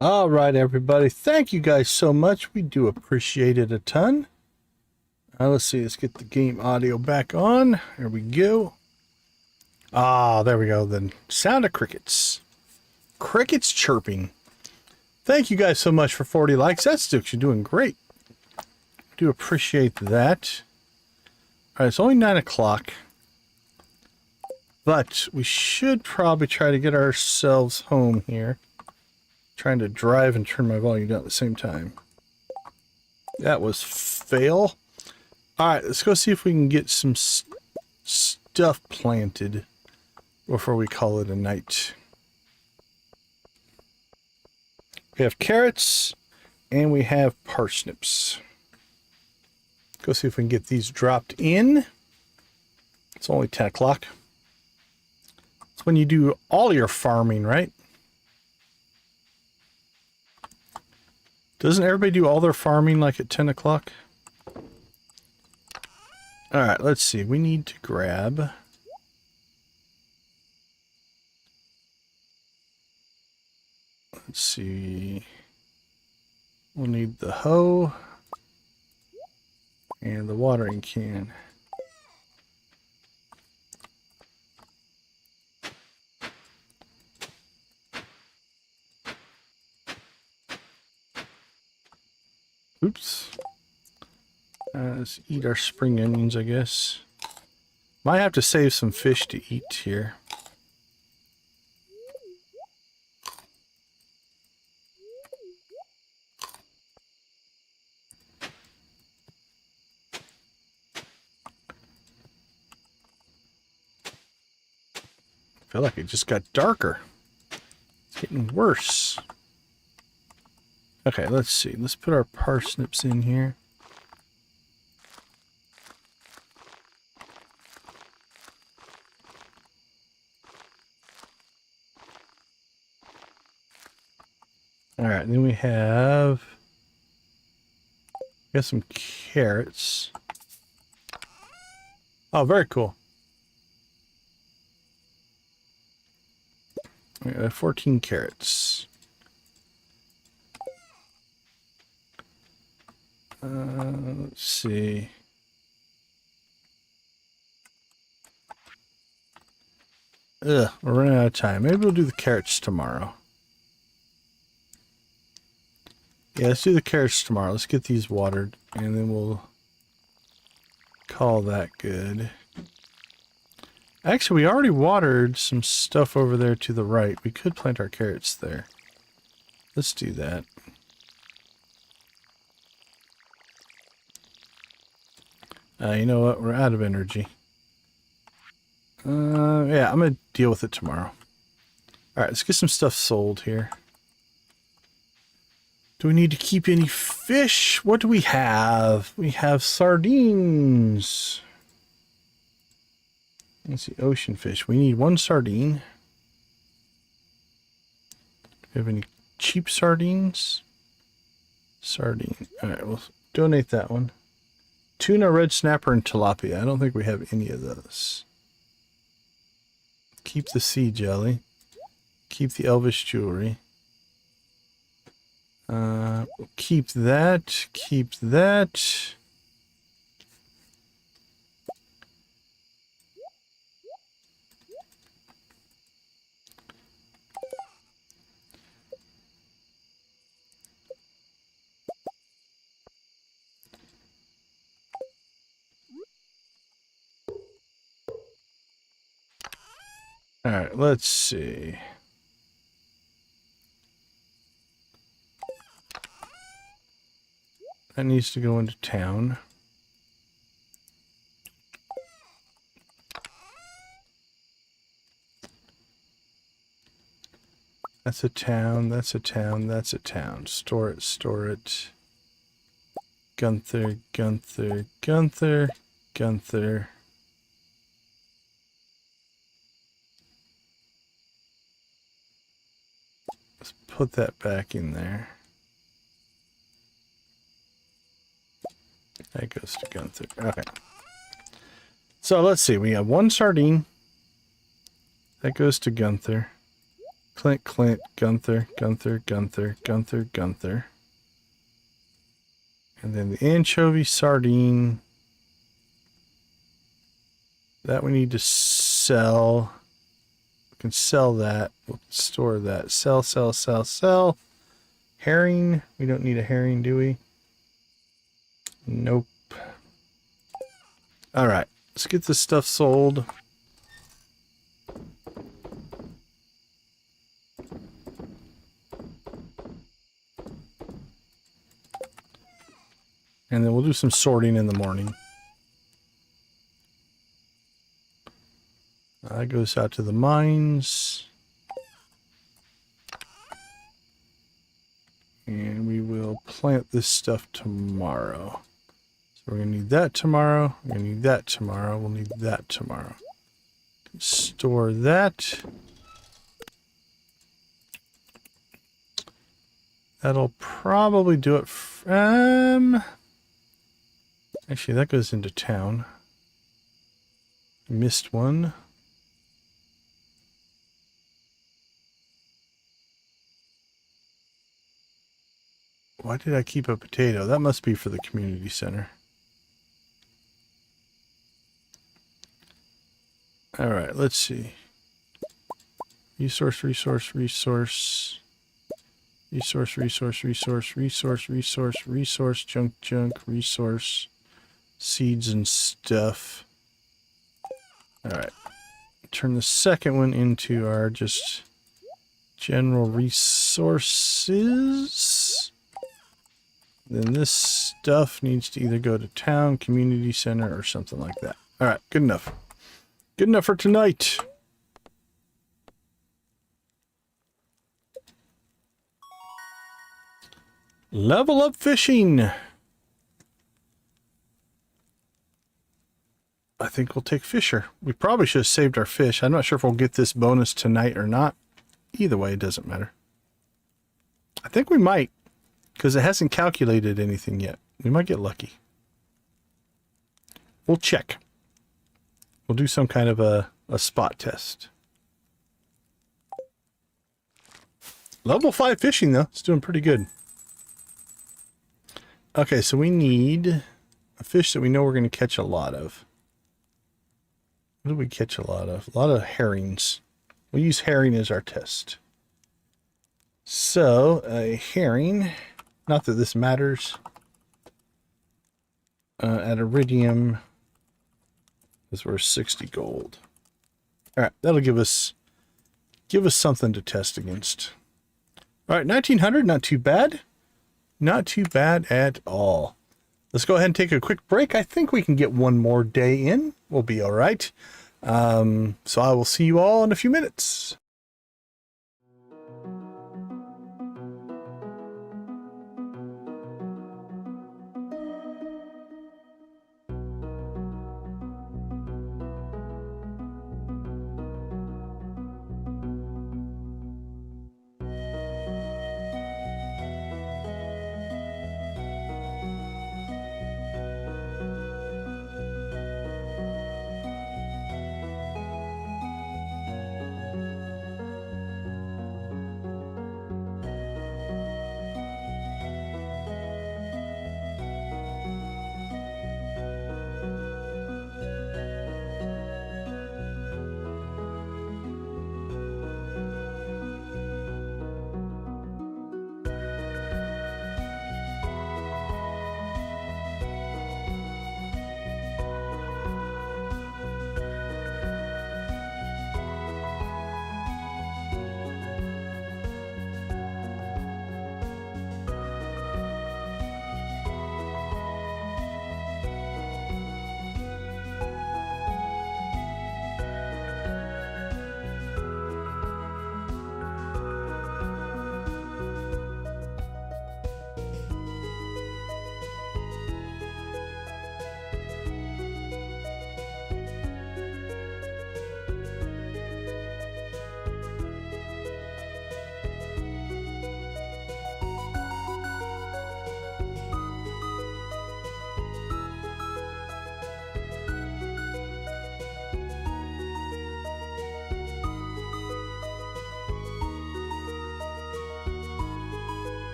Speaker 1: All right, everybody. Thank you guys so much. We do appreciate it a ton. Let's see. Let's get the game audio back on. There we go. Ah, there we go. The sound of crickets. Crickets chirping. Thank you guys so much for 40 likes. That's you're doing great. Do appreciate that. All right, it's only 9 o'clock. But we should probably try to get ourselves home here. Trying to drive and turn my volume down at the same time. That was fail. All right, let's go see if we can get some stuff planted before we call it a night. We have carrots and we have parsnips. Go see if we can get these dropped in. It's only 10 o'clock. It's when you do all your farming, right? Doesn't everybody do all their farming like at 10 o'clock? All right, let's see. We need to grab... Let's see. We'll need the hoe and the watering can. Oops. Let's eat our spring onions, I guess. Might have to save some fish to eat here. I feel like it just got darker. It's getting worse. Okay, let's see. Let's put our parsnips in here. All right, then we got some carrots. Oh, very cool. We got 14 carrots. Let's see. Ugh, we're running out of time. Maybe we'll do the carrots tomorrow. Yeah, let's do the carrots tomorrow. Let's get these watered, and then we'll call that good. Actually, we already watered some stuff over there to the right. We could plant our carrots there. Let's do that. You know what? We're out of energy. Yeah, I'm going to deal with it tomorrow. Alright, let's get some stuff sold here. Do we need to keep any fish? What do we have? We have sardines. Let's see, ocean fish. We need 1 sardine. Do we have any cheap sardines? Sardine. Alright, we'll donate that one. Tuna, red snapper, and tilapia. I don't think we have any of those. Keep the sea jelly. Keep the elvish jewelry. Keep that. Keep that. All right, let's see. That needs to go into town. That's a town, that's a town, that's a town. Store it, store it. Gunther, Gunther, Gunther, Gunther. Let's put that back in there. That goes to Gunther. Okay. So let's see. We have one sardine. That goes to Gunther. Clint, Clint, Gunther, Gunther, Gunther, Gunther, Gunther. And then the anchovy sardine. That we need to sell. We can sell that. We'll store that. Sell, sell, sell, sell. Herring. We don't need a herring, do we? Nope. Alright. Let's get this stuff sold. And then we'll do some sorting in the morning. That goes out to the mines. And we will plant this stuff tomorrow. So we're going to need that tomorrow. We're going to need that tomorrow. We'll need that tomorrow. Store that. That'll probably do it. Actually, that goes into town. Missed one. Why did I keep a potato? That must be for the community center. All right, let's see. Resource, resource, resource. Resource, resource, resource, resource, resource, resource, junk, junk, resource. Seeds and stuff. Alright. Turn the second one into our just general resources. Then this stuff needs to either go to town, community center, or something like that. Alright, good enough. Good enough for tonight. Level up fishing. I think we'll take Fisher. We probably should have saved our fish. I'm not sure if we'll get this bonus tonight or not. Either way, it doesn't matter. I think we might, because it hasn't calculated anything yet. We might get lucky. We'll check. We'll do some kind of a spot test. Level 5 fishing, though. It's doing pretty good. Okay, so we need a fish that we know we're going to catch a lot of. What do we catch a lot of? A lot of herrings. We'll use herring as our test. So, a herring, not that this matters, at iridium is worth 60 gold. Alright, that'll give us something to test against. Alright, 1900, not too bad. Not too bad at all. Let's go ahead and take a quick break. I think we can get one more day in. We'll be all right. So I will see you all in a few minutes.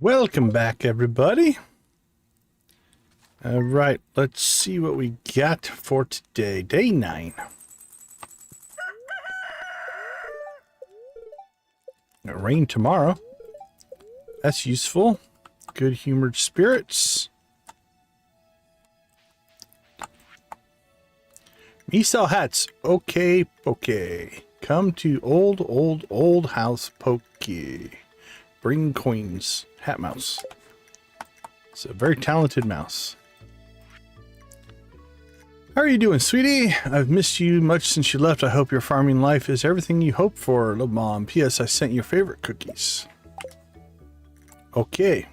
Speaker 1: Welcome back, everybody. All right, let's see what we got for today. Day 9. It'll rain tomorrow. That's useful. Good-humored spirits. Me sell hats. Okay, pokey. Come to old house pokey. Bring coins. Hat mouse. It's a very talented mouse. How are you doing, sweetie? I've missed you much since you left. I hope your farming life is everything you hoped for. Love, Mom. P.S. I sent your favorite cookies. Okay.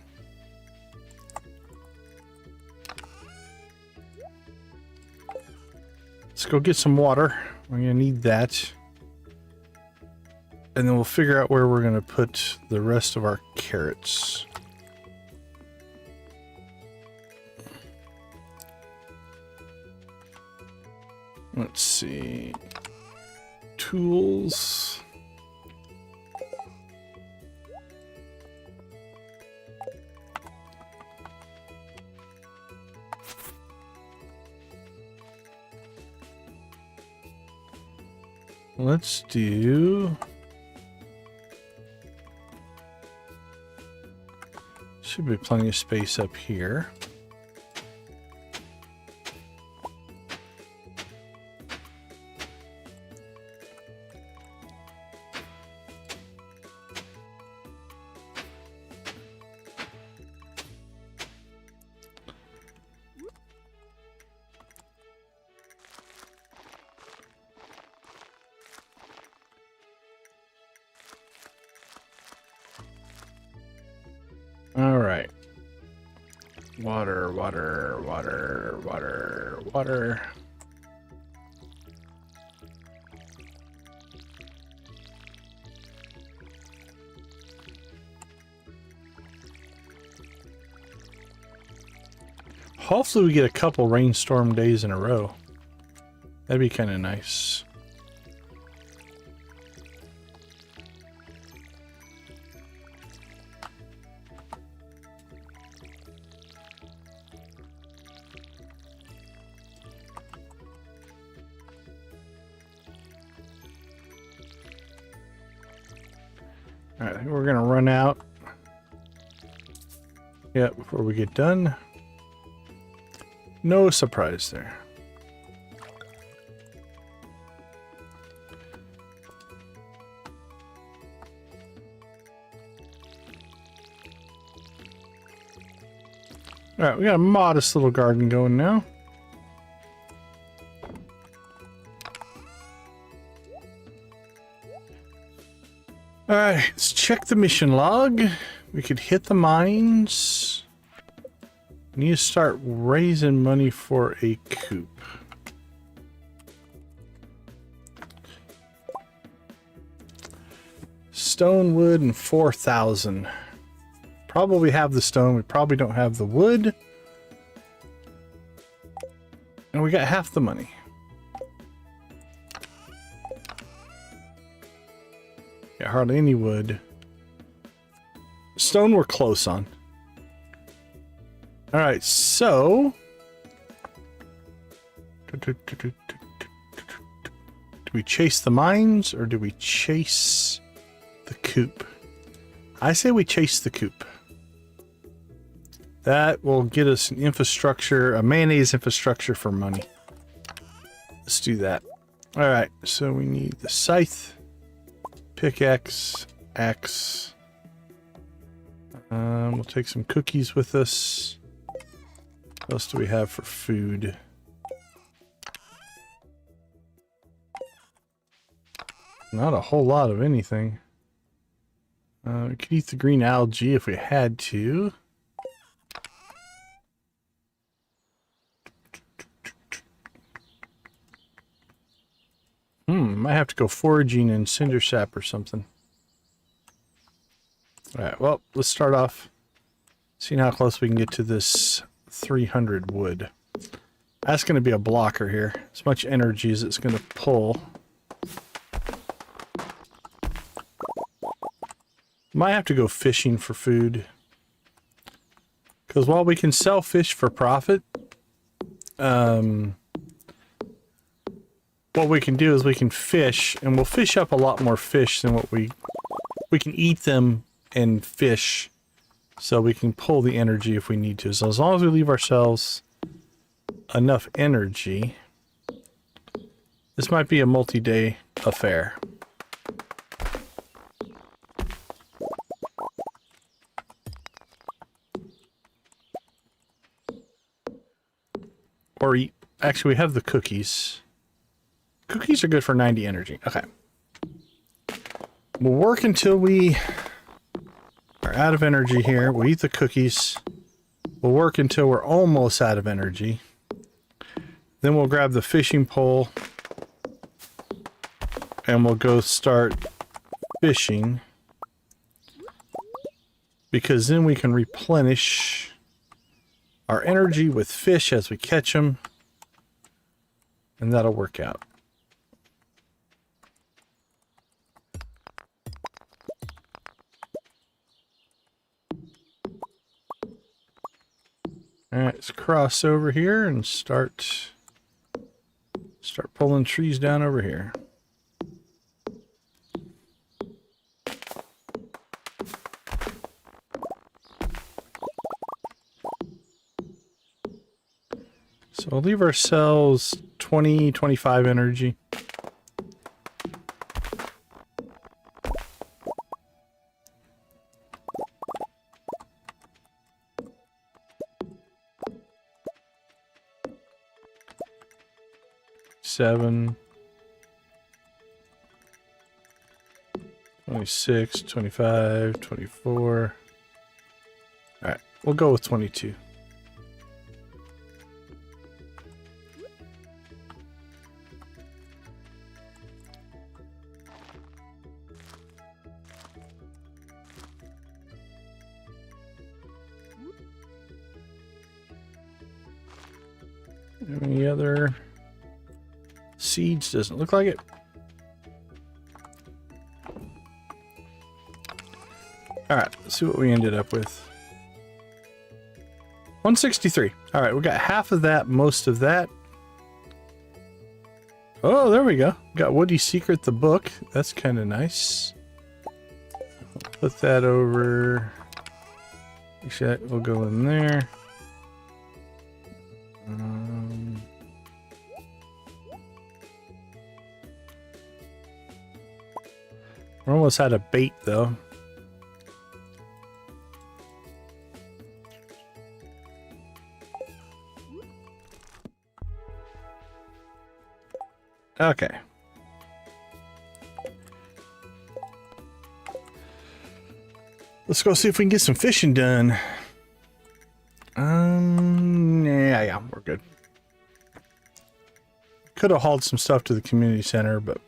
Speaker 1: Let's go get some water. We're going to need that. And then we'll figure out where we're going to put the rest of our carrots. Let's see. Tools. Let's do... Should be plenty of space up here. All right. Water, water, water, water, water. Hopefully we get a couple rainstorm days in a row. That'd be kind of nice. All right, we're gonna run out. Yeah, before we get done. No surprise there. All right, we got a modest little garden going now. All right, let's check the mission log. We could hit the mines. We need to start raising money for a coop. Stone, wood, and 4,000. Probably have the stone. We probably don't have the wood. And we got half the money. Got hardly any wood. Stone we're close on. All right, so do we chase the mines or do we chase the coop? I say we chase the coop. That will get us an infrastructure, a mayonnaise infrastructure for money. Let's do that. All right, so we need the scythe, pickaxe, axe. We'll take some cookies with us. What else do we have for food? Not a whole lot of anything. We could eat the green algae if we had to. Might have to go foraging in cinder sap or something. Alright, well, let's start off seeing how close we can get to this 300 wood. That's going to be a blocker here. As much energy as it's going to pull. Might have to go fishing for food. Because while we can sell fish for profit, what we can do is we can fish, and we'll fish up a lot more fish than what we can eat them and fish, so we can pull the energy if we need to. So as long as we leave ourselves enough energy, this might be a multi-day affair. Or eat. Actually, we have the cookies. Cookies are good for 90 energy. Okay. We'll work until we are out of energy here. We'll eat the cookies. We'll work until we're almost out of energy. Then we'll grab the fishing pole. And we'll go start fishing. Because then we can replenish our energy with fish as we catch them, and that'll work out. All right, let's cross over here and start pulling trees down over here. So we'll leave ourselves 20, 25 energy. Seven, 26, 25, 24. All right, we'll go with 22. Any other seeds? Doesn't look like it. All right, let's see what we ended up with. 163. All right, we got half of that, most of that. Oh, there we go. Got Woody Secret, the book. That's kind of nice. Put that over. Actually, that will go in there. We're almost out of bait, though. Okay. Let's go see if we can get some fishing done. Yeah, we're good. Could have hauled some stuff to the community center, but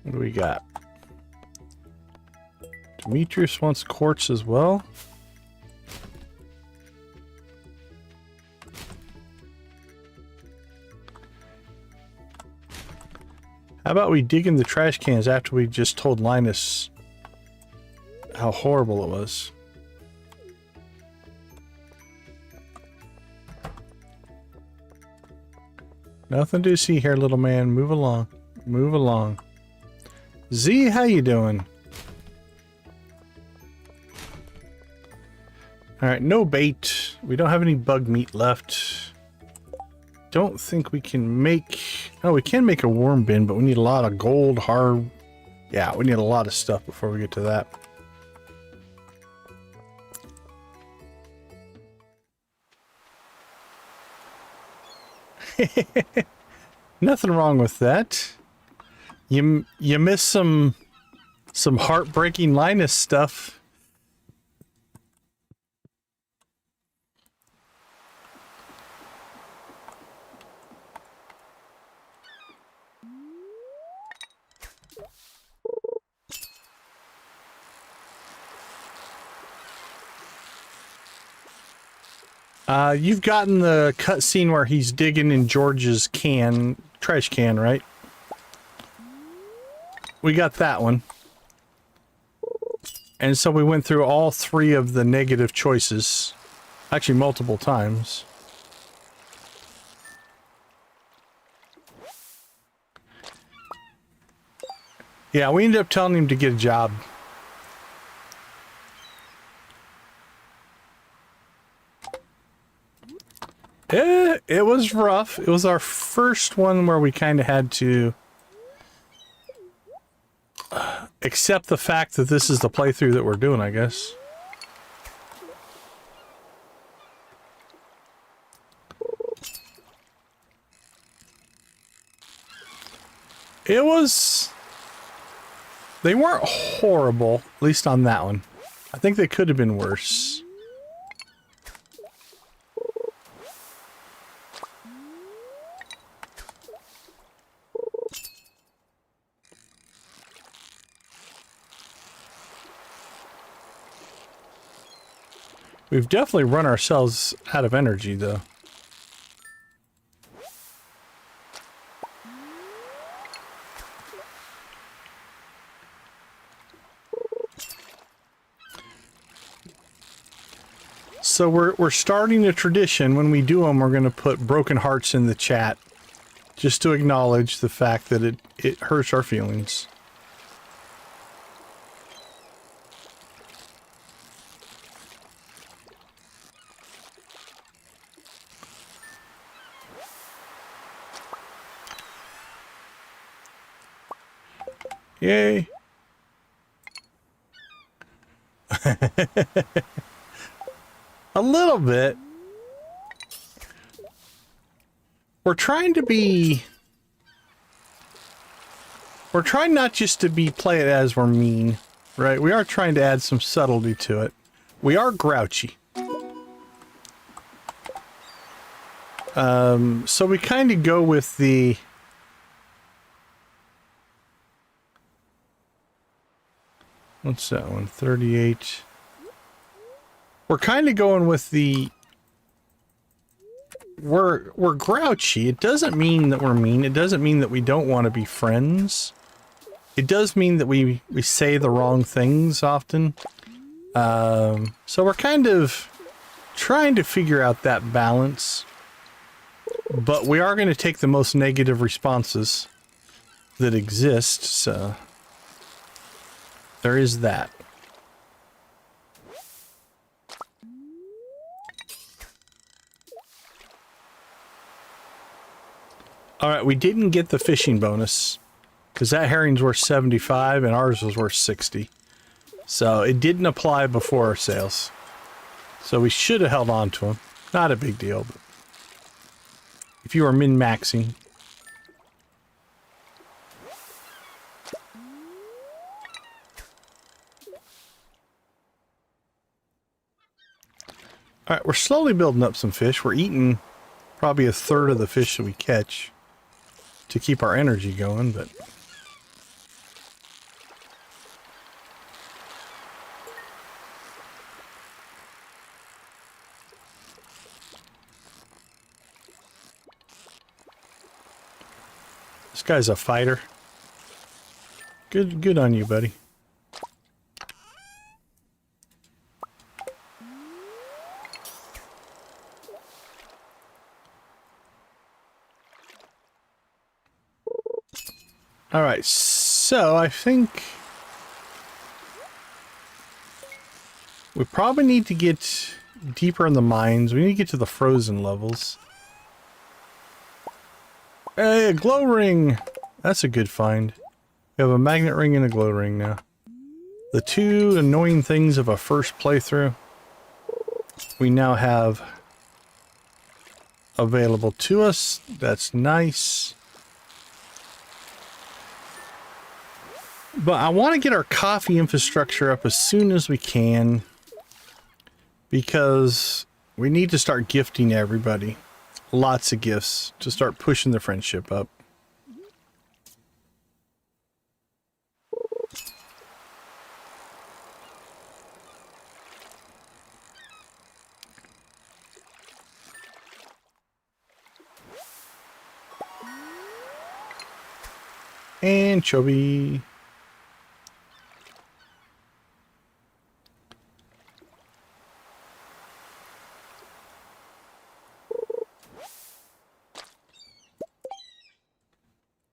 Speaker 1: what do we got? Demetrius wants quartz as well. How about we dig in the trash cans after we just told Linus how horrible it was? Nothing to see here, little man. Move along. Move along. Z, how you doing? Alright, no bait. We don't have any bug meat left. Don't think we can make... Oh, we can make a worm bin, but we need a lot of gold, hard... Yeah, we need a lot of stuff before we get to that. Nothing wrong with that. You missed some heartbreaking Linus stuff. You've gotten the cutscene where he's digging in George's can, trash can, right? We got that one. And so we went through all 3 of the negative choices. Actually, multiple times. Yeah, we ended up telling him to get a job. It was rough. It was our first one where we kind of had to accept the fact that this is the playthrough that we're doing, I guess. It was... They weren't horrible, at least on that one. I think they could have been worse. We've definitely run ourselves out of energy, though. So we're starting a tradition. When we do them, we're going to put broken hearts in the chat, just to acknowledge the fact that it hurts our feelings. Yay. A little bit. We're trying not just to play it as we're mean, right? We are trying to add some subtlety to it. We are grouchy. So we kind of go with the... What's that one? 38. We're kind of going with the... We're grouchy. It doesn't mean that we're mean. It doesn't mean that we don't want to be friends. It does mean that we say the wrong things often. So we're kind of trying to figure out that balance. But we are going to take the most negative responses that exist, so... There is that. Alright, we didn't get the fishing bonus, because that herring's worth 75 and ours was worth 60. So it didn't apply before our sales. So we should have held on to them. Not a big deal, but if you were min-maxing. Alright, we're slowly building up some fish. We're eating probably a third of the fish that we catch to keep our energy going, but... This guy's a fighter. Good on you, buddy. Alright, so I think we probably need to get deeper in the mines. We need to get to the frozen levels. Hey, a glow ring! That's a good find. We have a magnet ring and a glow ring now. The 2 annoying things of a first playthrough we now have available to us. That's nice. But I want to get our coffee infrastructure up as soon as we can, because we need to start gifting everybody. Lots of gifts to start pushing the friendship up. Anchovy.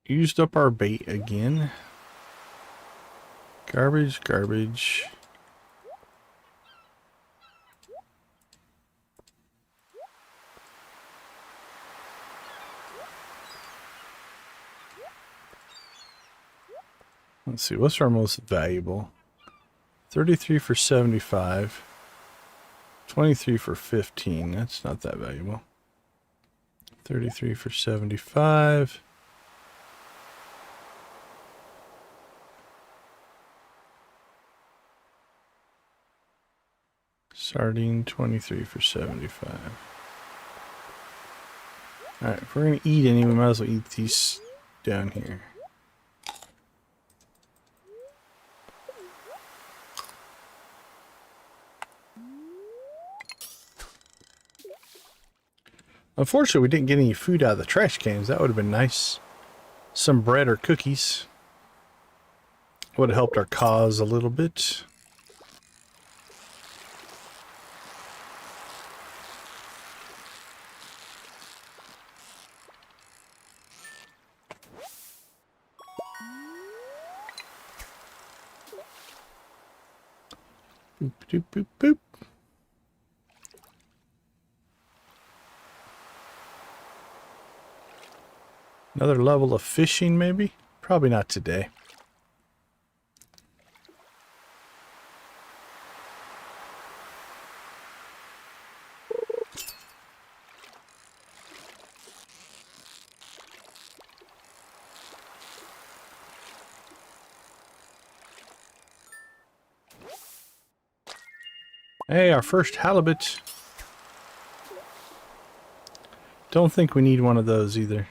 Speaker 1: Used up our bait again. Garbage, garbage. Let's see, what's our most valuable? 33 for 75. 23 for 15. That's not that valuable. 33 for 75. Sardine, 23 for 75. Alright, if we're going to eat any, we might as well eat these down here. Unfortunately, we didn't get any food out of the trash cans. That would have been nice. Some bread or cookies. Would have helped our cause a little bit. Boop, boop, boop, boop. Another level of fishing, maybe? Probably not today. Hey, our first halibut. Don't think we need one of those either.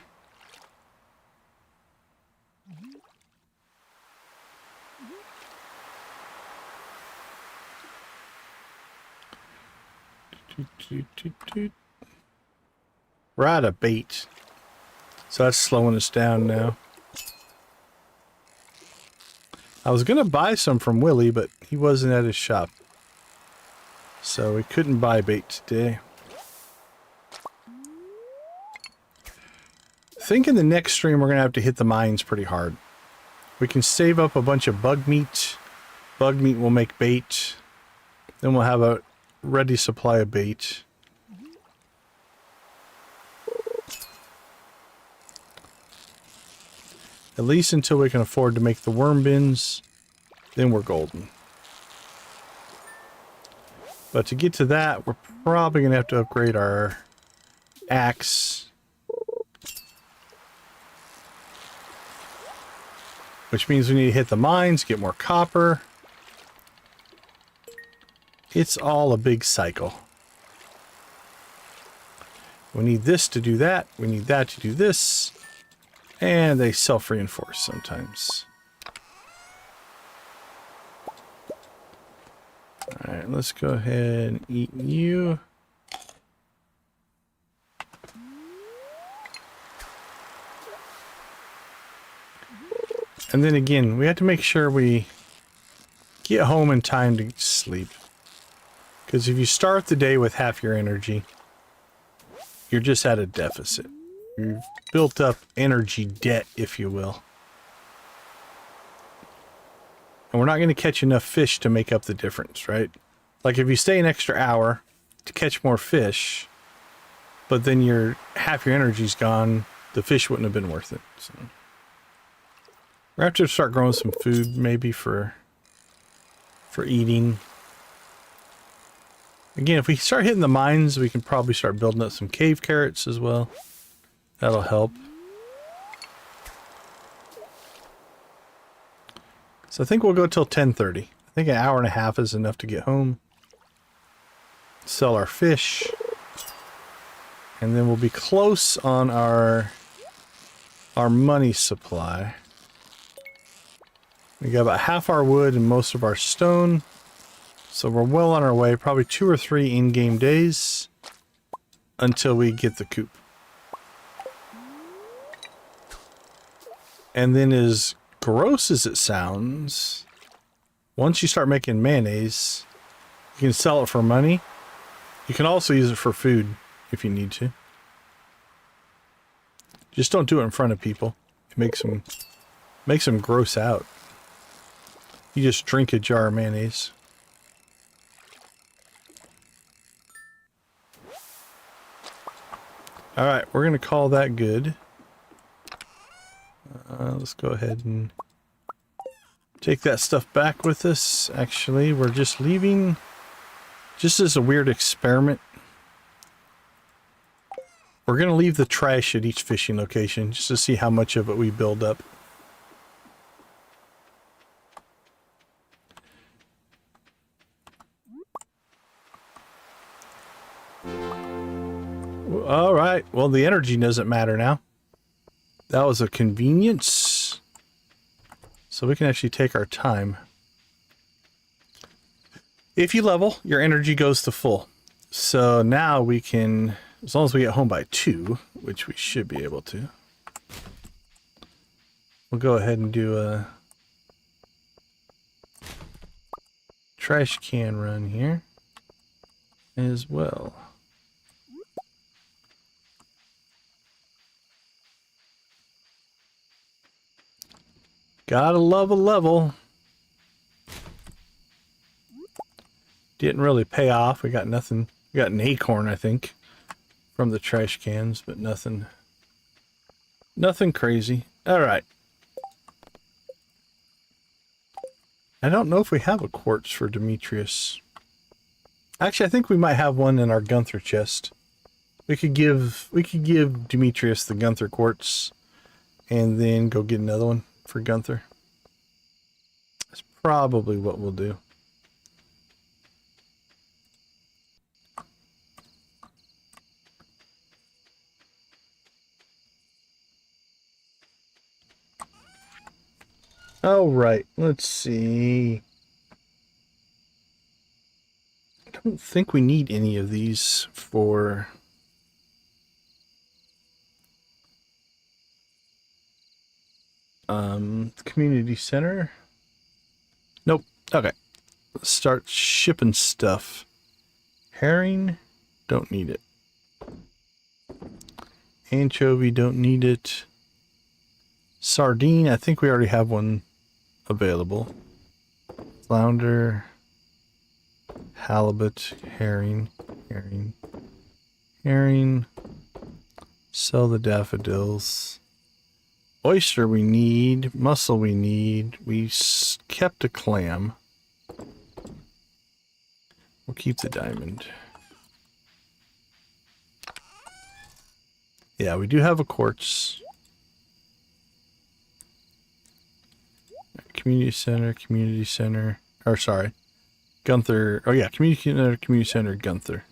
Speaker 1: We're out of bait, so that's slowing us down now. I was gonna buy some from Willie, but he wasn't at his shop, so we couldn't buy bait today. I think in the next stream we're gonna have to hit the mines pretty hard. We can save up a bunch of bug meat. Bug meat will make bait. Then we'll have a ready supply of bait. At least until we can afford to make the worm bins, then we're golden. But to get to that, we're probably going to have to upgrade our axe. Which means we need to hit the mines, get more copper. It's all a big cycle. We need this to do that. We need that to do this. And they self-reinforce sometimes. Alright, let's go ahead and eat you. And then again, we have to make sure we get home in time to sleep. Because if you start the day with half your energy, you're just at a deficit. You've built up energy debt, if you will. And we're not going to catch enough fish to make up the difference, right? Like if you stay an extra hour to catch more fish, but then half your energy's gone, the fish wouldn't have been worth it. So we're going to have to start growing some food, maybe for eating. Again, if we start hitting the mines, we can probably start building up some cave carrots as well. That'll help. So I think we'll go till 10:30. I think an hour and a half is enough to get home. Sell our fish. And then we'll be close on our money supply. We got about half our wood and most of our stone. So we're well on our way. Probably 2 or 3 in-game days until we get the coop. And then as gross as it sounds, once you start making mayonnaise, you can sell it for money. You can also use it for food if you need to. Just don't do it in front of people. It makes them gross out. You just drink a jar of mayonnaise. Alright, we're going to call that good. Let's go ahead and take that stuff back with us. Actually, we're just leaving, just as a weird experiment. We're going to leave the trash at each fishing location just to see how much of it we build up. All right. Well, the energy doesn't matter now. That was a convenience. So we can actually take our time. If you level, your energy goes to full. So now we can, as long as we get home by 2, which we should be able to, we'll go ahead and do a trash can run here as well. Gotta love a level. Didn't really pay off. We got nothing. We got an acorn, I think, from the trash cans, but nothing crazy. All right. I don't know if we have a quartz for Demetrius. Actually, I think we might have one in our Gunther chest. We could give Demetrius the Gunther quartz and then go get another one for Gunther. That's probably what we'll do. All right, let's see. I don't think we need any of these for community center. Nope. Okay. Let's start shipping stuff. Herring, don't need it. Anchovy, don't need it. Sardine, I think we already have one available. Flounder, halibut, herring. Sell the daffodils. Oyster we need. Mussel we need. We kept a clam. We'll keep the diamond. Yeah, we do have a quartz. Community center. Or sorry. Gunther. Oh yeah, community center, Gunther.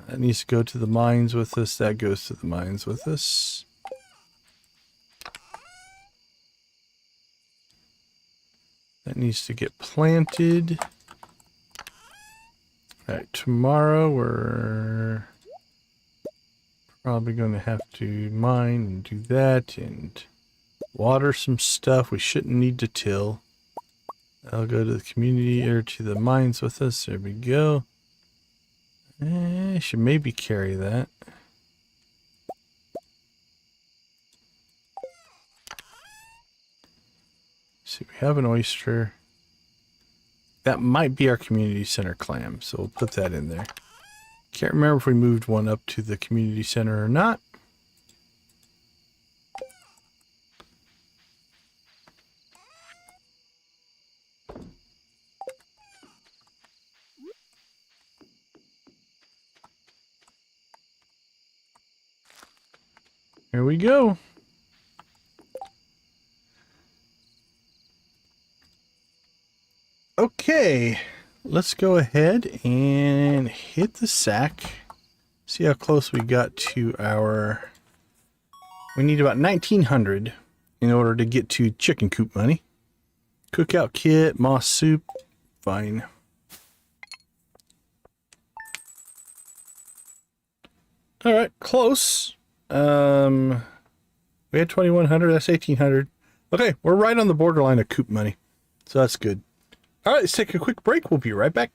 Speaker 1: That needs to go to the mines with us. That goes to the mines with us. That needs to get planted. Alright, tomorrow we're probably going to have to mine and do that and water some stuff we shouldn't need to till. I'll go to the community or to the mines with us. There we go. I should maybe carry that. See, we have an oyster. That might be our community center clam, so we'll put that in there. Can't remember if we moved one up to the community center or not. Here we go. Okay, let's go ahead and hit the sack. See how close we got to our... We need about 1900 in order to get to chicken coop money. Cookout kit, moss soup, fine. All right, close. We had 2,100. That's 1,800. Okay, we're right on the borderline of coop money. So that's good. All right, let's take a quick break. We'll be right back.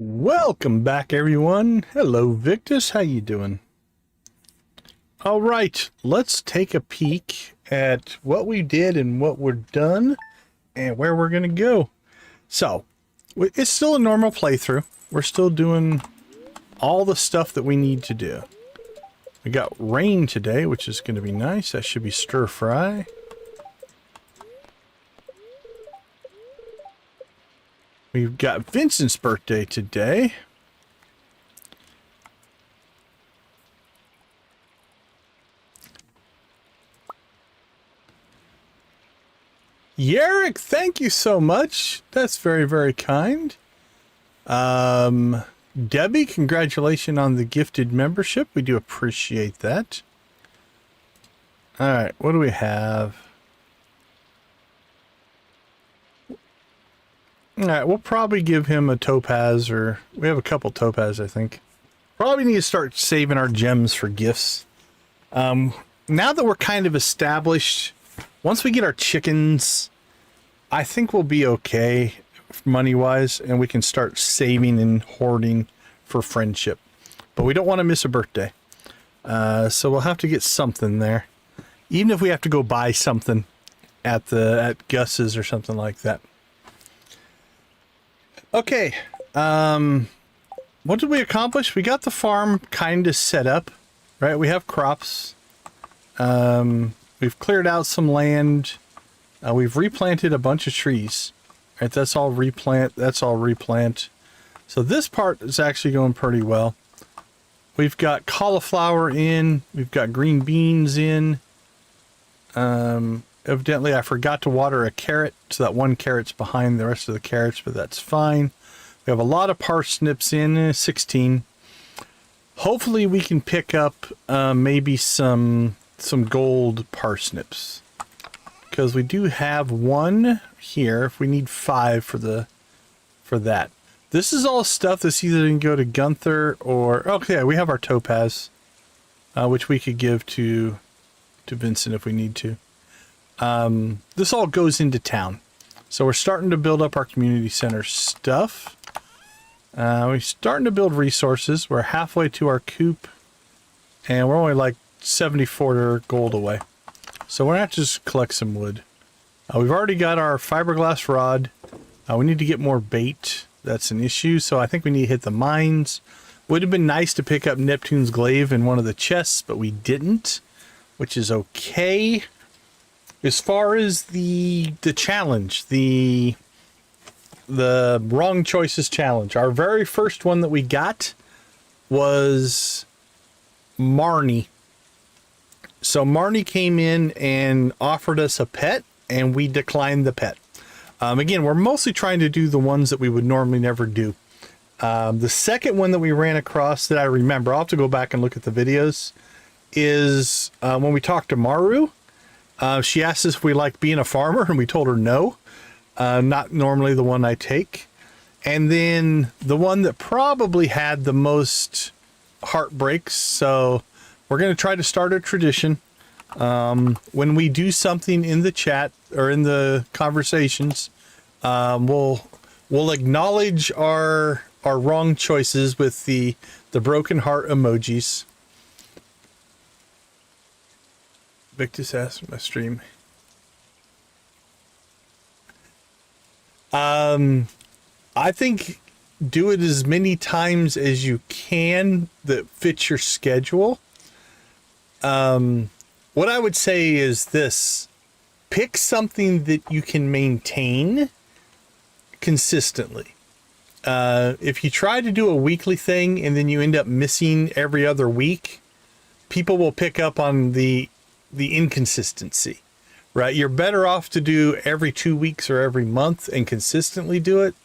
Speaker 1: Welcome back, everyone. Hello, Victus. How you doing? All right, let's take a peek at what we did and what we're done and where we're going to go. So, it's still a normal playthrough. We're still doing all the stuff that we need to do. We got rain today, which is going to be nice. That should be stir fry. We've got Vincent's birthday today. Yarrick, thank you so much. That's very, very kind. Debbie, congratulations on the gifted membership. We do appreciate that. All right, what do we have? All right, we'll probably give him a topaz, or we have a couple topaz, I think. Probably need to start saving our gems for gifts. Now that we're kind of established, once we get our chickens, I think we'll be okay money-wise, and we can start saving and hoarding for friendship. But we don't want to miss a birthday. So we'll have to get something there. Even if we have to go buy something at Gus's or something like that. Okay, what did we accomplish? We got the farm kind of set up, right? We have crops. We've cleared out some land. We've replanted a bunch of trees, right? That's all replant. That's all replant. So this part is actually going pretty well. We've got cauliflower in. We've got green beans in. Evidently, I forgot to water a carrot, so that one carrot's behind the rest of the carrots, but that's fine. We have a lot of parsnips in, 16. Hopefully, we can pick up maybe some gold parsnips, because we do have one here. If we need 5 for that. This is all stuff that's either going to go to Gunther or... Okay, we have our topaz, which we could give to Vincent if we need to. This all goes into town. So we're starting to build up our community center stuff. We're starting to build resources. We're halfway to our coop. And we're only like 74 gold away. So we're going to have to just collect some wood. We've already got our fiberglass rod. We need to get more bait. That's an issue. So I think we need to hit the mines. Would have been nice to pick up Neptune's glaive in one of the chests, but we didn't, which is okay. As far as the challenge, the wrong choices challenge, our very first one that we got was Marnie. So Marnie came in and offered us a pet, and we declined the pet. Again, we're mostly trying to do the ones that we would normally never do. The second one that we ran across that I remember, I'll have to go back and look at the videos, is when we talked to Maru. She asked us if we liked being a farmer, and we told her no. Not normally the one I take. And then the one that probably had the most heartbreaks, so we're going to try to start a tradition. When we do something in the chat or in the conversations, we'll acknowledge our wrong choices with the broken heart emojis. Victus asked my stream. I think do it as many times as you can that fits your schedule. What I would say is this: pick something that you can maintain consistently. If you try to do a weekly thing and then you end up missing every other week, people will pick up on the inconsistency, right? You're better off to do every 2 weeks or every month and consistently do it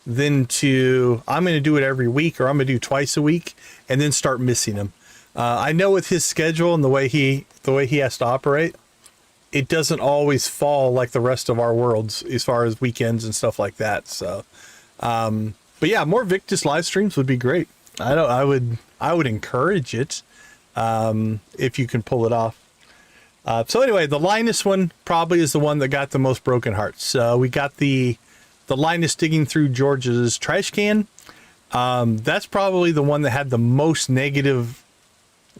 Speaker 1: than to, I'm going to do it every week, or I'm going to do twice a week and then start missing them. I know with his schedule and the way he has to operate, it doesn't always fall like the rest of our worlds as far as weekends and stuff like that. So, but yeah, more Victus live streams would be great. I would encourage it, if you can pull it off. So anyway, the Linus one probably is the one that got the most broken hearts. So we got the Linus digging through George's trash can. That's probably the one that had the most negative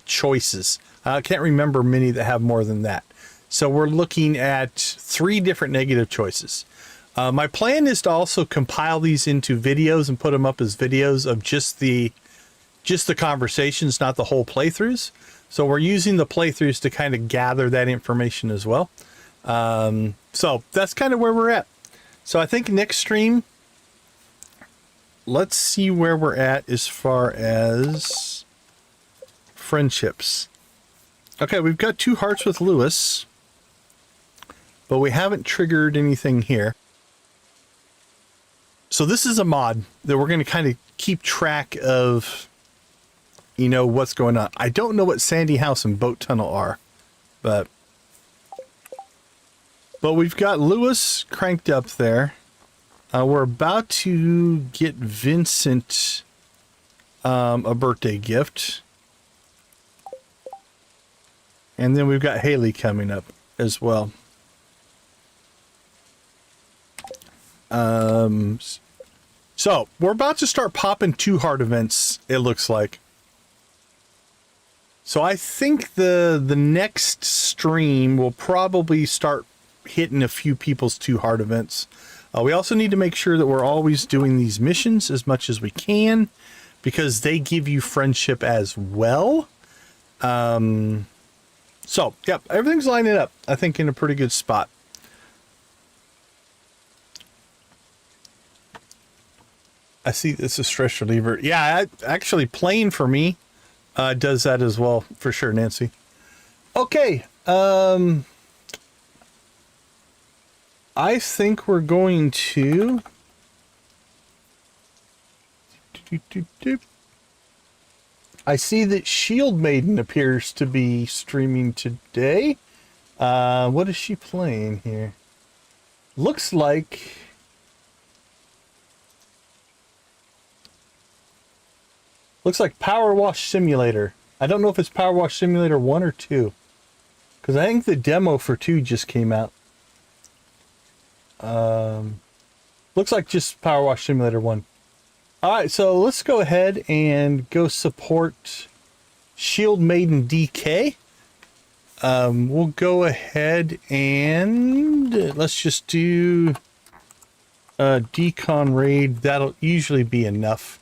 Speaker 1: choices. I can't remember many that have more than that. So we're looking at 3 different negative choices. My plan is to also compile these into videos and put them up as videos of just the conversations, not the whole playthroughs. So we're using the playthroughs to kind of gather that information as well. So that's kind of where we're at. So I think next stream, let's see where we're at as far as friendships. Okay, we've got 2 hearts with Lewis, but we haven't triggered anything here. So this is a mod that we're going to kind of keep track of, you know, what's going on. I don't know what Sandy House and Boat Tunnel are, but we've got Lewis cranked up there. We're about to get Vincent a birthday gift. And then we've got Haley coming up as well. So we're about to start popping 2 heart events, it looks like. So I think the next stream will probably start hitting a few people's 2 heart events. We also need to make sure that we're always doing these missions as much as we can, because they give you friendship as well. So, yep, everything's lining up, I think, in a pretty good spot. I see this is stress reliever. Yeah, actually playing for me Does that as well, for sure, Nancy. Okay. I think we're going to... I see that Shield Maiden appears to be streaming today. What is she playing here? Looks like... Looks like Power Wash Simulator. I don't know if it's Power Wash Simulator 1 or 2. Because I think the demo for 2 just came out. Looks like just Power Wash Simulator 1. Alright, so let's go ahead and go support Shield Maiden DK. We'll go ahead and let's just do Decon Raid. That'll usually be enough.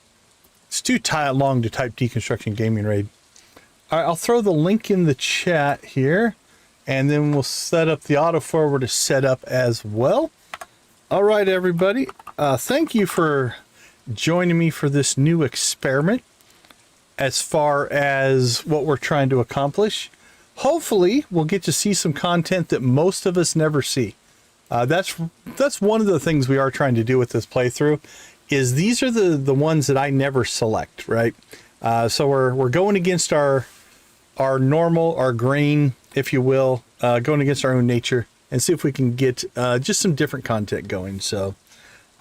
Speaker 1: It's too long to type Deconstruction Gaming Raid. Alright, I'll throw the link in the chat here, and then we'll set up the auto forward to set up as well. Alright, everybody. Thank you for joining me for this new experiment as far as what we're trying to accomplish. Hopefully, we'll get to see some content that most of us never see. That's one of the things we are trying to do with this playthrough, is these are the ones that I never select, right? So we're going against our normal, our grain, if you will, going against our own nature, and see if we can get just some different content going. So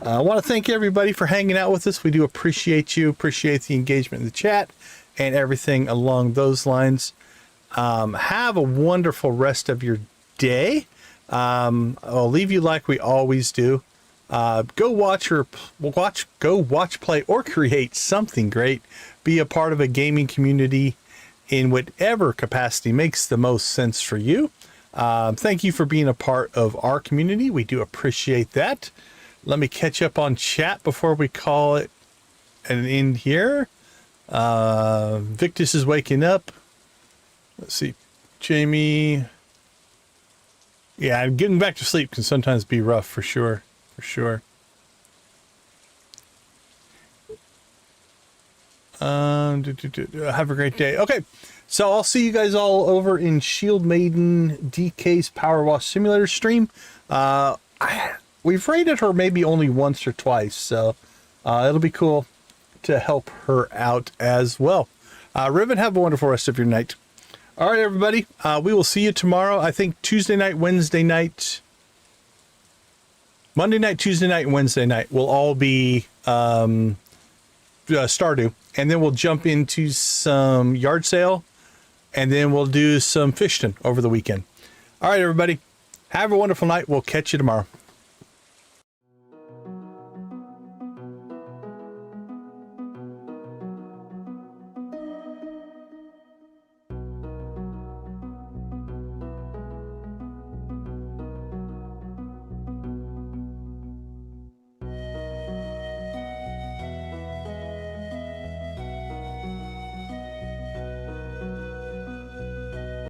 Speaker 1: I want to thank everybody for hanging out with us. We do appreciate you, appreciate the engagement in the chat, and everything along those lines. Have a wonderful rest of your day. I'll leave you like we always do. Go watch, play, or create something great. Be a part of a gaming community in whatever capacity makes the most sense for you. Thank you for being a part of our community. We do appreciate that. Let me catch up on chat before we call it an end here. Victus is waking up. Let's see. Jamie. Yeah, getting back to sleep can sometimes be rough, for sure. For sure. Have a great day. Okay, so I'll see you guys all over in Shield Maiden DK's Power Wash Simulator stream. We've raided her maybe only once or twice, so it'll be cool to help her out as well. Riven, have a wonderful rest of your night. All right, everybody. We will see you tomorrow. I think Tuesday night, Wednesday night, Monday night, Tuesday night, and Wednesday night will all be Stardew. And then we'll jump into some yard sale. And then we'll do some fishing over the weekend. All right, everybody. Have a wonderful night. We'll catch you tomorrow.